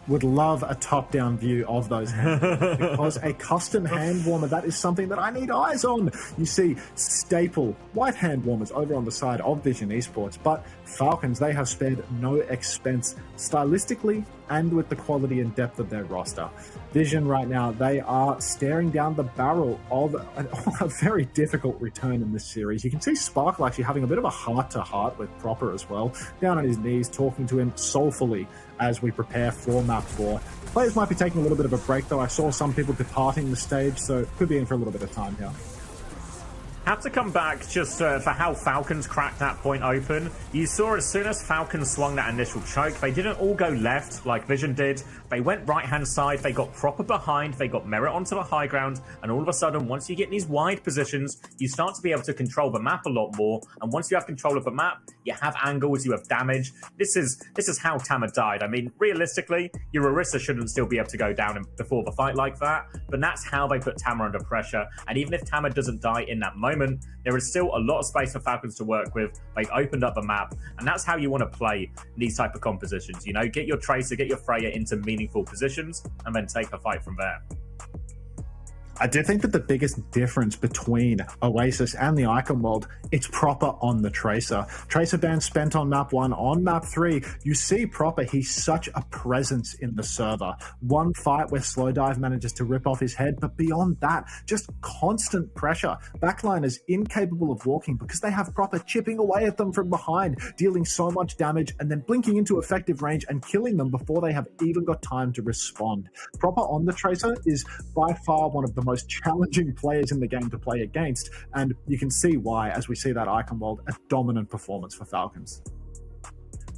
K: Would love a top-down view of those hand warmers, because a custom hand warmer, that is something that I need eyes on. You see staple white hand warmers over on the side of Vision Esports, but Falcons, they have spared no expense stylistically and with the quality and depth of their roster. Vision right now, they are staring down the barrel of a very difficult return in this series. You can see Sparkle actually having a bit of a heart-to-heart with Proper as well, down on his knees, talking to him soulfully as we prepare for Map 4. Players might be taking a little bit of a break, though. I saw some people departing the stage, so could be in for a little bit of time here.
J: Have to come back just for how Falcons cracked that point open. You saw as soon as Falcons swung that initial choke, they didn't all go left like Vision did. They went right-hand side, they got Proper behind, they got Merit onto the high ground, and all of a sudden, once you get in these wide positions, you start to be able to control the map a lot more, and once you have control of the map, you have angles, you have damage. This is how Tama died. I mean, realistically, your Orisa shouldn't still be able to go down before the fight like that, but that's how they put Tama under pressure, and even if Tama doesn't die in that moment, moment, there is still a lot of space for Falcons to work with. They've opened up the map, and that's how you want to play these type of compositions. You know, get your Tracer, get your Freya into meaningful positions, and then take a fight from there.
K: I do think that the biggest difference between Oasis and the Icon world, it's proper on the Tracer. Tracer ban spent on map 1. On map 3, you see proper, he's such a presence in the server. One fight where Slowdive manages to rip off his head, but beyond that, just constant pressure. Backliners incapable of walking because they have proper chipping away at them from behind, dealing so much damage and then blinking into effective range and killing them before they have even got time to respond. Proper on the Tracer is by far one of the most challenging players in the game to play against, and you can see why as we see that Icon world, a dominant performance for Falcons.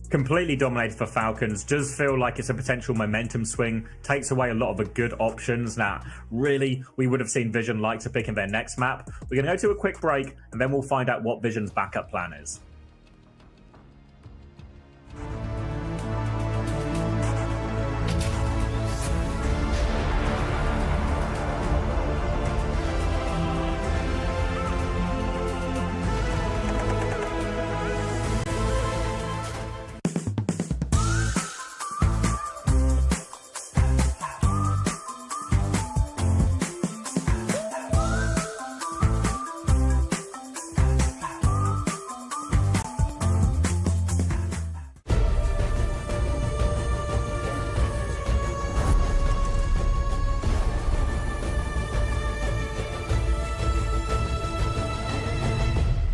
J: Completely dominated for Falcons. Does feel like it's a potential momentum swing. Takes away a lot of the good options that really we would have seen Vision like to pick in their next map. We're going to go to a quick break, and then we'll find out what Vision's backup plan is.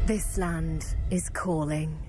A: This land is calling.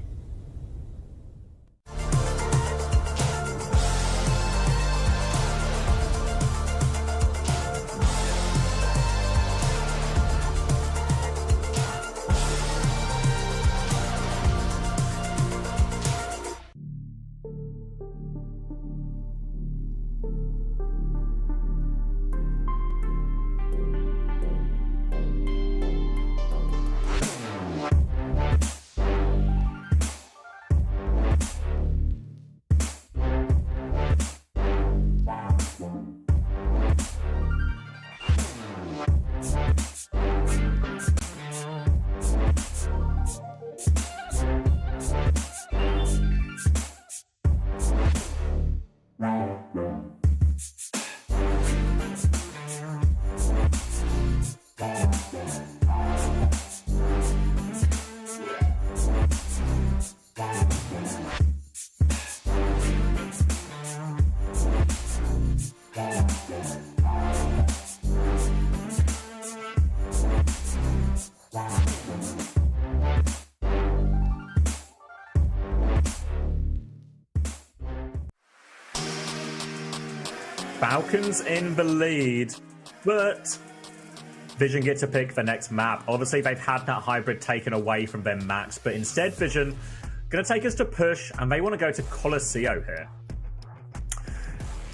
A: Falcons in the lead, but Vision get to pick the next map. Obviously, they've had that hybrid taken away from them max, but instead Vision going to take us to push, and they want to go to Colosseo here.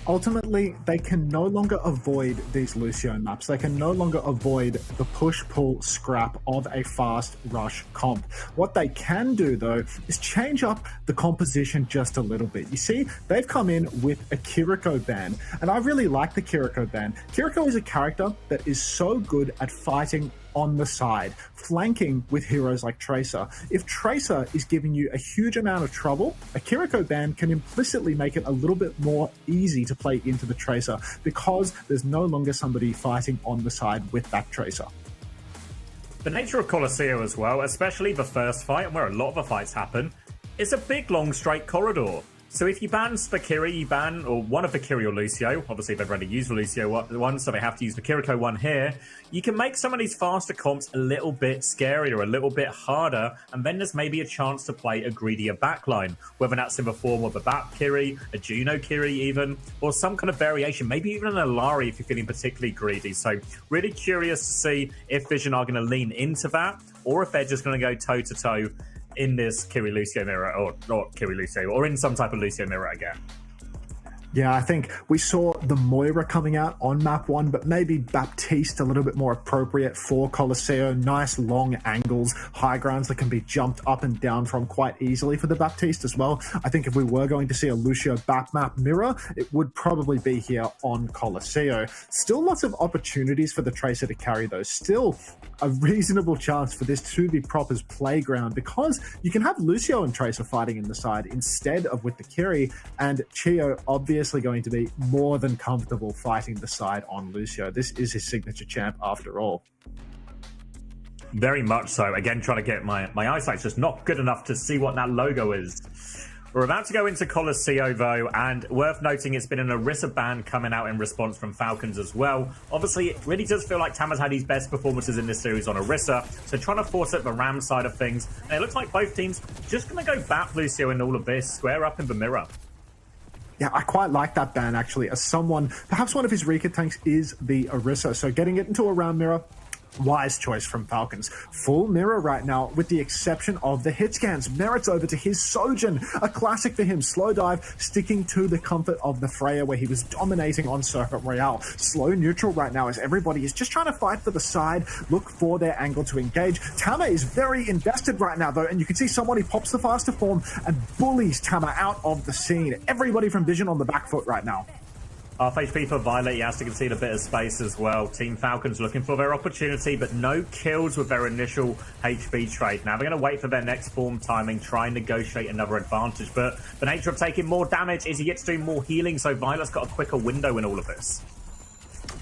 K: Ultimately, they can no longer avoid these Lucio maps. They can no longer avoid the push-pull scrap of a fast rush comp. What they can do, though, is change up the composition just a little bit. You see, they've come in with a Kiriko ban, and I really like the Kiriko ban. Kiriko is a character that is so good at fighting on the side, flanking with heroes like Tracer. If Tracer is giving you a huge amount of trouble, a Kiriko ban can implicitly make it a little bit more easy to play into the Tracer because there's no longer somebody fighting on the side with that Tracer.
J: The nature of Colosseo as well, especially the first fight and where a lot of the fights happen, is a big long straight corridor. So if you ban Spakiri, you ban or one of the Kiri or Lucio, obviously they've already used the Lucio one, so they have to use the Kiriko one here, you can make some of these faster comps a little bit scarier, a little bit harder, and then there's maybe a chance to play a greedier backline, whether that's in the form of a Bat Kiri, a Juno Kiri even, or some kind of variation, maybe even an Alari if you're feeling particularly greedy. So really curious to see if Vision are going to lean into that, or if they're just going to go toe-to-toe in this Kiri Lucio mirror, or not Kiri Lucio, or in some type of Lucio mirror again.
K: Yeah, I think we saw the Moira coming out on map 1, but maybe Baptiste a little bit more appropriate for Colosseo. Nice long angles, high grounds that can be jumped up and down from quite easily for the Baptiste as well. I think if we were going to see a Lucio back map mirror, it would probably be here on Colosseo. Still lots of opportunities for the Tracer to carry those. Still a reasonable chance for this to be Proper's playground, because you can have Lucio and Tracer fighting in the side instead of with the Kiri, and Chio obviously going to be more than comfortable fighting the side on Lucio. This is his signature champ after all.
A: Very much so. Again, trying to get my eyesight's just not good enough to see what that logo is. We're about to go into Colosseo, though, and worth noting it's been an Orisa ban coming out in response from Falcons as well. Obviously, it really does feel like Tama's had his best performances in this series on Orisa, so trying to force up the Ram side of things. And it looks like both teams just going to go Bap Lucio in all of this, square up in the mirror.
K: Yeah, I quite like that ban, actually, as someone, perhaps one of his weaker tanks is the Orisa, so getting it into a round mirror, wise choice from Falcons. Full mirror right now, with the exception of the hit scans. Merits over to his Sojin, a classic for him. Slow dive, sticking to the comfort of the Freya, where he was dominating on Serpent Royale. Slow neutral right now, as everybody is just trying to fight for the side, look for their angle to engage. Tama is very invested right now, though, and you can see someone, he pops the faster form and bullies Tama out of the scene. Everybody from Vision on the back foot right now.
A: Half HP for Violet, he has to concede a bit of space as well. Team Falcons looking for their opportunity, but no kills with their initial HP trade. Now they're going to wait for their next form timing, try and negotiate another advantage, but the nature of taking more damage is he gets to do more healing, so Violet's got a quicker window in all of this.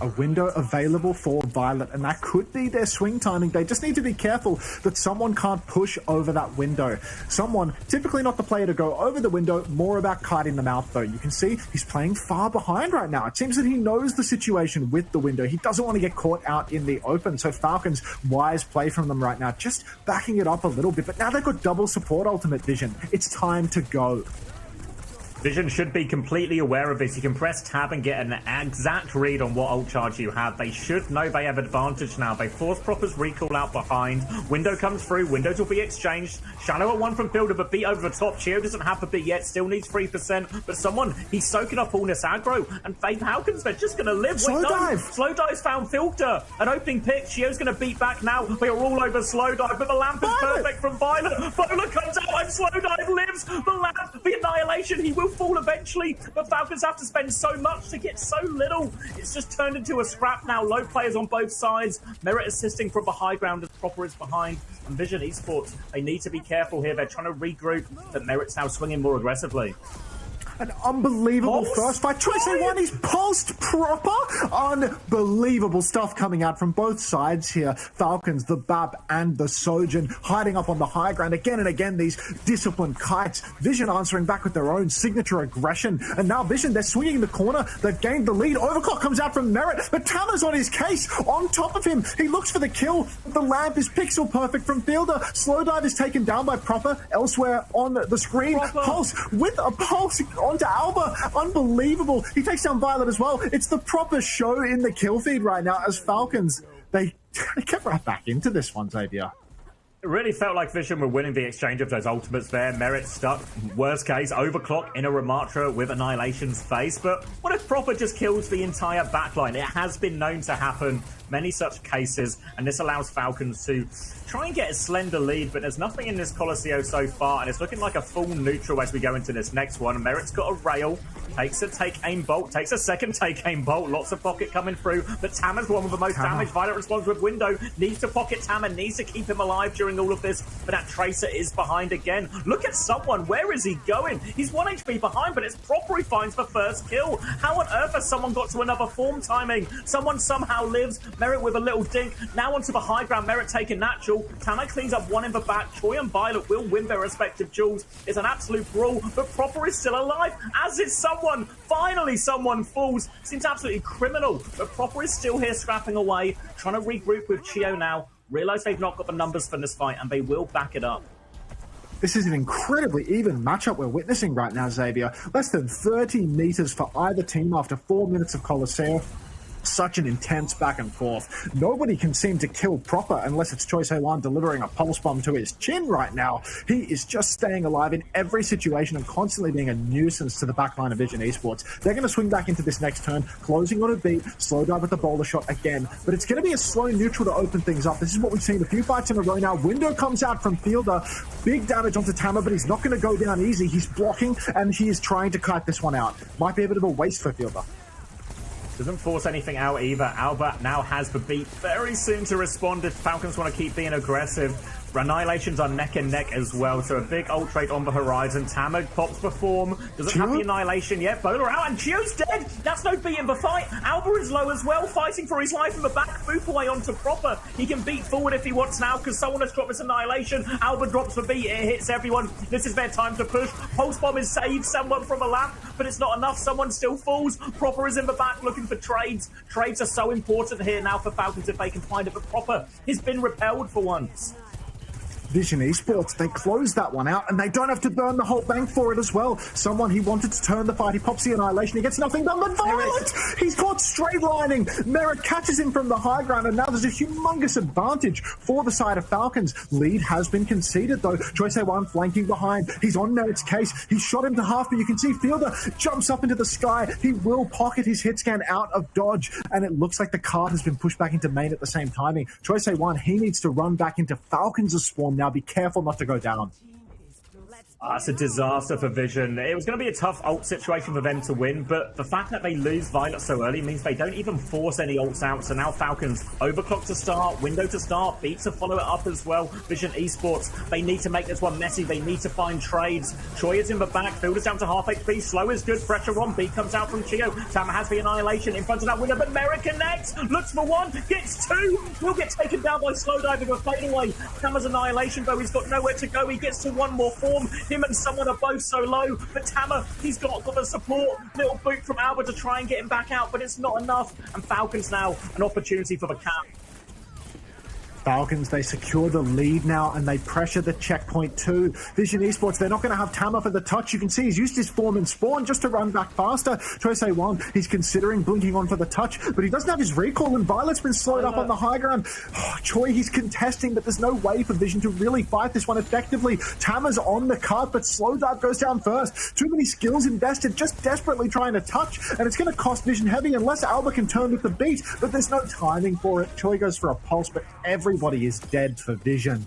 K: A window available for Violet, and that could be their swing timing. They just need to be careful that someone can't push over that window. Someone, typically not the player to go over the window, more about kiting them out, though. You can see he's playing far behind right now. It seems that he knows the situation with the window. He doesn't want to get caught out in the open, so Falcons, wise play from them right now, just backing it up a little bit. But now they've got double support ultimate Vision. It's time to go.
A: Vision should be completely aware of this. You can press tab and get an exact read on what ult charge you have. They should know they have advantage now. They force Proper's recall out behind. Window comes through. Windows will be exchanged. Shallow at one from Builder, but beat over the top. Chio doesn't have the beat yet. Still needs 3%. But someone, he's soaking up all this aggro. And Faith Falcons, they're just going to live.
K: Slow dive.
A: Slow dive's found Filter. An opening pick. Chio's going to beat back now. They are all over Slow dive, but the lamp is perfect from Violet. Violet comes out and Slow dive lives. The lamp, the annihilation. He will fall eventually, but Falcons have to spend so much to get so little. It's just turned into a scrap now. Low players on both sides. Merit assisting from the high ground as Proper is behind. And Vision Esports, they need to be careful here. They're trying to regroup, but Merit's now swinging more aggressively.
K: An unbelievable first fight. Choice A1, he's pulsed Proper. Unbelievable stuff coming out from both sides here. Falcons, the Bap, and the Sojin hiding up on the high ground. Again and again, these disciplined kites. Vision answering back with their own signature aggression. And now Vision, they're swinging the corner. They've gained the lead. Overclock comes out from Merit, but Tama's on his case. On top of him, he looks for the kill. The lamp is pixel perfect from Fielder. Slow dive is taken down by Proper. Elsewhere on the screen, Pulse with a pulse onto Alba. Unbelievable. He takes down Violet as well. It's the Proper show in the kill feed right now as Falcons, they get right back into this one, Xavier.
A: It really felt like Vision were winning the exchange of those ultimates there. Merit stuck. Worst case, Overclock in a Ramatra with Annihilation's face. But what if Proper just kills the entire backline? It has been known to happen. Many such cases, and this allows Falcons to try and get a slender lead, but there's nothing in this Colosseo so far, and it's looking like a full neutral as we go into this next one. Merit's got a rail, takes a take-aim bolt, takes a second take-aim bolt, lots of pocket coming through, but Tama's one with the most damage. Violet responds with Window, needs to pocket Tama, needs to keep him alive during all of this, but that Tracer is behind again. Look at someone, where is he going? He's 1 HP behind, but it's Proper who finds the first kill. How on earth has someone got to another form timing? Someone somehow lives. Merit with a little dink. Now onto the high ground. Merit taking natural. Tama cleans up one in the back. Choi and Violet will win their respective duels. It's an absolute brawl, but Proper is still alive, as is someone. Finally, someone falls. Seems absolutely criminal, but Proper is still here scrapping away, trying to regroup with Chio now. Realize they've not got the numbers for this fight, and they will back it up.
K: This is an incredibly even matchup we're witnessing right now, Xavier. Less than 30 meters for either team after 4 minutes of Colosseo. such an intense back and forth. Nobody can seem to kill Proper unless it's Choi Se-wan delivering a pulse bomb to his chin right now. He is just staying alive in every situation and constantly being a nuisance to the backline of Vision Esports. They're going to swing back into this next turn, closing on a beat, slow dive with the boulder shot again, but it's going to be a slow neutral to open things up. This is what we've seen a few fights in a row now. Window comes out from Fielder, big damage onto Tama, but he's not going to go down easy. He's blocking and he is trying to kite this one out. Might be a bit of a waste for Fielder.
A: Doesn't force anything out either. Albert now has the beat very soon to respond if Falcons want to keep being aggressive. Annihilations are neck and neck as well, so a big ult trade on the horizon. Tamag pops perform, doesn't have the annihilation yet. Bowler out, and Gio's dead! That's no beat in the fight. Albert is low as well, fighting for his life in the back. Boop away onto Proper. He can beat forward if he wants now, because someone has dropped this annihilation. Albert drops the beat, it hits everyone. This is their time to push. Pulse bomb is saved somewhat from a lamp, but it's not enough. Someone still falls. Proper is in the back looking for trades. Trades are so important here now for Falcons if they can find it, but Proper has been repelled for once.
K: Vision Esports, they close that one out and they don't have to burn the whole bank for it as well. Someone he wanted to turn the fight, he pops the annihilation, he gets nothing done but Violet! He's caught straight lining. Merritt catches him from the high ground and now there's a humongous advantage for the side of Falcons. Lead has been conceded though. Choi Se-wan flanking behind. He's on Merritt's case. He shot him to half, but you can see Fielder jumps up into the sky. He will pocket his hit scan out of dodge and it looks like the card has been pushed back into main at the same timing. Choi Se-wan, he needs to run back into Falcons' spawn now. Be careful not to go down.
A: That's a disaster for Vision. It was going to be a tough ult situation for them to win, but the fact that they lose Violet so early means they don't even force any ults out. So now Falcons overclock to start, window to start, beat to follow it up as well. Vision Esports, they need to make this one messy. They need to find trades. Choi is in the back, Fielder's down to half HP. Slow is good, pressure on, beat comes out from Chio. Tama has the annihilation in front of that window, but Merritt connects, looks for one, gets two, will get taken down by slow diving or fade away. Tama's annihilation, though, he's got nowhere to go. He gets to one more form. Him and someone are both so low, but Tama, he's got the support. Little boot from Albert to try and get him back out, but it's not enough. And Falcons now an opportunity for the cap.
K: Falcons, they secure the lead now and they pressure the checkpoint too. Vision Esports, they're not going to have Tama for the touch. You can see he's used his form and spawn just to run back faster. Choi Se-wan, he's considering blinking on for the touch, but he doesn't have his recall and Violet's been slowed up on the high ground. Oh, Choi, he's contesting, but there's no way for Vision to really fight this one effectively. Tama's on the cart, but slow dive goes down first. Too many skills invested, just desperately trying to touch, and it's going to cost Vision heavy unless Alba can turn with the beat, but there's no timing for it. Choi goes for a pulse, but everybody is dead for Vision.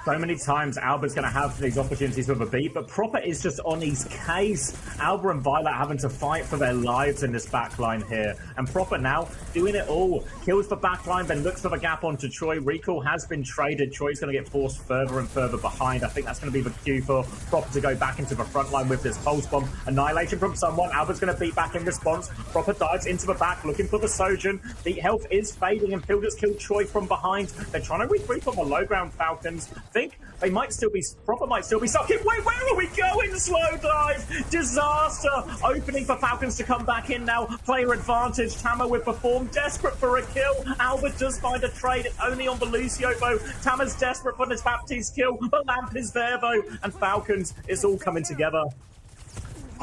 A: So many times Alba's going to have these opportunities with a beat, but Proper is just on his case. Alba and Violet having to fight for their lives in this backline here. And Proper now doing it all. Kills the backline, then looks for the gap onto Choi. Recall has been traded. Choi's going to get forced further and further behind. I think that's going to be the cue for Proper to go back into the front line with this pulse bomb. Annihilation from someone. Alba's going to beat back in response. Proper dives into the back, looking for the Sojourn. Beat health is fading, and Fielder's killed Choi from behind. They're trying to regroup on the low ground, Falcons. Think they might still be, Proper might still be stuck. Wait, where are we going? Slow dive, disaster. Opening for Falcons to come back in now. Player advantage. Tama with perform, desperate for a kill. Albert does find a trade, only on the Lucio though. Tama's desperate for this Baptiste kill. The lamp is there though, and Falcons, it's all coming together.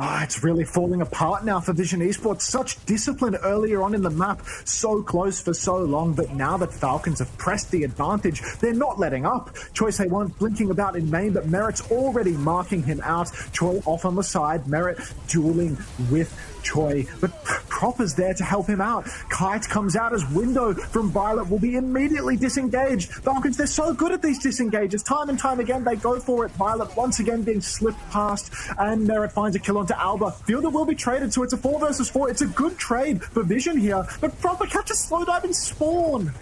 K: It's really falling apart now for Vision Esports. Such discipline earlier on in the map, so close for so long, but now that Falcons have pressed the advantage, they're not letting up. Choi Se-wan blinking about in main, but Merritt's already marking him out. Choi off on the side, Merritt dueling with Choi, but Proper's there to help him out. Kite comes out as window from Violet, will be immediately disengaged. Falcons, they're so good at these disengages. Time and time again, they go for it. Violet once again being slipped past, and Merritt finds a kill onto Alba. Fielder will be traded, so it's a 4 versus 4. It's a good trade for Vision here, but Proper catches slow dive and spawn.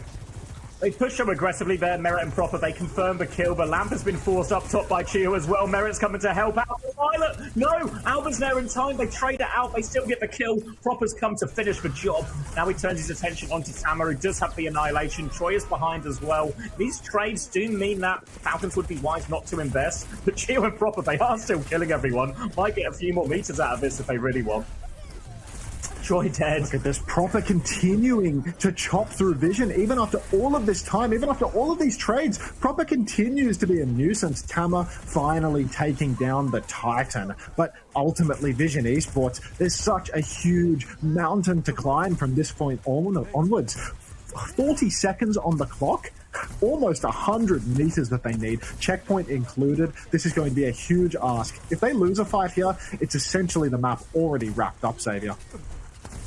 A: They push him aggressively there, Merritt and Proper. They confirm the kill, but Lamp has been forced up top by Chio as well. Merritt's coming to help out. Violet, no! Alba's there in time. They trade it out. They still get the kill. Proper's come to finish the job. Now he turns his attention onto Tama, who does have the annihilation. Choi is behind as well. These trades do mean that Falcons would be wise not to invest, but Chio and Proper, they are still killing everyone. Might get a few more meters out of this if they really want. Joy dead.
K: Look at this, Proper continuing to chop through Vision even after all of this time, even after all of these trades. Proper continues to be a nuisance. Tama finally taking down the Titan, but ultimately Vision Esports, there's such a huge mountain to climb from this point onwards. 40 seconds on the clock, almost 100 meters that they need, checkpoint included. This is going to be a huge ask. If they lose a fight here, it's essentially the map already wrapped up, Xavier.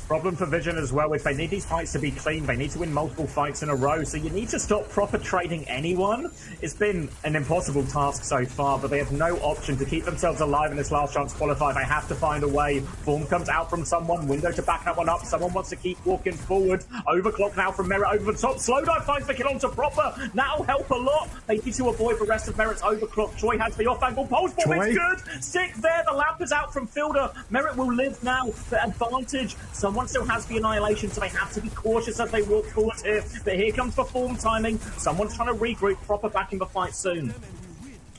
A: Problem for Vision as well, if they need these fights to be clean, they need to win multiple fights in a row, so you need to stop Proper trading anyone. It's been an impossible task so far, but they have no option to keep themselves alive in this last chance qualifier. They have to find a way. Form comes out from someone, window to back that one up, someone wants to keep walking forward. Overclock now from Merit over the top, Slowdive finds the kill onto Proper, that'll help a lot. They need to avoid the rest of Merit's overclock. Joy has the off-angle pulse bomb, it's good! Stick there, the lamp is out from Fielder. Merit will live now, the advantage. Someone still has the annihilation, so they have to be cautious as they walk forward here. But here comes the form timing. Someone's trying to regroup. Proper back in the fight soon.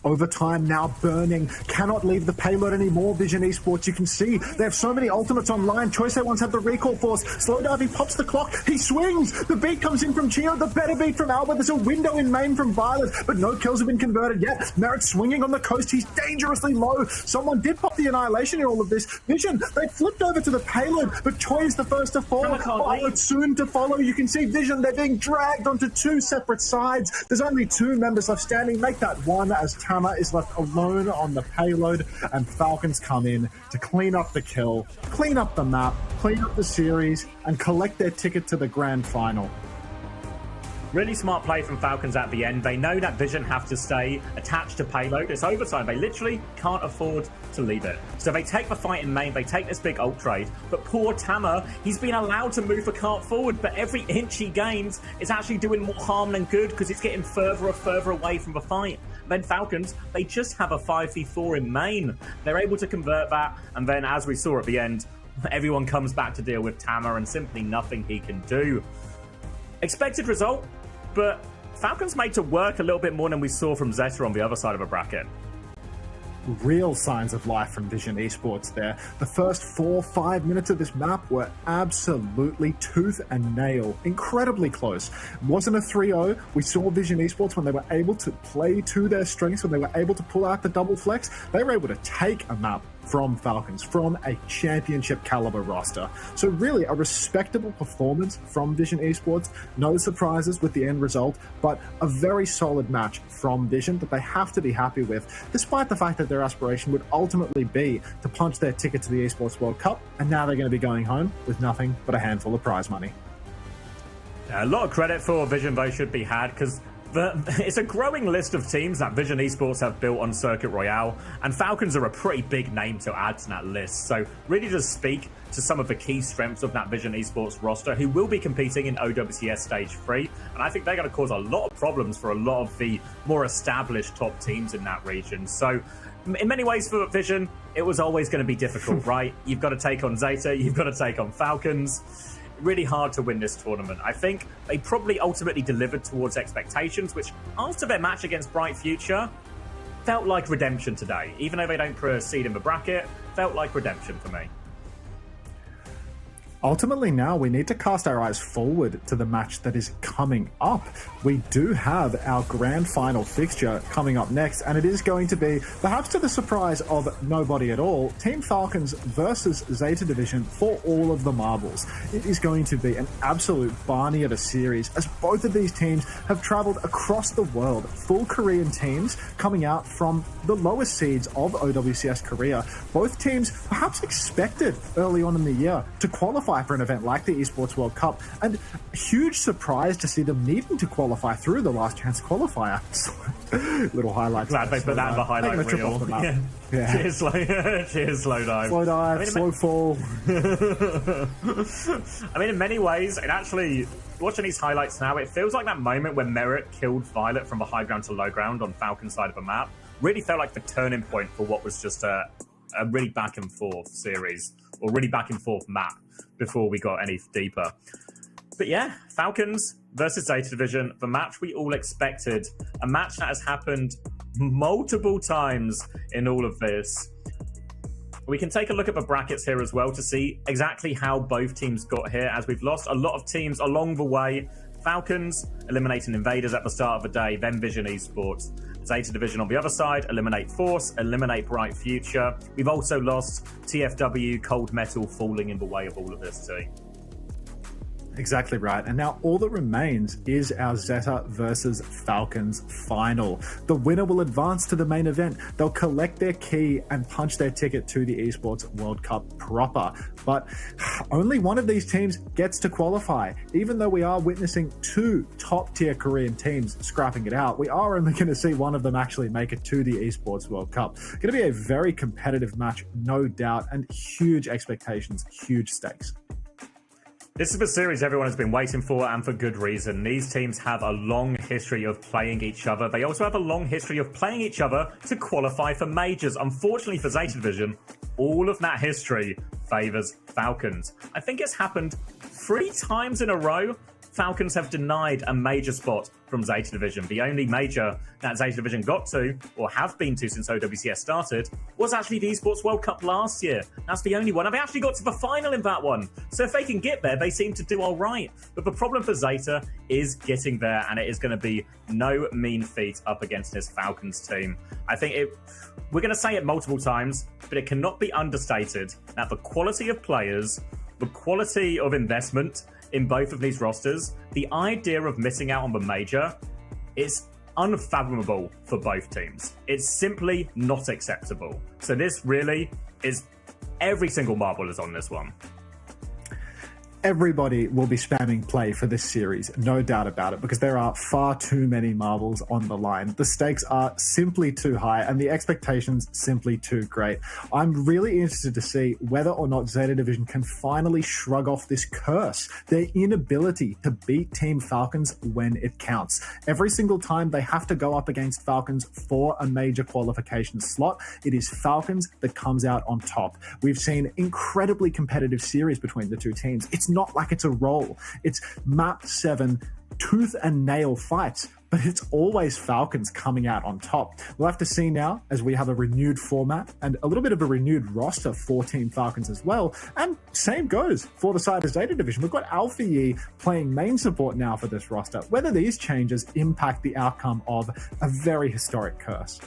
K: Overtime now burning, cannot leave the payload anymore. Vision Esports, you can see they have so many ultimates online. Choice once have the recall force. Slowdive, he pops the clock, he swings. The beat comes in from Chio, the better beat from Alba. There's a window in main from Violet, but no kills have been converted yet. Merit swinging on the coast, he's dangerously low. Someone did pop the annihilation in all of this. Vision, they flipped over to the payload, but Choi is the first to fall. Violet soon to follow. You can see Vision, they're being dragged onto two separate sides. There's only two members left standing. Make that one as Tama is left alone on the payload, and Falcons come in to clean up the kill, clean up the map, clean up the series, and collect their ticket to the grand final.
A: Really smart play from Falcons at the end. They know that Vision have to stay attached to payload. It's overtime. They literally can't afford to leave it. So they take the fight in main. They take this big ult trade. But poor Tama, he's been allowed to move the cart forward, but every inch he gains is actually doing more harm than good because he's getting further and further away from the fight. Then Falcons, they just have a 5v4 in main. They're able to convert that, and then as we saw at the end, everyone comes back to deal with Tama and simply nothing he can do. Expected result, but Falcons made to work a little bit more than we saw from Zeta on the other side of a bracket.
K: Real signs of life from Vision Esports there. The first 4-5 minutes of this map were absolutely tooth and nail. Incredibly close. It wasn't a 3-0. We saw Vision Esports when they were able to play to their strengths, when they were able to pull out the double flex, they were able to take a map from Falcons, from a championship caliber roster. So really a respectable performance from Vision Esports. No surprises with the end result, but a very solid match from Vision that they have to be happy with, despite the fact that their aspiration would ultimately be to punch their ticket to the Esports World Cup, and now they're going to be going home with nothing but a handful of prize money.
A: A lot of credit for Vision though should be had, because it's a growing list of teams that Vision Esports have built on Circuit Royale, and Falcons are a pretty big name to add to that list. So really does speak to some of the key strengths of that Vision Esports roster, who will be competing in OWCS Stage 3. And I think they're going to cause a lot of problems for a lot of the more established top teams in that region. So in many ways for Vision, it was always going to be difficult, right? You've got to take on Zeta, you've got to take on Falcons. Really hard to win this tournament. I think they probably ultimately delivered towards expectations, which after their match against Bright Future felt like redemption today. Even though they don't proceed in the bracket, felt like redemption for me.
K: Ultimately now we need to cast our eyes forward to the match that is coming up. We do have our grand final fixture coming up next, and it is going to be, perhaps to the surprise of nobody at all, Team Falcons versus Zeta Division for all of the marbles. It is going to be an absolute Barney of a series, as both of these teams have traveled across the world. Full Korean teams coming out from the lowest seeds of OWCS Korea. Both teams perhaps expected early on in the year to qualify for an event like the Esports World Cup, and a huge surprise to see them needing to qualify through the Last Chance Qualifier. Little highlights.
A: Glad they put that in the highlight reel. Yeah. Cheers, slow dive.
K: Slow dive, slow fall.
A: I mean, in many ways, it actually, watching these highlights now, it feels like that moment when Merit killed Violet from the high ground to low ground on Falcon's side of the map really felt like the turning point for what was just a really back and forth series, or really back and forth map, before we got any deeper. But yeah, Falcons versus Zeta Division, the match we all expected, a match that has happened multiple times in all of this. We can take a look at the brackets here as well to see exactly how both teams got here, as we've lost a lot of teams along the way. Falcons eliminating Invaders at the start of the day, then Vision Esports. Zeta Division on the other side, eliminate Force, eliminate Bright Future. We've also lost TFW, Cold Metal falling in the way of all of this too.
K: Exactly right. And now all that remains is our Zeta versus Falcons final. The winner will advance to the main event. They'll collect their key and punch their ticket to the Esports World Cup proper. But only one of these teams gets to qualify. Even though we are witnessing two top-tier Korean teams scrapping it out, we are only going to see one of them actually make it to the Esports World Cup. Going to be a very competitive match, no doubt, and huge expectations, huge stakes.
A: This is the series everyone has been waiting for, and for good reason. These teams have a long history of playing each other. They also have a long history of playing each other to qualify for majors. Unfortunately for Zeta Division, all of that history favors Falcons. I think it's happened 3 times in a row. Falcons have denied a major spot from Zeta Division. The only major that Zeta Division got to, or have been to since OWCS started, was actually the Esports World Cup last year. That's the only one. And they actually got to the final in that one. So if they can get there, they seem to do all right. But the problem for Zeta is getting there, and it is going to be no mean feat up against this Falcons team. I think we're going to say it multiple times, but it cannot be understated that the quality of players, the quality of investment in both of these rosters, the idea of missing out on the major is unfathomable for both teams. It's simply not acceptable. So this really is, every single marble is on this one.
K: Everybody will be spamming play for this series, no doubt about it, because there are far too many marbles on the line. The stakes are simply too high and the expectations simply too great. I'm really interested to see whether or not Zeta Division can finally shrug off this curse, their inability to beat Team Falcons when it counts. Every single time they have to go up against Falcons for a major qualification slot, it is Falcons that comes out on top. We've seen incredibly competitive series between the two teams. It's not like it's a roll. It's map 7 tooth and nail fights, but it's always Falcons coming out on top. We'll have to see now as we have a renewed format and a little bit of a renewed roster for Team Falcons as well. And same goes for the side of Zeta Division. We've got Alpha playing main support now for this roster. Whether these changes impact the outcome of a very historic curse.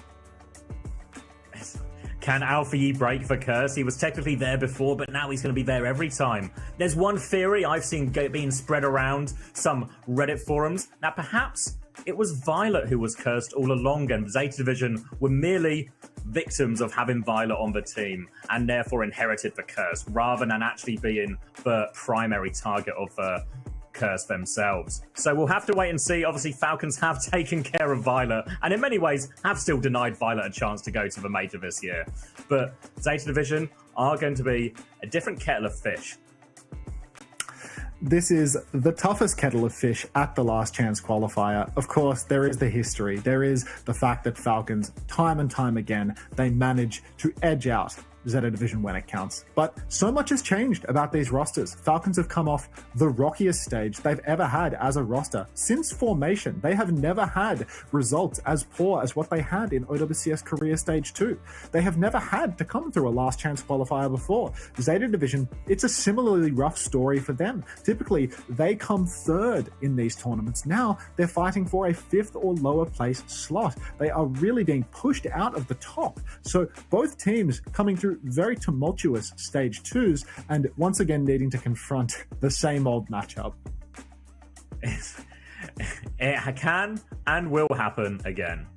A: Can Alpha break the curse? He was technically there before, but now he's going to be there every time. There's one theory I've seen being spread around some Reddit forums that perhaps it was Violet who was cursed all along, and Zeta Division were merely victims of having Violet on the team and therefore inherited the curse, rather than actually being the primary target of the curse themselves. So we'll have to wait and see. Obviously, Falcons have taken care of Violet, and in many ways have still denied Violet a chance to go to the major this year. But Zeta Division are going to be a different kettle of fish.
K: This is the toughest kettle of fish at the Last Chance Qualifier. Of course, there is the history. There is the fact that Falcons, time and time again, they manage to edge out Zeta Division when it counts. But so much has changed about these rosters. Falcons have come off the rockiest stage they've ever had as a roster. Since formation, they have never had results as poor as what they had in OWCS Korea Stage 2. They have never had to come through a Last Chance Qualifier before. Zeta Division, it's a similarly rough story for them. Typically, they come third in these tournaments. Now, they're fighting for a 5th or lower place slot. They are really being pushed out of the top. So both teams coming through very tumultuous stage 2s and once again needing to confront the same old matchup.
A: It can and will happen again.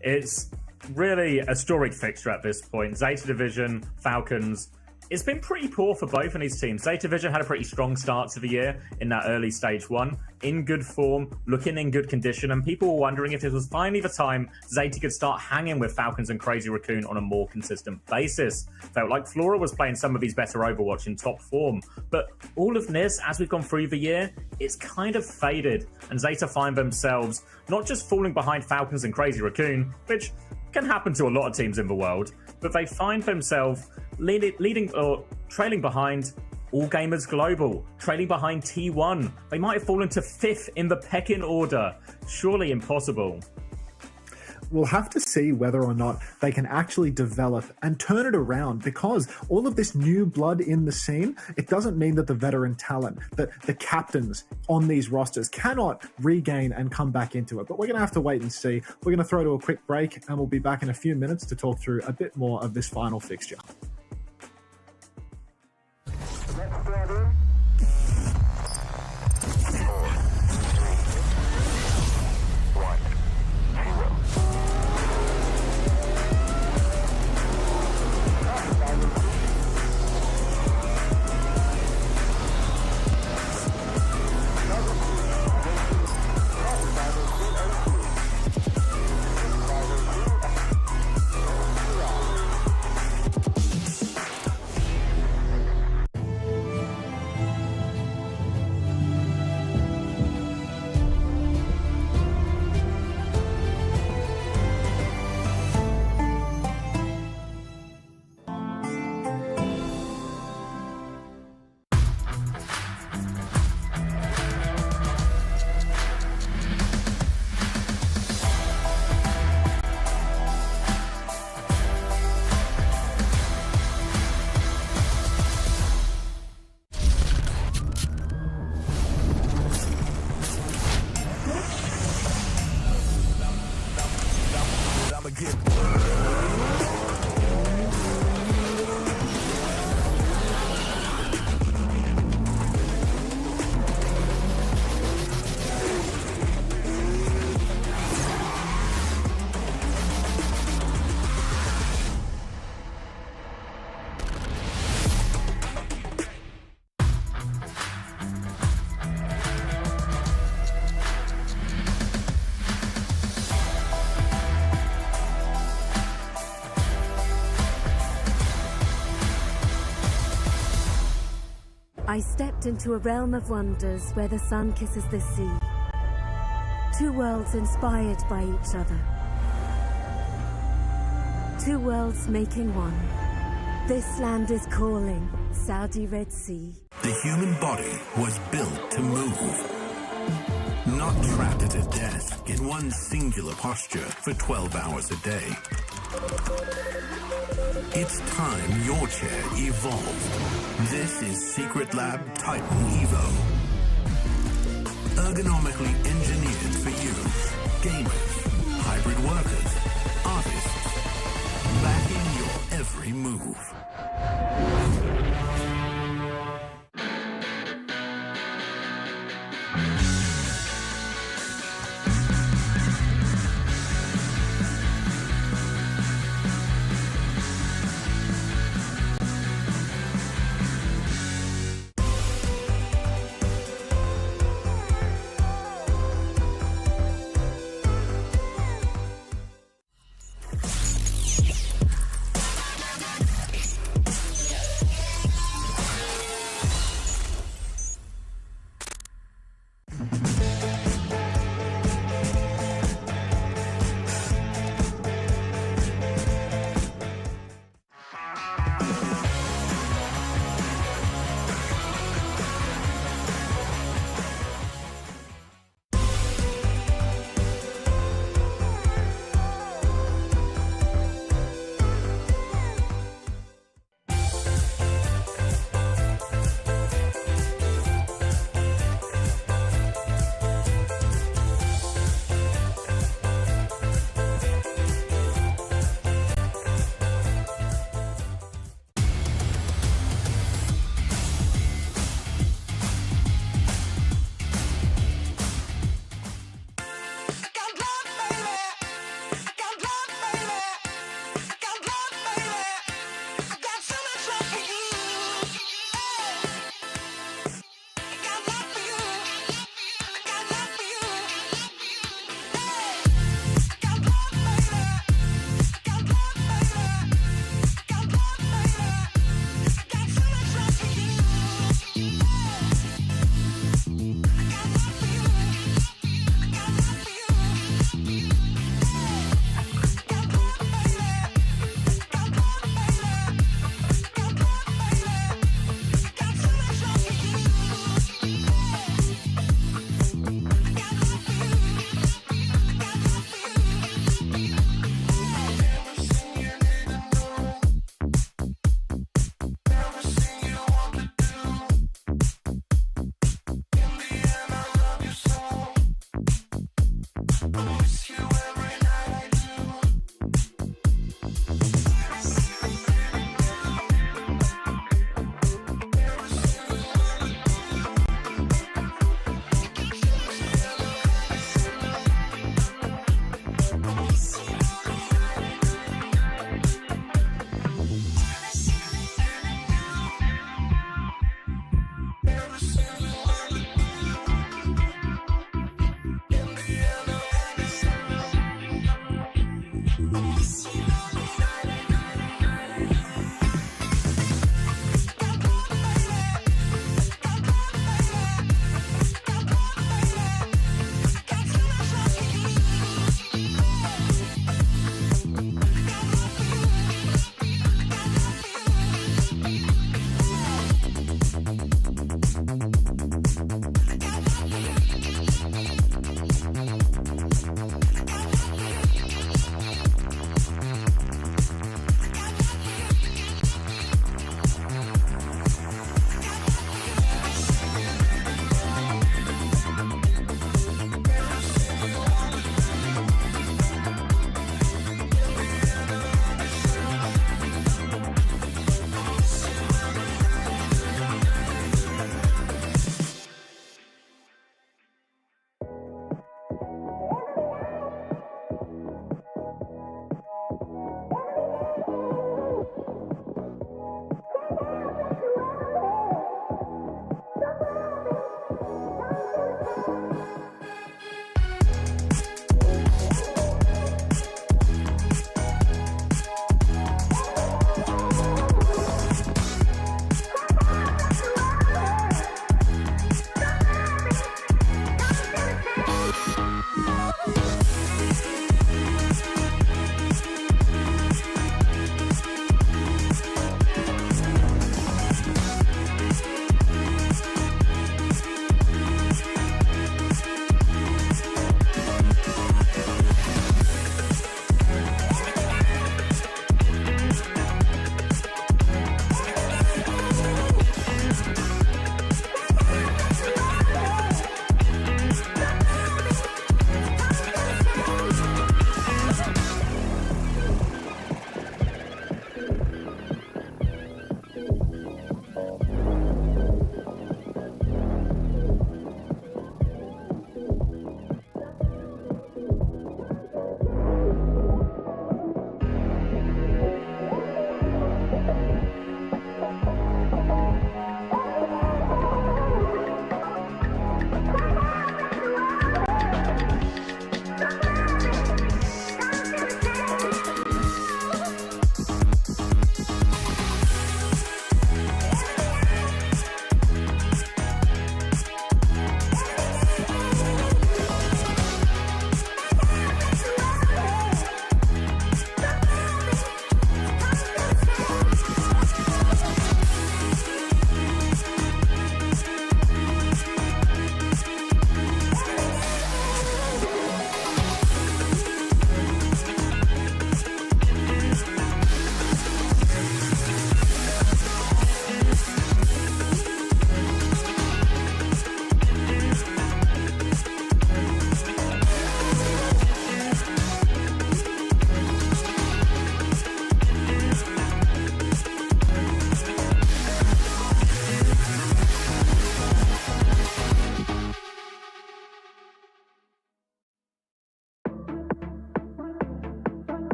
A: It's really a storied fixture at this point. Zeta Division, Falcons, it's been pretty poor for both of these teams. Zeta Division had a pretty strong start to the year in that early stage 1, in good form, looking in good condition, and people were wondering if this was finally the time Zeta could start hanging with Falcons and Crazy Raccoon on a more consistent basis. Felt like Flora was playing some of his better Overwatch in top form, but all of this, as we've gone through the year, it's kind of faded, and Zeta find themselves not just falling behind Falcons and Crazy Raccoon, which can happen to a lot of teams in the world, but they find themselves leading or trailing behind All Gamers Global, trailing behind T1. They might have fallen to 5th in the pecking order. Surely impossible.
K: we'll have to see whether or not they can actually develop and turn it around, because all of this new blood in the scene, it doesn't mean that the veteran talent, that the captains on these rosters cannot regain and come back into it. But we're going to have to wait and see. We're going to throw to a quick break, and we'll be back in a few minutes to talk through a bit more of this final fixture.
L: I stepped into a realm of wonders where the sun kisses the sea. Two worlds inspired by each other. Two worlds making one. This land is calling, Saudi Red Sea.
G: The human body was built to move. Not trapped at a desk in one singular posture for 12 hours a day. It's time your chair evolved. This is Secret Lab Titan Evo. Ergonomically engineered for you, gamers, hybrid workers, artists, backing your every move.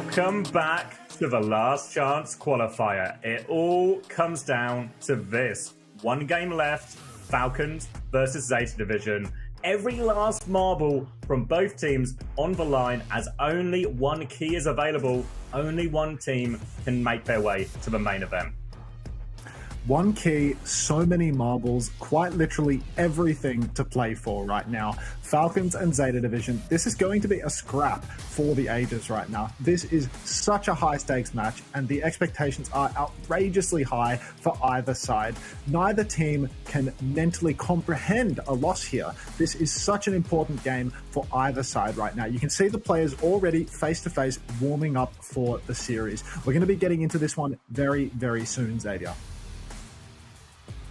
A: Welcome back to the Last Chance Qualifier. It all comes down to this. One game left, Falcons versus Zeta Division. Every last marble from both teams on the line, as only one key is available. Only one team can make their way to the main event.
K: One key, so many marbles, quite literally everything to play for right now. Falcons and Zeta Division, this is going to be a scrap for the ages right now. This is such a high stakes match and the expectations are outrageously high for either side. Neither team can mentally comprehend a loss here. This is such an important game for either side right now. You can see the players already face to face warming up for the series. We're going to be getting into this one very, very soon, Xavier.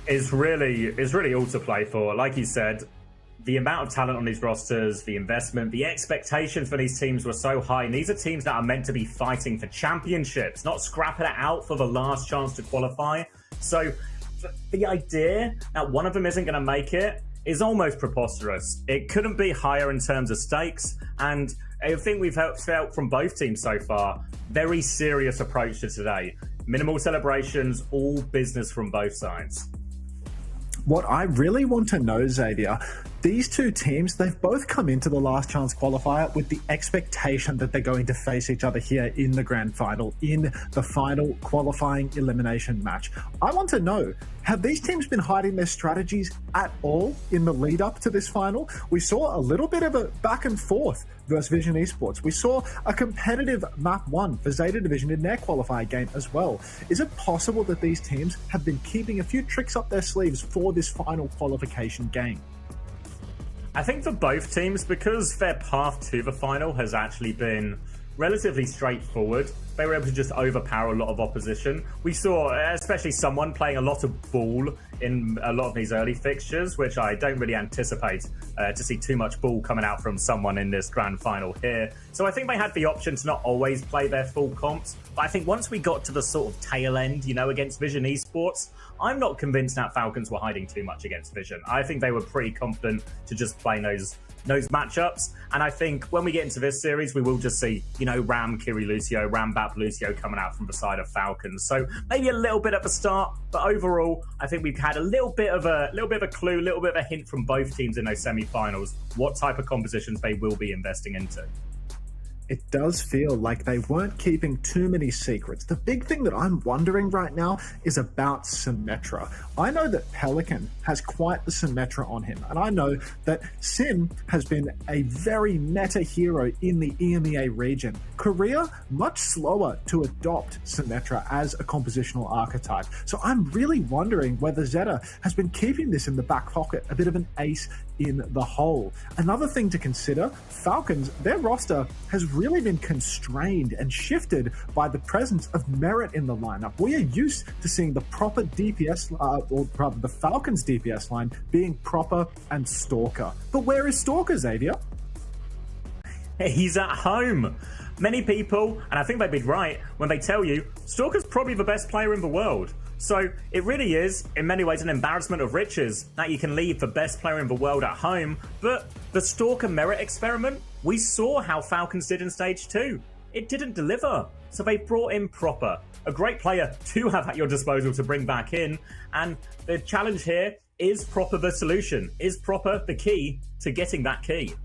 A: Is really all to play for. Like you said, the amount of talent on these rosters, the investment, the expectations for these teams were so high. And these are teams that are meant to be fighting for championships, not scrapping it out for the last chance to qualify. So the idea that one of them isn't going to make it is almost preposterous. It couldn't be higher in terms of stakes. And I think we've felt from both teams so far, very serious approach to today. Minimal celebrations, all business from both sides.
K: What I really want to know, Xavier, these two teams, they've both come into the Last Chance Qualifier with the expectation that they're going to face each other here in the grand final, in the final qualifying elimination match. I want to know, have these teams been hiding their strategies at all in the lead up to this final? We saw a little bit of a back and forth versus Vision Esports. We saw a competitive map 1 for Zeta Division in their qualifier game as well. Is it possible that these teams have been keeping a few tricks up their sleeves for this final qualification game?
A: I think for both teams, because their path to the final has actually been relatively straightforward, they were able to just overpower a lot of opposition. We saw especially someone playing a lot of ball in a lot of these early fixtures, which I don't really anticipate to see too much ball coming out from someone in this grand final here. So I think they had the option to not always play their full comps. But I think once we got to the sort of tail end, against Vision Esports, I'm not convinced that Falcons were hiding too much against Vision. I think they were pretty confident to just play those matchups. And I think when we get into this series, we will just see, Ram Kiri Lucio, Ram Bap Lucio coming out from the side of Falcons. So maybe a little bit at the start, but overall, I think we've had a little bit of a clue, a little bit of a hint from both teams in those semi-finals, what type of compositions they will be investing into.
K: It does feel like they weren't keeping too many secrets. The big thing that I'm wondering right now is about Symmetra. I know that Pelican has quite the Symmetra on him, and I know that Sim has been a very meta hero in the EMEA region. Korea, much slower to adopt Symmetra as a compositional archetype. So I'm really wondering whether Zeta has been keeping this in the back pocket, a bit of an ace in the hole. Another thing to consider, Falcons, their roster has really been constrained and shifted by the presence of Merit in the lineup. We are used to seeing the proper DPS, or rather the Falcons DPS line being proper and Stalker. But where is Stalker, Xavier?
A: He's at home. Many people, and I think they'd be right, when they tell you Stalker's probably the best player in the world. So it really is, in many ways, an embarrassment of riches that you can leave the best player in the world at home. But the Stalker Merit experiment, we saw how Falcons did in Stage 2. It didn't deliver. So they brought in Proper, a great player to have at your disposal to bring back in. And the challenge here is Proper the solution. Is Proper the key to getting that key?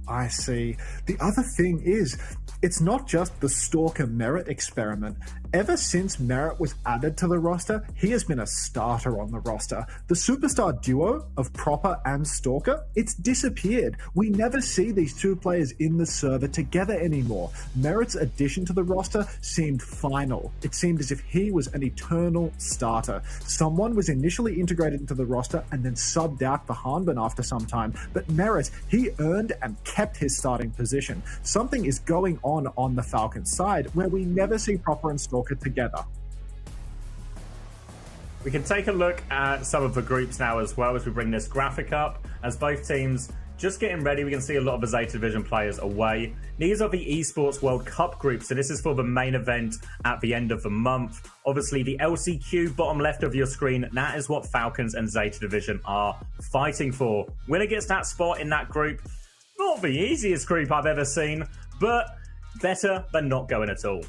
K: I see. The other thing is, it's not just the Stalker Merit experiment. Ever since Merit was added to the roster, he has been a starter on the roster. The superstar duo of Proper and Stalker, it's disappeared. We never see these two players in the server together anymore. Merit's addition to the roster seemed final. It seemed as if he was an eternal starter. Someone was initially integrated into the roster and then subbed out for Hanban after some time, but Merit, he earned and kept his starting position. Something is going on the Falcons side where we never see Proper and Stalker together.
A: We can take a look at some of the groups now as well as we bring this graphic up. As both teams just getting ready, we can see a lot of the Zeta Division players away. These are the Esports World Cup groups, so this is for the main event at the end of the month. Obviously, the LCQ bottom left of your screen, that is what Falcons and Zeta Division are fighting for. Winner gets that spot in that group. Not the easiest group I've ever seen, but better than not going at all.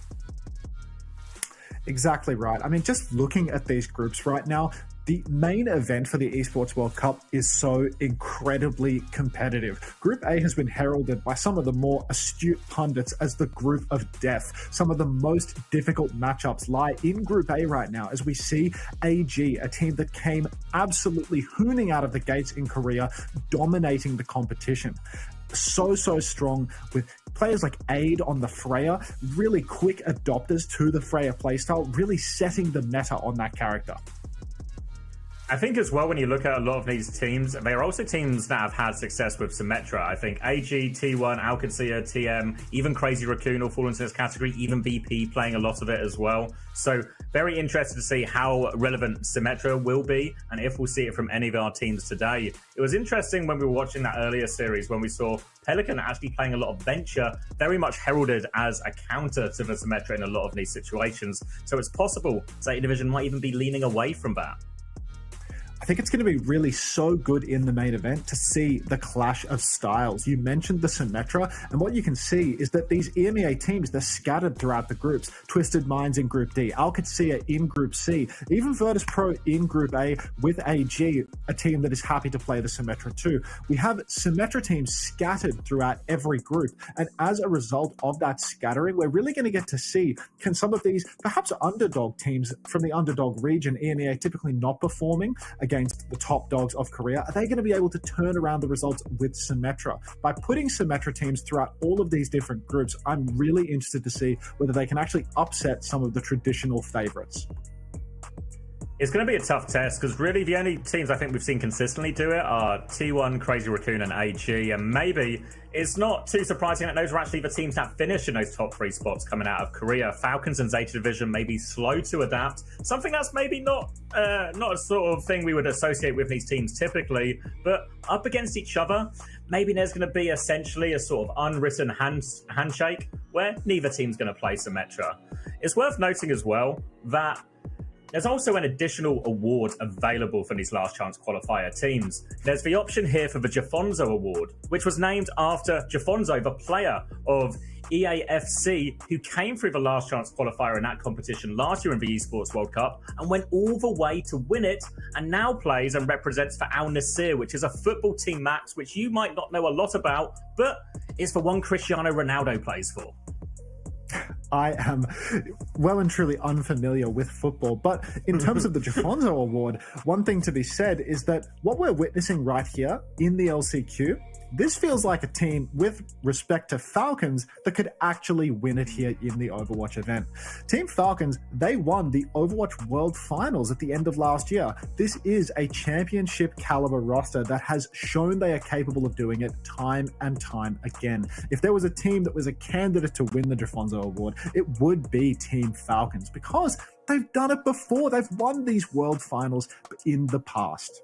K: Exactly right. I mean, just looking at these groups right now, the main event for the Esports World Cup is so incredibly competitive. Group A has been heralded by some of the more astute pundits as the group of death. Some of the most difficult matchups lie in Group A right now, as we see AG, a team that came absolutely hooning out of the gates in Korea, dominating the competition. So strong, with players like Aid on the Freya, really quick adopters to the Freya playstyle, really setting the meta on that character.
A: I think as well, when you look at a lot of these teams, they are also teams that have had success with Symmetra. I think AG, T1, Alcancia, TM, even Crazy Raccoon all fall into this category, even VP playing a lot of it as well. So very interested to see how relevant Symmetra will be and if we'll see it from any of our teams today. It was interesting when we were watching that earlier series when we saw Pelican actually playing a lot of Venture, very much heralded as a counter to the Symmetra in a lot of these situations. So it's possible that Division might even be leaning away from that.
K: I think it's going to be really so good in the main event to see the clash of styles. You mentioned the Symmetra, and what you can see is that these EMEA teams, they're scattered throughout the groups. Twisted Minds in Group D, Alcacia in Group C, even Virtus Pro in Group A with AG, a team that is happy to play the Symmetra too. We have Symmetra teams scattered throughout every group, and as a result of that scattering, we're really going to get to see, can some of these perhaps underdog teams from the underdog region, EMEA typically not performing against the top dogs of Korea, are they going to be able to turn around the results with Symmetra? By putting Symmetra teams throughout all of these different groups, I'm really interested to see whether they can actually upset some of the traditional favorites.
A: It's going to be a tough test because really the only teams I think we've seen consistently do it are T1, Crazy Raccoon and AG, and maybe it's not too surprising that those are actually the teams that finish in those top 3 spots coming out of Korea. Falcons and Zeta Division may be slow to adapt, something that's maybe not a sort of thing we would associate with these teams typically, but up against each other, maybe there's going to be essentially a sort of unwritten handshake where neither team's going to play Symmetra. It's worth noting as well that there's also an additional award available for these Last Chance Qualifier teams. There's the option here for the Jafonzo Award, which was named after Jafonzo, the player of EAFC, who came through the Last Chance Qualifier in that competition last year in the Esports World Cup and went all the way to win it, and now plays and represents for Al Nassr, which is a football team, Max, which you might not know a lot about, but it's the one Cristiano Ronaldo plays for.
K: I am well and truly unfamiliar with football, but in terms of the Jafonzo Award, one thing to be said is that what we're witnessing right here in the LCQ, this feels like a team with respect to Falcons that could actually win it here in the Overwatch event. Team Falcons, they won the Overwatch World Finals at the end of last year. This is a championship caliber roster that has shown they are capable of doing it time and time again. If there was a team that was a candidate to win the Jafonzo Award, it would be Team Falcons because they've done it before. They've won these World Finals in the past.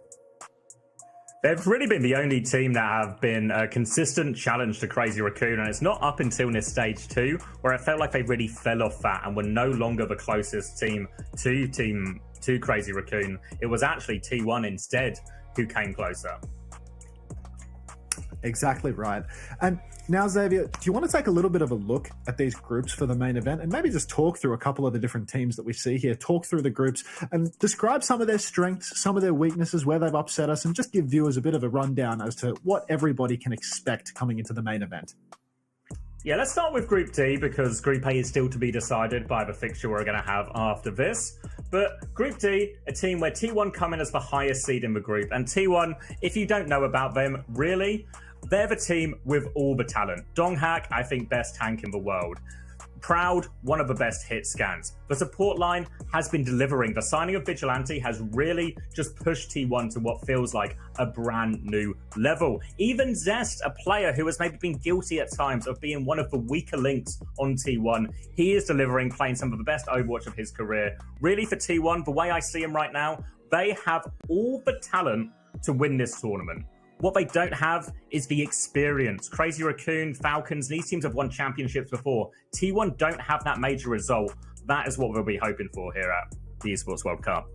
A: They've really been the only team that have been a consistent challenge to Crazy Raccoon, and it's not up until this stage 2 where it felt like they really fell off that and were no longer the closest team to Crazy Raccoon. It was actually T1 instead who came closer.
K: Exactly right. And now, Xavier, do you want to take a little bit of a look at these groups for the main event and maybe just talk through a couple of the different teams that we see here, talk through the groups and describe some of their strengths, some of their weaknesses, where they've upset us, and just give viewers a bit of a rundown as to what everybody can expect coming into the main event?
A: Yeah, let's start with Group D because Group A is still to be decided by the fixture we're going to have after this. But Group D, a team where T1 come in as the highest seed in the group. And T1, if you don't know about them, really, they're the team with all the talent. Donghack, I think, best tank in the world. Proud, one of the best hit scans. The support line has been delivering. The signing of Vigilante has really just pushed T1 to what feels like a brand new level. Even Zest, a player who has maybe been guilty at times of being one of the weaker links on T1, he is delivering, playing some of the best Overwatch of his career. Really, for T1, the way I see him right now, they have all the talent to win this tournament. What they don't have is the experience. Crazy Raccoon, Falcons, these teams have won championships before. T1 don't have that major result. That is what we'll be hoping for here at the Esports World Cup.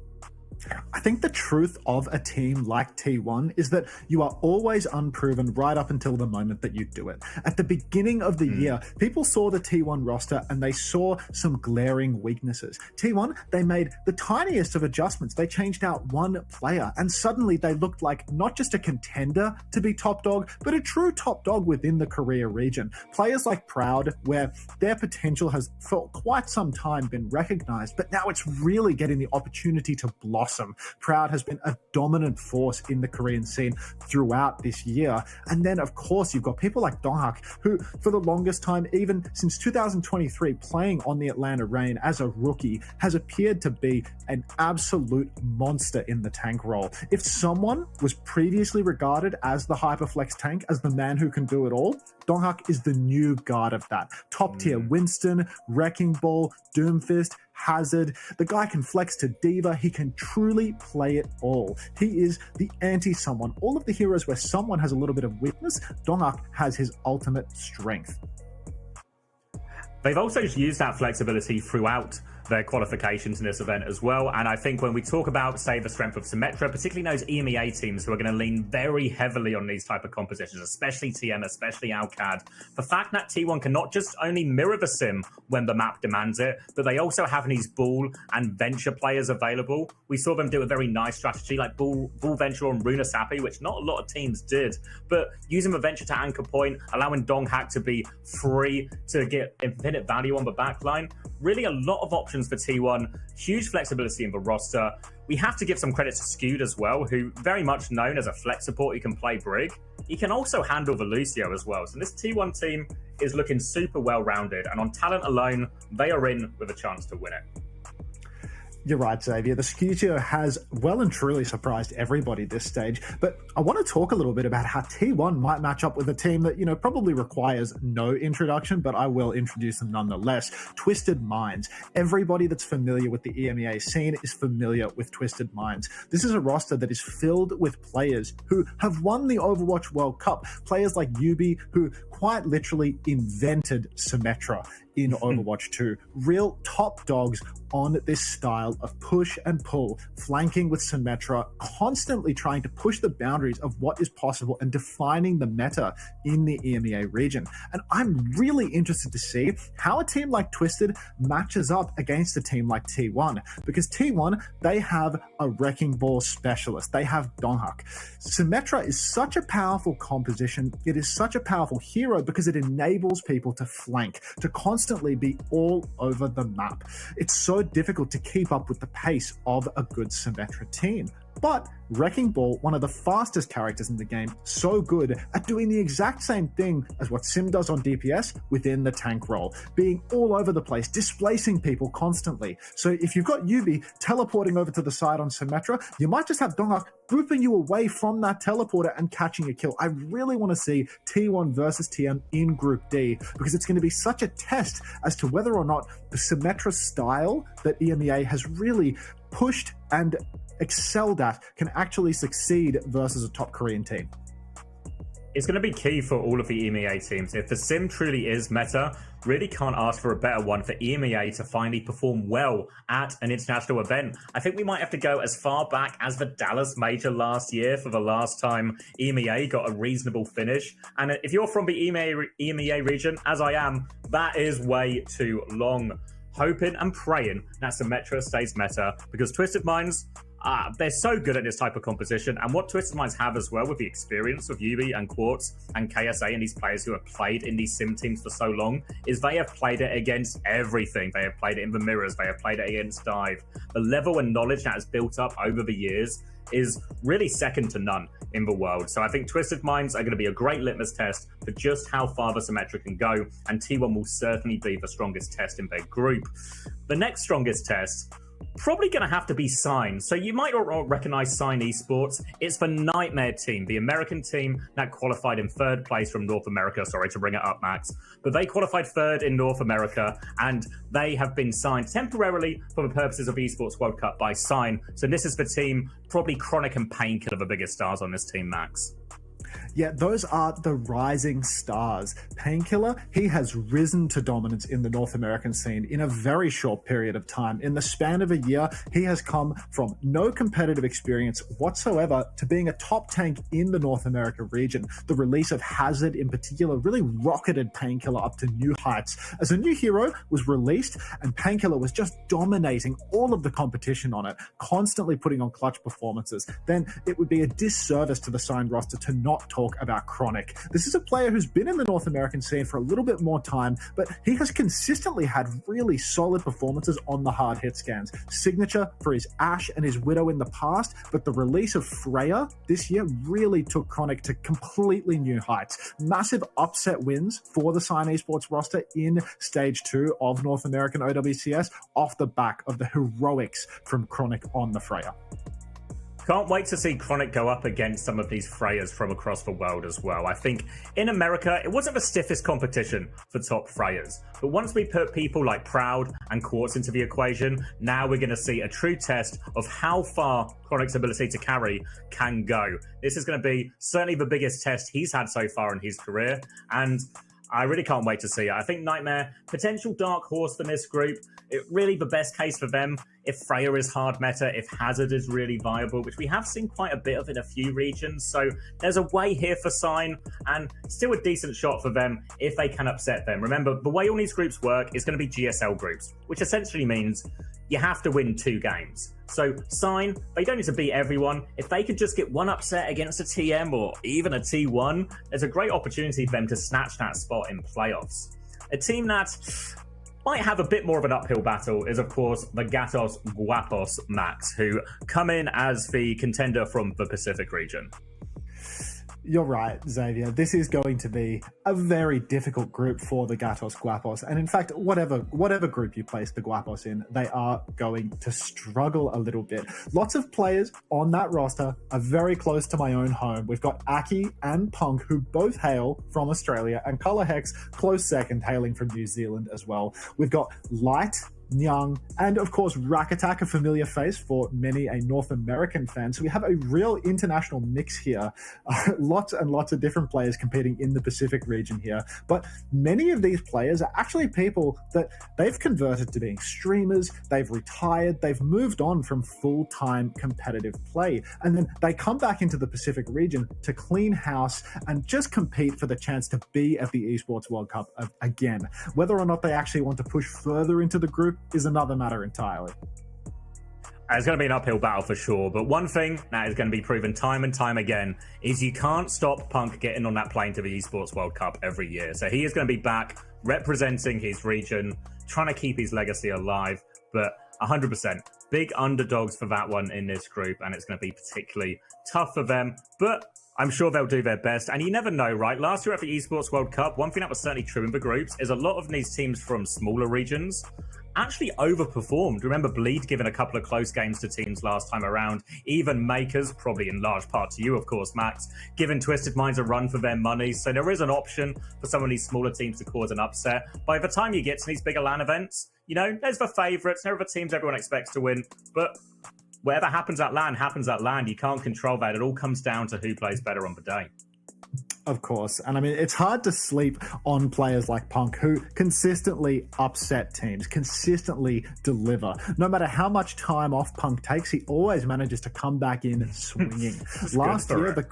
K: I think the truth of a team like T1 is that you are always unproven right up until the moment that you do it. At the beginning of the year, people saw the T1 roster and they saw some glaring weaknesses. T1, they made the tiniest of adjustments. They changed out one player and suddenly they looked like not just a contender to be top dog, but a true top dog within the Korea region. Players like Proud, where their potential has for quite some time been recognized, but now it's really getting the opportunity to blossom. Proud has been a dominant force in the Korean scene throughout this year. And then, of course, you've got people like Donghak, who, for the longest time, even since 2023, playing on the Atlanta Reign as a rookie, has appeared to be an absolute monster in the tank role. If someone was previously regarded as the Hyperflex tank, as the man who can do it all, Donghak is the new guard of that. Top tier Winston, Wrecking Ball, Doomfist, Hazard. The guy can flex to Diva. He can truly play it all. He is the anti-someone. All of the heroes where someone has a little bit of weakness, Donghak has his ultimate strength.
A: They've also used that flexibility throughout their qualifications in this event as well. And I think when we talk about, say, the strength of Symmetra, particularly those EMEA teams who are going to lean very heavily on these type of compositions, especially TM, especially Alcad, the fact that T1 can not just only mirror the sim when the map demands it, but they also have these Ball and Venture players available. We saw them do a very nice strategy like Ball Venture on Runa Sapi, which not a lot of teams did, but using the Venture to anchor point, allowing Donghak to be free to get infinite value on the backline. Really a lot of options for T1, huge flexibility in the roster. We have to give some credit to Skewed as well, who very much known as a flex support who can play Brig. He can also handle the Lucio as well. So this T1 team is looking super well-rounded, and on talent alone, they are in with a chance to win it.
K: You're right, Xavier. The Skutio has well and truly surprised everybody this stage. But I want to talk a little bit about how T1 might match up with a team that, probably requires no introduction, but I will introduce them nonetheless. Twisted Minds. Everybody that's familiar with the EMEA scene is familiar with Twisted Minds. This is a roster that is filled with players who have won the Overwatch World Cup. Players like Yubi, who quite literally invented Symmetra in Overwatch 2. Real top dogs on this style of push and pull, flanking with Symmetra, constantly trying to push the boundaries of what is possible and defining the meta in the EMEA region. And I'm really interested to see how a team like Twisted matches up against a team like T1, because T1, they have a Wrecking Ball specialist. They have Donghak. Symmetra is such a powerful composition. It is such a powerful hero because it enables people to flank, to constantly be all over the map. It's so difficult to keep up with the pace of a good Symmetra team. But Wrecking Ball, one of the fastest characters in the game, so good at doing the exact same thing as what Sim does on DPS within the tank role, being all over the place, displacing people constantly. So if you've got Yubi teleporting over to the side on Symmetra, you might just have Donghak grouping you away from that teleporter and catching a kill. I really want to see T1 versus TM in Group D, because it's going to be such a test as to whether or not the Symmetra style that EMEA has really pushed and excelled at can actually succeed versus a top Korean team.
A: It's going to be key for all of the EMEA teams. If the sim truly is meta, really can't ask for a better one for EMEA to finally perform well at an international event. I think we might have to go as far back as the Dallas Major last year for the last time EMEA got a reasonable finish. And if you're from the EMEA region, as I am, that is way too long. Hoping and praying that Symmetra stays meta, because Twisted Minds, they're so good at this type of composition. And what Twisted Minds have as well, with the experience of Yubi and Quartz and KSA and these players who have played in these sim teams for so long, is they have played it against everything. They have played it in the mirrors. They have played it against Dive. The level and knowledge that has built up over the years is really second to none in the world. So I think Twisted Minds are going to be a great litmus test for just how far the Symmetra can go, and T1 will certainly be the strongest test in their group. The next strongest test, probably going to have to be Sign. So you might all recognize Sign Esports. It's the Nightmare team, the American team that qualified in third place from North America. Sorry to bring it up, Max. But they qualified third in North America, and they have been signed temporarily for the purposes of Esports World Cup by Sign. So this is the team, probably Chronic and Painkiller, the biggest stars on this team, Max.
K: Yeah, those are the rising stars. Painkiller, he has risen to dominance in the North American scene in a very short period of time. In the span of a year, he has come from no competitive experience whatsoever to being a top tank in the North America region. The release of Hazard in particular really rocketed Painkiller up to new heights. As a new hero was released, and Painkiller was just dominating all of the competition on it, constantly putting on clutch performances, then it would be a disservice to the signed roster to not talk about Chronic. This is a player who's been in the North American scene for a little bit more time, but he has consistently had really solid performances on the hard hit scans. Signature for his Ashe and his Widow in the past, but the release of Freya this year really took Chronic to completely new heights. Massive upset wins for the Sign Esports roster in Stage 2 of North American OWCS off the back of the heroics from Chronic on the Freya.
A: Can't wait to see Chronic go up against some of these Freyas from across the world as well. I think in America, it wasn't the stiffest competition for top Freyas. But once we put people like Proud and Quartz into the equation, now we're going to see a true test of how far Chronic's ability to carry can go. This is going to be certainly the biggest test he's had so far in his career. And I really can't wait to see it. I think Nightmare, potential dark horse for this group. Really the best case for them if Freya is hard meta, if Hazard is really viable, which we have seen quite a bit of in a few regions. So there's a way here for Sign, and still a decent shot for them if they can upset them. Remember, the way all these groups work is going to be GSL groups, which essentially means you have to win 2 games. So Sign, they don't need to beat everyone. If they could just get one upset against a TM or even a T1, there's a great opportunity for them to snatch that spot in playoffs. A team that might have a bit more of an uphill battle is, of course, the Gatos Guapos Max, who come in as the contender from the Pacific region.
K: You're right, Xavier. This is going to be a very difficult group for the Gatos Guapos. And in fact, whatever group you place the Guapos in, they are going to struggle a little bit. Lots of players on that roster are very close to my own home. We've got Aki and Punk, who both hail from Australia, and Color Hex, close second, hailing from New Zealand as well. We've got Light, Nyang, and of course Rakatak, a familiar face for many a North American fan. So we have a real international mix here. Lots and lots of different players competing in the Pacific region here. But many of these players are actually people that they've converted to being streamers, they've retired, they've moved on from full-time competitive play. And then they come back into the Pacific region to clean house and just compete for the chance to be at the Esports World Cup again. Whether or not they actually want to push further into the group is another matter entirely.
A: It's going to be an uphill battle for sure, but one thing that is going to be proven time and time again is you can't stop Punk getting on that plane to the Esports World Cup every year. So he is going to be back representing his region, trying to keep his legacy alive, but 100% big underdogs for that one in this group, and it's going to be particularly tough for them, but I'm sure they'll do their best. And you never know, right? Last year at the Esports World Cup, one thing that was certainly true in the groups is a lot of these teams from smaller regions actually overperformed. Remember Bleed giving a couple of close games to teams last time around. Even Makers, probably in large part to you, of course, Max, giving Twisted Minds a run for their money. So there is an option for some of these smaller teams to cause an upset. By the time you get to these bigger LAN events, you know, there's the favourites, there are the teams everyone expects to win. But whatever happens at LAN, happens at LAN. You can't control that. It all comes down to who plays better on the day.
K: Of course. And I mean, it's hard to sleep on players like Punk who consistently upset teams, consistently deliver. No matter how much time off Punk takes, he always manages to come back in swinging. Last year,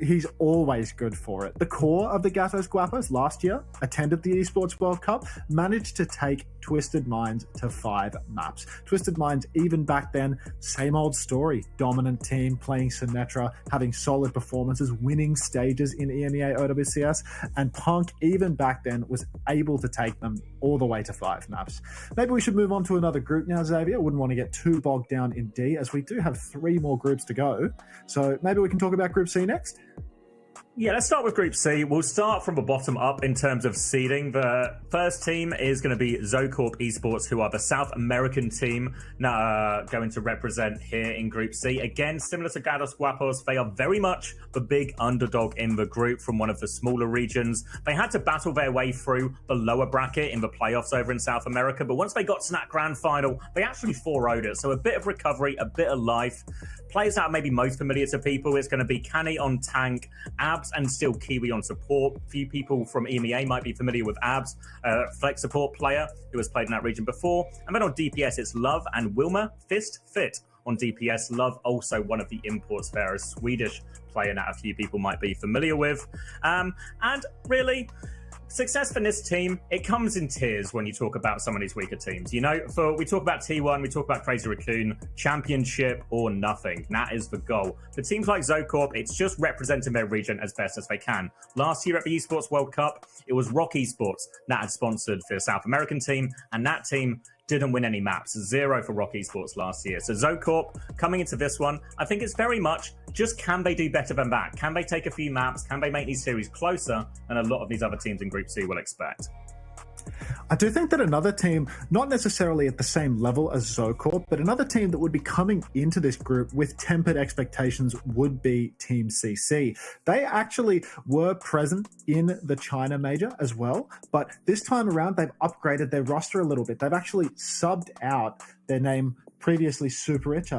K: he's always good for it. The core of the Gatos Guapos last year attended the Esports World Cup, managed to take Twisted Minds to 5 maps. Twisted Minds, even back then, same old story. Dominant team, playing Symmetra, having solid performances, winning stages in EMEA OWCS, and Punk, even back then, was able to take them all the way to 5 maps. Maybe we should move on to another group now, Xavier. Wouldn't want to get too bogged down in D, as we do have 3 more groups to go. So maybe we can talk about Group C next?
A: Yeah, let's start with Group C. We'll start from the bottom up in terms of seeding. The first team is going to be Zocorp Esports, who are the South American team now going to represent here in Group C. Again, similar to Gatos Guapos, they are very much the big underdog in the group from one of the smaller regions. They had to battle their way through the lower bracket in the playoffs over in South America, but once they got to that grand final, they actually 4-0'd it. So a bit of recovery, a bit of life. Players that are maybe most familiar to people is going to be Canny on tank, Ab maps, and still Kiwi on support. A few people from EMEA might be familiar with Abs, flex support player who has played in that region before. And then on DPS, it's Love and Wilma Fit. On DPS, Love also one of the imports there, a Swedish player that a few people might be familiar with. And really, success for this team, it comes in tiers when you talk about some of these weaker teams. You know, we talk about T1, we talk about Crazy Raccoon, championship or nothing. That is the goal. For teams like Zocorp, it's just representing their region as best as they can. Last year at the Esports World Cup, it was Rock Esports that had sponsored the South American team, and that team didn't win any maps. 0 for Rock Esports last year. So Zocorp, coming into this one, I think it's very much just, can they do better than that? Can they take a few maps? Can they make these series closer than a lot of these other teams in Group C will expect?
K: I do think that another team, not necessarily at the same level as Zocorp, but another team that would be coming into this group with tempered expectations would be Team CC. They actually were present in the China major as well, but this time around they've upgraded their roster a little bit. They've actually subbed out their name, previously Super Rich.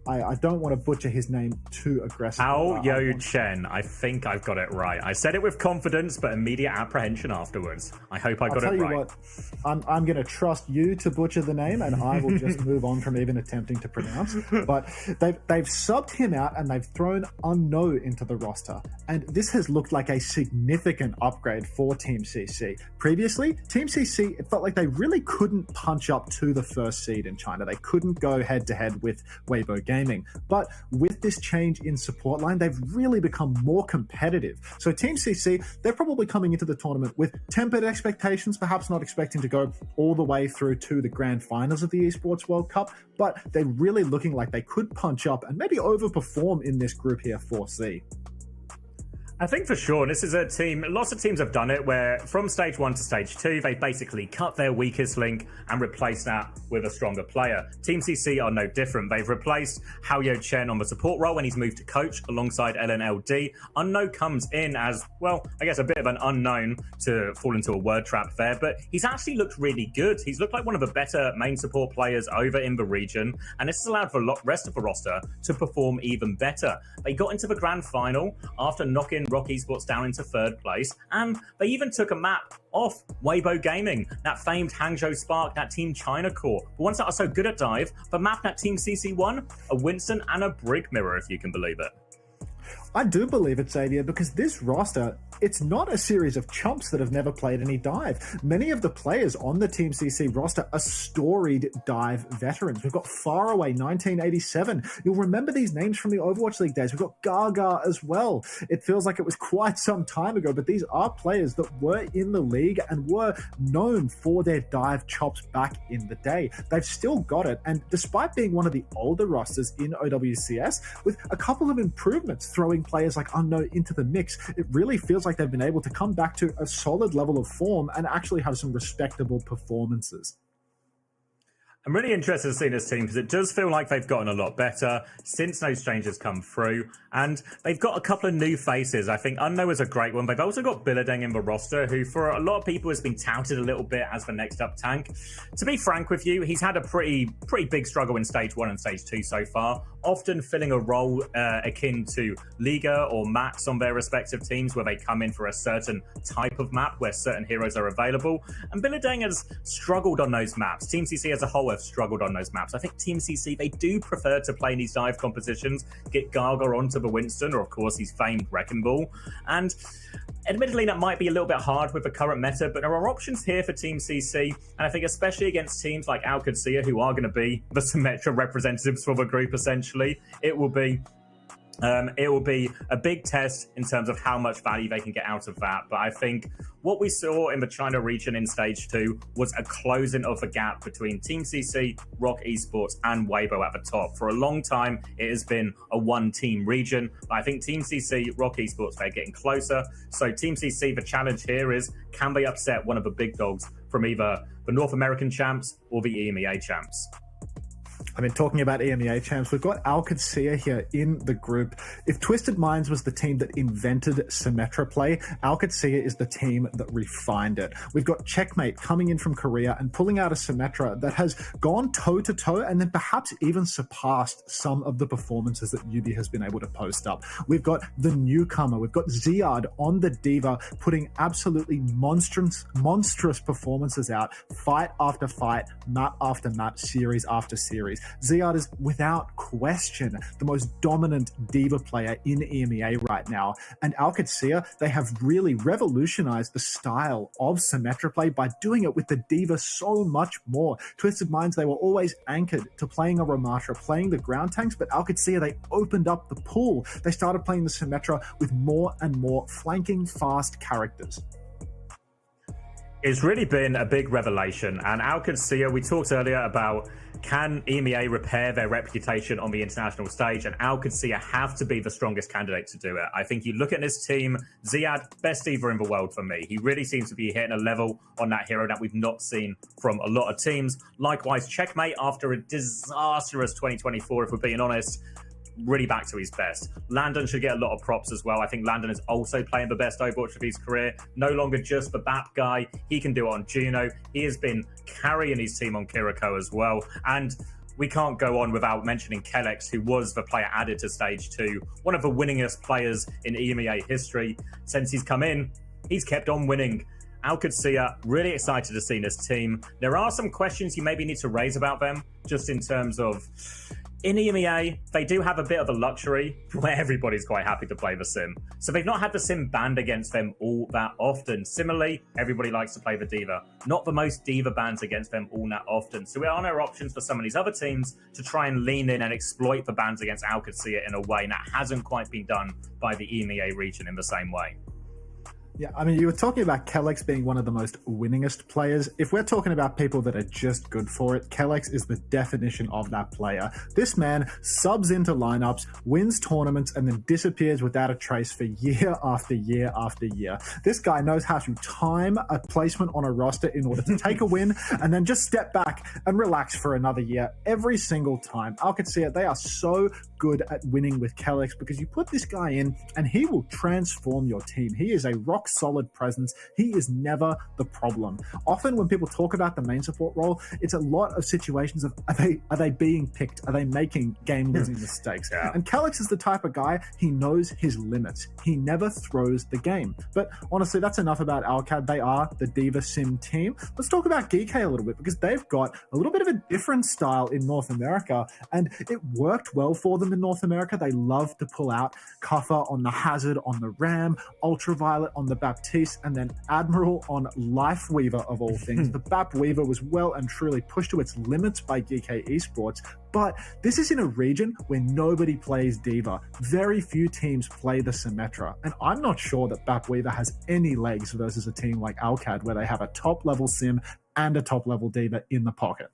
K: I don't want to butcher his name too aggressively.
A: Ao Yo Chen. I think I've got it right. I said it with confidence, but immediate apprehension afterwards. I hope I got it right. I'll tell you what,
K: I'm going to trust you to butcher the name, and I will just move on from even attempting to pronounce. But they've subbed him out, and they've thrown Unknown into the roster. And this has looked like a significant upgrade for Team CC. Previously, Team CC, it felt like they really couldn't punch up to the first seed in China. They couldn't go head-to-head with Weibo Gaming. But with this change in support line, they've really become more competitive. So Team CC, they're probably coming into the tournament with tempered expectations, perhaps not expecting to go all the way through to the grand finals of the Esports World Cup, but they're really looking like they could punch up and maybe overperform in this group here, 4C.
A: I think for sure, this is a team, lots of teams have done it, where from stage 1 to stage 2, they basically cut their weakest link and replace that with a stronger player. Team CC are no different. They've replaced Hao Yo Chen on the support role when he's moved to coach alongside LNLD. Unknown comes in as, well, I guess a bit of an unknown to fall into a word trap there, but he's actually looked really good. He's looked like one of the better main support players over in the region, and this has allowed the rest of the roster to perform even better. They got into the grand final after knocking Rock Esports down into 3rd place, and they even took a map off Weibo Gaming, that famed Hangzhou Spark, that Team China core. The ones that are so good at dive, the map that Team CC won, a Winston and a Brig Mirror, if you can believe it.
K: I do believe it, Xavier, because this roster, it's not a series of chumps that have never played any dive. Many of the players on the Team CC roster are storied dive veterans. We've got Faraway 1987. You'll remember these names from the Overwatch League days. We've got Gaga as well. It feels like it was quite some time ago, but these are players that were in the league and were known for their dive chops back in the day. They've still got it, and despite being one of the older rosters in OWCS, with a couple of improvements throwing players like Unknown into the mix, it really feels like they've been able to come back to a solid level of form and actually have some respectable performances.
A: I'm really interested to see this team because it does feel like they've gotten a lot better since those changes come through, and they've got a couple of new faces. I think Unknown is a great one. They've also got Billadeng in the roster, who for a lot of people has been touted a little bit as the next up tank. To be frank with you, he's had a pretty big struggle in stage 1 and stage 2 so far, often filling a role akin to Liga or Max on their respective teams, where they come in for a certain type of map where certain heroes are available. And Billadeng has struggled on those maps. Team CC as a whole have struggled on those maps. I think Team CC, they do prefer to play in these dive competitions, get Gaga onto the Winston, or of course he's famed Wrecking Ball. And admittedly, that might be a little bit hard with the current meta, but there are options here for Team CC, and I think especially against teams like OWCS, who are going to be the Symmetra representatives for the group, essentially, it will be a big test in terms of how much value they can get out of that. But I think what we saw in the China region in stage 2 was a closing of the gap between Team CC, Rock Esports, and Weibo at the top. For a long time, it has been a one-team region. But I think Team CC, Rock Esports, they're getting closer. So Team CC, the challenge here is, can they upset one of the big dogs from either the North American champs or the EMEA champs?
K: I mean, talking about EMEA champs, we've got OWCS here in the group. If Twisted Minds was the team that invented Symmetra play, OWCS is the team that refined it. We've got Checkmate coming in from Korea and pulling out a Symmetra that has gone toe-to-toe and then perhaps even surpassed some of the performances that Yubi has been able to post up. We've got the newcomer. We've got Ziad on the Diva putting absolutely monstrous performances out, fight after fight, map after map, series after series. Ziad is without question the most dominant Diva player in EMEA right now. And OWCS, they have really revolutionized the style of Symmetra play by doing it with the Diva so much more. Twisted Minds, they were always anchored to playing a Ramatra, playing the ground tanks, but OWCS, they opened up the pool. They started playing the Symmetra with more and more flanking fast characters.
A: It's really been a big revelation, and OWCS, we talked earlier about can EMEA repair their reputation on the international stage, and OWCS have to be the strongest candidate to do it. I think you look at this team, Ziad, best diva in the world for me. He really seems to be hitting a level on that hero that we've not seen from a lot of teams. Likewise, Checkmate, after a disastrous 2024, if we're being honest, really back to his best. Landon should get a lot of props as well. I think Landon is also playing the best Overwatch of his career. No longer just the BAP guy. He can do it on Juno. He has been carrying his team on Kiriko as well. And we can't go on without mentioning Kellex, who was the player added to Stage 2. One of the winningest players in EMEA history. Since he's come in, he's kept on winning. OWCS, really excited to see this team. There are some questions you maybe need to raise about them, just in terms of in EMEA, they do have a bit of a luxury where everybody's quite happy to play the sim. So they've not had the sim banned against them all that often. Similarly, everybody likes to play the Diva. Not the most Diva bans against them all that often. So there are no options for some of these other teams to try and lean in and exploit the bans against OWCS in a way that hasn't quite been done by the EMEA region in the same way.
K: Yeah, I mean, you were talking about Kellex being one of the most winningest players. If we're talking about people that are just good for it, Kellex is the definition of that player. This man subs into lineups, wins tournaments, and then disappears without a trace for year after year after year. This guy knows how to time a placement on a roster in order to take a win and then just step back and relax for another year every single time. OWCS, they are so good at winning with Kellex because you put this guy in and he will transform your team. He is a rock solid presence. He is never the problem. Often when people talk about the main support role, it's a lot of situations of are they being picked? Are they making game losing mistakes?
A: Yeah.
K: And Kellex is the type of guy, he knows his limits. He never throws the game. But honestly, that's enough about OWCS. They are the Diva Sim team. Let's talk about GK a little bit because they've got a little bit of a different style in North America and it worked well for them in North America. They love to pull out Kuffer on the Hazard on the Ram, Ultraviolet on the Baptiste, and then Admiral on Lifeweaver of all things. The Bap Weaver was well and truly pushed to its limits by GK Esports, but this is in a region where nobody plays Diva. Very few teams play the Symmetra, and I'm not sure that Bap Weaver has any legs versus a team like OWCS where they have a top-level Sim and a top-level Diva in the pocket.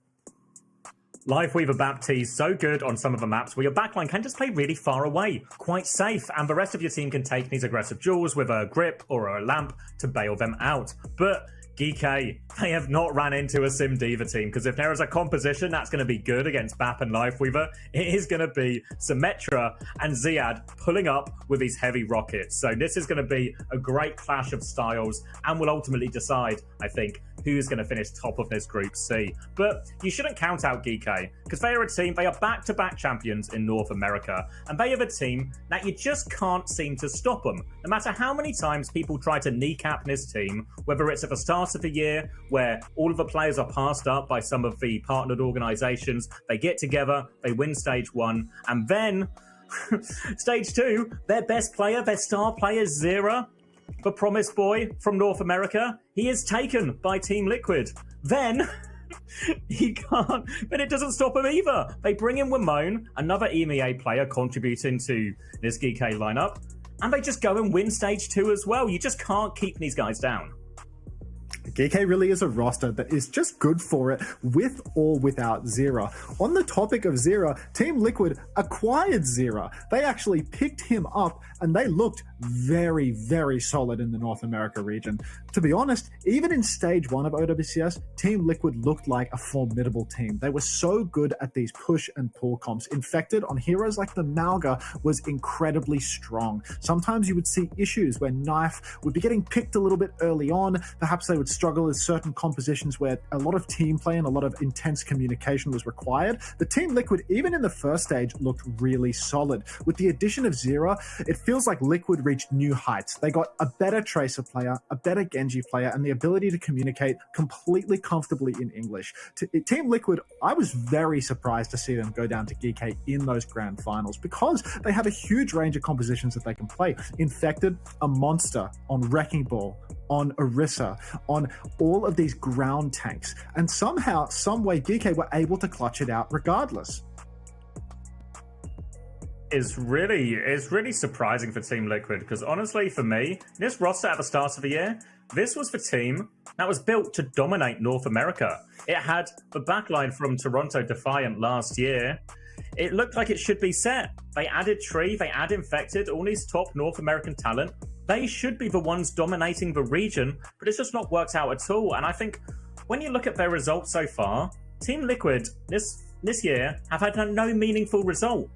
A: Lifeweaver Baptiste, so good on some of the maps where your backline can just play really far away, quite safe, and the rest of your team can take these aggressive duels with a grip or a lamp to bail them out. But GK, they have not ran into a Sim Diva team, because if there is a composition that's going to be good against Bap and Lifeweaver, it is going to be Symmetra and Ziad pulling up with these heavy rockets. So this is going to be a great clash of styles and will ultimately decide, I think, who's going to finish top of this Group C. But you shouldn't count out GK, because they are a team, they are back-to-back champions in North America, and they have a team that you just can't seem to stop them. No matter how many times people try to kneecap this team, whether it's at the start of the year where all of the players are passed up by some of the partnered organizations, they get together, they win Stage 1, and then Stage 2, their best player, their star player, Zera, the promised boy from North America, he is taken by Team Liquid. Then he can't, but it doesn't stop him either. They bring in Wimone, another EMEA player contributing to this GK lineup, and they just go and win Stage 2 as well. You just can't keep these guys down.
K: GK really is a roster that is just good for it, with or without Zera. On the topic of Zera, Team Liquid acquired Zera. They actually picked him up and they looked very, very solid in the North America region. To be honest, even in stage 1 of OWCS, Team Liquid looked like a formidable team. They were so good at these push and pull comps. Infected on heroes like the Malga was incredibly strong. Sometimes you would see issues where Knife would be getting picked a little bit early on. Perhaps they would struggle with certain compositions where a lot of team play and a lot of intense communication was required. The Team Liquid, even in the first stage, looked really solid. With the addition of Zera, it feels like Liquid reached new heights. They got a better Tracer player, a better Genji player, and the ability to communicate completely comfortably in English. Team Liquid, I was very surprised to see them go down to GK in those grand finals because they have a huge range of compositions that they can play. Infected, a monster on Wrecking Ball, on Orisa, on all of these ground tanks. And somehow, some way, GK were able to clutch it out regardless.
A: Is really surprising for Team Liquid, because honestly, for me, this roster at the start of the year, this was the team that was built to dominate North America. It had the backline from Toronto Defiant last year. It looked like it should be set. They added Tree, they add Infected, all these top North American talent. They should be the ones dominating the region, but it's just not worked out at all. And I think when you look at their results so far, Team Liquid this year have had no meaningful result.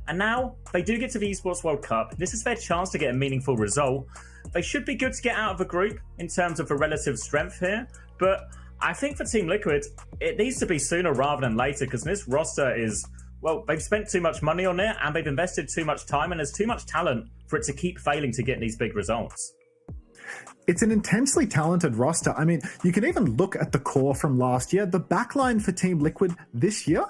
A: And now they do get to the Esports World Cup. This is their chance to get a meaningful result. They should be good to get out of the group in terms of the relative strength here. But I think for Team Liquid, it needs to be sooner rather than later, because this roster is, well, they've spent too much money on it and they've invested too much time, and there's too much talent for it to keep failing to get these big results.
K: It's an intensely talented roster. I mean, you can even look at the core from last year. The backline for Team Liquid this year,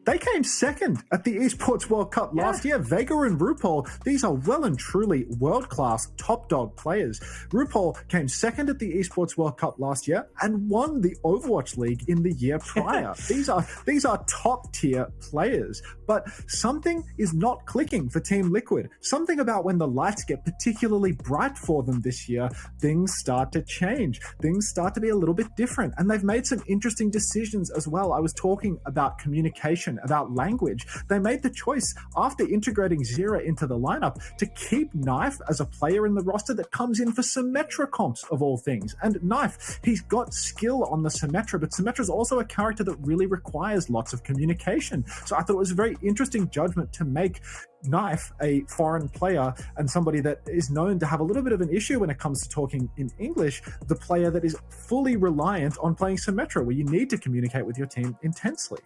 K: they came second at the Esports World Cup last year. Vega and RuPaul, these are well and truly world-class top dog players. RuPaul came second at the Esports World Cup last year and won the Overwatch League in the year prior. These are top-tier players. But something is not clicking for Team Liquid. Something about when the lights get particularly bright for them this year, things start to change. Things start to be a little bit different. And they've made some interesting decisions as well. I was talking about communication, about language. They made the choice after integrating Zera into the lineup to keep Knife as a player in the roster that comes in for Symmetra comps of all things. And Knife, he's got skill on the Symmetra, but Symmetra's also a character that really requires lots of communication. So I thought it was a very interesting judgment to make Knife a foreign player and somebody that is known to have a little bit of an issue when it comes to talking in English, the player that is fully reliant on playing Symmetra, where you need to communicate with your team intensely.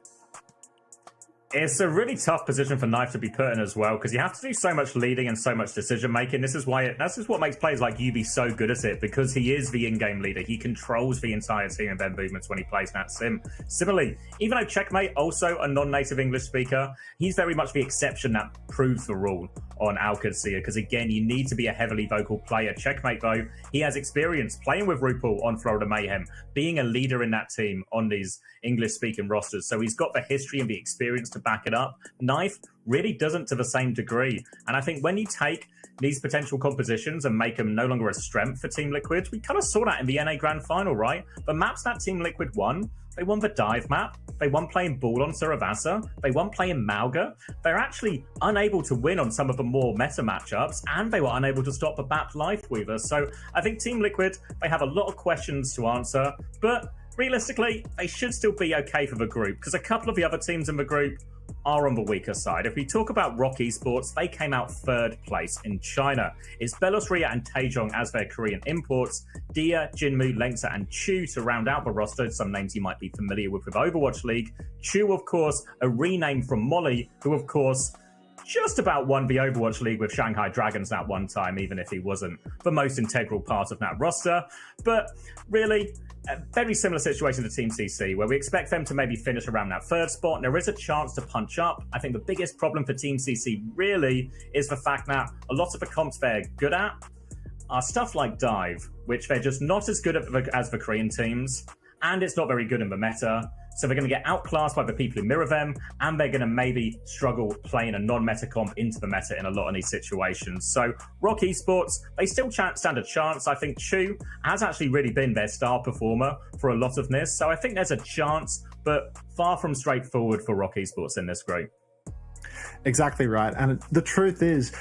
A: It's a really tough position for Knife to be put in as well, because you have to do so much leading and so much decision making. This is what makes players like Yubi so good at it, because he is the in-game leader. He controls the entire team and their movements when he plays that sim. Similarly, even though Checkmate, also a non-native English speaker, he's very much the exception that proves the rule on OWCS, because again, you need to be a heavily vocal player. Checkmate, though, he has experience playing with RuPaul on Florida Mayhem, being a leader in that team on these English-speaking rosters. So he's got the history and the experience to back it up. Knife really doesn't to the same degree. And I think when you take these potential compositions and make them no longer a strength for Team Liquid, we kind of saw that in the NA Grand Final, right? The maps that Team Liquid won, they won the dive map, they won playing ball on Saravasa, they won playing Malga. They're actually unable to win on some of the more meta matchups, and they were unable to stop the BAP Lifeweaver. So I think Team Liquid, they have a lot of questions to answer, but realistically, they should still be okay for the group, because a couple of the other teams in the group are on the weaker side. If we talk about Rock Esports, they came out third place in China. It's Belosria and Taejong as their Korean imports, Dia, Jinmu, Lengsa, and Chu to round out the roster, some names you might be familiar with Overwatch League. Chu, of course, a rename from Molly, who, of course, just about won the Overwatch League with Shanghai Dragons that one time, even if he wasn't the most integral part of that roster. But really, a very similar situation to Team CC, where we expect them to maybe finish around that third spot, and there is a chance to punch up. I think the biggest problem for Team CC really is the fact that a lot of the comps they're good at are stuff like dive, which they're just not as good at as the Korean teams, and it's not very good in the meta. So they're going to get outclassed by the people who mirror them, and they're going to maybe struggle playing a non-meta comp into the meta in a lot of these situations. So Rock Esports, they still stand a chance. I think Chu has actually really been their star performer for a lot of this. So I think there's a chance, but far from straightforward for Rock Esports in this group.
K: Exactly right. And the truth is,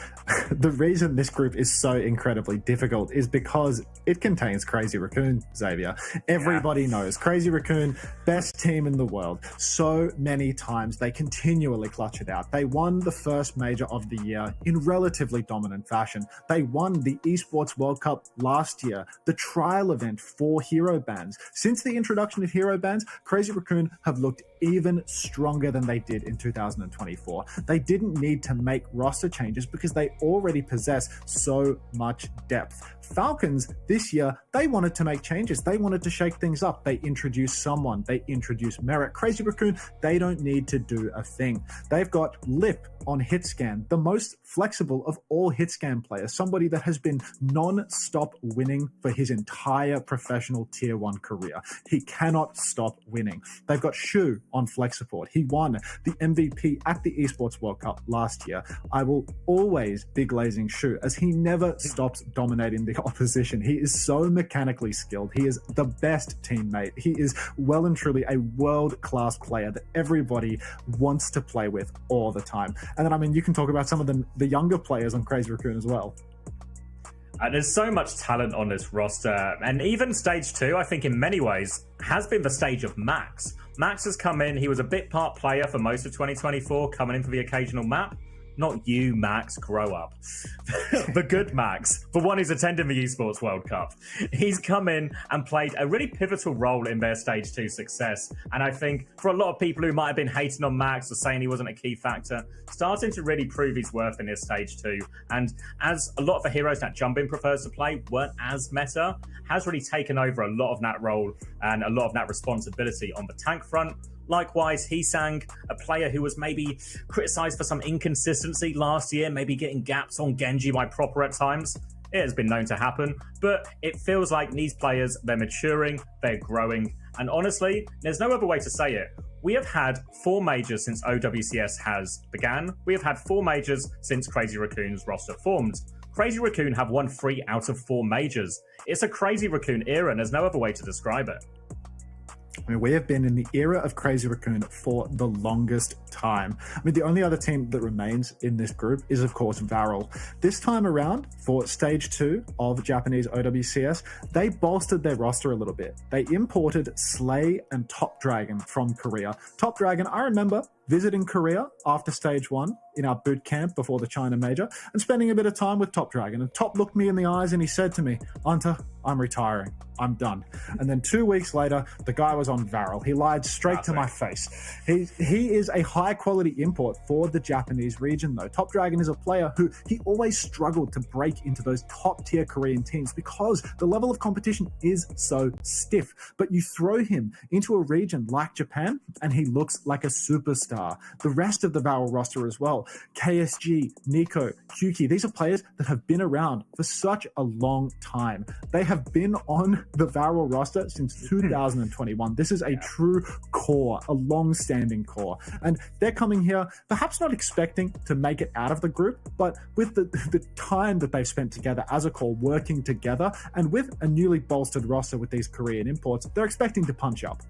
K: the reason this group is so incredibly difficult is because it contains Crazy Raccoon, Xavier. Everybody knows Crazy Raccoon, best team in the world. So many times they continually clutch it out. They won the first major of the year in relatively dominant fashion. They won the Esports World Cup last year, the trial event for hero bans. Since the introduction of hero bans, Crazy Raccoon have looked even stronger than they did in 2024. They didn't need to make roster changes because they already possess so much depth. Falcons this year, they wanted to make changes. They wanted to shake things up. They introduced someone. They introduced Merit. Crazy Raccoon, they don't need to do a thing. They've got Lip on Hitscan, the most flexible of all Hitscan players, somebody that has been non-stop winning for his entire professional Tier 1 career. He cannot stop winning. They've got Shu on Flex Support. He won the MVP at the Esports World Cup last year. I will always be glazing Shu as he never stops dominating the opposition. He is so mechanically skilled. He is the best teammate. He is well and truly a world-class player that everybody wants to play with all the time. And then, I mean, you can talk about some of the younger players on Crazy Raccoon as well.
A: There's so much talent on this roster, and even Stage 2, I think in many ways, has been the stage of Max. Max has come in, he was a bit part player for most of 2024, coming in for the occasional map. Not you, Max, grow up. The good Max, the one who's attending the Esports World Cup. He's come in and played a really pivotal role in their Stage 2 success. And I think for a lot of people who might have been hating on Max or saying he wasn't a key factor, starting to really prove his worth in this Stage 2. And as a lot of the heroes that Jumbin prefers to play weren't as meta, has really taken over a lot of that role and a lot of that responsibility on the tank front. Likewise, Heesang, a player who was maybe criticised for some inconsistency last year, maybe getting gaps on Genji by Proper at times. It has been known to happen, but it feels like these players, they're maturing, they're growing, and honestly, there's no other way to say it. We have had 4 majors since OWCS has began. We have had 4 majors since Crazy Raccoon's roster formed. Crazy Raccoon have won 3 out of 4 majors. It's a Crazy Raccoon era, and there's no other way to describe it.
K: I mean, we have been in the era of Crazy Raccoon for the longest time. I mean, the only other team that remains in this group is, of course, Varel. This time around, for Stage 2 of Japanese OWCS, they bolstered their roster a little bit. They imported Slay and Top Dragon from Korea. Top Dragon, I remember visiting Korea after Stage 1 in our boot camp before the China Major and spending a bit of time with Top Dragon. And Top looked me in the eyes and he said to me, "Hunter, I'm retiring. I'm done." And then 2 weeks later, the guy was on Varel. He lied straight to my face. He is a high-quality import for the Japanese region, though. Top Dragon is a player who he always struggled to break into those top-tier Korean teams because the level of competition is so stiff. But you throw him into a region like Japan, and he looks like a superstar. The rest of the Varel roster as well, KSG, Nico, Kyuki, these are players that have been around for such a long time. They have been on the Varel roster since 2021. This is a true core, a long-standing core. And they're coming here, perhaps not expecting to make it out of the group, but with the time that they've spent together as a core, working together, and with a newly bolstered roster with these Korean imports, they're expecting to punch up.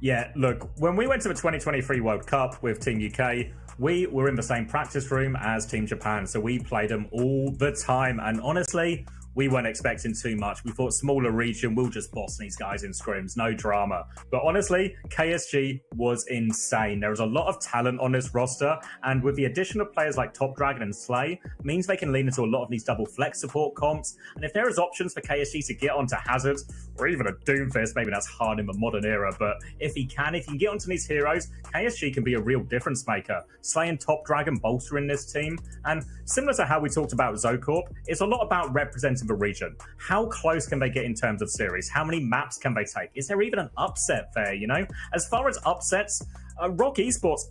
A: Yeah, look, when we went to the 2023 World Cup with Team UK, we were in the same practice room as Team Japan, so we played them all the time. And honestly, we weren't expecting too much. We thought smaller region, we'll just boss these guys in scrims, no drama. But honestly, KSG was insane. There was a lot of talent on this roster, and with the addition of players like Top Dragon and Slay, means they can lean into a lot of these double flex support comps. And if there is options for KSG to get onto Hazard, or even a Doomfist, maybe that's hard in the modern era, but if he can get onto these heroes, KSG can be a real difference maker. Slay and Top Dragon bolstering this team, and similar to how we talked about Zocorp, it's a lot about representing the region. How close can they get in terms of series? How many maps can they take? Is there even an upset there, you know? As far as upsets, Rock Esports,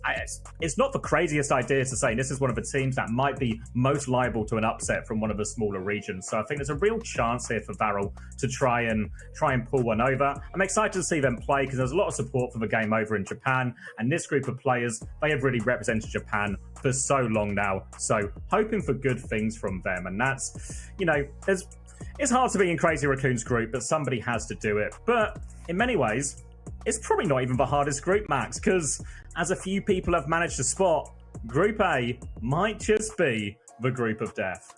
A: it's not the craziest idea to say this is one of the teams that might be most liable to an upset from one of the smaller regions. So I think there's a real chance here for Varel to try and pull one over. I'm excited to see them play because there's a lot of support for the game over in Japan, and this group of players, they have really represented Japan for so long now. So hoping for good things from them, and that's, you know, it's hard to be in Crazy Raccoon's group, but somebody has to do it. But in many ways, it's probably not even the hardest group, Max, because as a few people have managed to spot, Group A might just be the group of death.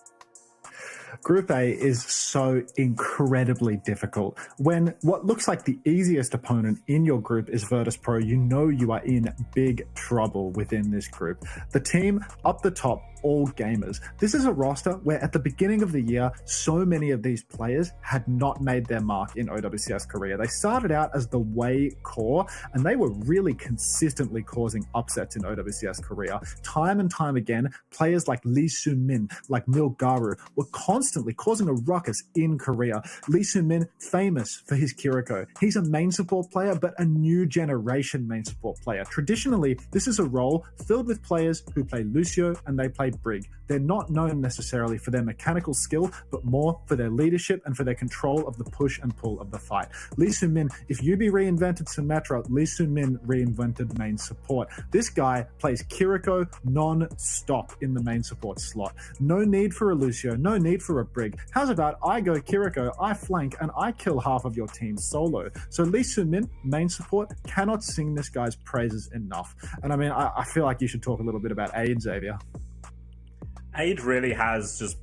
K: Group A is so incredibly difficult. When what looks like the easiest opponent in your group is Virtus.pro, you know you are in big trouble within this group. The team up the top, all gamers. This is a roster where at the beginning of the year, so many of these players had not made their mark in OWCS Korea. They started out as the Wei core, and they were really consistently causing upsets in OWCS Korea. Time and time again, players like Lee Sun-min, like Milgaru, were constantly causing a ruckus in Korea. Lee Sun-min, famous for his Kiriko. He's a main support player, but a new generation main support player. Traditionally, this is a role filled with players who play Lucio and they play Brig. They're not known necessarily for their mechanical skill, but more for their leadership and for their control of the push and pull of the fight. Lee Sun-min, if Yubi reinvented Symmetra, Lee Sun-min reinvented main support. This guy plays Kiriko non-stop in the main support slot. No need for a Lucio, no need for a Brig. How's about I go Kiriko, I flank, and I kill half of your team solo? So Lee Sun-min, main support, cannot sing this guy's praises enough. And I mean, I feel like you should talk a little bit about Aid, Xavier.
A: Aid really has just...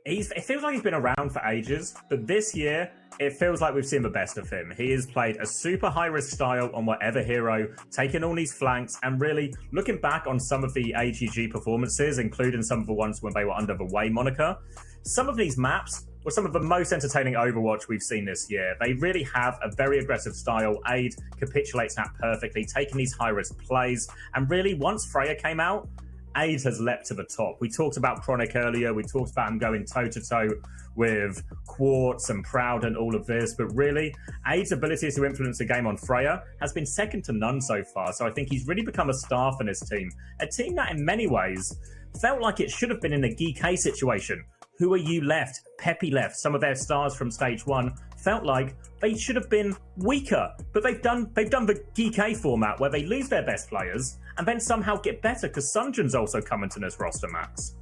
A: it feels like he's been around for ages, but this year, it feels like we've seen the best of him. He has played a super high-risk style on whatever hero, taking all these flanks, and really looking back on some of the AGG performances, including some of the ones when they were under the Wei moniker, some of these maps were some of the most entertaining Overwatch we've seen this year. They really have a very aggressive style. Aid capitulates that perfectly, taking these high-risk plays, and really, once Freya came out, Aid has leapt to the top. We talked about Chronic earlier. We talked about him going toe-to-toe with Quartz and Proud and all of this. But really, Aid's ability to influence the game on Freya has been second to none so far. So I think he's really become a star for this team. A team that in many ways felt like it should have been in a GK situation. Who Are You left? Peppy left. Some of their stars from stage one felt like they should have been weaker. But they've done the GK format where they lose their best players and then somehow get better because Sunjin's also coming to this roster, Max.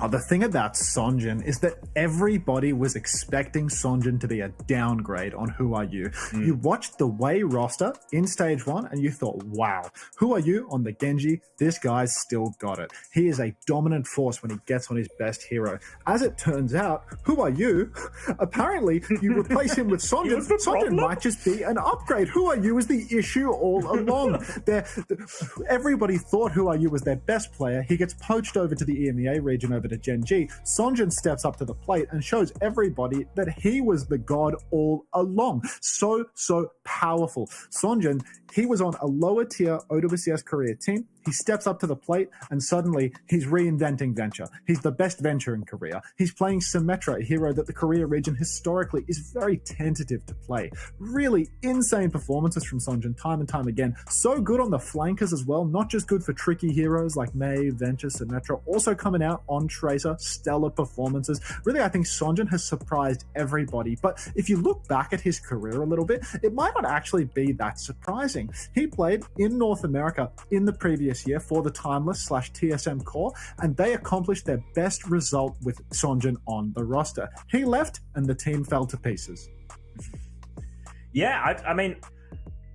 K: The thing about Sonjin is that everybody was expecting Sonjin to be a downgrade on Who Are You. You watched the Wei roster in stage one and you thought, wow, Who Are You on the Genji? This guy's still got it. He is a dominant force when he gets on his best hero. As it turns out, Who Are You? Apparently, you replace him with Sonjin. Sonjin might just be an upgrade. Who Are You is the issue all along. Everybody thought Who Are You was their best player. He gets poached over to the EMEA region over to Gen G. Sonjin steps up to the plate and shows everybody that he was the god all along. So powerful. Sonjin, he was on a lower tier OWCS Korea team. He steps up to the plate and suddenly he's reinventing Venture. He's the best Venture in Korea. He's playing Symmetra, a hero that the Korea region historically is very tentative to play. Really insane performances from Sonjin time and time again. So good on the flankers as well, not just good for tricky heroes like Mei, Venture, Symmetra, also coming out on Tracer, stellar performances. Really, I think Sonjin has surprised everybody. But if you look back at his career a little bit, it might not actually be that surprising. He played in North America in the previous year for the Timeless/TSM core, and they accomplished their best result with Sonjin on the roster. He left, and the team fell to pieces.
A: Yeah, I mean,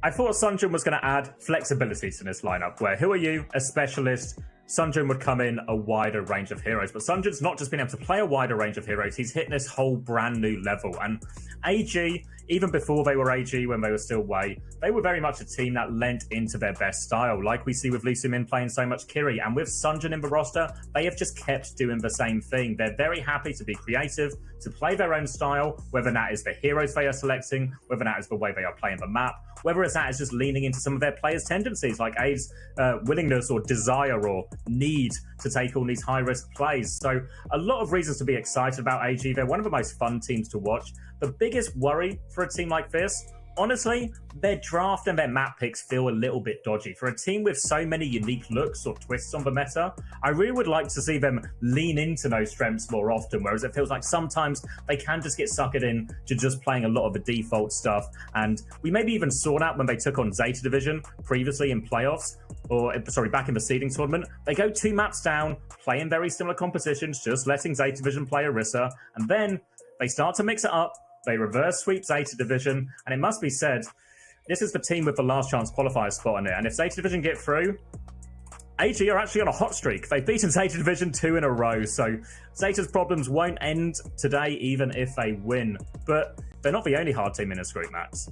A: I thought Sonjin was going to add flexibility to this lineup, where Who Are You, a specialist, Sonjin would come in a wider range of heroes. But Sonjin's not just been able to play a wider range of heroes, he's hitting this whole brand new level. And AG, even before they were AG, when they were still Wei, they were very much a team that lent into their best style, like we see with Lee Min playing so much Kiri. And with Sonjin in the roster, they have just kept doing the same thing. They're very happy to be creative, to play their own style, whether that is the heroes they are selecting, whether that is the way they are playing the map, whether it's that is just leaning into some of their players' tendencies, like Aid's willingness or desire or need to take all these high-risk plays. So a lot of reasons to be excited about AG. They're one of the most fun teams to watch. The biggest worry for a team like this, honestly, their draft and their map picks feel a little bit dodgy. For a team with so many unique looks or twists on the meta, I really would like to see them lean into those strengths more often, whereas it feels like sometimes they can just get suckered in to just playing a lot of the default stuff. And we maybe even saw that when they took on Zeta Division previously in playoffs, or sorry, back in the seeding tournament. They go 2 maps down, playing very similar competitions, just letting Zeta Division play Orisa, and then they start to mix it up. They reverse sweep Zeta Division, and it must be said, this is the team with the last chance qualifier spot on it. And if Zeta Division get through, AG are actually on a hot streak. They've beaten Zeta Division 2 in a row, so Zeta's problems won't end today even if they win. But they're not the only hard team in this group, Max.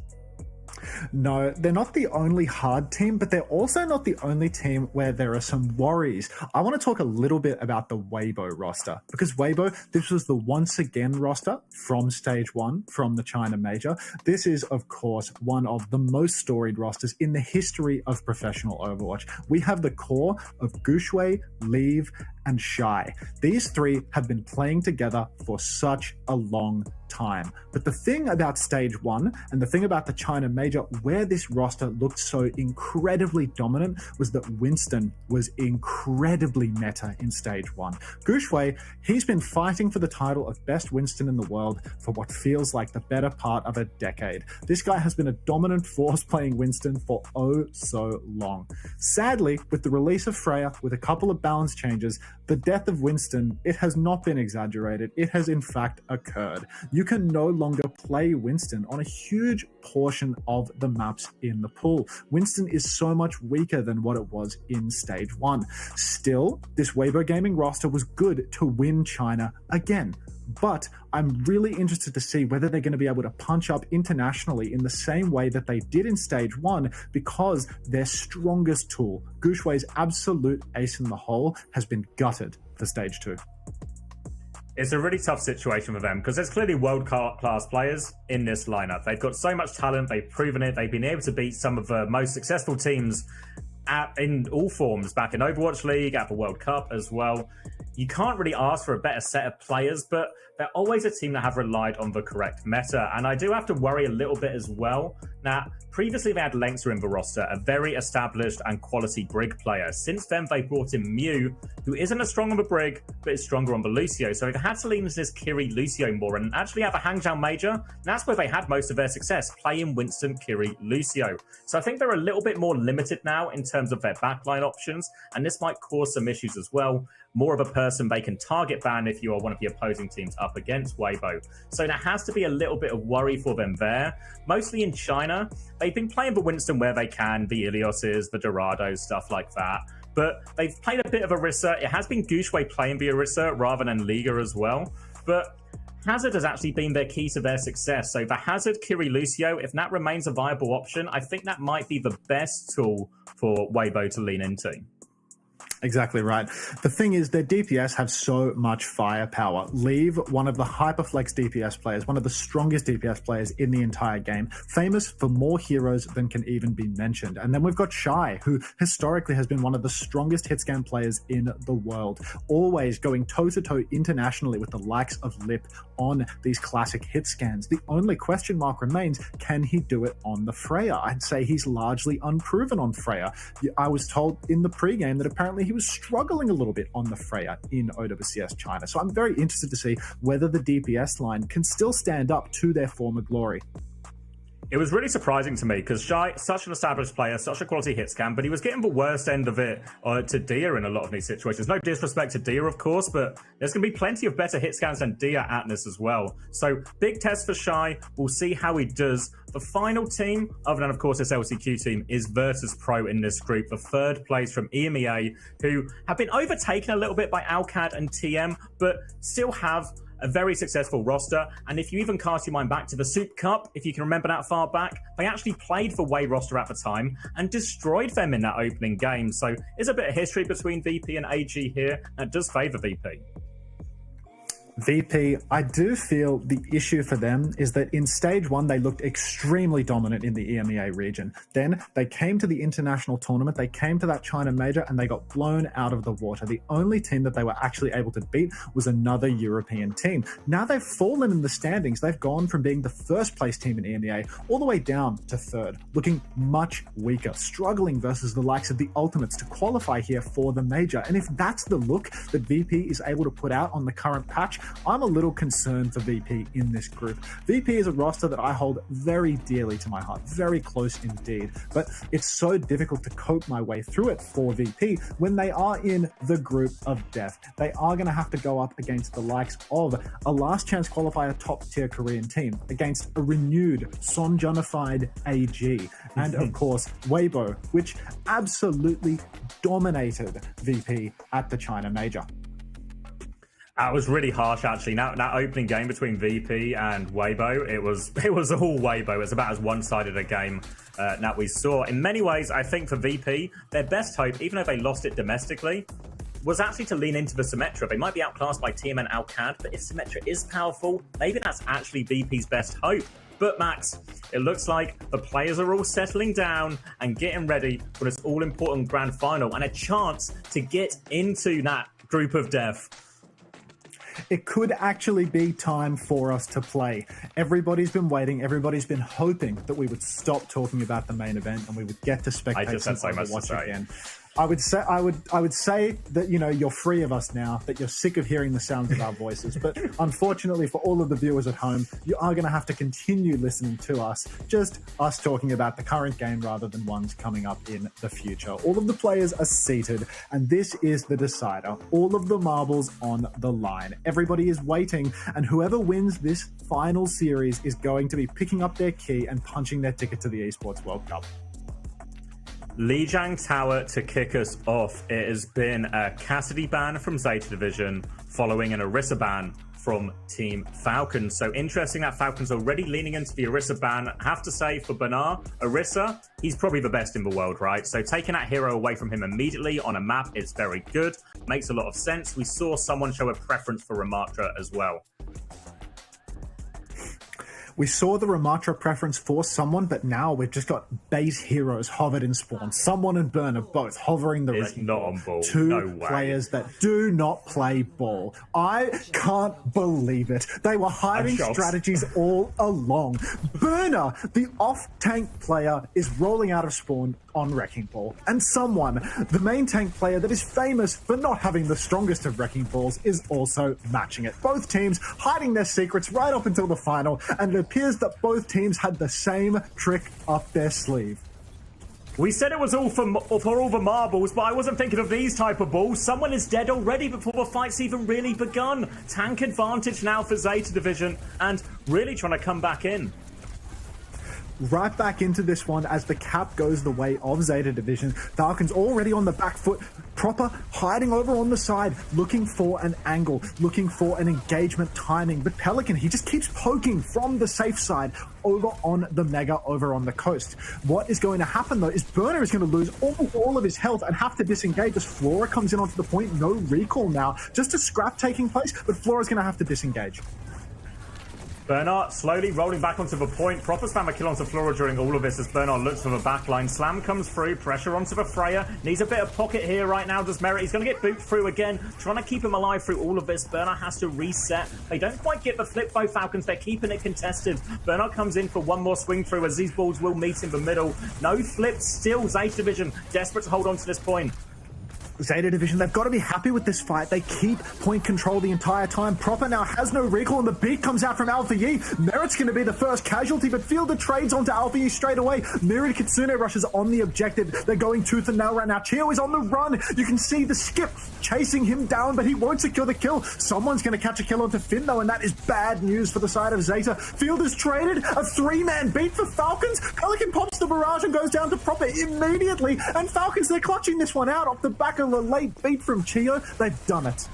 K: No, they're not the only hard team, but they're also not the only team where there are some worries. I want to talk a little bit about the Weibo roster, because Weibo, this was the once again roster from Stage 1, from the China Major. This is, of course, one of the most storied rosters in the history of professional Overwatch. We have the core of Guxue, Leave, and Shy. These three have been playing together for such a long time. But the thing about Stage 1 and the thing about the China Major, where this roster looked so incredibly dominant, was that Winston was incredibly meta in Stage 1. Guxue, he's been fighting for the title of best Winston in the world for what feels like the better part of a decade. This guy has been a dominant force playing Winston for oh so long. Sadly, with the release of Freya, with a couple of balance changes, the death of Winston, it has not been exaggerated. It has in fact occurred. You can no longer play Winston on a huge portion of the maps in the pool. Winston is so much weaker than what it was in Stage 1. Still, this Weibo Gaming roster was good to win China again. But I'm really interested to see whether they're going to be able to punch up internationally in the same way that they did in Stage 1, because their strongest tool, Guxue's absolute ace in the hole, has been gutted for Stage 2.
A: It's a really tough situation for them because there's clearly world-class players in this lineup. They've got so much talent, they've proven it, they've been able to beat some of the most successful teams in all forms, back in Overwatch League, at the World Cup as well. You can't really ask for a better set of players, but they're always a team that have relied on the correct meta. And I do have to worry a little bit as well. Now, previously they had Lengtser in the roster, a very established and quality Brig player. Since then, they brought in Mew, who isn't as strong on the Brig, but is stronger on the Lucio. So they've had to lean into this Kiri Lucio more and actually have a Hangzhou Major. And that's where they had most of their success, playing Winston, Kiri, Lucio. So I think they're a little bit more limited now in terms of their backline options, and this might cause some issues as well. More of a person they can target ban if you are one of the opposing teams up against Weibo. So there has to be a little bit of worry for them there. Mostly in China, they've been playing the Winston where they can, the Ilioses, the Dorados, stuff like that. But they've played a bit of Orisa. It has been Guxue playing the Orisa rather than Liga as well. But Hazard has actually been their key to their success. So the Hazard, Kiri, Lucio, if that remains a viable option, I think that might be the best tool for Weibo to lean into.
K: Exactly right. The thing is, their DPS have so much firepower. Leave, one of the hyperflex DPS players, one of the strongest DPS players in the entire game, famous for more heroes than can even be mentioned. And then we've got Shy, who historically has been one of the strongest hitscan players in the world, always going toe-to-toe internationally with the likes of Lip on these classic hit scans. The only question mark remains, can he do it on the Freya? I'd say he's largely unproven on Freya. I was told in the pregame that apparently he was struggling a little bit on the Freya in OWCS China. So I'm very interested to see whether the DPS line can still stand up to their former glory.
A: It was really surprising to me because Shy, such an established player, such a quality hit scan, but he was getting the worst end of it to Dia in a lot of these situations. No disrespect to Dia, of course, but there's going to be plenty of better hit scans than Dia at this as well. So big test for Shy. We'll see how he does. The final team, other than, of course, this LCQ team, is Virtus Pro in this group. The third place from EMEA, who have been overtaken a little bit by Alcad and TM, but still have a very successful roster. And if you even cast your mind back to the Soup Cup, if you can remember that far back, they actually played for Way roster at the time and destroyed them in that opening game. So there's a bit of history between VP and AG here that does favour VP.
K: VP, I do feel the issue for them is that in Stage 1, they looked extremely dominant in the EMEA region. Then they came to the international tournament, they came to that China Major, and they got blown out of the water. The only team that they were actually able to beat was another European team. Now they've fallen in the standings. They've gone from being the first place team in EMEA all the way down to third, looking much weaker, struggling versus the likes of the Ultimates to qualify here for the Major. And if that's the look that VP is able to put out on the current patch, I'm a little concerned for VP in this group. VP is a roster that I hold very dearly to my heart, very close indeed, but it's so difficult to cope my way through it for VP when they are in the group of death. They are going to have to go up against the likes of a Last Chance Qualifier top-tier Korean team, against a renewed Sonjunified AG, and of course Weibo, which absolutely dominated VP at the China Major.
A: It was really harsh, actually. That opening game between VP and Weibo, it was all Weibo. It's about as one-sided a game that we saw. In many ways, I think for VP, their best hope, even though they lost it domestically, was actually to lean into the Symmetra. They might be outclassed by TMN Alcad, but if Symmetra is powerful, maybe that's actually VP's best hope. But Max, it looks like the players are all settling down and getting ready for this all-important grand final and a chance to get into that group of death.
K: It could actually be time for us to play. Everybody's been waiting. Everybody's been hoping that we would stop talking about the main event and we would get to spectate some Overwatch again. I would say that, you know, you're free of us now, that you're sick of hearing the sounds of our voices. But unfortunately for all of the viewers at home, you are going to have to continue listening to us, just us talking about the current game rather than ones coming up in the future. All of the players are seated, and this is the decider. All of the marbles on the line. Everybody is waiting, and whoever wins this final series is going to be picking up their key and punching their ticket to the Esports World Cup.
A: Lijiang Tower to kick us off. It has been a Cassidy ban from Zeta Division, following an Orisa ban from Team Falcon. So interesting that Falcon's already leaning into the Orisa ban. I have to say, for Bernard, Orisa, he's probably the best in the world, right? So taking that hero away from him immediately on a map is very good. Makes a lot of sense. We saw someone show a preference for Ramatra as well.
K: We saw the Ramatra preference for someone, but now we've just got base heroes hovered in spawn. Someone and Burner both hovering the wrecking
A: not
K: ball.
A: on ball.
K: Two
A: No way.
K: players that do not play ball. I can't believe it. They were hiding strategies all along. Burner, the off-tank player, is rolling out of spawn on Wrecking Ball. And someone, the main tank player that is famous for not having the strongest of Wrecking Balls, is also matching it. Both teams hiding their secrets right up until the final, and it appears that both teams had the same trick up their sleeve.
A: We said it was all for all the marbles, but I wasn't thinking of these type of balls. Someone is dead already before the fight's even really begun. Tank advantage now for Zeta Division, and really trying to come back in.
K: Right back into this one as the cap goes the way of Zeta Division. Falcon's already on the back foot, proper hiding over on the side, looking for an angle, looking for an engagement timing. But Pelican, he just keeps poking from the safe side over on the Mega over on the coast. What is going to happen though is Burner is going to lose all of his health and have to disengage as Flora comes in onto the point. No recall now, just a scrap taking place, but Flora's going to have to disengage.
A: Bernard slowly rolling back onto the point. Proper spam a kill onto Flora during all of this as Bernard looks for the backline. Slam comes through. Pressure onto the Freya. Needs a bit of pocket here right now. Does Merit. He's going to get booped through again. Trying to keep him alive through all of this. Bernard has to reset. They don't quite get the flip by Falcons. They're keeping it contested. Bernard comes in for one more swing through as these balls will meet in the middle. No flip. Still Zeta Division desperate to hold on to this point.
K: Zeta Division, they've got to be happy with this fight. They keep point control the entire time. Proper now has no recall, and the beat comes out from Alpha Yi. Merit's going to be the first casualty, but Fielder trades onto Alpha Yi straight away. Myriad Kitsune rushes on the objective. They're going tooth and nail right now. Chio is on the run. You can see the skip chasing him down, but he won't secure the kill. Someone's going to catch a kill onto Finn, though, and that is bad news for the side of Zeta. Fielder's traded. A three-man beat for Falcons. Pelican pops the barrage and goes down to Proper immediately, and Falcons, they're clutching this one out off the back of a late beat from Chio. They've done it.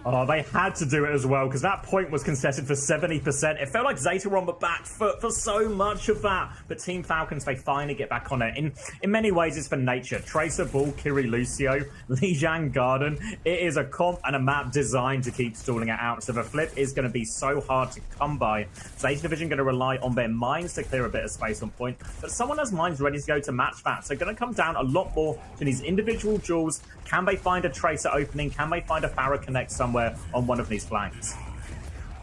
A: Oh, they had to do it as well, because that point was contested for 70%. It felt like Zeta were on the back foot for so much of that. But Team Falcons, they finally get back on it. In many ways, it's for nature. Tracer, Bull, Kiri, Lucio, Lijiang, Garden. It is a comp and a map designed to keep stalling it out. So the flip is going to be so hard to come by. Zeta Division going to rely on their mines to clear a bit of space on point. But someone has mines ready to go to match that. So going to come down a lot more to these individual duels. Can they find a Tracer opening? Can they find a Farah connect somewhere on one of these flanks?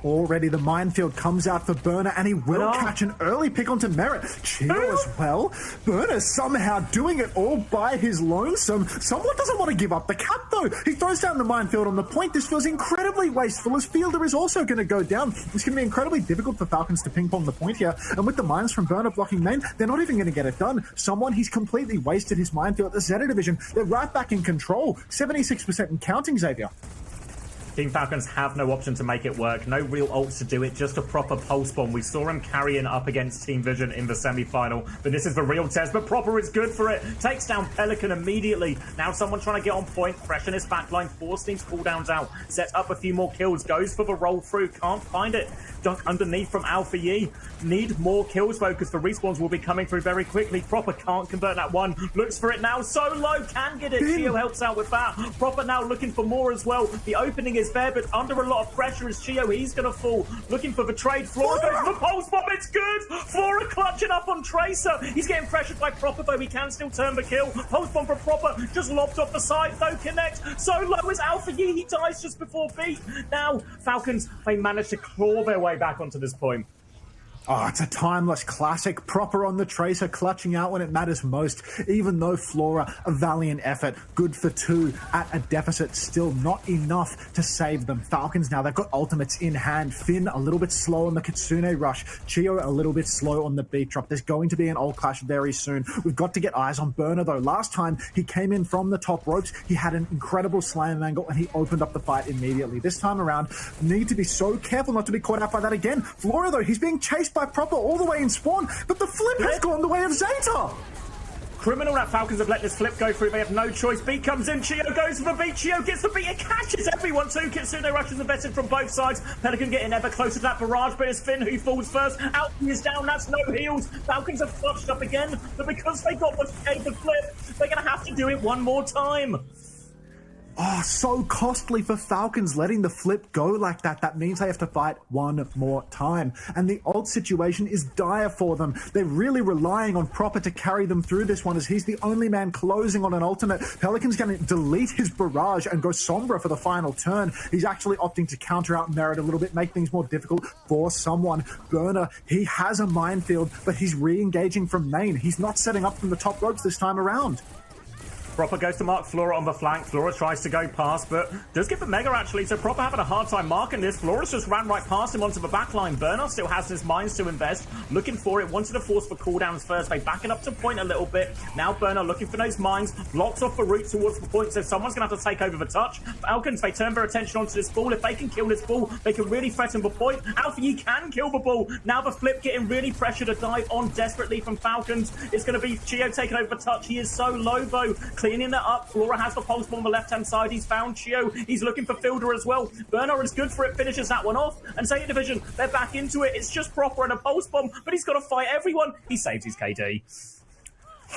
K: Already the minefield comes out for Burner, and he will catch an early pick onto Merit. Chio as well. Burner somehow doing it all by his lonesome. Someone doesn't want to give up the cap, though. He throws down the minefield on the point. This feels incredibly wasteful, as Fielder is also going to go down. It's going to be incredibly difficult for Falcons to ping-pong the point here. And with the mines from Burner blocking main, they're not even going to get it done. He's completely wasted his minefield. The Zeta division, they're right back in control. 76% and counting, Xavier.
A: Team Falcons have no option to make it work. No real ults to do it, just a proper pulse bomb. We saw him carrying up against Team Vision in the semi-final, but this is the real test. But Proper is good for it. Takes down Pelican immediately. Now someone trying to get on point, freshen his backline, force teams cooldowns out, sets up a few more kills, goes for the roll through, can't find it. Duck underneath from Alpha Yi. Need more kills though, because the respawns will be coming through very quickly. Proper can't convert that one. Looks for it now. So low, can get it. Chio helps out with that. Proper now looking for more as well. The opening is there, but under a lot of pressure is Chio. He's going to fall. Looking for the trade. Flora goes for the pulse bomb. It's good. Flora clutching up on Tracer. He's getting pressured by Proper, though. He can still turn the kill. Pulse bomb for Proper. Just lobbed off the side. No connect. So low is Alpha Yi. He dies just before beat. Now, Falcons, they managed to claw their way back onto this point.
K: Oh, it's a timeless classic. Proper on the Tracer, clutching out when it matters most. Even though Flora, a valiant effort, good for 2 at a deficit, still not enough to save them. Falcons now, they've got ultimates in hand. Finn a little bit slow on the Kitsune rush. Chio a little bit slow on the beat drop. There's going to be an ult clash very soon. We've got to get eyes on Burner though. Last time he came in from the top ropes, he had an incredible slam angle and he opened up the fight immediately. This time around, need to be so careful not to be caught out by that again. Flora though, he's being chased by Proper all the way in spawn, but the flip has gone the way of Zeta.
A: Criminal that Falcons have let this flip go through. They have no choice. Beat comes in. Chio goes for the beat. Chio gets the beat. It catches everyone too. Kitsune rushes invested from both sides. Pelican getting ever closer to that barrage, but it's Finn who falls first. Out is down. That's no heals. Falcons have clutched up again, but because they got the flip, they're going to have to do it one more time.
K: Oh, so costly for Falcons letting the flip go like that. That means they have to fight one more time. And the ult situation is dire for them. They're really relying on Proper to carry them through this one, as he's the only man closing on an ultimate. Pelican's going to delete his barrage and go Sombra for the final turn. He's actually opting to counter out Merit a little bit, make things more difficult for someone. Burner, he has a minefield, but he's re-engaging from main. He's not setting up from the top ropes this time around.
A: Proper goes to mark Flora on the flank. Flora tries to go past, but does get the Mega actually, so Proper having a hard time marking this. Flora's just ran right past him onto the backline. Burner still has his mines to invest, looking for it, wanted to force for cooldowns first. They back it up to point a little bit. Now Burner looking for those mines, blocks off the route towards the point, so someone's going to have to take over the touch. Falcons, they turn their attention onto this ball. If they can kill this ball, they can really threaten the point. Alpha Yi can kill the ball. Now the flip getting really pressure to dive on desperately from Falcons. It's going to be Chio taking over the touch. He is so low though, cleaning that up. Flora has the pulse bomb on the left-hand side. He's found Chio. He's looking for Fielder as well. Burner is good for it, finishes that one off. And Zeta Division, they're back into it. It's just Proper and a pulse bomb, but he's got to fight everyone. He saves his KD.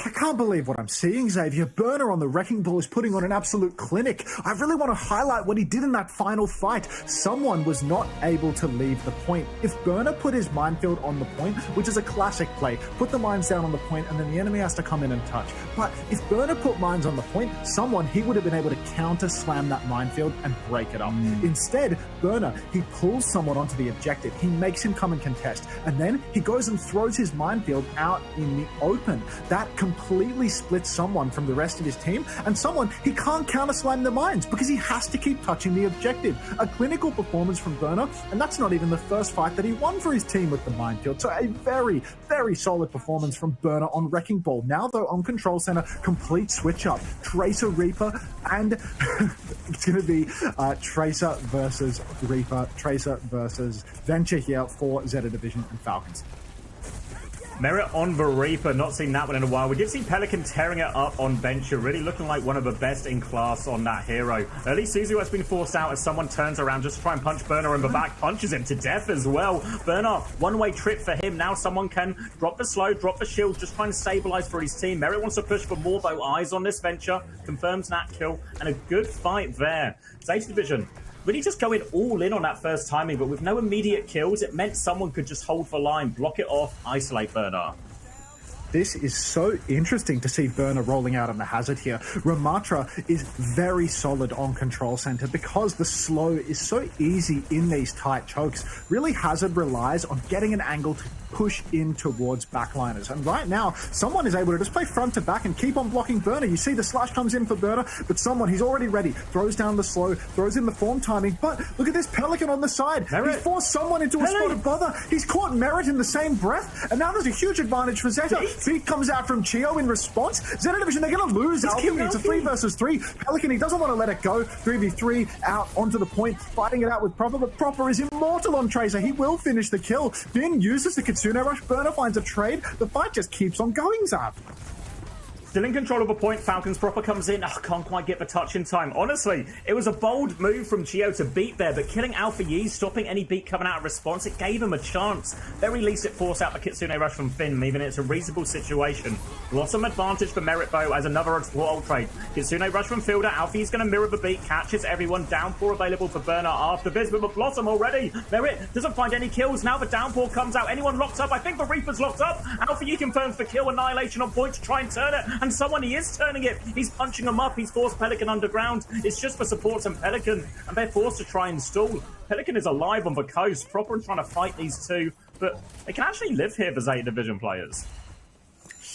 K: I can't believe what I'm seeing, Xavier. Burner on the Wrecking Ball is putting on an absolute clinic. I really want to highlight what he did in that final fight. Someone was not able to leave the point. If Burner put his minefield on the point, which is a classic play, put the mines down on the point and then the enemy has to come in and touch. But if Burner put mines on the point, he would have been able to counter slam that minefield and break it up. Instead, Burner, he pulls someone onto the objective. He makes him come and contest. And then he goes and throws his minefield out in the open. That completely splits someone from the rest of his team, and someone he can't counter slam the mines because he has to keep touching the objective. A clinical performance from Burner, and that's not even the first fight that he won for his team with the minefield. So a very, very solid performance from Burner on Wrecking Ball. Now though on Control Center, complete switch up. Tracer Reaper, and it's going to be Tracer versus Reaper, Tracer versus Venture here for Zeta Division and Falcons.
A: Merit on the Reaper, not seen that one in a while. We did see Pelican tearing it up on Venture, really looking like one of the best in class on that hero. Early Suzu has been forced out as someone turns around just to try and punch Burner in the back, punches him to death as well. Burner, one-way trip for him. Now someone can drop the slow, drop the shield, just trying to stabilize for his team. Merit wants to push for more though. Eyes on this Venture, confirms that kill, and a good fight there. Zeta Division really just going all in on that first timing, but with no immediate kills, it meant someone could just hold the line, block it off, isolate Burner.
K: this is so interesting to see Burner rolling out on the Hazard here. Ramatra is very solid on control center because the slow is so easy in these tight chokes. Really, Hazard relies on getting an angle to push in towards backliners. And right now, someone is able to just play front to back and keep on blocking Burner. You see the slash comes in for Burner, but someone, he's already ready. Throws down the slow, throws in the form timing. But look at this Pelican on the side.
A: Merit.
K: He's forced someone into a spot of bother. He's caught Merit in the same breath. And now there's a huge advantage for Zeta. Beat comes out from Chio in response. Zeta Division, they're going to lose. It's a 3 versus 3. Pelican, he doesn't want to let it go. 3v3 out onto the point, fighting it out with Proper, but Proper is immortal on Tracer. He will finish the kill. Finn uses the Kitsune Rush. Burner finds a trade. The fight just keeps on going, Zap.
A: Still in control of a point. Falcons Proper comes in. Can't quite get the touch in time. Honestly, it was a bold move from Gio to beat there, but killing Alpha Yi, stopping any beat coming out of response, it gave him a chance. Very least it forced out the Kitsune Rush from Finn, leaving it's a reasonable situation. Blossom advantage for Merit though as another ult trade. Kitsune Rush from Fielder. Alpha Yi's going to mirror the beat, catches everyone. Downpour available for Burner after this, but Blossom already. Merit doesn't find any kills. Now the Downpour comes out. Anyone locked up? I think the Reaper's locked up. Alpha Yi confirms the kill. Annihilation on point to try and turn it. And someone, he is turning it. He's punching him up. He's forced Pelican underground. It's just for supports and Pelican, and they're forced to try and stall. Pelican is alive on the coast, Proper and trying to fight these two, but they can actually live here for Zeta Division players.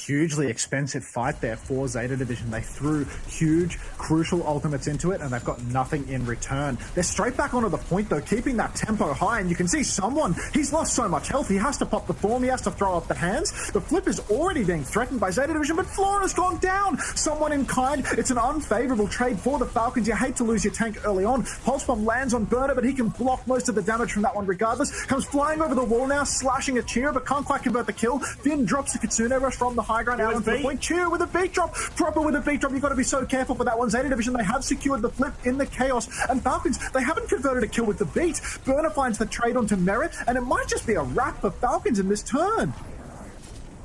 K: Hugely expensive fight there for Zeta Division. They threw huge, crucial ultimates into it, and they've got nothing in return. They're straight back onto the point, though, keeping that tempo high, and you can see someone, he's lost so much health, he has to pop the form, he has to throw up the hands. The flip is already being threatened by Zeta Division, but Flora's gone down! Someone in kind. It's an unfavorable trade for the Falcons. You hate to lose your tank early on. Pulse Bomb lands on Burner, but he can block most of the damage from that one regardless. Comes flying over the wall now, slashing a Cheer, but can't quite convert the kill. Finn drops the Kitsune Rush from the high ground out onto the point. Cheer with a beat drop. Proper with a beat drop. You've got to be so careful for that one. Zeta Division, they have secured the flip in the chaos. And Falcons, they haven't converted a kill with the beat. Burner finds the trade onto Merit, and it might just be a wrap for Falcons in this turn.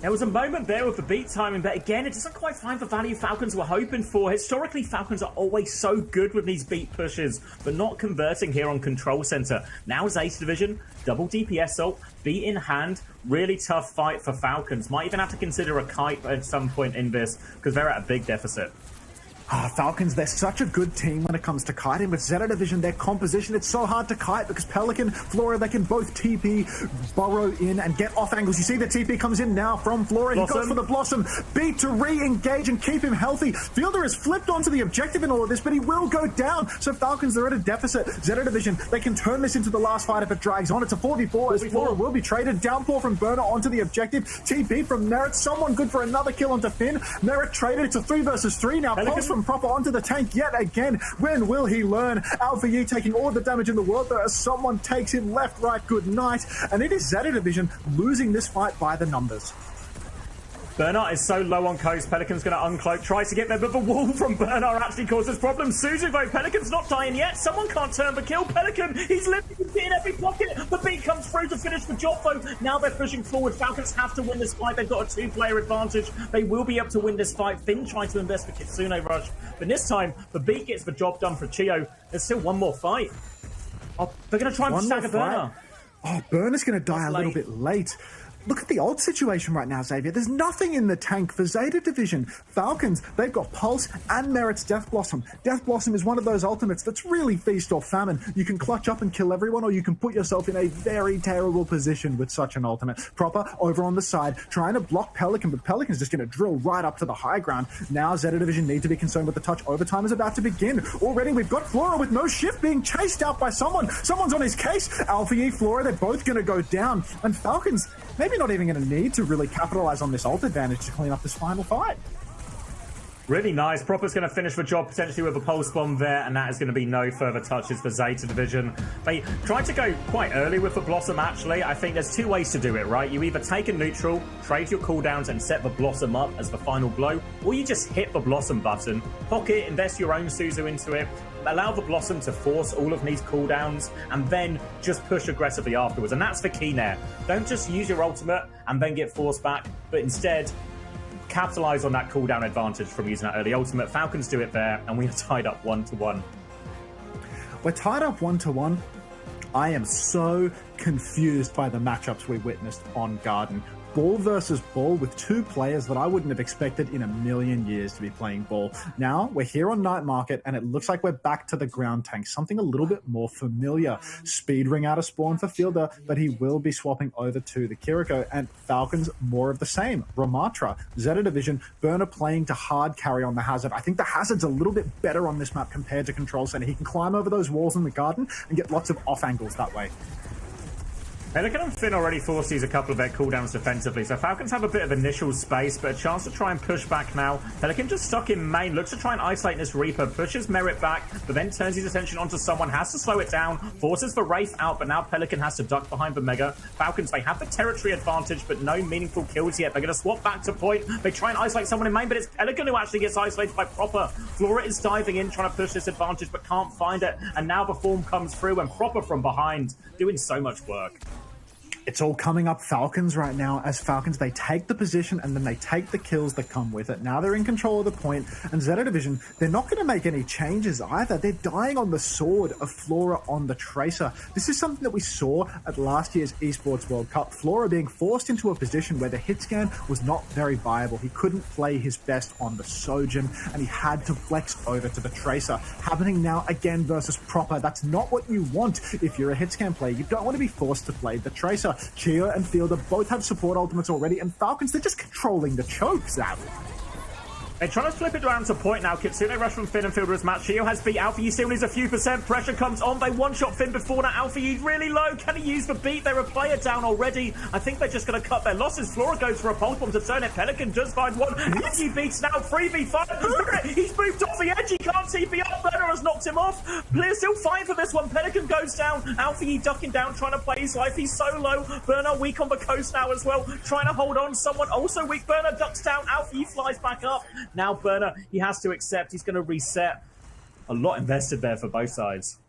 A: There was a moment there with the beat timing, but again, it doesn't quite find the value Falcons were hoping for. Historically, Falcons are always so good with these beat pushes, but not converting here on Control Center. Now Zeta Division, double DPS ult, beat in hand, really tough fight for Falcons. Might even have to consider a kite at some point in this, because they're at a big deficit.
K: Falcons, they're such a good team when it comes to kiting, but Zeta Division, their composition, it's so hard to kite because Pelican, Flora, they can both TP, burrow in, and get off angles. You see the TP comes in now from Flora. He goes for the Blossom. Beat to re-engage and keep him healthy. Fielder is flipped onto the objective in all of this, but he will go down. So Falcons, they're at a deficit. Zeta Division, they can turn this into the last fight if it drags on. It's a 4v4 as Flora will be traded. Downpour from Burner onto the objective. TP from Merit. Someone good for another kill onto Finn. Merit traded. It's a 3 versus 3 now. Pulse from Proper onto the tank yet again. When will he learn? Alpha Yi taking all the damage in the world though as someone takes him left, right, good night. And it is Zeta Division losing this fight by the numbers.
A: Bernard is so low on coast. Pelican's going to uncloak, tries to get there, but the wall from Bernard actually causes problems. Suzu though, Pelican's not dying yet. Someone can't turn the kill. Pelican, he's living in every pocket. The beat comes through to finish the job though. Now they're pushing forward. Falcons have to win this fight. They've got a 2-player advantage. They will be able to win this fight. Finn trying to invest for Kitsune Rush, but this time the beat gets the job done for Chio. There's still one more fight. Oh, they're going to try and stagger Burner.
K: Oh, Burner's going to die a little bit late. Look at the ult situation right now, Xavier. There's nothing in the tank for Zeta Division. Falcons, they've got Pulse and Merit's Death Blossom. Death Blossom is one of those ultimates that's really feast or famine. You can clutch up and kill everyone, or you can put yourself in a very terrible position with such an ultimate. Proper over on the side, trying to block Pelican, but Pelican's just going to drill right up to the high ground. Now Zeta Division need to be concerned with the touch. Overtime is about to begin. Already we've got Flora with no shift being chased out by someone. Someone's on his case. Alpha E, Flora, they're both going to go down. And Falcons, maybe not even going to need to really capitalize on this ult advantage to clean up this final fight.
A: Really nice. Proper's going to finish the job potentially with a pulse bomb there, and that is going to be no further touches for Zeta Division. They tried to go quite early with the Blossom, actually. I think there's two ways to do it, right? You either take a neutral, trade your cooldowns, and set the Blossom up as the final blow, or you just hit the Blossom button, pocket, invest your own Suzu into it, allow the Blossom to force all of these cooldowns, and then just push aggressively afterwards. And that's the key there. Don't just use your ultimate and then get forced back, but instead capitalize on that cooldown advantage from using that early ultimate. Falcons do it there, and we are tied up 1-1.
K: We're tied up 1-1. I am so confused by the matchups we witnessed on Garden. ball versus ball with two players that I wouldn't have expected in a million years to be playing ball. Now we're here on Night Market, and it looks like we're back to the ground tank, something a little bit more familiar. Speed ring out of spawn for Fielder, but he will be swapping over to the Kiriko, and Falcons more of the same. Ramatra, Zeta Division, Burner playing to hard carry on the Hazard. I think the Hazard's a little bit better on this map compared to Control Center. He can climb over those walls in the garden and get lots of off angles that way.
A: Pelican and Finn already forced to use a couple of their cooldowns defensively, so Falcons have a bit of initial space, but a chance to try and push back now. Pelican just stuck in main, looks to try and isolate this Reaper, pushes Merit back, but then turns his attention onto someone, has to slow it down, forces the Wraith out, but now Pelican has to duck behind the Mega. Falcons, they have the territory advantage, but no meaningful kills yet. They're going to swap back to point. They try and isolate someone in main, but it's Pelican who actually gets isolated by Proper. Flora is diving in, trying to push this advantage, but can't find it, and now the form comes through, and Proper from behind, doing so much work.
K: It's all coming up Falcons right now. As Falcons, they take the position and then they take the kills that come with it. Now they're in control of the point, and Zeta Division, they're not going to make any changes either. They're dying on the sword of Flora on the Tracer. This is something that we saw at last year's Esports World Cup. Flora being forced into a position where the hit scan was not very viable. He couldn't play his best on the Sojin, and he had to flex over to the Tracer. Happening now again versus Proper. That's not what you want if you're a hit scan player. You don't want to be forced to play the Tracer. Chio and Fielder both have support ultimates already, and Falcons, they're just controlling the chokes out.
A: They're trying to flip it around to point now. Kitsune rush from Finn and Fielder is matched. Chio has beat Alpha. He still needs a few percent. Pressure comes on. They one-shot Finn before now. Alpha, he's really low. Can he use the beat? They're a player down already. I think they're just going to cut their losses. Flora goes for a pulse bomb to turn it. Pelican does find one. He beats now 3v5. He's moved off the edge. He can't TP up. Burner has knocked him off. Player's still fine for this one. Pelican goes down. Alpha, he ducking down, trying to play his life. He's so low. Burner weak on the coast now as well. Trying to hold on. Someone also weak. Burner ducks down. Alpha, he flies back up. Now Burner, he has to accept. He's going to reset. A lot invested there for both sides.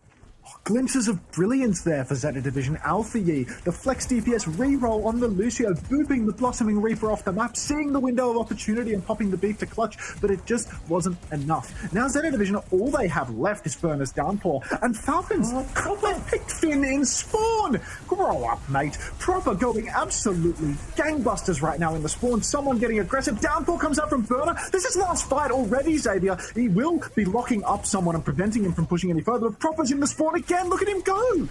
K: Glimpses of brilliance there for Zeta Division. Alpha Yi, the flex DPS reroll on the Lucio, booping the Blossoming Reaper off the map, seeing the window of opportunity and popping the beef to clutch, but it just wasn't enough. Now Zeta Division, all they have left is Burner's Downpour, and Falcons, Proper picked Finn in spawn! Grow up, mate. Proper going absolutely gangbusters right now in the spawn. Someone getting aggressive. Downpour comes out from Burner. This is last fight already, Xavier. He will be locking up someone and preventing him from pushing any further, but Proper's in the spawn again. Look at him go.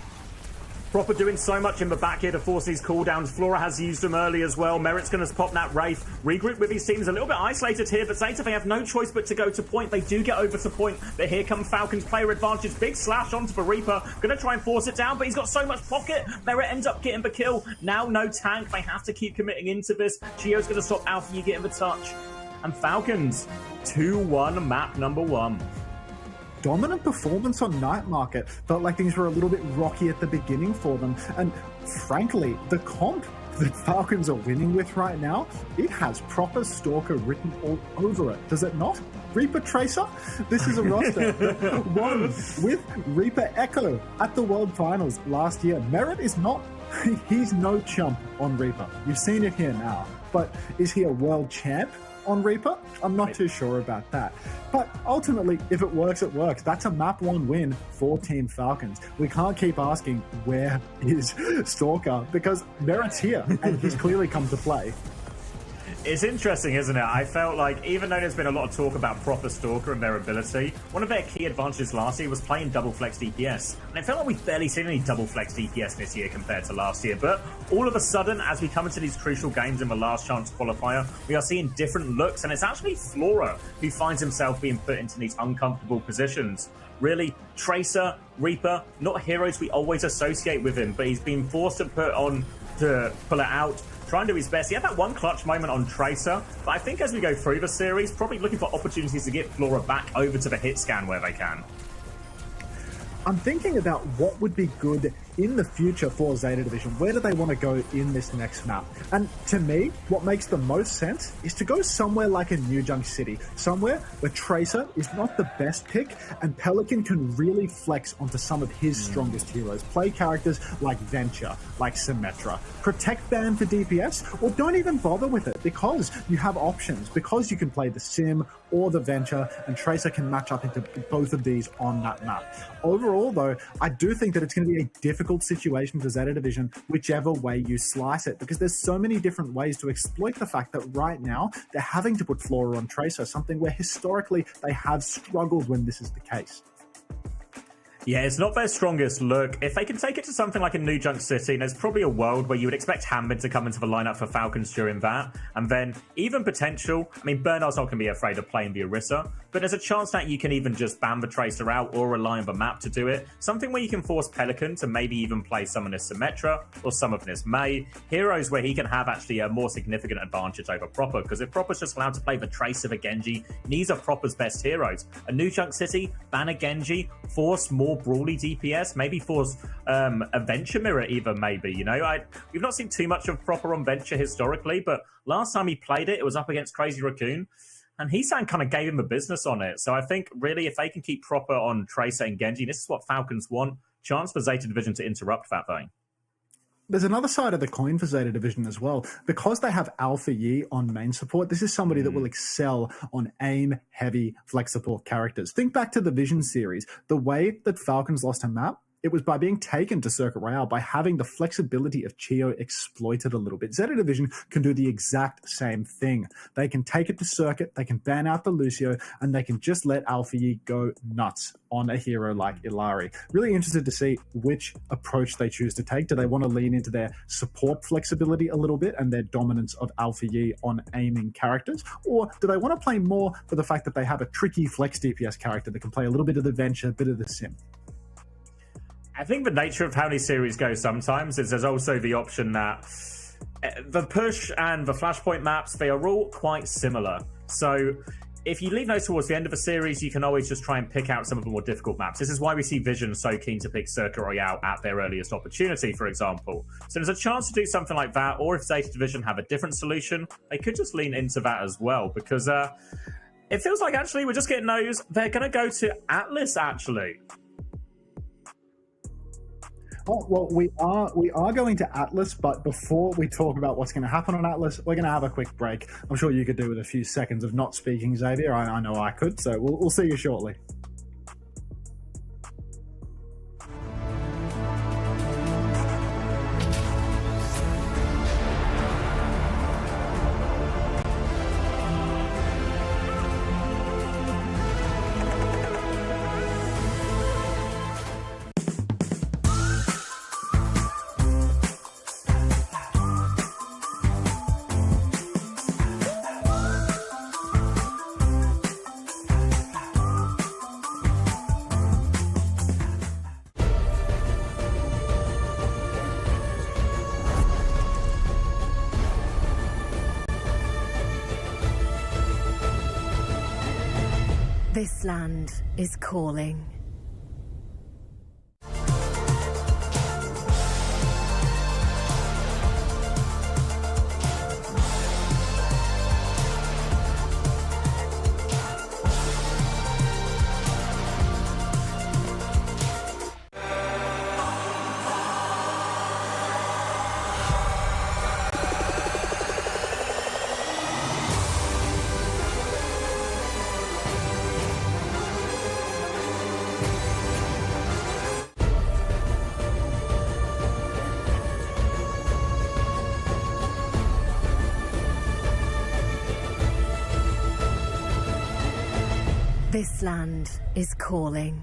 A: Proper doing so much in the back here to force these cooldowns. Flora has used them early as well. Merit's going to pop that Wraith. Regroup with his teams. A little bit isolated here, but Zeta, they have no choice but to go to point. They do get over to point, but here come Falcons. Player advantage. Big slash onto the Reaper. Going to try and force it down, but he's got so much pocket. Merit ends up getting the kill. Now no tank. They have to keep committing into this. Chio's going to stop Alpha. You getting the touch. And Falcons, 2-1 map number 1.
K: Dominant performance on Night Market. Felt like things were a little bit rocky at the beginning for them. And frankly, the comp that Falcons are winning with right now, it has Proper Stalker written all over it. Does it not? Reaper Tracer? This is a roster that won with Reaper Echo at the World Finals last year. Merit is not, he's no chump on Reaper. You've seen it here now. But is he a world champ on Reaper? I'm not too sure about that. But ultimately, if it works, it works. That's a map 1 win for Team Falcons. We can't keep asking, where is Stalker? Because Merit's here, and he's clearly come to play.
A: It's interesting, isn't it? I felt like, even though there's been a lot of talk about Proper Stalker and their ability, one of their key advantages last year was playing double flex DPS. And it felt like we've barely seen any double flex DPS this year compared to last year. But all of a sudden, as we come into these crucial games in the Last Chance Qualifier, we are seeing different looks. And it's actually Flora who finds himself being put into these uncomfortable positions. Really, Tracer, Reaper, not heroes we always associate with him, but he's been forced to put on to pull it out. Try and do his best. He had that one clutch moment on Tracer, but I think as we go through the series, probably looking for opportunities to get Flora back over to the hit scan where they can.
K: I'm thinking about what would be good in the future for Zeta Division. Where do they want to go in this next map? And to me, what makes the most sense is to go somewhere like a New Junk City, somewhere where Tracer is not the best pick and Pelican can really flex onto some of his strongest heroes. Play characters like Venture, like Symmetra. Protect Ban for DPS, or don't even bother with it because you have options, because you can play the Sim or the Venture, and Tracer can match up into both of these on that map. Overall, though, I do think that it's going to be a difficult difficult situation for Zeta Division, whichever way you slice it, because there's so many different ways to exploit the fact that right now they're having to put Flora on Tracer, something where historically they have struggled when this is the case.
A: Yeah, it's not their strongest look. If they can take it to something like a New Junk City, there's probably a world where you would expect Hambin to come into the lineup for Falcons during that. And then even potential, I mean, Bernard's not going to be afraid of playing the Orisa, but there's a chance that you can even just ban the Tracer out or rely on the map to do it. Something where you can force Pelican to maybe even play some of this Symmetra or some of this May. Heroes where he can have actually a more significant advantage over Proper, because if Proper's just allowed to play the Tracer, the Genji, these are Proper's best heroes. A New Junk City, ban a Genji, force more brawly DPS, maybe force a Venture Mirror even, maybe, you know. We've not seen too much of Proper on Venture historically, but last time he played it, it was up against Crazy Raccoon, and Heesan kind of gave him the business on it. So I think really if they can keep Proper on Tracer and Genji, this is what Falcons want. Chance for Zeta Division to interrupt that though.
K: There's another side of the coin for Zeta Division as well. Because they have Alpha Yi on main support, this is somebody that will excel on aim-heavy flex support characters. Think back to the Vision series. The way that Falcons lost a map, it was by being taken to Circuit Royale, by having the flexibility of Chio exploited a little bit. Zeta Division can do the exact same thing. They can take it to Circuit, they can ban out the Lucio, and they can just let Alpha Yi go nuts on a hero like Illari. Really interested to see which approach they choose to take. Do they want to lean into their support flexibility a little bit and their dominance of Alpha Yi on aiming characters? Or do they want to play more for the fact that they have a tricky flex DPS character that can play a little bit of the Venture, a bit of the Sim?
A: I think the nature of how these series go sometimes is there's also the option that the push and the Flashpoint maps, they are all quite similar. So if you leave those towards the end of a series, you can always just try and pick out some of the more difficult maps. This is why we see Vision so keen to pick Circuit Royale at their earliest opportunity, for example. So there's a chance to do something like that, or if Zeta Division have a different solution, they could just lean into that as well, because it feels like actually we're just getting those. They're going to go to Atlas, actually.
K: Oh, well, we are going to Atlas, but before we talk about what's going to happen on Atlas, we're going to have a quick break. I'm sure you could do with a few seconds of not speaking, Xavier. I know I could, so we'll see you shortly.
L: This land is calling. This land is calling.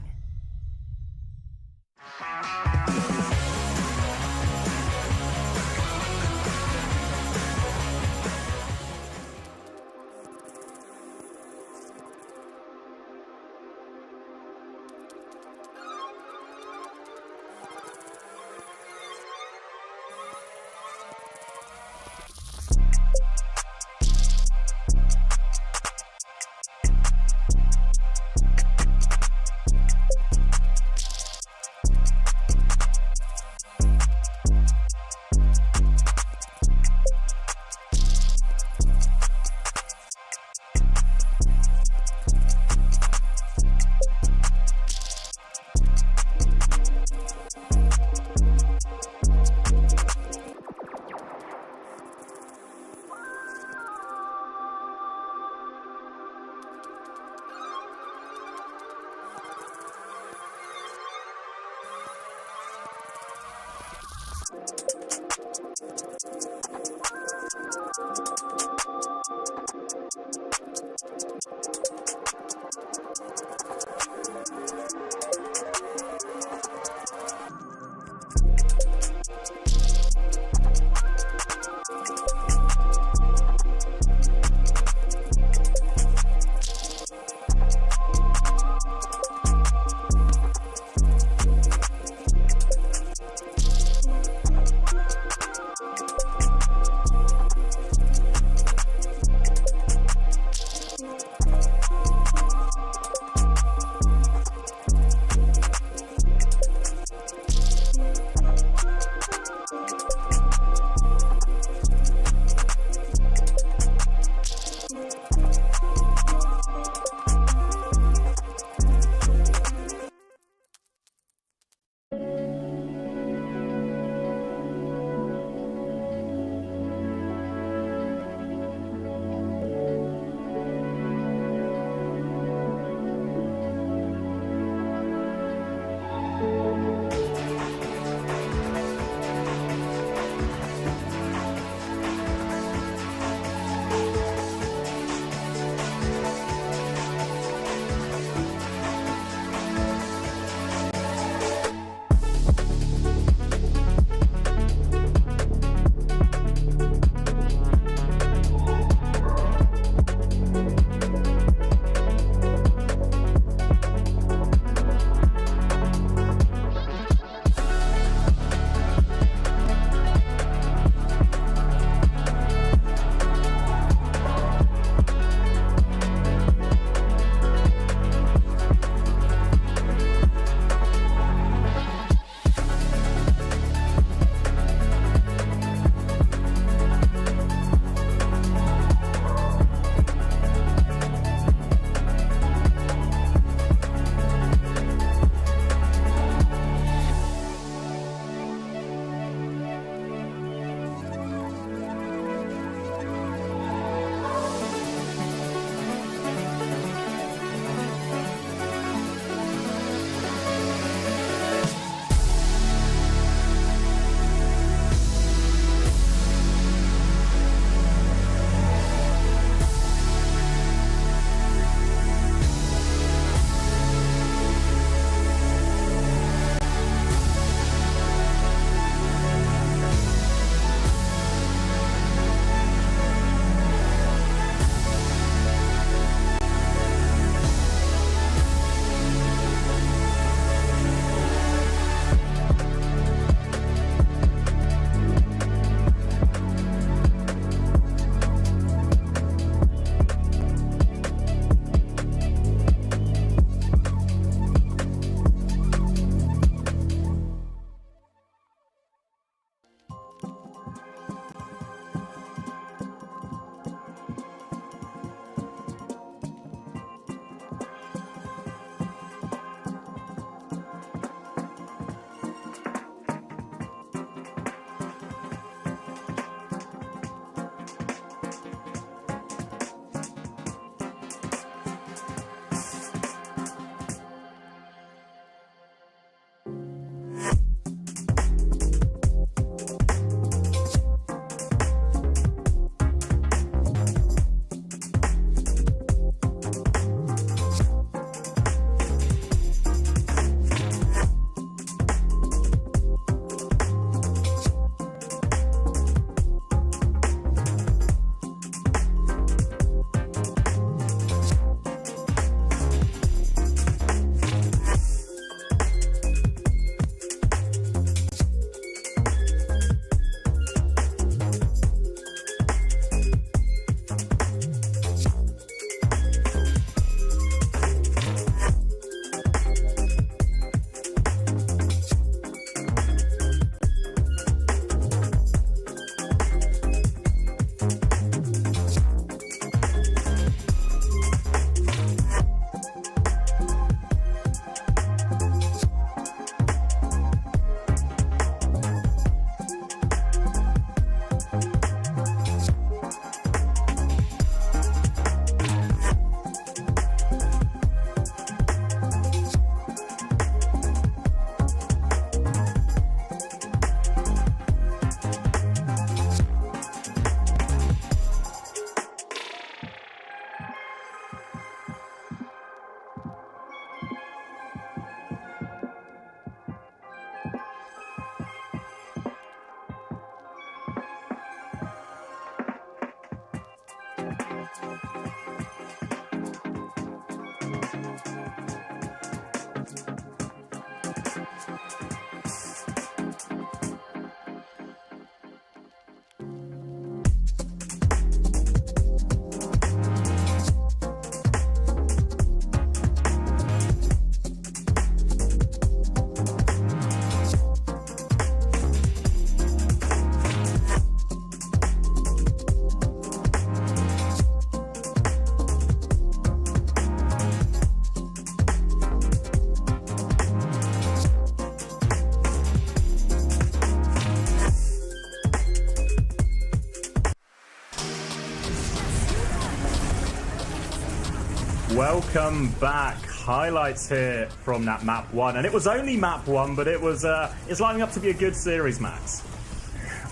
A: Welcome back. Highlights here from that map 1, and it was only map 1, but it's lining up to be a good series, Max.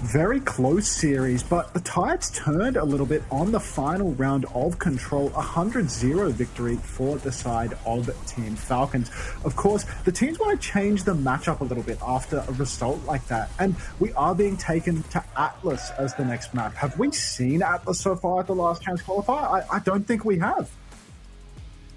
K: Very close series, but the tides turned a little bit on the final round of Control. 100-0 victory for the side of Team Falcons. Of course, the teams want to change the matchup a little bit after a result like that, and we are being taken to Atlas as the next map. Have we seen Atlas so far at the Last Chance Qualifier? I don't think we have.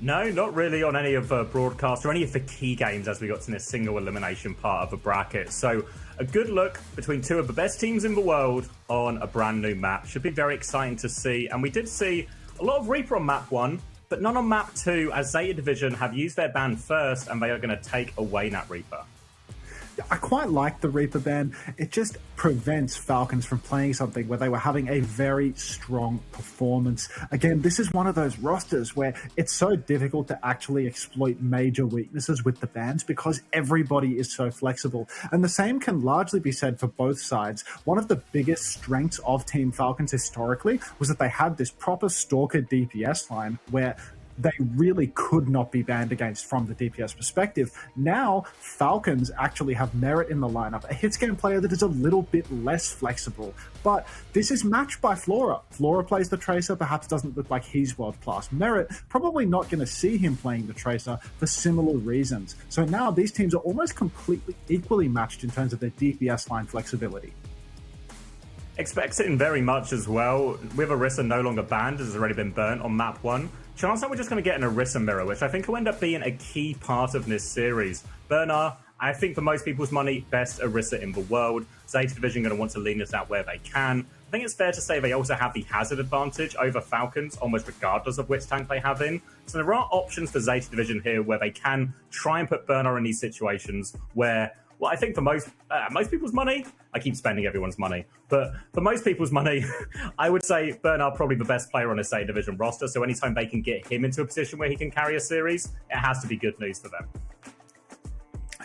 A: No, not really on any of the broadcast or any of the key games as we got to this single elimination part of the bracket. So a good look between two of the best teams in the world on a brand new map. Should be very exciting to see. And we did see a lot of Reaper on map 1, but none on map 2 as Zeta Division have used their ban first and they are going to take away that Reaper.
K: I quite like the Reaper ban. It just prevents Falcons from playing something where they were having a very strong performance. Again, this is one of those rosters where it's so difficult to actually exploit major weaknesses with the bans because everybody is so flexible. And the same can largely be said for both sides. One of the biggest strengths of Team Falcons historically was that they had this proper Stalker DPS line where they really could not be banned against from the DPS perspective. Now, Falcons actually have Merit in the lineup, a hitscan player that is a little bit less flexible. But this is matched by Flora. Flora plays the Tracer, perhaps doesn't look like he's world-class. Merit, probably not going to see him playing the Tracer for similar reasons. So now these teams are almost completely equally matched in terms of their DPS line flexibility.
A: Expects it in very much as well. With Orisa no longer banned, as has already been burnt on map 1. Chance that we're just going to get an Orisa mirror, which I think will end up being a key part of this series. Bernard, I think for most people's money, best Orisa in the world. Zeta Division going to want to lean this out where they can. I think it's fair to say they also have the hazard advantage over Falcons, almost regardless of which tank they have in. So there are options for Zeta Division here where they can try and put Bernard in these situations where, well, I think for most people's money, I keep spending everyone's money, but for most people's money, I would say Bernard probably the best player on a Zeta Division roster. So anytime they can get him into a position where he can carry a series, it has to be good news for them.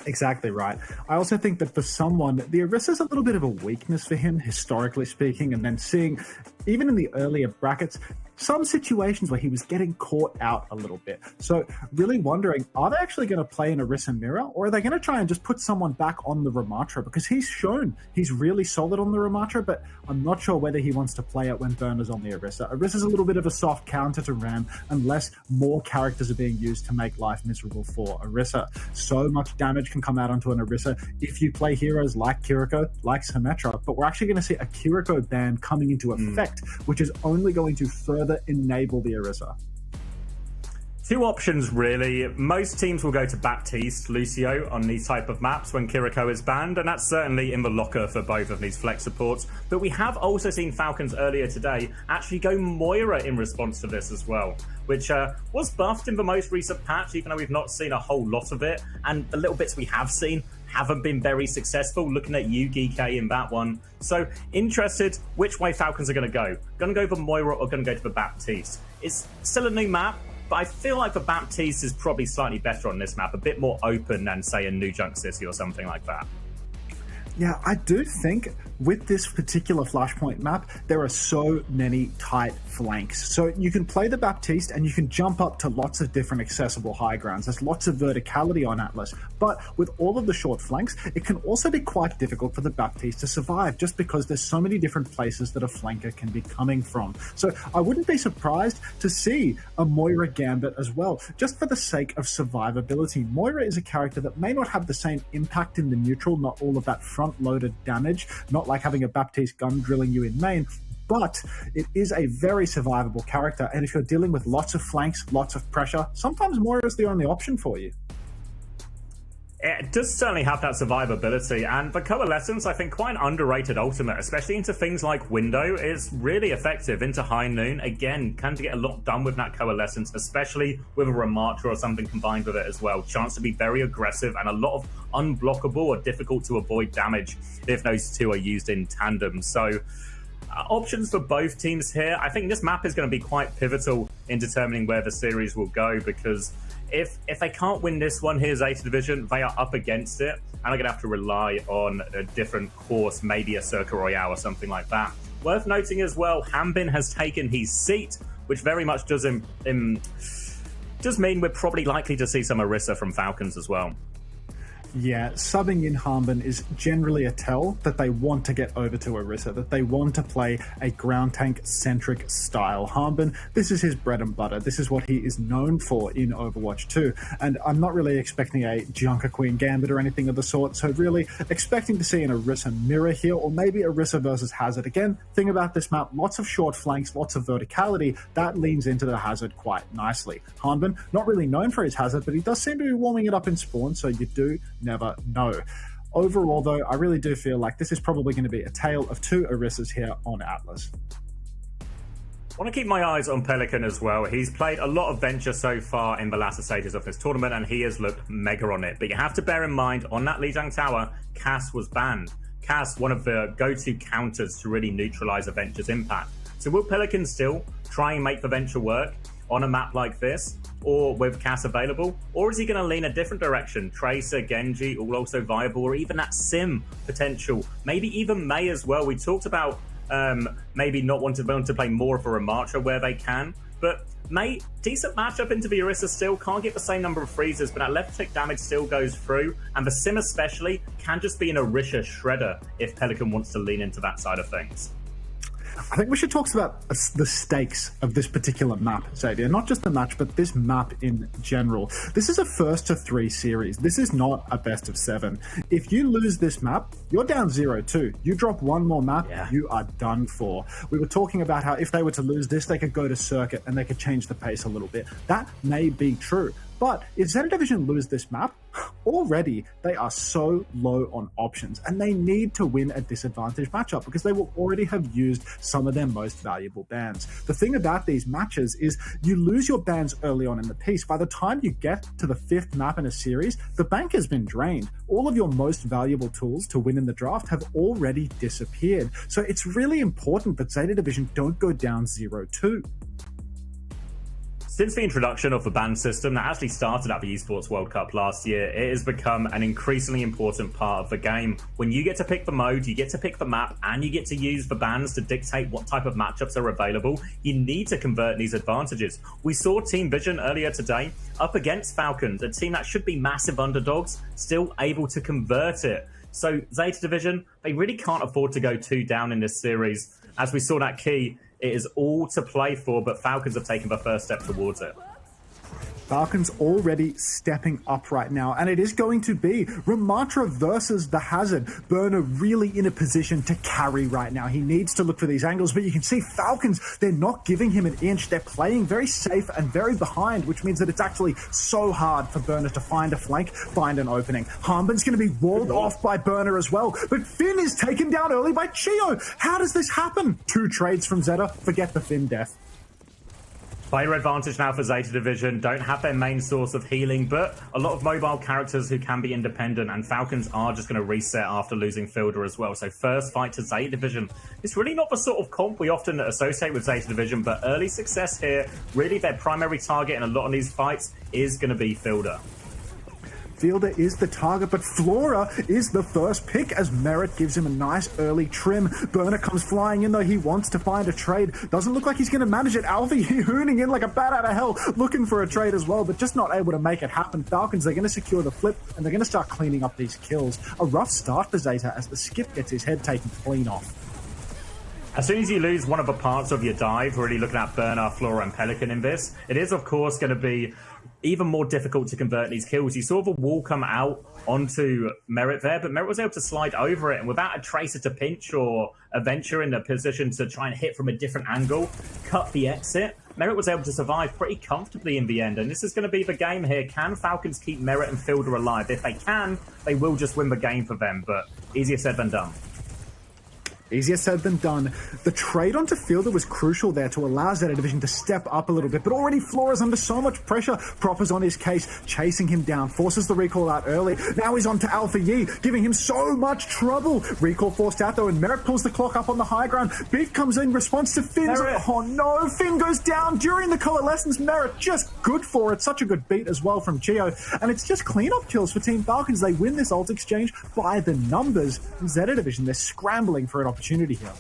K: Exactly right. I also think that for someone, the Orisa is a little bit of a weakness for him, historically speaking, and then seeing, even in the earlier brackets, some situations where he was getting caught out a little bit. So really wondering, are they actually going to play an Orisa mirror, or are they going to try and just put someone back on the Ramatra? Because he's shown he's really solid on the Ramatra, but I'm not sure whether he wants to play it when Burner's on the Orisa. Orisa's a little bit of a soft counter to Ram unless more characters are being used to make life miserable for Orisa. So much damage can come out onto an Orisa if you play heroes like Kiriko, like Symmetra, but we're actually going to see a Kiriko ban coming into effect, which is only going to further enable the Orisa.
A: Two options, really. Most teams will go to Baptiste, Lucio on these type of maps when Kiriko is banned, and that's certainly in the locker for both of these flex supports. But we have also seen Falcons earlier today actually go Moira in response to this as well, which was buffed in the most recent patch, even though we've not seen a whole lot of it. And the little bits we have seen haven't been very successful. Looking at you, GK, in that one. So interested which way Falcons are going to go. Going to go for Moira or going to go to the Baptiste? It's still a new map, but I feel like the Baptiste is probably slightly better on this map, a bit more open than, say, a New Junk City or something like that.
K: Yeah, I do think with this particular Flashpoint map, there are so many tight flanks. So you can play the Baptiste and you can jump up to lots of different accessible high grounds. There's lots of verticality on Atlas. But with all of the short flanks, it can also be quite difficult for the Baptiste to survive just because there's so many different places that a flanker can be coming from. So I wouldn't be surprised to see a Moira Gambit as well, just for the sake of survivability. Moira is a character that may not have the same impact in the neutral, not all of that front-loaded damage, not like having a Baptiste gun drilling you in main, but it is a very survivable character. And if you're dealing with lots of flanks, lots of pressure, sometimes Moira is the only option for you.
A: It does certainly have that survivability, and the Coalescence, I think, quite an underrated ultimate, especially into things like Window, is really effective into High Noon. Again, can get a lot done with that Coalescence, especially with a Ramatra or something combined with it as well. Chance to be very aggressive and a lot of unblockable or difficult to avoid damage if those two are used in tandem. So options for both teams here. I think this map is going to be quite pivotal in determining where the series will go, because if they can't win this one, here's Zeta Division, they are up against it, and are going to have to rely on a different course, maybe a Circle Royale or something like that. Worth noting as well, Hanbin has taken his seat, which very much does mean we're probably likely to see some Orisa from Falcons as well.
K: Yeah, subbing in Hanbin is generally a tell that they want to get over to Orisa, that they want to play a ground tank-centric style. Hanbin, this is his bread and butter. This is what he is known for in Overwatch 2. And I'm not really expecting a Junker Queen Gambit or anything of the sort, so really expecting to see an Orisa mirror here, or maybe Orisa versus Hazard. Again, thing about this map, lots of short flanks, lots of verticality, that leans into the Hazard quite nicely. Hanbin, not really known for his Hazard, but he does seem to be warming it up in Spawn, so you do never know. Overall, though, I really do feel like this is probably going to be a tale of two Orisas here on Atlas.
A: I want to keep my eyes on Pelican as well. He's played a lot of Venture so far in the latter stages of this tournament, and he has looked mega on it. But you have to bear in mind, on that Lijiang Tower, Cass was banned. Cass, one of the go-to counters to really neutralize a Venture's impact. So will Pelican still try and make the Venture work on a map like this, or with Cass available? Or is he going to lean a different direction? Tracer, Genji, all also viable, or even that Sim potential. Maybe even Mei as well. We talked about maybe not wanting to play more of a Ramatra where they can, but Mei, decent matchup into the Orisa still, can't get the same number of freezes, but that left click damage still goes through, and the Sim especially can just be an Orisa shredder if Pelican wants to lean into that side of things.
K: I think we should talk about the stakes of this particular map, Xavier. Not just the match, but this map in general. This is a first to 3 series. This is not a best of 7. If you lose this map, you're down 0-2. You drop one more map, you are done for. We were talking about how if they were to lose this, they could go to Circuit and they could change the pace a little bit. That may be true. But if Zeta Division lose this map, already they are so low on options, and they need to win a disadvantaged matchup because they will already have used some of their most valuable bans. The thing about these matches is you lose your bans early on in the piece. By the time you get to the 5th map in a series, the bank has been drained. All of your most valuable tools to win in the draft have already disappeared. So it's really important that Zeta Division don't go down 0-2.
A: Since the introduction of the ban system that actually started at the Esports World Cup last year, it has become an increasingly important part of the game. When you get to pick the mode, you get to pick the map, and you get to use the bans to dictate what type of matchups are available, you need to convert these advantages. We saw Team Vision earlier today up against Falcons, a team that should be massive underdogs, still able to convert it. So Zeta Division, they really can't afford to go 2 down in this series. As we saw that key, it is all to play for, but Falcons have taken the first step towards it.
K: Falcons already stepping up right now, and it is going to be Ramatra versus the Hazard. Burner really in a position to carry right now. He needs to look for these angles, but you can see Falcons, they're not giving him an inch. They're playing very safe and very behind, which means that it's actually so hard for Burner to find a flank, find an opening. Hanbin's going to be walled off by Burner as well, but Finn is taken down early by Chio. How does this happen? 2 trades from Zeta. Forget the Finn death.
A: Player advantage now for Zeta Division, don't have their main source of healing, but a lot of mobile characters who can be independent, and Falcons are just going to reset after losing Fielder as well. So first fight to Zeta Division. It's really not the sort of comp we often associate with Zeta Division, but early success here, really their primary target in a lot of these fights is going to be Fielder.
K: Fielder is the target, but Flora is the first pick as Merit gives him a nice early trim. Burner comes flying in though. He wants to find a trade. Doesn't look like he's going to manage it. Alfie hooning in like a bat out of hell, looking for a trade as well, but just not able to make it happen. Falcons, they're going to secure the flip, and they're going to start cleaning up these kills. A rough start for Zeta as the skip gets his head taken clean off.
A: As soon as you lose one of the parts of your dive, really looking at Burner, Flora, and Pelican in this, it is, of course, going to be even more difficult to convert these kills. You saw the wall come out onto Merit there, but Merit was able to slide over it, and without a Tracer to pinch or a Venture in a position to try and hit from a different angle, cut the exit, Merit was able to survive pretty comfortably in the end, and this is going to be the game here. Can Falcons keep Merit and Fielder alive? If they can, they will just win the game for them, but easier said than done.
K: Easier said than done. The trade onto Fielder was crucial there to allow Zeta Division to step up a little bit, but already Flora's under so much pressure. Proper's on his case, chasing him down, forces the recall out early. Now he's on to Alpha Yi, giving him so much trouble. Recall forced out though, and Merrick pulls the clock up on the high ground. Beef comes in response to Finn's. Oh no, Finn goes down during the coalescence. Merrick just good for it. Such a good beat as well from Geo. And it's just cleanup kills for Team Falcons. They win this ult exchange by the numbers. And Zeta Division, they're scrambling for an opportunity here.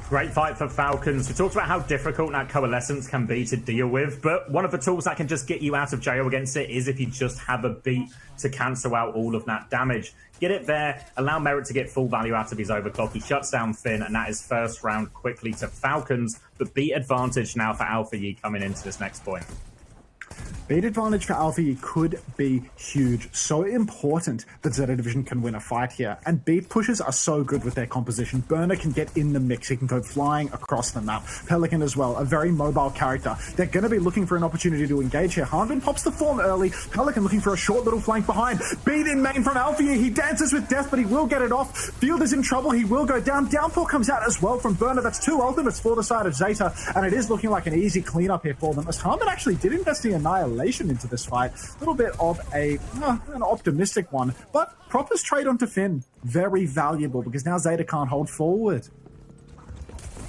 A: Great fight for Falcons. We talked about how difficult that coalescence can be to deal with, but one of the tools that can just get you out of jail against it is if you just have a beat to cancel out all of that damage. Get it there, allow Merit to get full value out of his overclock. He shuts down Finn, and that is first round quickly to Falcons, but beat advantage now for Alpha Yi coming into this next point.
K: Beat advantage for Alpha Yi could be huge. So important that Zeta Division can win a fight here. And beat pushes are so good with their composition. Burner can get in the mix. He can go flying across the map. Pelican as well, a very mobile character. They're going to be looking for an opportunity to engage here. Hanbin pops the form early. Pelican looking for a short little flank behind. Beat in main from Alpha Yi. He dances with death, but he will get it off. Field is in trouble. He will go down. Downpour comes out as well from Burner. That's two ultimates for the side of Zeta. And it is looking like an easy cleanup here for them, as Hanbin actually did invest the Annihilation into this fight. A little bit of an optimistic one, but Proper's trade onto Finn, very valuable because now Zeta can't hold forward.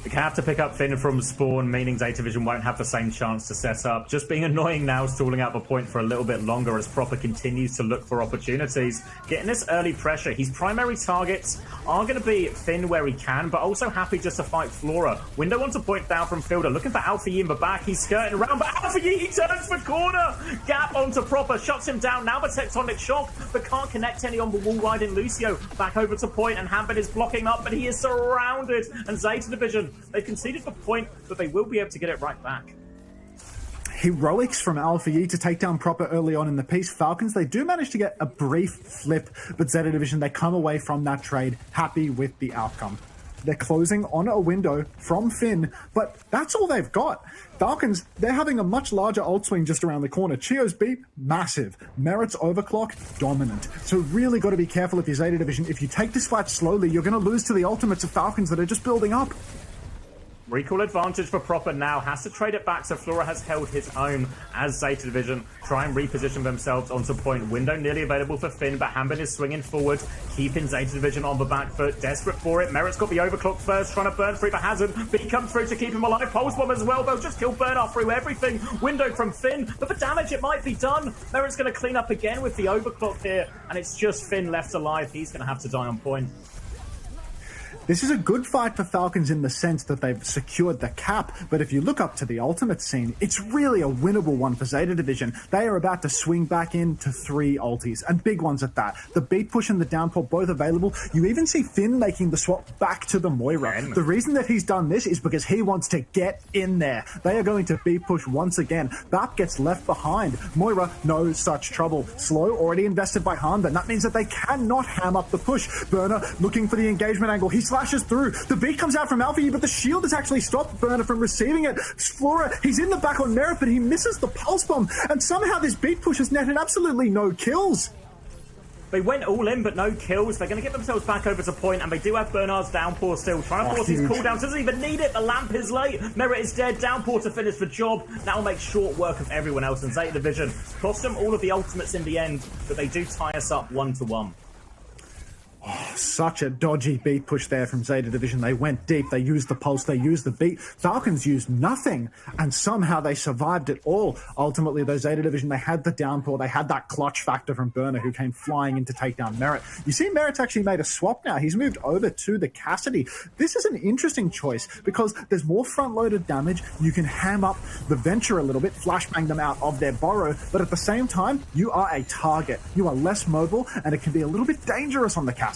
A: They have to pick up Finn from spawn, meaning Zeta Division won't have the same chance to set up. Just being annoying now, stalling out the point for a little bit longer as Proper continues to look for opportunities. Getting this early pressure, his primary targets are going to be Finn where he can, but also happy just to fight Flora. Window wants a point down from Fielder, looking for Alpha Yi in the back. He's skirting around, but Alpha Yi, he turns the corner. Gap onto Proper, shuts him down. Now the tectonic shock, but can't connect any on the wall riding Lucio. Back over to point, and Hanbin is blocking up, but he is surrounded. And Zeta Division, they've conceded the point, but they will be able to get it right back.
K: Heroics from Alpha Yi to take down Proper early on in the piece. Falcons, they do manage to get a brief flip, but Zeta Division, they come away from that trade happy with the outcome. They're closing on a window from Finn, but that's all they've got. Falcons, they're having a much larger ult swing just around the corner. Chio's beat, massive. Merit's overclock, dominant. So really got to be careful if you're Zeta Division. If you take this fight slowly, you're going to lose to the ultimates of Falcons that are just building up.
A: Recall advantage for Proper now. Has to trade it back, so Flora has held his own as Zeta Division try and reposition themselves onto point. Window nearly available for Finn, but Hanbin is swinging forward, keeping Zeta Division on the back foot. Desperate for it. Merit's got the overclock first, trying to burn through the hazard, but he comes through to keep him alive. Pulse bomb as well. They'll just kill Burner through everything. Window from Finn, but the damage, it might be done. Merit's going to clean up again with the overclock here, and it's just Finn left alive. He's going to have to die on point.
K: This is a good fight for Falcons in the sense that they've secured the cap, but if you look up to the ultimate scene, it's really a winnable one for Zeta Division. They are about to swing back into 3 ultis, and big ones at that. The beat push and the downpour both available. You even see Finn making the swap back to the Moira. The reason that he's done this is because he wants to get in there. They are going to beat push once again. Bap gets left behind. Moira, no such trouble. Slow, already invested by Hanbin. That means that they cannot ham up the push. Burner looking for the engagement angle. He slashes through. The beat comes out from Alpha Yi, but the shield has actually stopped Burner from receiving it. Flora, he's in the back on Merit, but he misses the pulse bomb, and somehow this beat push has netted absolutely no kills.
A: They went all in, but no kills. They're going to get themselves back over to point, and they do have Bernard's downpour still. Trying to force his cooldown. Doesn't even need it. The lamp is late. Merit is dead. Downpour to finish the job. That will make short work of everyone else in Zeta Division. Cost them all of the ultimates in the end, but they do tie us up 1-1.
K: Oh, such a dodgy beat push there from Zeta Division. They went deep, they used the pulse, they used the beat. Falcons used nothing, and somehow they survived it all. Ultimately, though, Zeta Division, they had the downpour, they had that clutch factor from Burner, who came flying in to take down Merit. You see Merit's actually made a swap now. He's moved over to the Cassidy. This is an interesting choice, because there's more front-loaded damage. You can ham up the Venture a little bit, flashbang them out of their burrow, but at the same time, you are a target. You are less mobile, and it can be a little bit dangerous on the Cassidy.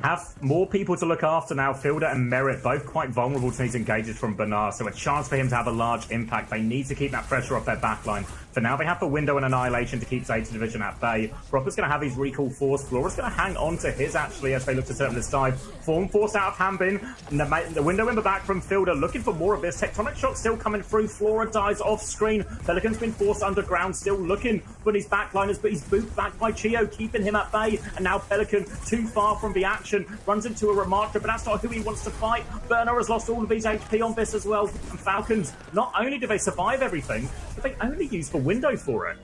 A: have more people to look after now. Fielder and Merit both quite vulnerable to these engages from Bernard, so a chance for him to have a large impact. They need to keep that pressure off their backline. For now, they have the window and Annihilation to keep Zeta Division at bay. Proper's going to have his recall force. Flora's going to hang on to his, actually, as they look to turn this dive. Form forced out of Hanbin. And the window in the back from Fielder, looking for more of this. Tectonic Shock still coming through. Flora dies off screen. Pelican's been forced underground, still looking for his backliners, but he's booped back by Chio, keeping him at bay. And now Pelican, too far from the action, runs into a Remarker, but that's not who he wants to fight. Burner has lost all of his HP on this as well. And Falcons, not only do they survive everything, but they only use the window for it.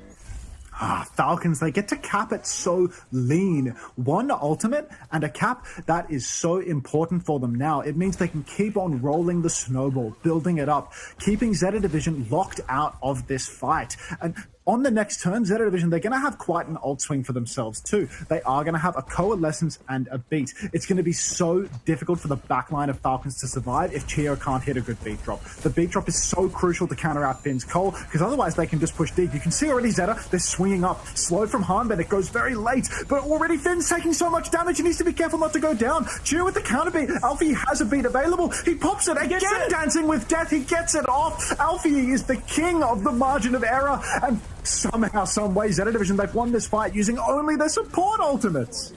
K: Falcons, they get to cap it so lean. One ultimate and a cap that is so important for them now. It means they can keep on rolling the snowball, building it up, keeping Zeta Division locked out of this fight. And on the next turn, Zeta Division, they're going to have quite an alt swing for themselves too. They are going to have a Coalescence and a beat. It's going to be so difficult for the backline of Falcons to survive if Chio can't hit a good beat drop. The beat drop is so crucial to counter out Finn's Cole, because otherwise they can just push deep. You can see already Zeta, they're swinging up. Slow from Hanbin, it goes very late, but already Finn's taking so much damage, he needs to be careful not to go down. Chio with the counter beat. Alfie has a beat available. He pops it again, dancing with death. He gets it off. Alfie is the king of the margin of error, and somehow, some way, Zeta Division, they've won this fight using only their support ultimates.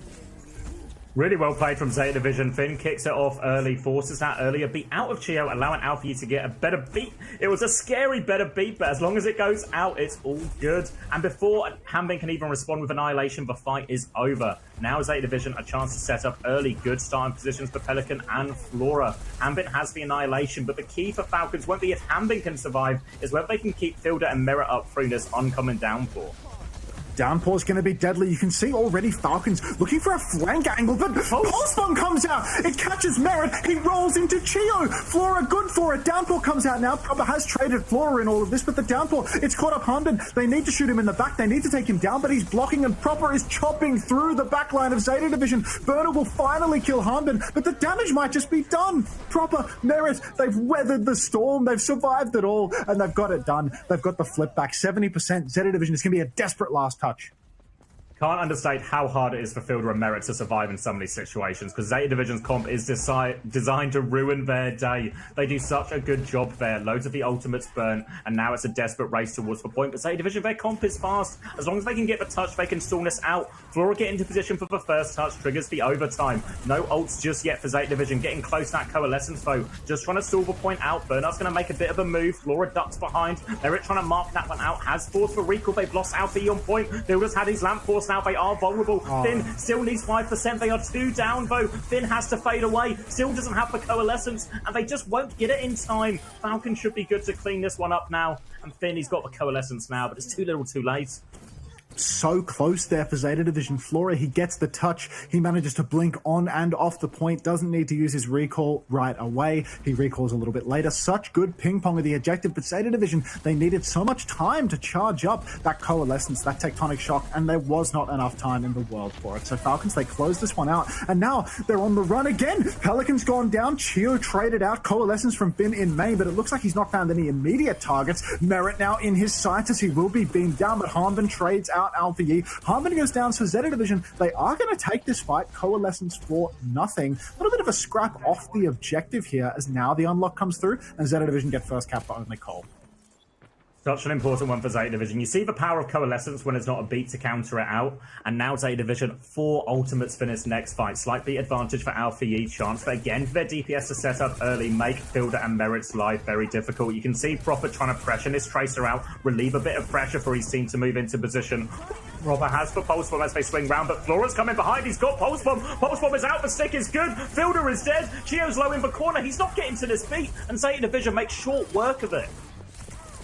A: Really well played from Zeta Division. Finn kicks it off early, forces that earlier beat out of Chio, allowing Alfie to get a better beat. It was a scary better beat, but as long as it goes out, it's all good. And before Hanbin can even respond with Annihilation, the fight is over. Now Zeta Division a chance to set up early good starting positions for Pelican and Flora. Hanbin has the Annihilation, but the key for Falcons won't be if Hanbin can survive, is whether they can keep Fielder and Merit up through this oncoming downpour.
K: Downpour's going to be deadly. You can see already Falcons looking for a flank angle, but Pulse Bomb comes out. It catches Merit. He rolls into Chio. Flora good for it. Downpour comes out now. Proper has traded Flora in all of this, but the Downpour, it's caught up Hanbin. They need to shoot him in the back. They need to take him down, but he's blocking, and Proper is chopping through the back line of Zeta Division. Burner will finally kill Hanbin, but the damage might just be done. Proper, Merit, they've weathered the storm. They've survived it all, and they've got it done. They've got the flip back. 70%. Zeta Division is going to be a desperate last touch.
A: Can't understate how hard it is for Fielder and Merit to survive in some of these situations, because Zeta Division's comp is designed to ruin their day. They do such a good job there. Loads of the ultimates burn, and now it's a desperate race towards the point. But Zeta Division, their comp is fast. As long as they can get the touch, they can stall this out. Flora get into position for the first touch, triggers the overtime. No ults just yet for Zeta Division. Getting close to that Coalescence, though. Just trying to stall the point out. Bernard's going to make a bit of a move. Flora ducks behind. Merit trying to mark that one out. Has force for recall. They've lost Alfie on point. Fielder's had his lamp force now. They are vulnerable. Finn still needs 5%. They are 2 down, though. Finn has to fade away. Still doesn't have the Coalescence, and they just won't get it in time. Falcon should be good to clean this one up now. And Finn, he's got the Coalescence now, but it's too little too late.
K: So close there for Zeta Division. Flora, he gets the touch. He manages to blink on and off the point. Doesn't need to use his recall right away. He recalls a little bit later. Such good ping pong of the objective, but Zeta Division, they needed so much time to charge up that Coalescence, that Tectonic Shock, and there was not enough time in the world for it. So Falcons, they close this one out, and now they're on the run again. Pelican's gone down. Chio traded out Coalescence from Finn in main, but it looks like he's not found any immediate targets. Merit now in his sights as he will be beamed down, but Hanbin trades out Alpha. Hanbin goes down, so Zeta Division, they are going to take this fight. Coalescence for nothing. A little bit of a scrap off the objective here, as now the unlock comes through, and Zeta Division get first cap for only Cole.
A: Such an important one for Zeta Division. You see the power of Coalescence when there's not a beat to counter it out. And now Zeta Division, 4 ultimates for this next fight. Slight beat advantage for Alpha E. Chance for, again, for their DPS to set up early, make Fielder and Merit's life very difficult. You can see Proper trying to pressure this Tracer out, relieve a bit of pressure for his team to move into position. Robber has for Pulse Bomb as they swing round, but Flora's coming behind. He's got Pulse Bomb. Pulse Bomb is out. The stick is good. Fielder is dead. Chio's low in the corner. He's not getting to this beat, and Zeta Division makes short work of it.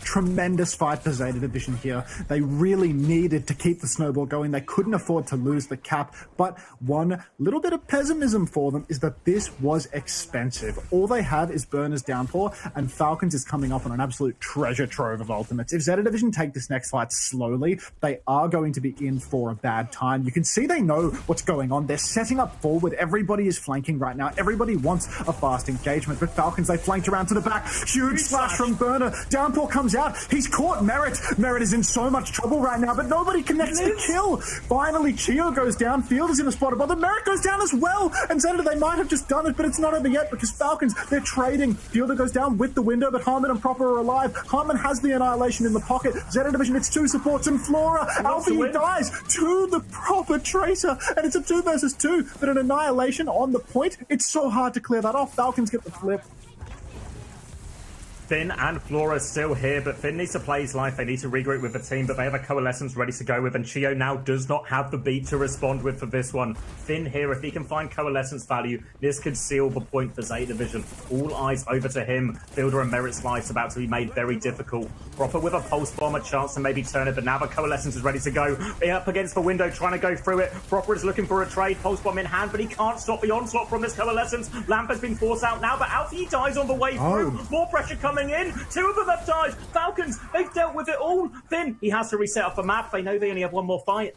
K: Tremendous fight for Zeta Division here. They really needed to keep the snowball going. They couldn't afford to lose the cap, but one little bit of pessimism for them is that this was expensive. All they have is Burner's Downpour, and Falcons is coming up on an absolute treasure trove of ultimates. If Zeta Division take this next fight slowly, they are going to be in for a bad time. You can see they know what's going on. They're setting up forward. Everybody is flanking right now. Everybody wants a fast engagement, but Falcons, they flanked around to the back. Huge slash from Burner. Downpour comes out. He's caught Merit. Merit is in so much trouble right now, but nobody connects the kill. Finally, Chio goes down. Field is in a spot above them. Merit goes down as well. And Zeta, they might have just done it, but it's not over yet because Falcons, they're trading. Fielder goes down with the window, but Harmon and Proper are alive. Harmon has the Annihilation in the pocket. Zeta Division, it's 2 supports and Flora. Alfie dies to the Proper Tracer, and it's a 2 versus 2, but an Annihilation on the point. It's so hard to clear that off. Falcons get the flip.
A: Finn and Flora still here, but Finn needs to play his life. They need to regroup with the team, but they have a Coalescence ready to go with, and Chio now does not have the beat to respond with for this one. Finn here, if he can find Coalescence value, this could seal the point for Zeta Division. All eyes over to him. Fielder and Merit's life's about to be made very difficult. Proper with a Pulse Bomb, a chance to maybe turn it, but now the Coalescence is ready to go. Up against the window, trying to go through it. Proper is looking for a trade, Pulse Bomb in hand, but he can't stop the onslaught from this Coalescence. Lamp has been forced out now, but Alfie dies on the way through. More pressure coming in. 2 of them have died. Falcons, they've dealt with it all. Finn, he has to reset off the map. They know they only have one more fight.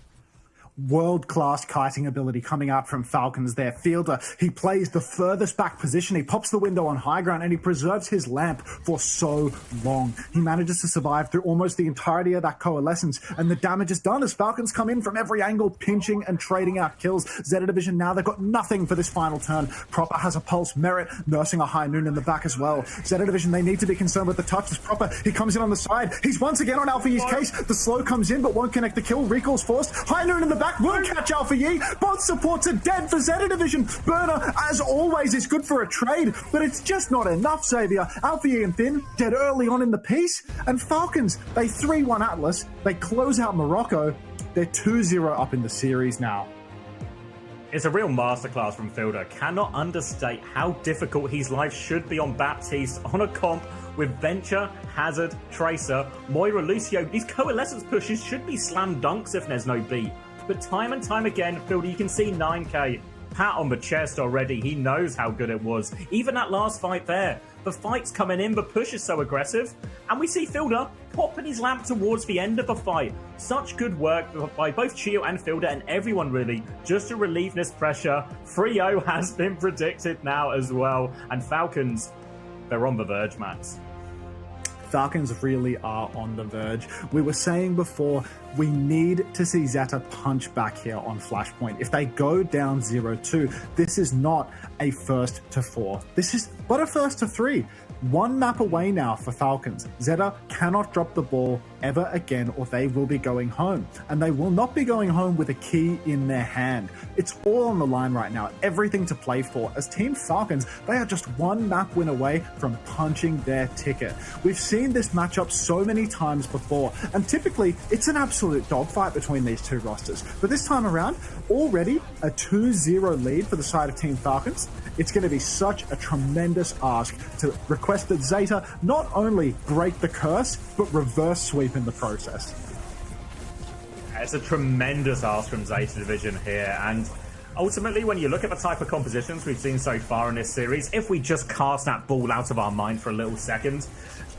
K: World-class kiting ability coming out from Falcons there. Fielder, he plays the furthest back position. He pops the window on high ground and he preserves his lamp for so long. He manages to survive through almost the entirety of that Coalescence, and the damage is done as Falcons come in from every angle, pinching and trading out kills. Zeta Division now, they've got nothing for this final turn. Proper has a Pulse. Merit nursing a High Noon in the back as well. Zeta Division, they need to be concerned with the touch. As Proper, he comes in on the side. He's once again on Alpha Yi's case. The slow comes in but won't connect the kill. Recall's forced. High Noon in the back won't catch Alpha Yi. Both supports are dead for Zeta Division. Burner, as always, is good for a trade, but it's just not enough, Xavier. Alpha Yi and Finn dead early on in the piece, and Falcons, they 3-1 Atlas. They close out Morocco. They're 2-0 up in the series now.
A: It's a real masterclass from Fielder. Cannot understate how difficult his life should be on Baptiste on a comp with Venture, Hazard, Tracer, Moira, Lucio. These Coalescence pushes should be slam dunks if there's no beat. But time and time again, Fielder, you can see 9k. Pat on the chest already. He knows how good it was. Even that last fight there. The fight's coming in, the push is so aggressive. And we see Fielder popping his lamp towards the end of the fight. Such good work by both Chio and Fielder and everyone really, just to relieve this pressure. 3-0 has been predicted now as well. And Falcons, they're on the verge, Max.
K: Falcons really are on the verge. We were saying before, we need to see Zeta punch back here on Flashpoint. If they go down 0-2, this is not a first to 4. This is but a first to 3. One map away now for Falcons. Zeta cannot drop the ball ever again or they will be going home. And they will not be going home with a key in their hand. It's all on the line right now. Everything to play for. As Team Falcons, they are just one map win away from punching their ticket. We've seen this matchup so many times before, and typically it's an absolute dogfight between these two rosters. But this time around, already a 2-0 lead for the side of Team Falcons. It's going to be such a tremendous ask to request that Zeta not only break the curse, but reverse sweep in the process.
A: It's a tremendous ask from Zeta Division here, and ultimately, when you look at the type of compositions we've seen so far in this series, if we just cast that ball out of our mind for a little second,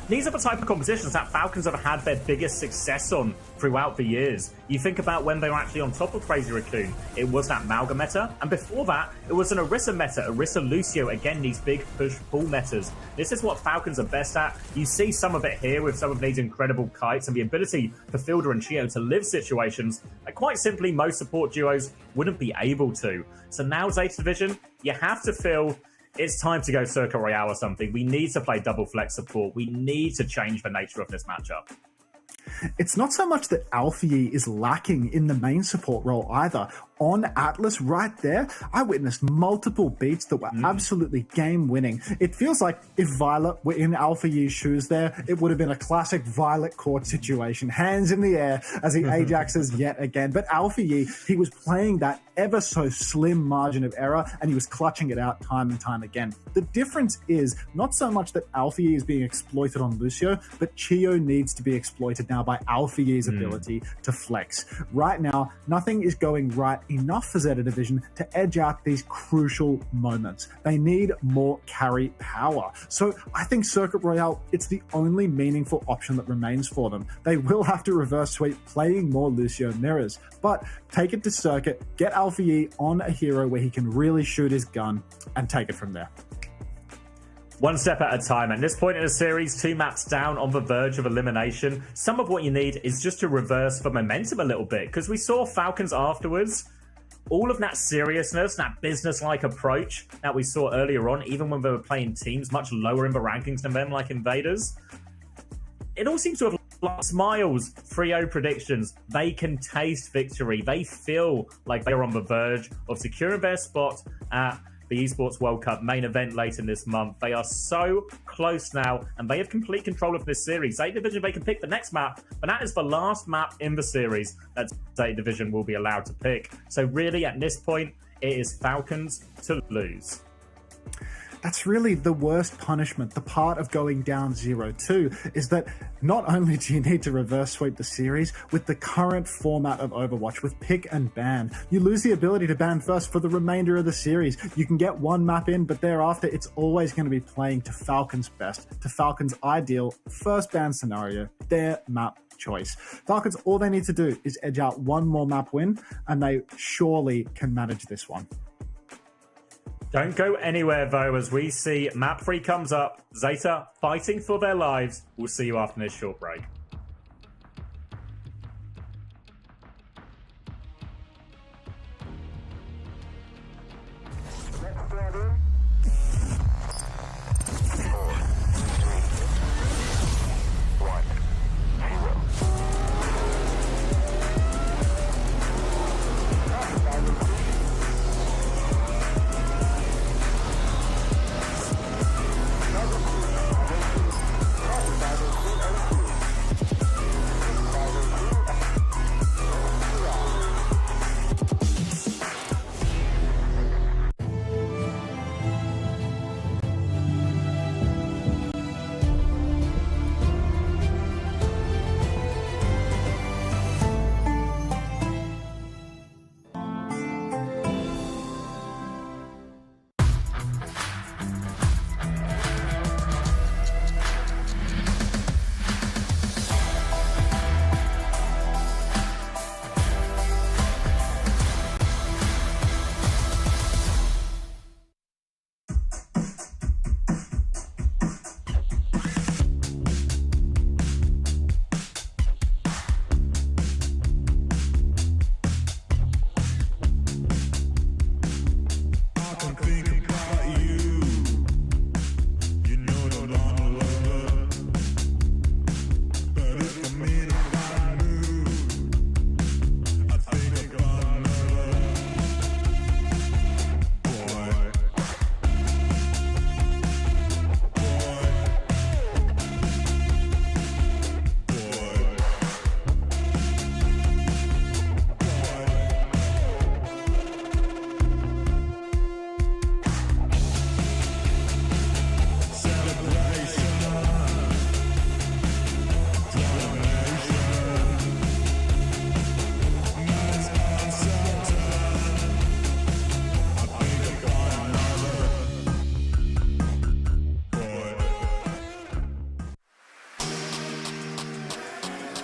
A: these are the type of compositions that Falcons have had their biggest success on throughout the years. You think about when they were actually on top of Crazy Raccoon, it was that Malga meta, and before that, it was an Orisa meta, Orisa Lucio, again, these big push-pull metas. This is what Falcons are best at. You see some of it here with some of these incredible kites and the ability for Fielder and Chio to live situations that quite simply most support duos wouldn't be able to. So now Zeta Division, you have to feel it's time to go Circuit Royale or something. We need to play double flex support. We need to change the nature of this matchup.
K: It's not so much that Alfie is lacking in the main support role either. On Atlas right there, I witnessed multiple beats that were absolutely game-winning. It feels like if Violet were in Alpha Yi's shoes there, it would have been a classic Violet court situation. Hands in the air as he Ajaxes yet again. But Alpha Yi, he was playing that ever so slim margin of error and he was clutching it out time and time again. The difference is not so much that Alpha Yi is being exploited on Lucio, but Chio needs to be exploited now by Alpha Yi's ability to flex. Right now, nothing is going right enough for Zeta Division to edge out these crucial moments. They need more carry power. So I think Circuit Royale, it's the only meaningful option that remains for them. They will have to reverse sweep playing more Lucio mirrors, but take it to Circuit, get Alpha Yi on a hero where he can really shoot his gun and take it from there.
A: One step at a time. At this point in the series, 2 maps down on the verge of elimination. Some of what you need is just to reverse the momentum a little bit, because we saw Falcons afterwards. All of that seriousness, that business-like approach that we saw earlier on, even when they were playing teams much lower in the rankings than them, like Invaders, it all seems to have like smiles, 3-0 predictions. They can taste victory. They feel like they're on the verge of securing their spot at the Esports World Cup main event later this month. They are so close now, and they have complete control of this series. Zeta Division, they can pick the next map, but that is the last map in the series that Zeta Division will be allowed to pick. So really, at this point, it is Falcons to lose.
K: That's really the worst punishment. The part of going down 0-2 is that not only do you need to reverse sweep the series, with the current format of Overwatch, with pick and ban, you lose the ability to ban first for the remainder of the series. You can get one map in, but thereafter it's always going to be playing to Falcons' best, to Falcons' ideal first ban scenario, their map choice. Falcons, all they need to do is edge out one more map win, and they surely can manage this one.
A: Don't go anywhere, though, as we see map 3 comes up. Zeta fighting for their lives. We'll see you after this short break.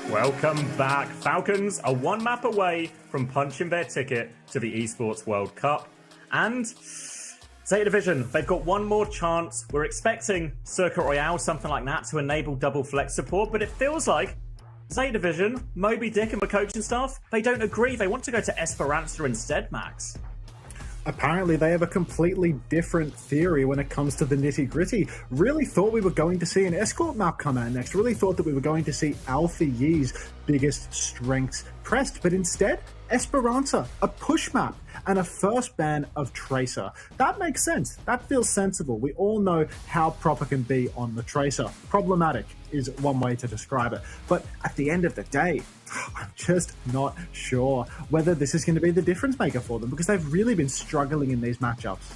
A: Welcome back. Falcons are one map away from punching their ticket to the Esports World Cup. And Zeta Division, they've got one more chance. We're expecting Circuit Royale, something like that, to enable double flex support, but it feels like Zeta Division, Moby Dick and the coaching staff, they don't agree. They want to go to Esperanza instead, Max.
K: Apparently they have a completely different theory when it comes to the nitty-gritty. Really thought we were going to see an escort map come out next. Really thought that we were going to see Alpha Yee's biggest strengths pressed, but instead, Esperanza, a push map, and a first ban of Tracer. That makes sense. That feels sensible. We all know how proper can be on the Tracer. Problematic is one way to describe it. But at the end of the day, I'm just not sure whether this is going to be the difference maker for them, because they've really been struggling in these matchups.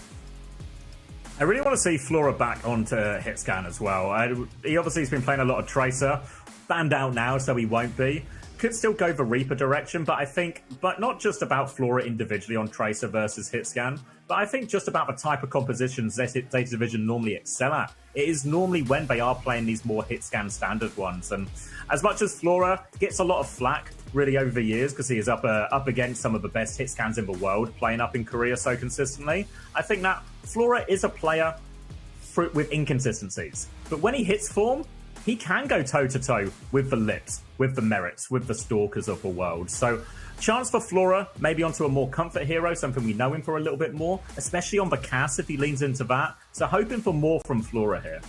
A: I really want to see Flora back onto Hitscan as well. He obviously has been playing a lot of Tracer. Banned out now, so he won't be. Could still go the Reaper direction, but I think, but not just about Flora individually on Tracer versus Hitscan, but I think just about the type of compositions Zeta Division normally excel at. It is normally when they are playing these more Hitscan standard ones, and as much as Flora gets a lot of flack really over the years because he is up against some of the best Hitscans in the world, playing up in Korea so consistently, I think that Flora is a player with inconsistencies. But when he hits form, he can go toe-to-toe with the Lips, with the Merits, with the Stalkers of the world. So, chance for Flora, maybe onto a more comfort hero, something we know him for a little bit more, especially on the Cass if he leans into that. So hoping for more from Flora here.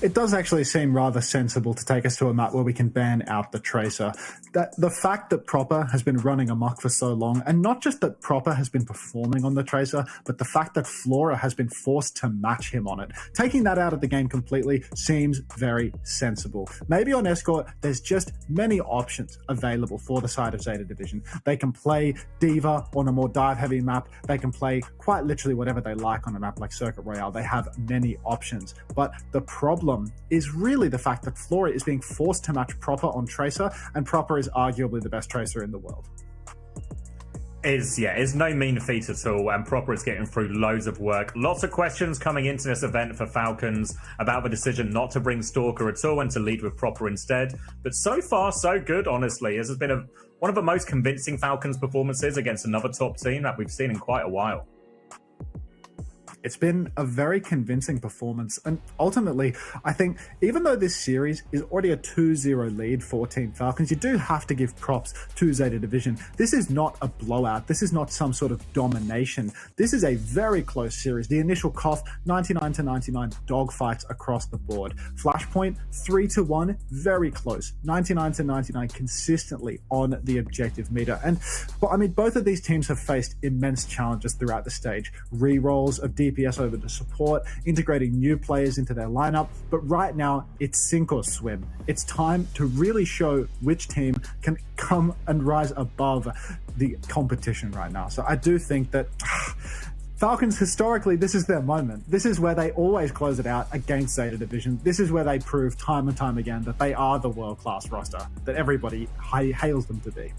K: It does actually seem rather sensible to take us to a map where we can ban out the Tracer. That the fact that Proper has been running amok for so long, and not just that Proper has been performing on the Tracer, but the fact that Flora has been forced to match him on it. Taking that out of the game completely seems very sensible. Maybe on Escort, there's just many options available for the side of Zeta Division. They can play Diva on a more dive-heavy map. They can play quite literally whatever they like on a map like Circuit Royale. They have many options. But the problem is really the fact that Flora is being forced to match Proper on Tracer, and Proper is arguably the best Tracer in the world.
A: Is no mean feat at all, and Proper is getting through loads of work. Lots of questions coming into this event for Falcons about the decision not to bring Stalker at all and to lead with Proper instead. But so far, so good, honestly. This has been one of the most convincing Falcons performances against another top team that we've seen in quite a while.
K: It's been a very convincing performance, and ultimately, I think even though this series is already a 2-0 lead for Team Falcons, you do have to give props to Zeta Division. This is not a blowout. This is not some sort of domination. This is a very close series. The initial cough, 99-99 dogfights across the board. Flashpoint, 3-1, very close. 99-99 consistently on the objective meter. But I mean, both of these teams have faced immense challenges throughout the stage. Rerolls of DPS over to support, integrating new players into their lineup, but right now it's sink or swim. It's time to really show which team can come and rise above the competition right now. So I do think that Falcons, historically, this is their moment. This is where they always close it out against Zeta Division. This is where they prove time and time again that they are the world-class roster that everybody hails them to be.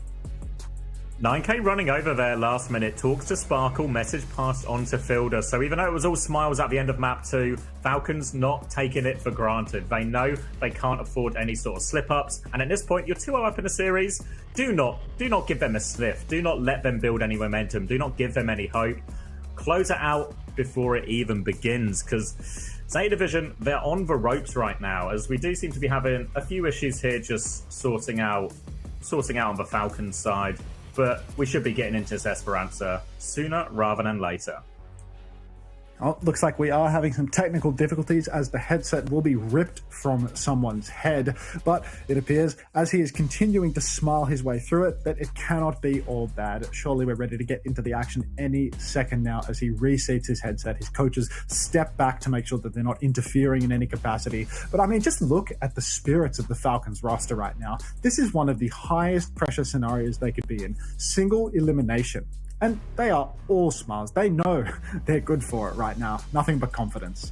A: 9K running over there last minute, talks to Sparkle, message passed on to Fielder. So even though it was all smiles at the end of map 2, Falcons not taking it for granted. They know they can't afford any sort of slip-ups, and at this point, you're 2-0 up in the series. Do not give them a sniff. Do not let them build any momentum. Do not give them any hope. Close it out before it even begins, because Zeta Division, they're on the ropes right now, as we do seem to be having a few issues here just sorting out on the Falcons side. But we should be getting into this Esperanza sooner rather than later.
K: Oh, looks like we are having some technical difficulties as the headset will be ripped from someone's head. But it appears, as he is continuing to smile his way through it, that it cannot be all bad. Surely we're ready to get into the action any second now as he reseats his headset. His coaches step back to make sure that they're not interfering in any capacity. But I mean, just look at the spirits of the Falcons roster right now. This is one of the highest pressure scenarios they could be in. Single elimination. And they are all smiles. They know they're good for it right now. Nothing but confidence.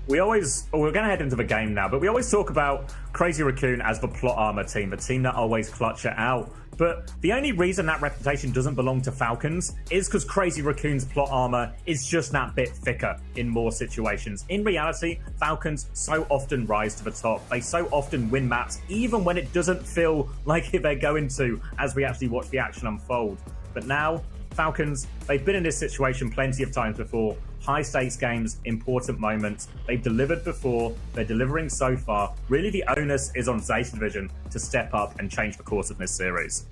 A: We're going to head into the game now, but we always talk about Crazy Raccoon as the plot armor team, the team that always clutch it out. But the only reason that reputation doesn't belong to Falcons is because Crazy Raccoon's plot armor is just that bit thicker in more situations. In reality, Falcons so often rise to the top. They so often win maps, even when it doesn't feel like they're going to, as we actually watch the action unfold. But now, Falcons, they've been in this situation plenty of times before. High stakes games, important moments. They've delivered before, they're delivering so far. Really, the onus is on Zeta Division to step up and change the course of this series.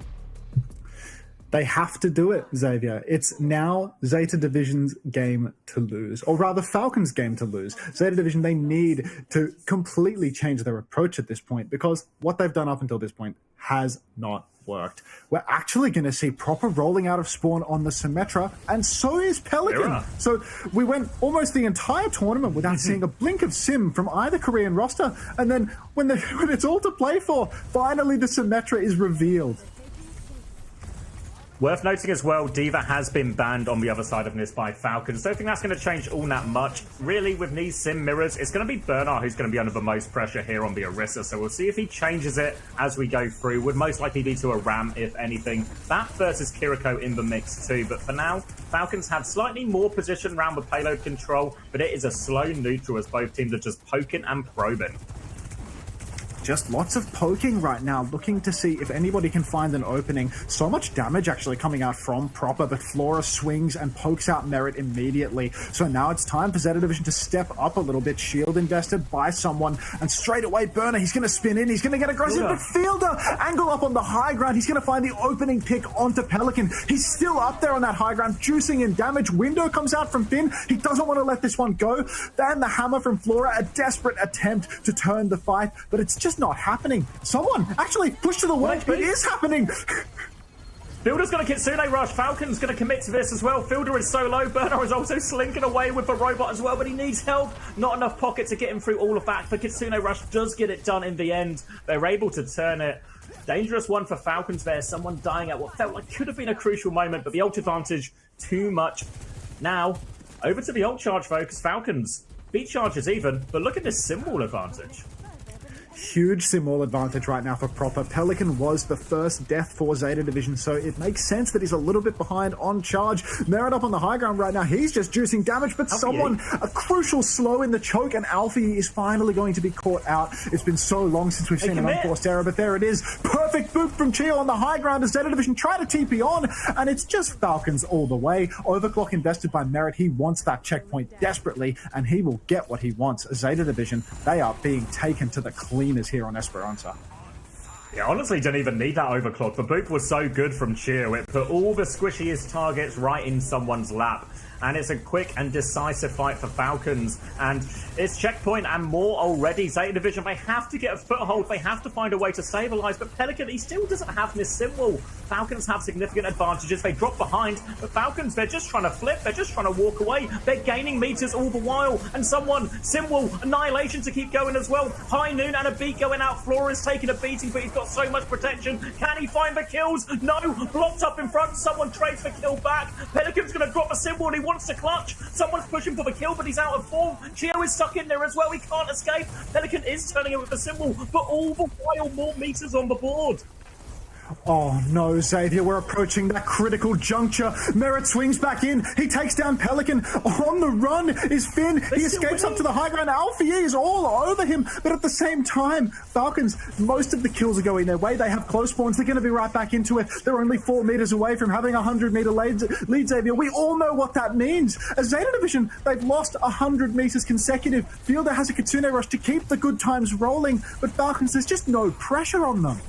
K: They have to do it, Xavier. It's now Zeta Division's game to lose, or rather Falcons' game to lose. Zeta Division, they need to completely change their approach at this point, because what they've done up until this point has not worked. We're actually going to see Proper rolling out of spawn on the Symmetra, and so is Pelican.
A: Yeah.
K: So we went almost the entire tournament without seeing a blink of sim from either Korean roster, and then when it's all to play for, finally the Symmetra is revealed.
A: Worth noting as well, Diva has been banned on the other side of this by Falcons. Don't think that's going to change all that much. Really, with these sim mirrors, it's going to be Bernard who's going to be under the most pressure here on the Orisa. So we'll see if he changes it as we go through. Would most likely be to a Ram, if anything. That versus Kiriko in the mix too. But for now, Falcons have slightly more position around the payload control, but it is a slow neutral as both teams are just poking and probing.
K: just lots of poking right now, looking to see if anybody can find an opening. So much damage actually coming out from Proper, but Flora swings and pokes out Merit immediately. So now it's time for Zeta Division to step up a little bit. Shield invested by someone, and straight away Burner, he's going to spin in, he's going to get aggressive, but Fielder, angle up on the high ground, he's going to find the opening pick onto Pelican. He's still up there on that high ground, juicing in damage. Window comes out from Finn, he doesn't want to let this one go. Then the hammer from Flora, a desperate attempt to turn the fight, but it's just not happening. Someone actually push to the wedge, it is happening.
A: Fielder's going to Kitsune Rush. Falcon's going to commit to this as well. Fielder is so low. Burner is also slinking away with the robot as well, but he needs help. Not enough pocket to get him through all of that. But Kitsune Rush does get it done in the end. They're able to turn it. Dangerous one for Falcons there. Someone dying at what felt like could have been a crucial moment, but the ult advantage, too much. Now, over to the ult charge, though, because Falcons beat charges even, but look at this symbol advantage.
K: Huge Simul advantage right now for Proper. Pelican was the first death for Zeta Division, so it makes sense that he's a little bit behind on charge. Merit up on the high ground right now. He's just juicing damage, but someone, a crucial slow in the choke, and Alfie is finally going to be caught out. It's been so long since we've seen an unforced error, but there it is. Perfect boop from Chio on the high ground as Zeta Division try to TP on, and it's just Falcons all the way. Overclock invested by Merit. He wants that checkpoint desperately, and he will get what he wants. Zeta Division, they are being taken to the cleaners here on Esperanza.
A: Yeah, honestly, didn't even need that overclock. The boop was so good from Chio. It put all the squishiest targets right in someone's lap. And it's a quick and decisive fight for Falcons. And it's checkpoint and more already. Zeta Division, they have to get a foothold. They have to find a way to stabilize. But Pelican, he still doesn't have this symbol. Falcons have significant advantages. They drop behind. But Falcons, they're just trying to flip. They're just trying to walk away. They're gaining meters all the while. And someone, Symbol, Annihilation to keep going as well. High Noon and a beat going out. Flora's taking a beating, but he's got so much protection. Can he find the kills? No. Blocked up in front. Someone trades the kill back. Pelican's going to drop a symbol and he wants to clutch. Someone's pushing for the kill, but he's out of form. Chio is stuck in there as well. He can't escape. Pelican is turning it with the symbol, but all the while more meters on the board.
K: Oh no, Xavier, we're approaching that critical juncture. Merit swings back in. He takes down Pelican. On the run is Finn. He escapes up to the high ground. Alfie is all over him. But at the same time, Falcons, most of the kills are going their way. They have close spawns. They're going to be right back into it. They're only 4 meters away from having a 100-meter lead, Xavier. We all know what that means. As Zeta Division, they've lost 100 meters consecutive. Fielder has a Kitsune Rush to keep the good times rolling. But Falcons, there's just no pressure on them.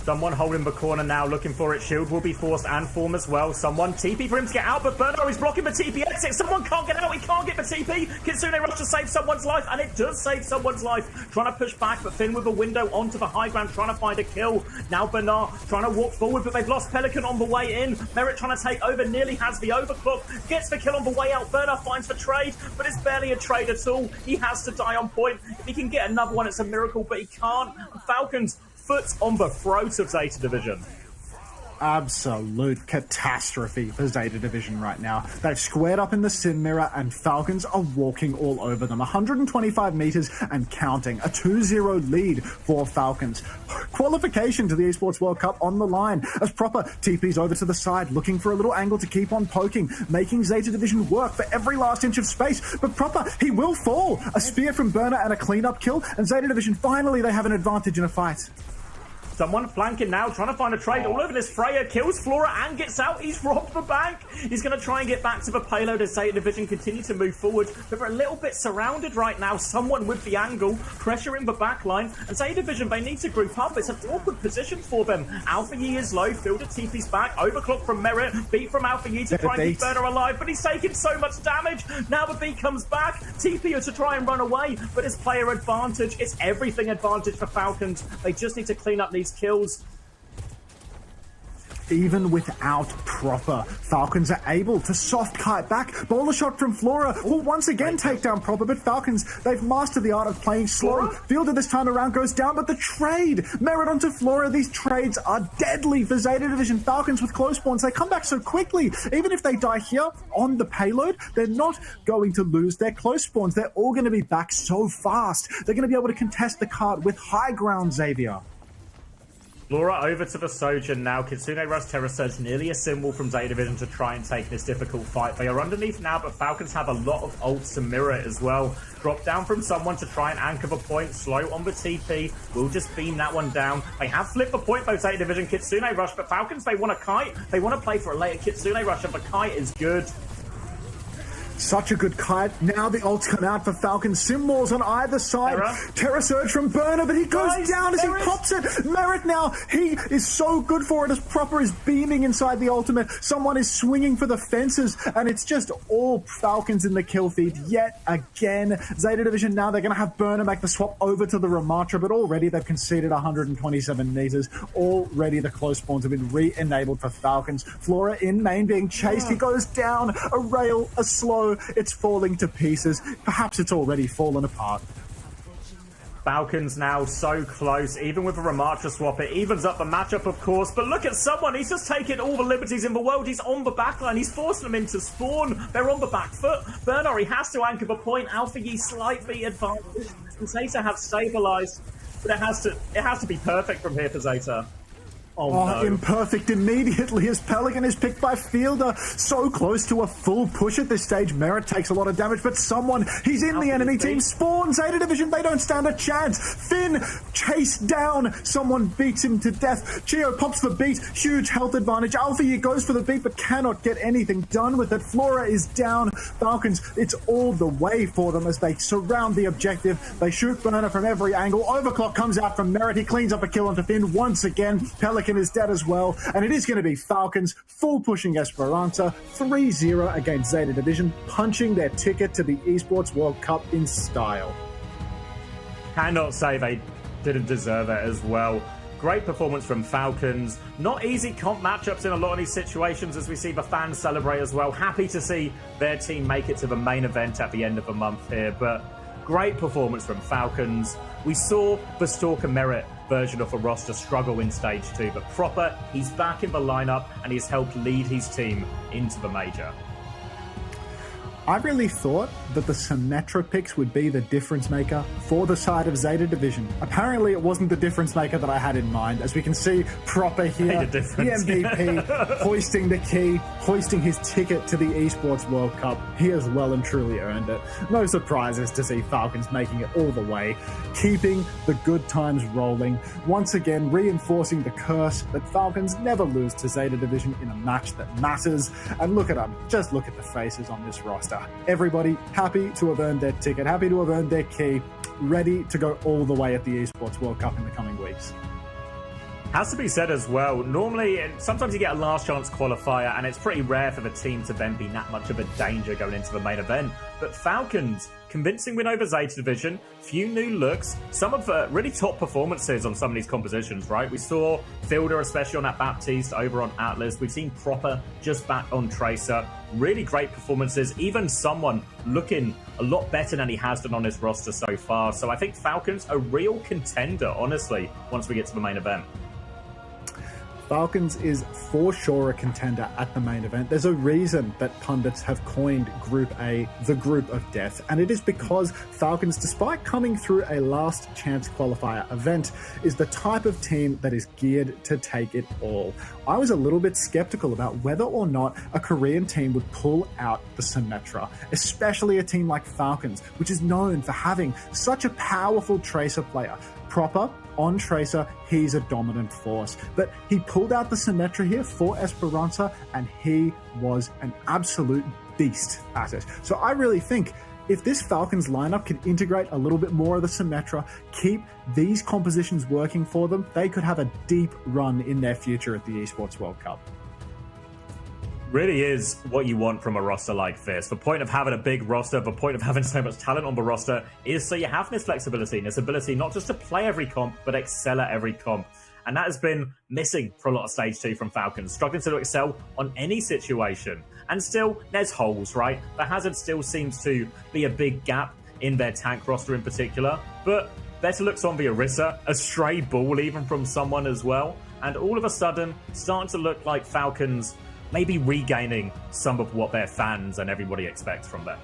A: Someone holding the corner now, looking for it. Shield will be forced and form as well. Someone TP for him to get out, but Burno is blocking the TP exit. Someone can't get out. He can't get the TP. Kitsune Rush to save someone's life, and it does save someone's life. Trying to push back, but Finn with a window onto the high ground, trying to find a kill. Now Bernard trying to walk forward, but they've lost Pelican on the way in. Merit trying to take over, nearly has the overclock. Gets the kill on the way out. Bernard finds the trade, but it's barely a trade at all. He has to die on point. If he can get another one, it's a miracle, but he can't. Falcons foot on the throat of Zeta Division.
K: Absolute catastrophe for Zeta Division right now. They've squared up in the Sim Mirror and Falcons are walking all over them. 125 meters and counting. A 2-0 lead for Falcons. Qualification to the Esports World Cup on the line as Proper TP's over to the side, looking for a little angle to keep on poking, making Zeta Division work for every last inch of space. But Proper, he will fall. A spear from Burner and a cleanup kill, and Zeta Division, finally they have an advantage in a fight.
A: Someone flanking now, trying to find a trade all over this. Freya kills Flora and gets out. He's robbed the bank. He's going to try and get back to the payload as Zeta Division continue to move forward. But they're a little bit surrounded right now. Someone with the angle, pressuring the back line. And Zeta Division, they need to group up. It's an awkward position for them. Alpha Yi is low. Fielder TP's back. Overclock from Merit. Beat from Alpha Yi to try and keep Burner alive. But he's taking so much damage. Now the beat comes back. TP to try and run away. But it's player advantage. It's everything advantage for Falcons. They just need to clean up these kills.
K: Even without Proper, Falcons are able to soft kite back. Bowler shot from Flora will once again take down Proper, but Falcons, they've mastered the art of playing slow. Fielder this time around goes down, but the trade, Merit onto Flora, these trades are deadly for Zeta Division. Falcons with close spawns, they come back so quickly. Even if they die here on the payload, they're not going to lose their close spawns. They're all going to be back so fast. They're going to be able to contest the cart with high ground, Xavier.
A: Laura over to the Sojourn now. Kitsune Rush Terror Surge, nearly a symbol from Zeta Division to try and take this difficult fight. They are underneath now, but Falcons have a lot of ults to mirror it as well. Drop down from someone to try and anchor the point. Slow on the TP. We'll just beam that one down. They have flipped the point though, Zeta Division. Kitsune Rush, but Falcons, they want a kite. They want to play for a later Kitsune Rush, and the kite is good.
K: Such a good kite. Now the ults come out for Falcons. Symbols on either side. Terror Surge from Burner, but he goes down as he pops it. Merit now, he is so good for it as Proper is beaming inside the ultimate. Someone is swinging for the fences, and it's just all Falcons in the kill feed yet again. Zeta Division now, they're going to have Burner make the swap over to the Ramatra, but already they've conceded 127 meters. Already the close spawns have been re-enabled for Falcons. Flora in main being chased. He goes down. A rail, a slow. It's falling to pieces. Perhaps it's already fallen apart.
A: Falcons now so close, even with a Ramatra swap. It evens up the matchup, of course, but look at someone. He's just taking all the liberties in the world. He's on the backline. He's forcing them into spawn. They're on the back foot. Bernard, he has to anchor the point. Alpha Yi slightly advanced. Zeta have stabilized, but it has to be perfect from here for Zeta. Oh, no.
K: Imperfect immediately as Pelican is picked by Fielder. So close to a full push at this stage. Merit takes a lot of damage, but he's in the enemy team. Spawn, Zeta Division, they don't stand a chance. Finn chased down. Someone beats him to death. Chio pops the beat. Huge health advantage. Alpha Yi goes for the beat, but cannot get anything done with it. Flora is down. Falcons, it's all the way for them as they surround the objective. They shoot Burner from every angle. Overclock comes out from Merit. He cleans up a kill onto Finn once again. Pelican is dead as well, and it is going to be Falcons full pushing Esperanza 3-0 against Zeta Division, punching their ticket to the Esports World Cup in style.
A: Cannot say they didn't deserve it as well. Great performance from Falcons. Not easy comp matchups in a lot of these situations as we see the fans celebrate as well. Happy to see their team make it to the main event at the end of the month here, but great performance from Falcons. We saw the Stalker Merit version of a roster struggle in stage 2, but Proper, he's back in the lineup and he's helped lead his team into the major.
K: I really thought that the Symmetra picks would be the difference maker for the side of Zeta Division. Apparently it wasn't the difference maker that I had in mind. As we can see, Proper here, the MVP, hoisting the key, hoisting his ticket to the Esports World Cup. He has well and truly earned it. No surprises to see Falcons making it all the way, keeping the good times rolling, once again reinforcing the curse that Falcons never lose to Zeta Division in a match that matters. And look at them, just look at the faces on this roster. Everybody happy to have earned their ticket, happy to have earned their key, ready to go all the way at the Esports World Cup in the coming weeks.
A: Has to be said as well, normally, sometimes you get a last chance qualifier and it's pretty rare for the team to then be that much of a danger going into the main event. But Falcons, convincing win over Zeta Division, few new looks, some of the really top performances on some of these compositions, right? We saw Fielder, especially on that Baptiste, over on Atlas. We've seen Proper just back on Tracer. Really great performances, even someone looking a lot better than he has done on his roster so far. So I think Falcons a real contender, honestly, once we get to the main event.
K: Falcons is for sure a contender at the main event. There's a reason that pundits have coined Group A the Group of Death, and it is because Falcons, despite coming through a last chance qualifier event, is the type of team that is geared to take it all. I was a little bit skeptical about whether or not a Korean team would pull out the Symmetra, especially a team like Falcons, which is known for having such a powerful Tracer player. Proper on Tracer, he's a dominant force. But he pulled out the Symmetra here for Esperanza, and he was an absolute beast at it. So I really think if this Falcons lineup can integrate a little bit more of the Symmetra, keep these compositions working for them, they could have a deep run in their future at the Esports World Cup.
A: Really is what you want from a roster like this. The point of having a big roster, the point of having so much talent on the roster is so you have this flexibility and this ability not just to play every comp, but excel at every comp. And that has been missing for a lot of Stage 2 from Falcons, struggling to excel on any situation. And still, there's holes, right? The Hazard still seems to be a big gap in their tank roster in particular, but better looks on the Orisa, a stray ball even from someone as well, and all of a sudden, starting to look like Falcons maybe regaining some of what their fans and everybody expects from them.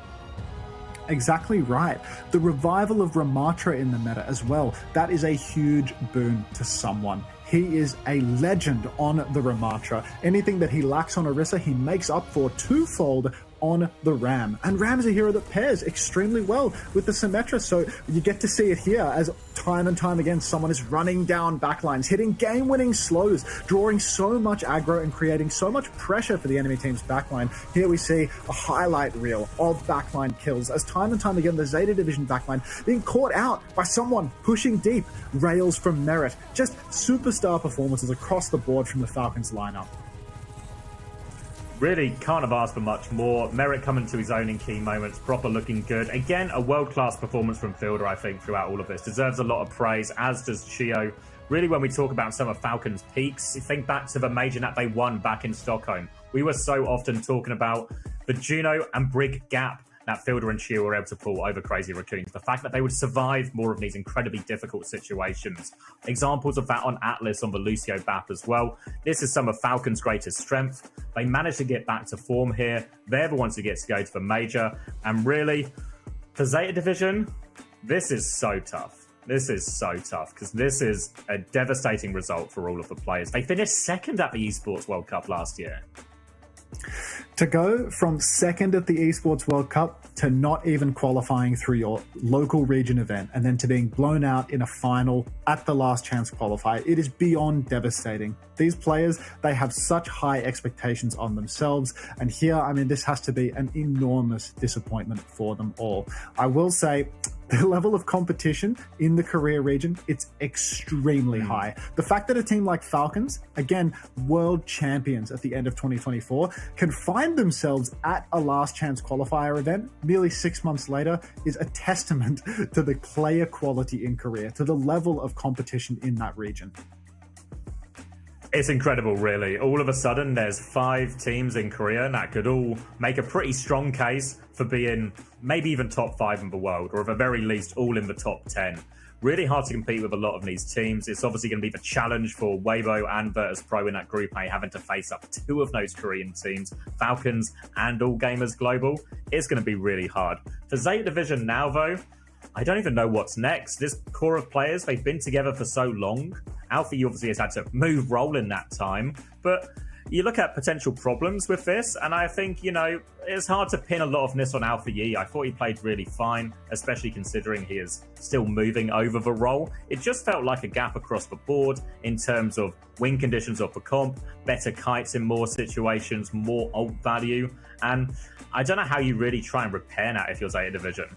K: Exactly right. The revival of Ramatra in the meta as well, that is a huge boon to someone. He is a legend on the Ramattra. Anything that he lacks on Orisa, he makes up for twofold on the Ram. And Ram is a hero that pairs extremely well with the Symmetra, so you get to see it here as time and time again someone is running down backlines, hitting game-winning slows, drawing so much aggro and creating so much pressure for the enemy team's backline. Here we see a highlight reel of backline kills as time and time again the Zeta Division backline being caught out by someone pushing deep, rails from Merit. Just superstar performances across the board from the Falcons lineup.
A: Really can't have asked for much more. Merritt coming to his own in key moments, proper looking good. Again, a world-class performance from Fielder, I think, throughout all of this. Deserves a lot of praise, as does Chio. Really, when we talk about some of Falcons' peaks, you think back to the major that they won back in Stockholm. We were so often talking about the Juno and Brig gap that Fielder and Chio were able to pull over Crazy Raccoons. The fact that they would survive more of these incredibly difficult situations. Examples of that on Atlas, on the Lucio BAP as well. This is some of Falcon's greatest strength. They managed to get back to form here. They're the ones who get to go to the major. And really, for Zeta Division, this is so tough. This is so tough because this is a devastating result for all of the players. They finished second at the Esports World Cup last year.
K: To go from second at the Esports World Cup to not even qualifying through your local region event and then to being blown out in a final at the Last Chance Qualifier, it is beyond devastating. These players, they have such high expectations on themselves. And here, I mean, this has to be an enormous disappointment for them all. I will say, the level of competition in the career region, it's extremely high. The fact that a team like Falcons, again, world champions at the end of 2024, can find themselves at a Last Chance Qualifier event nearly 6 months later is a testament to the player quality in Korea, to the level of competition in that region.
A: It's incredible, really. All of a sudden, there's 5 teams in Korea that could all make a pretty strong case for being maybe even top 5 in the world, or at the very least, all in the top 10. Really hard to compete with a lot of these teams. It's obviously going to be the challenge for Weibo and Virtus Pro in that Group A, having to face up 2 of those Korean teams, Falcons and All Gamers Global. It's going to be really hard. For Zeta Division now, though, I don't even know what's next. This core of players, they've been together for so long. Alpha obviously has had to move role in that time, but you look at potential problems with this, and I think, you know, it's hard to pin a lot of this on Alpha Yi. I thought he played really fine, especially considering he is still moving over the role. It just felt like a gap across the board in terms of win conditions of the comp, better kites in more situations, more ult value, and I don't know how you really try and repair that if you're Zeta Division.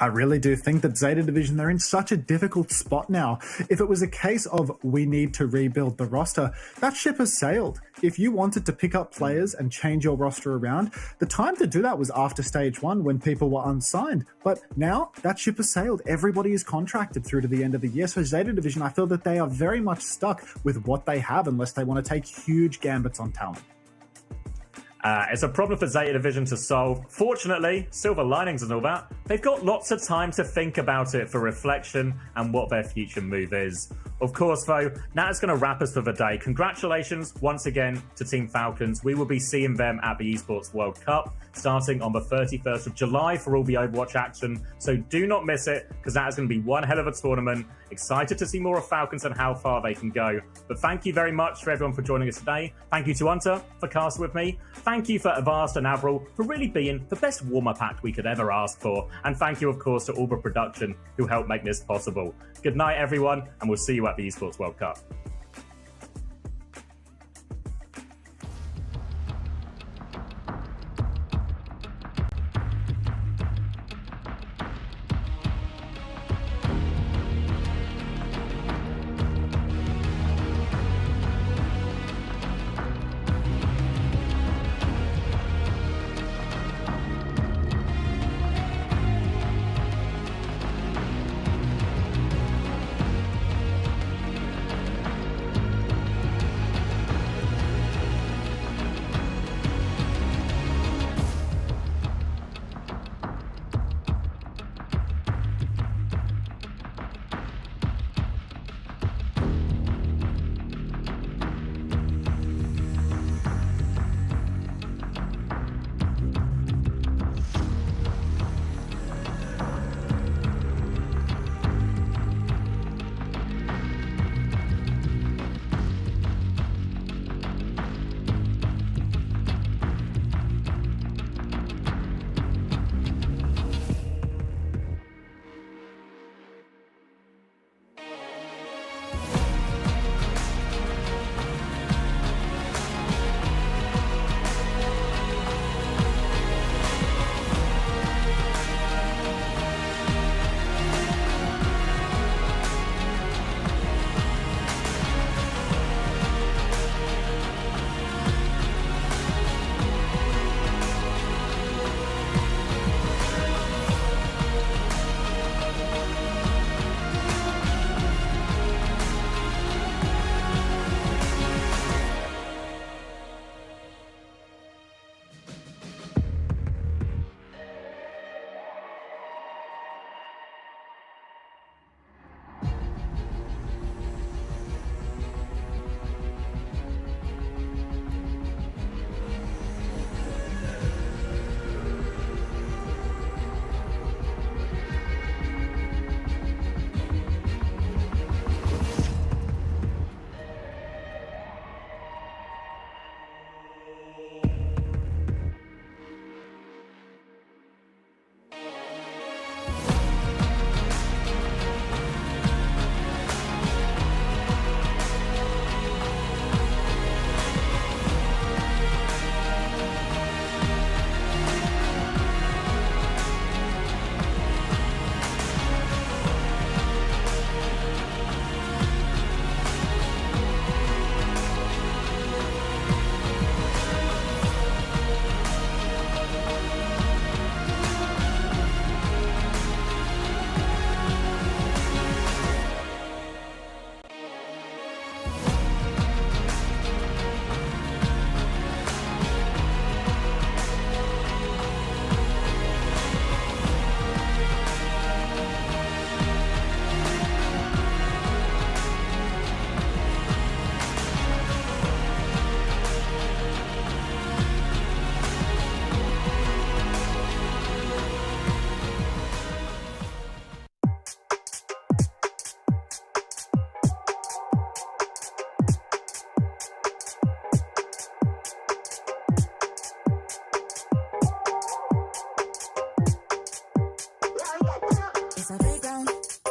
K: I really do think that Zeta Division, they're in such a difficult spot now. If it was a case of we need to rebuild the roster, that ship has sailed. If you wanted to pick up players and change your roster around, the time to do that was after stage 1 when people were unsigned. But now that ship has sailed. Everybody is contracted through to the end of the year. So Zeta Division, I feel that they are very much stuck with what they have unless they want to take huge gambits on talent.
A: It's a problem for Zeta Division to solve. Fortunately, silver linings and all that, they've got lots of time to think about it for reflection and what their future move is. Of course, though, that's going to wrap us for the day. Congratulations once again to Team Falcons. We will be seeing them at the Esports World Cup starting on the 31st of July for all the Overwatch action. So do not miss it, because that is going to be one hell of a tournament. Excited to see more of Falcons and how far they can go. But thank you very much for everyone for joining us today. Thank you to Hunter for casting with me. Thank you for Avast and Avril for really being the best warm-up act we could ever ask for. And thank you, of course, to Alba Production who helped make this possible. Good night, everyone, and we'll see you at the Esports World Cup.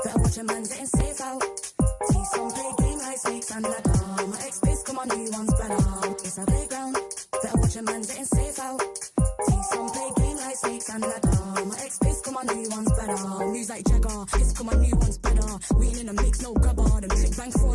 B: Better watch a man getting safe out. See some play game like snakes and ladder. My ex-base come on, new ones better. It's a playground. Better watch a man getting safe out.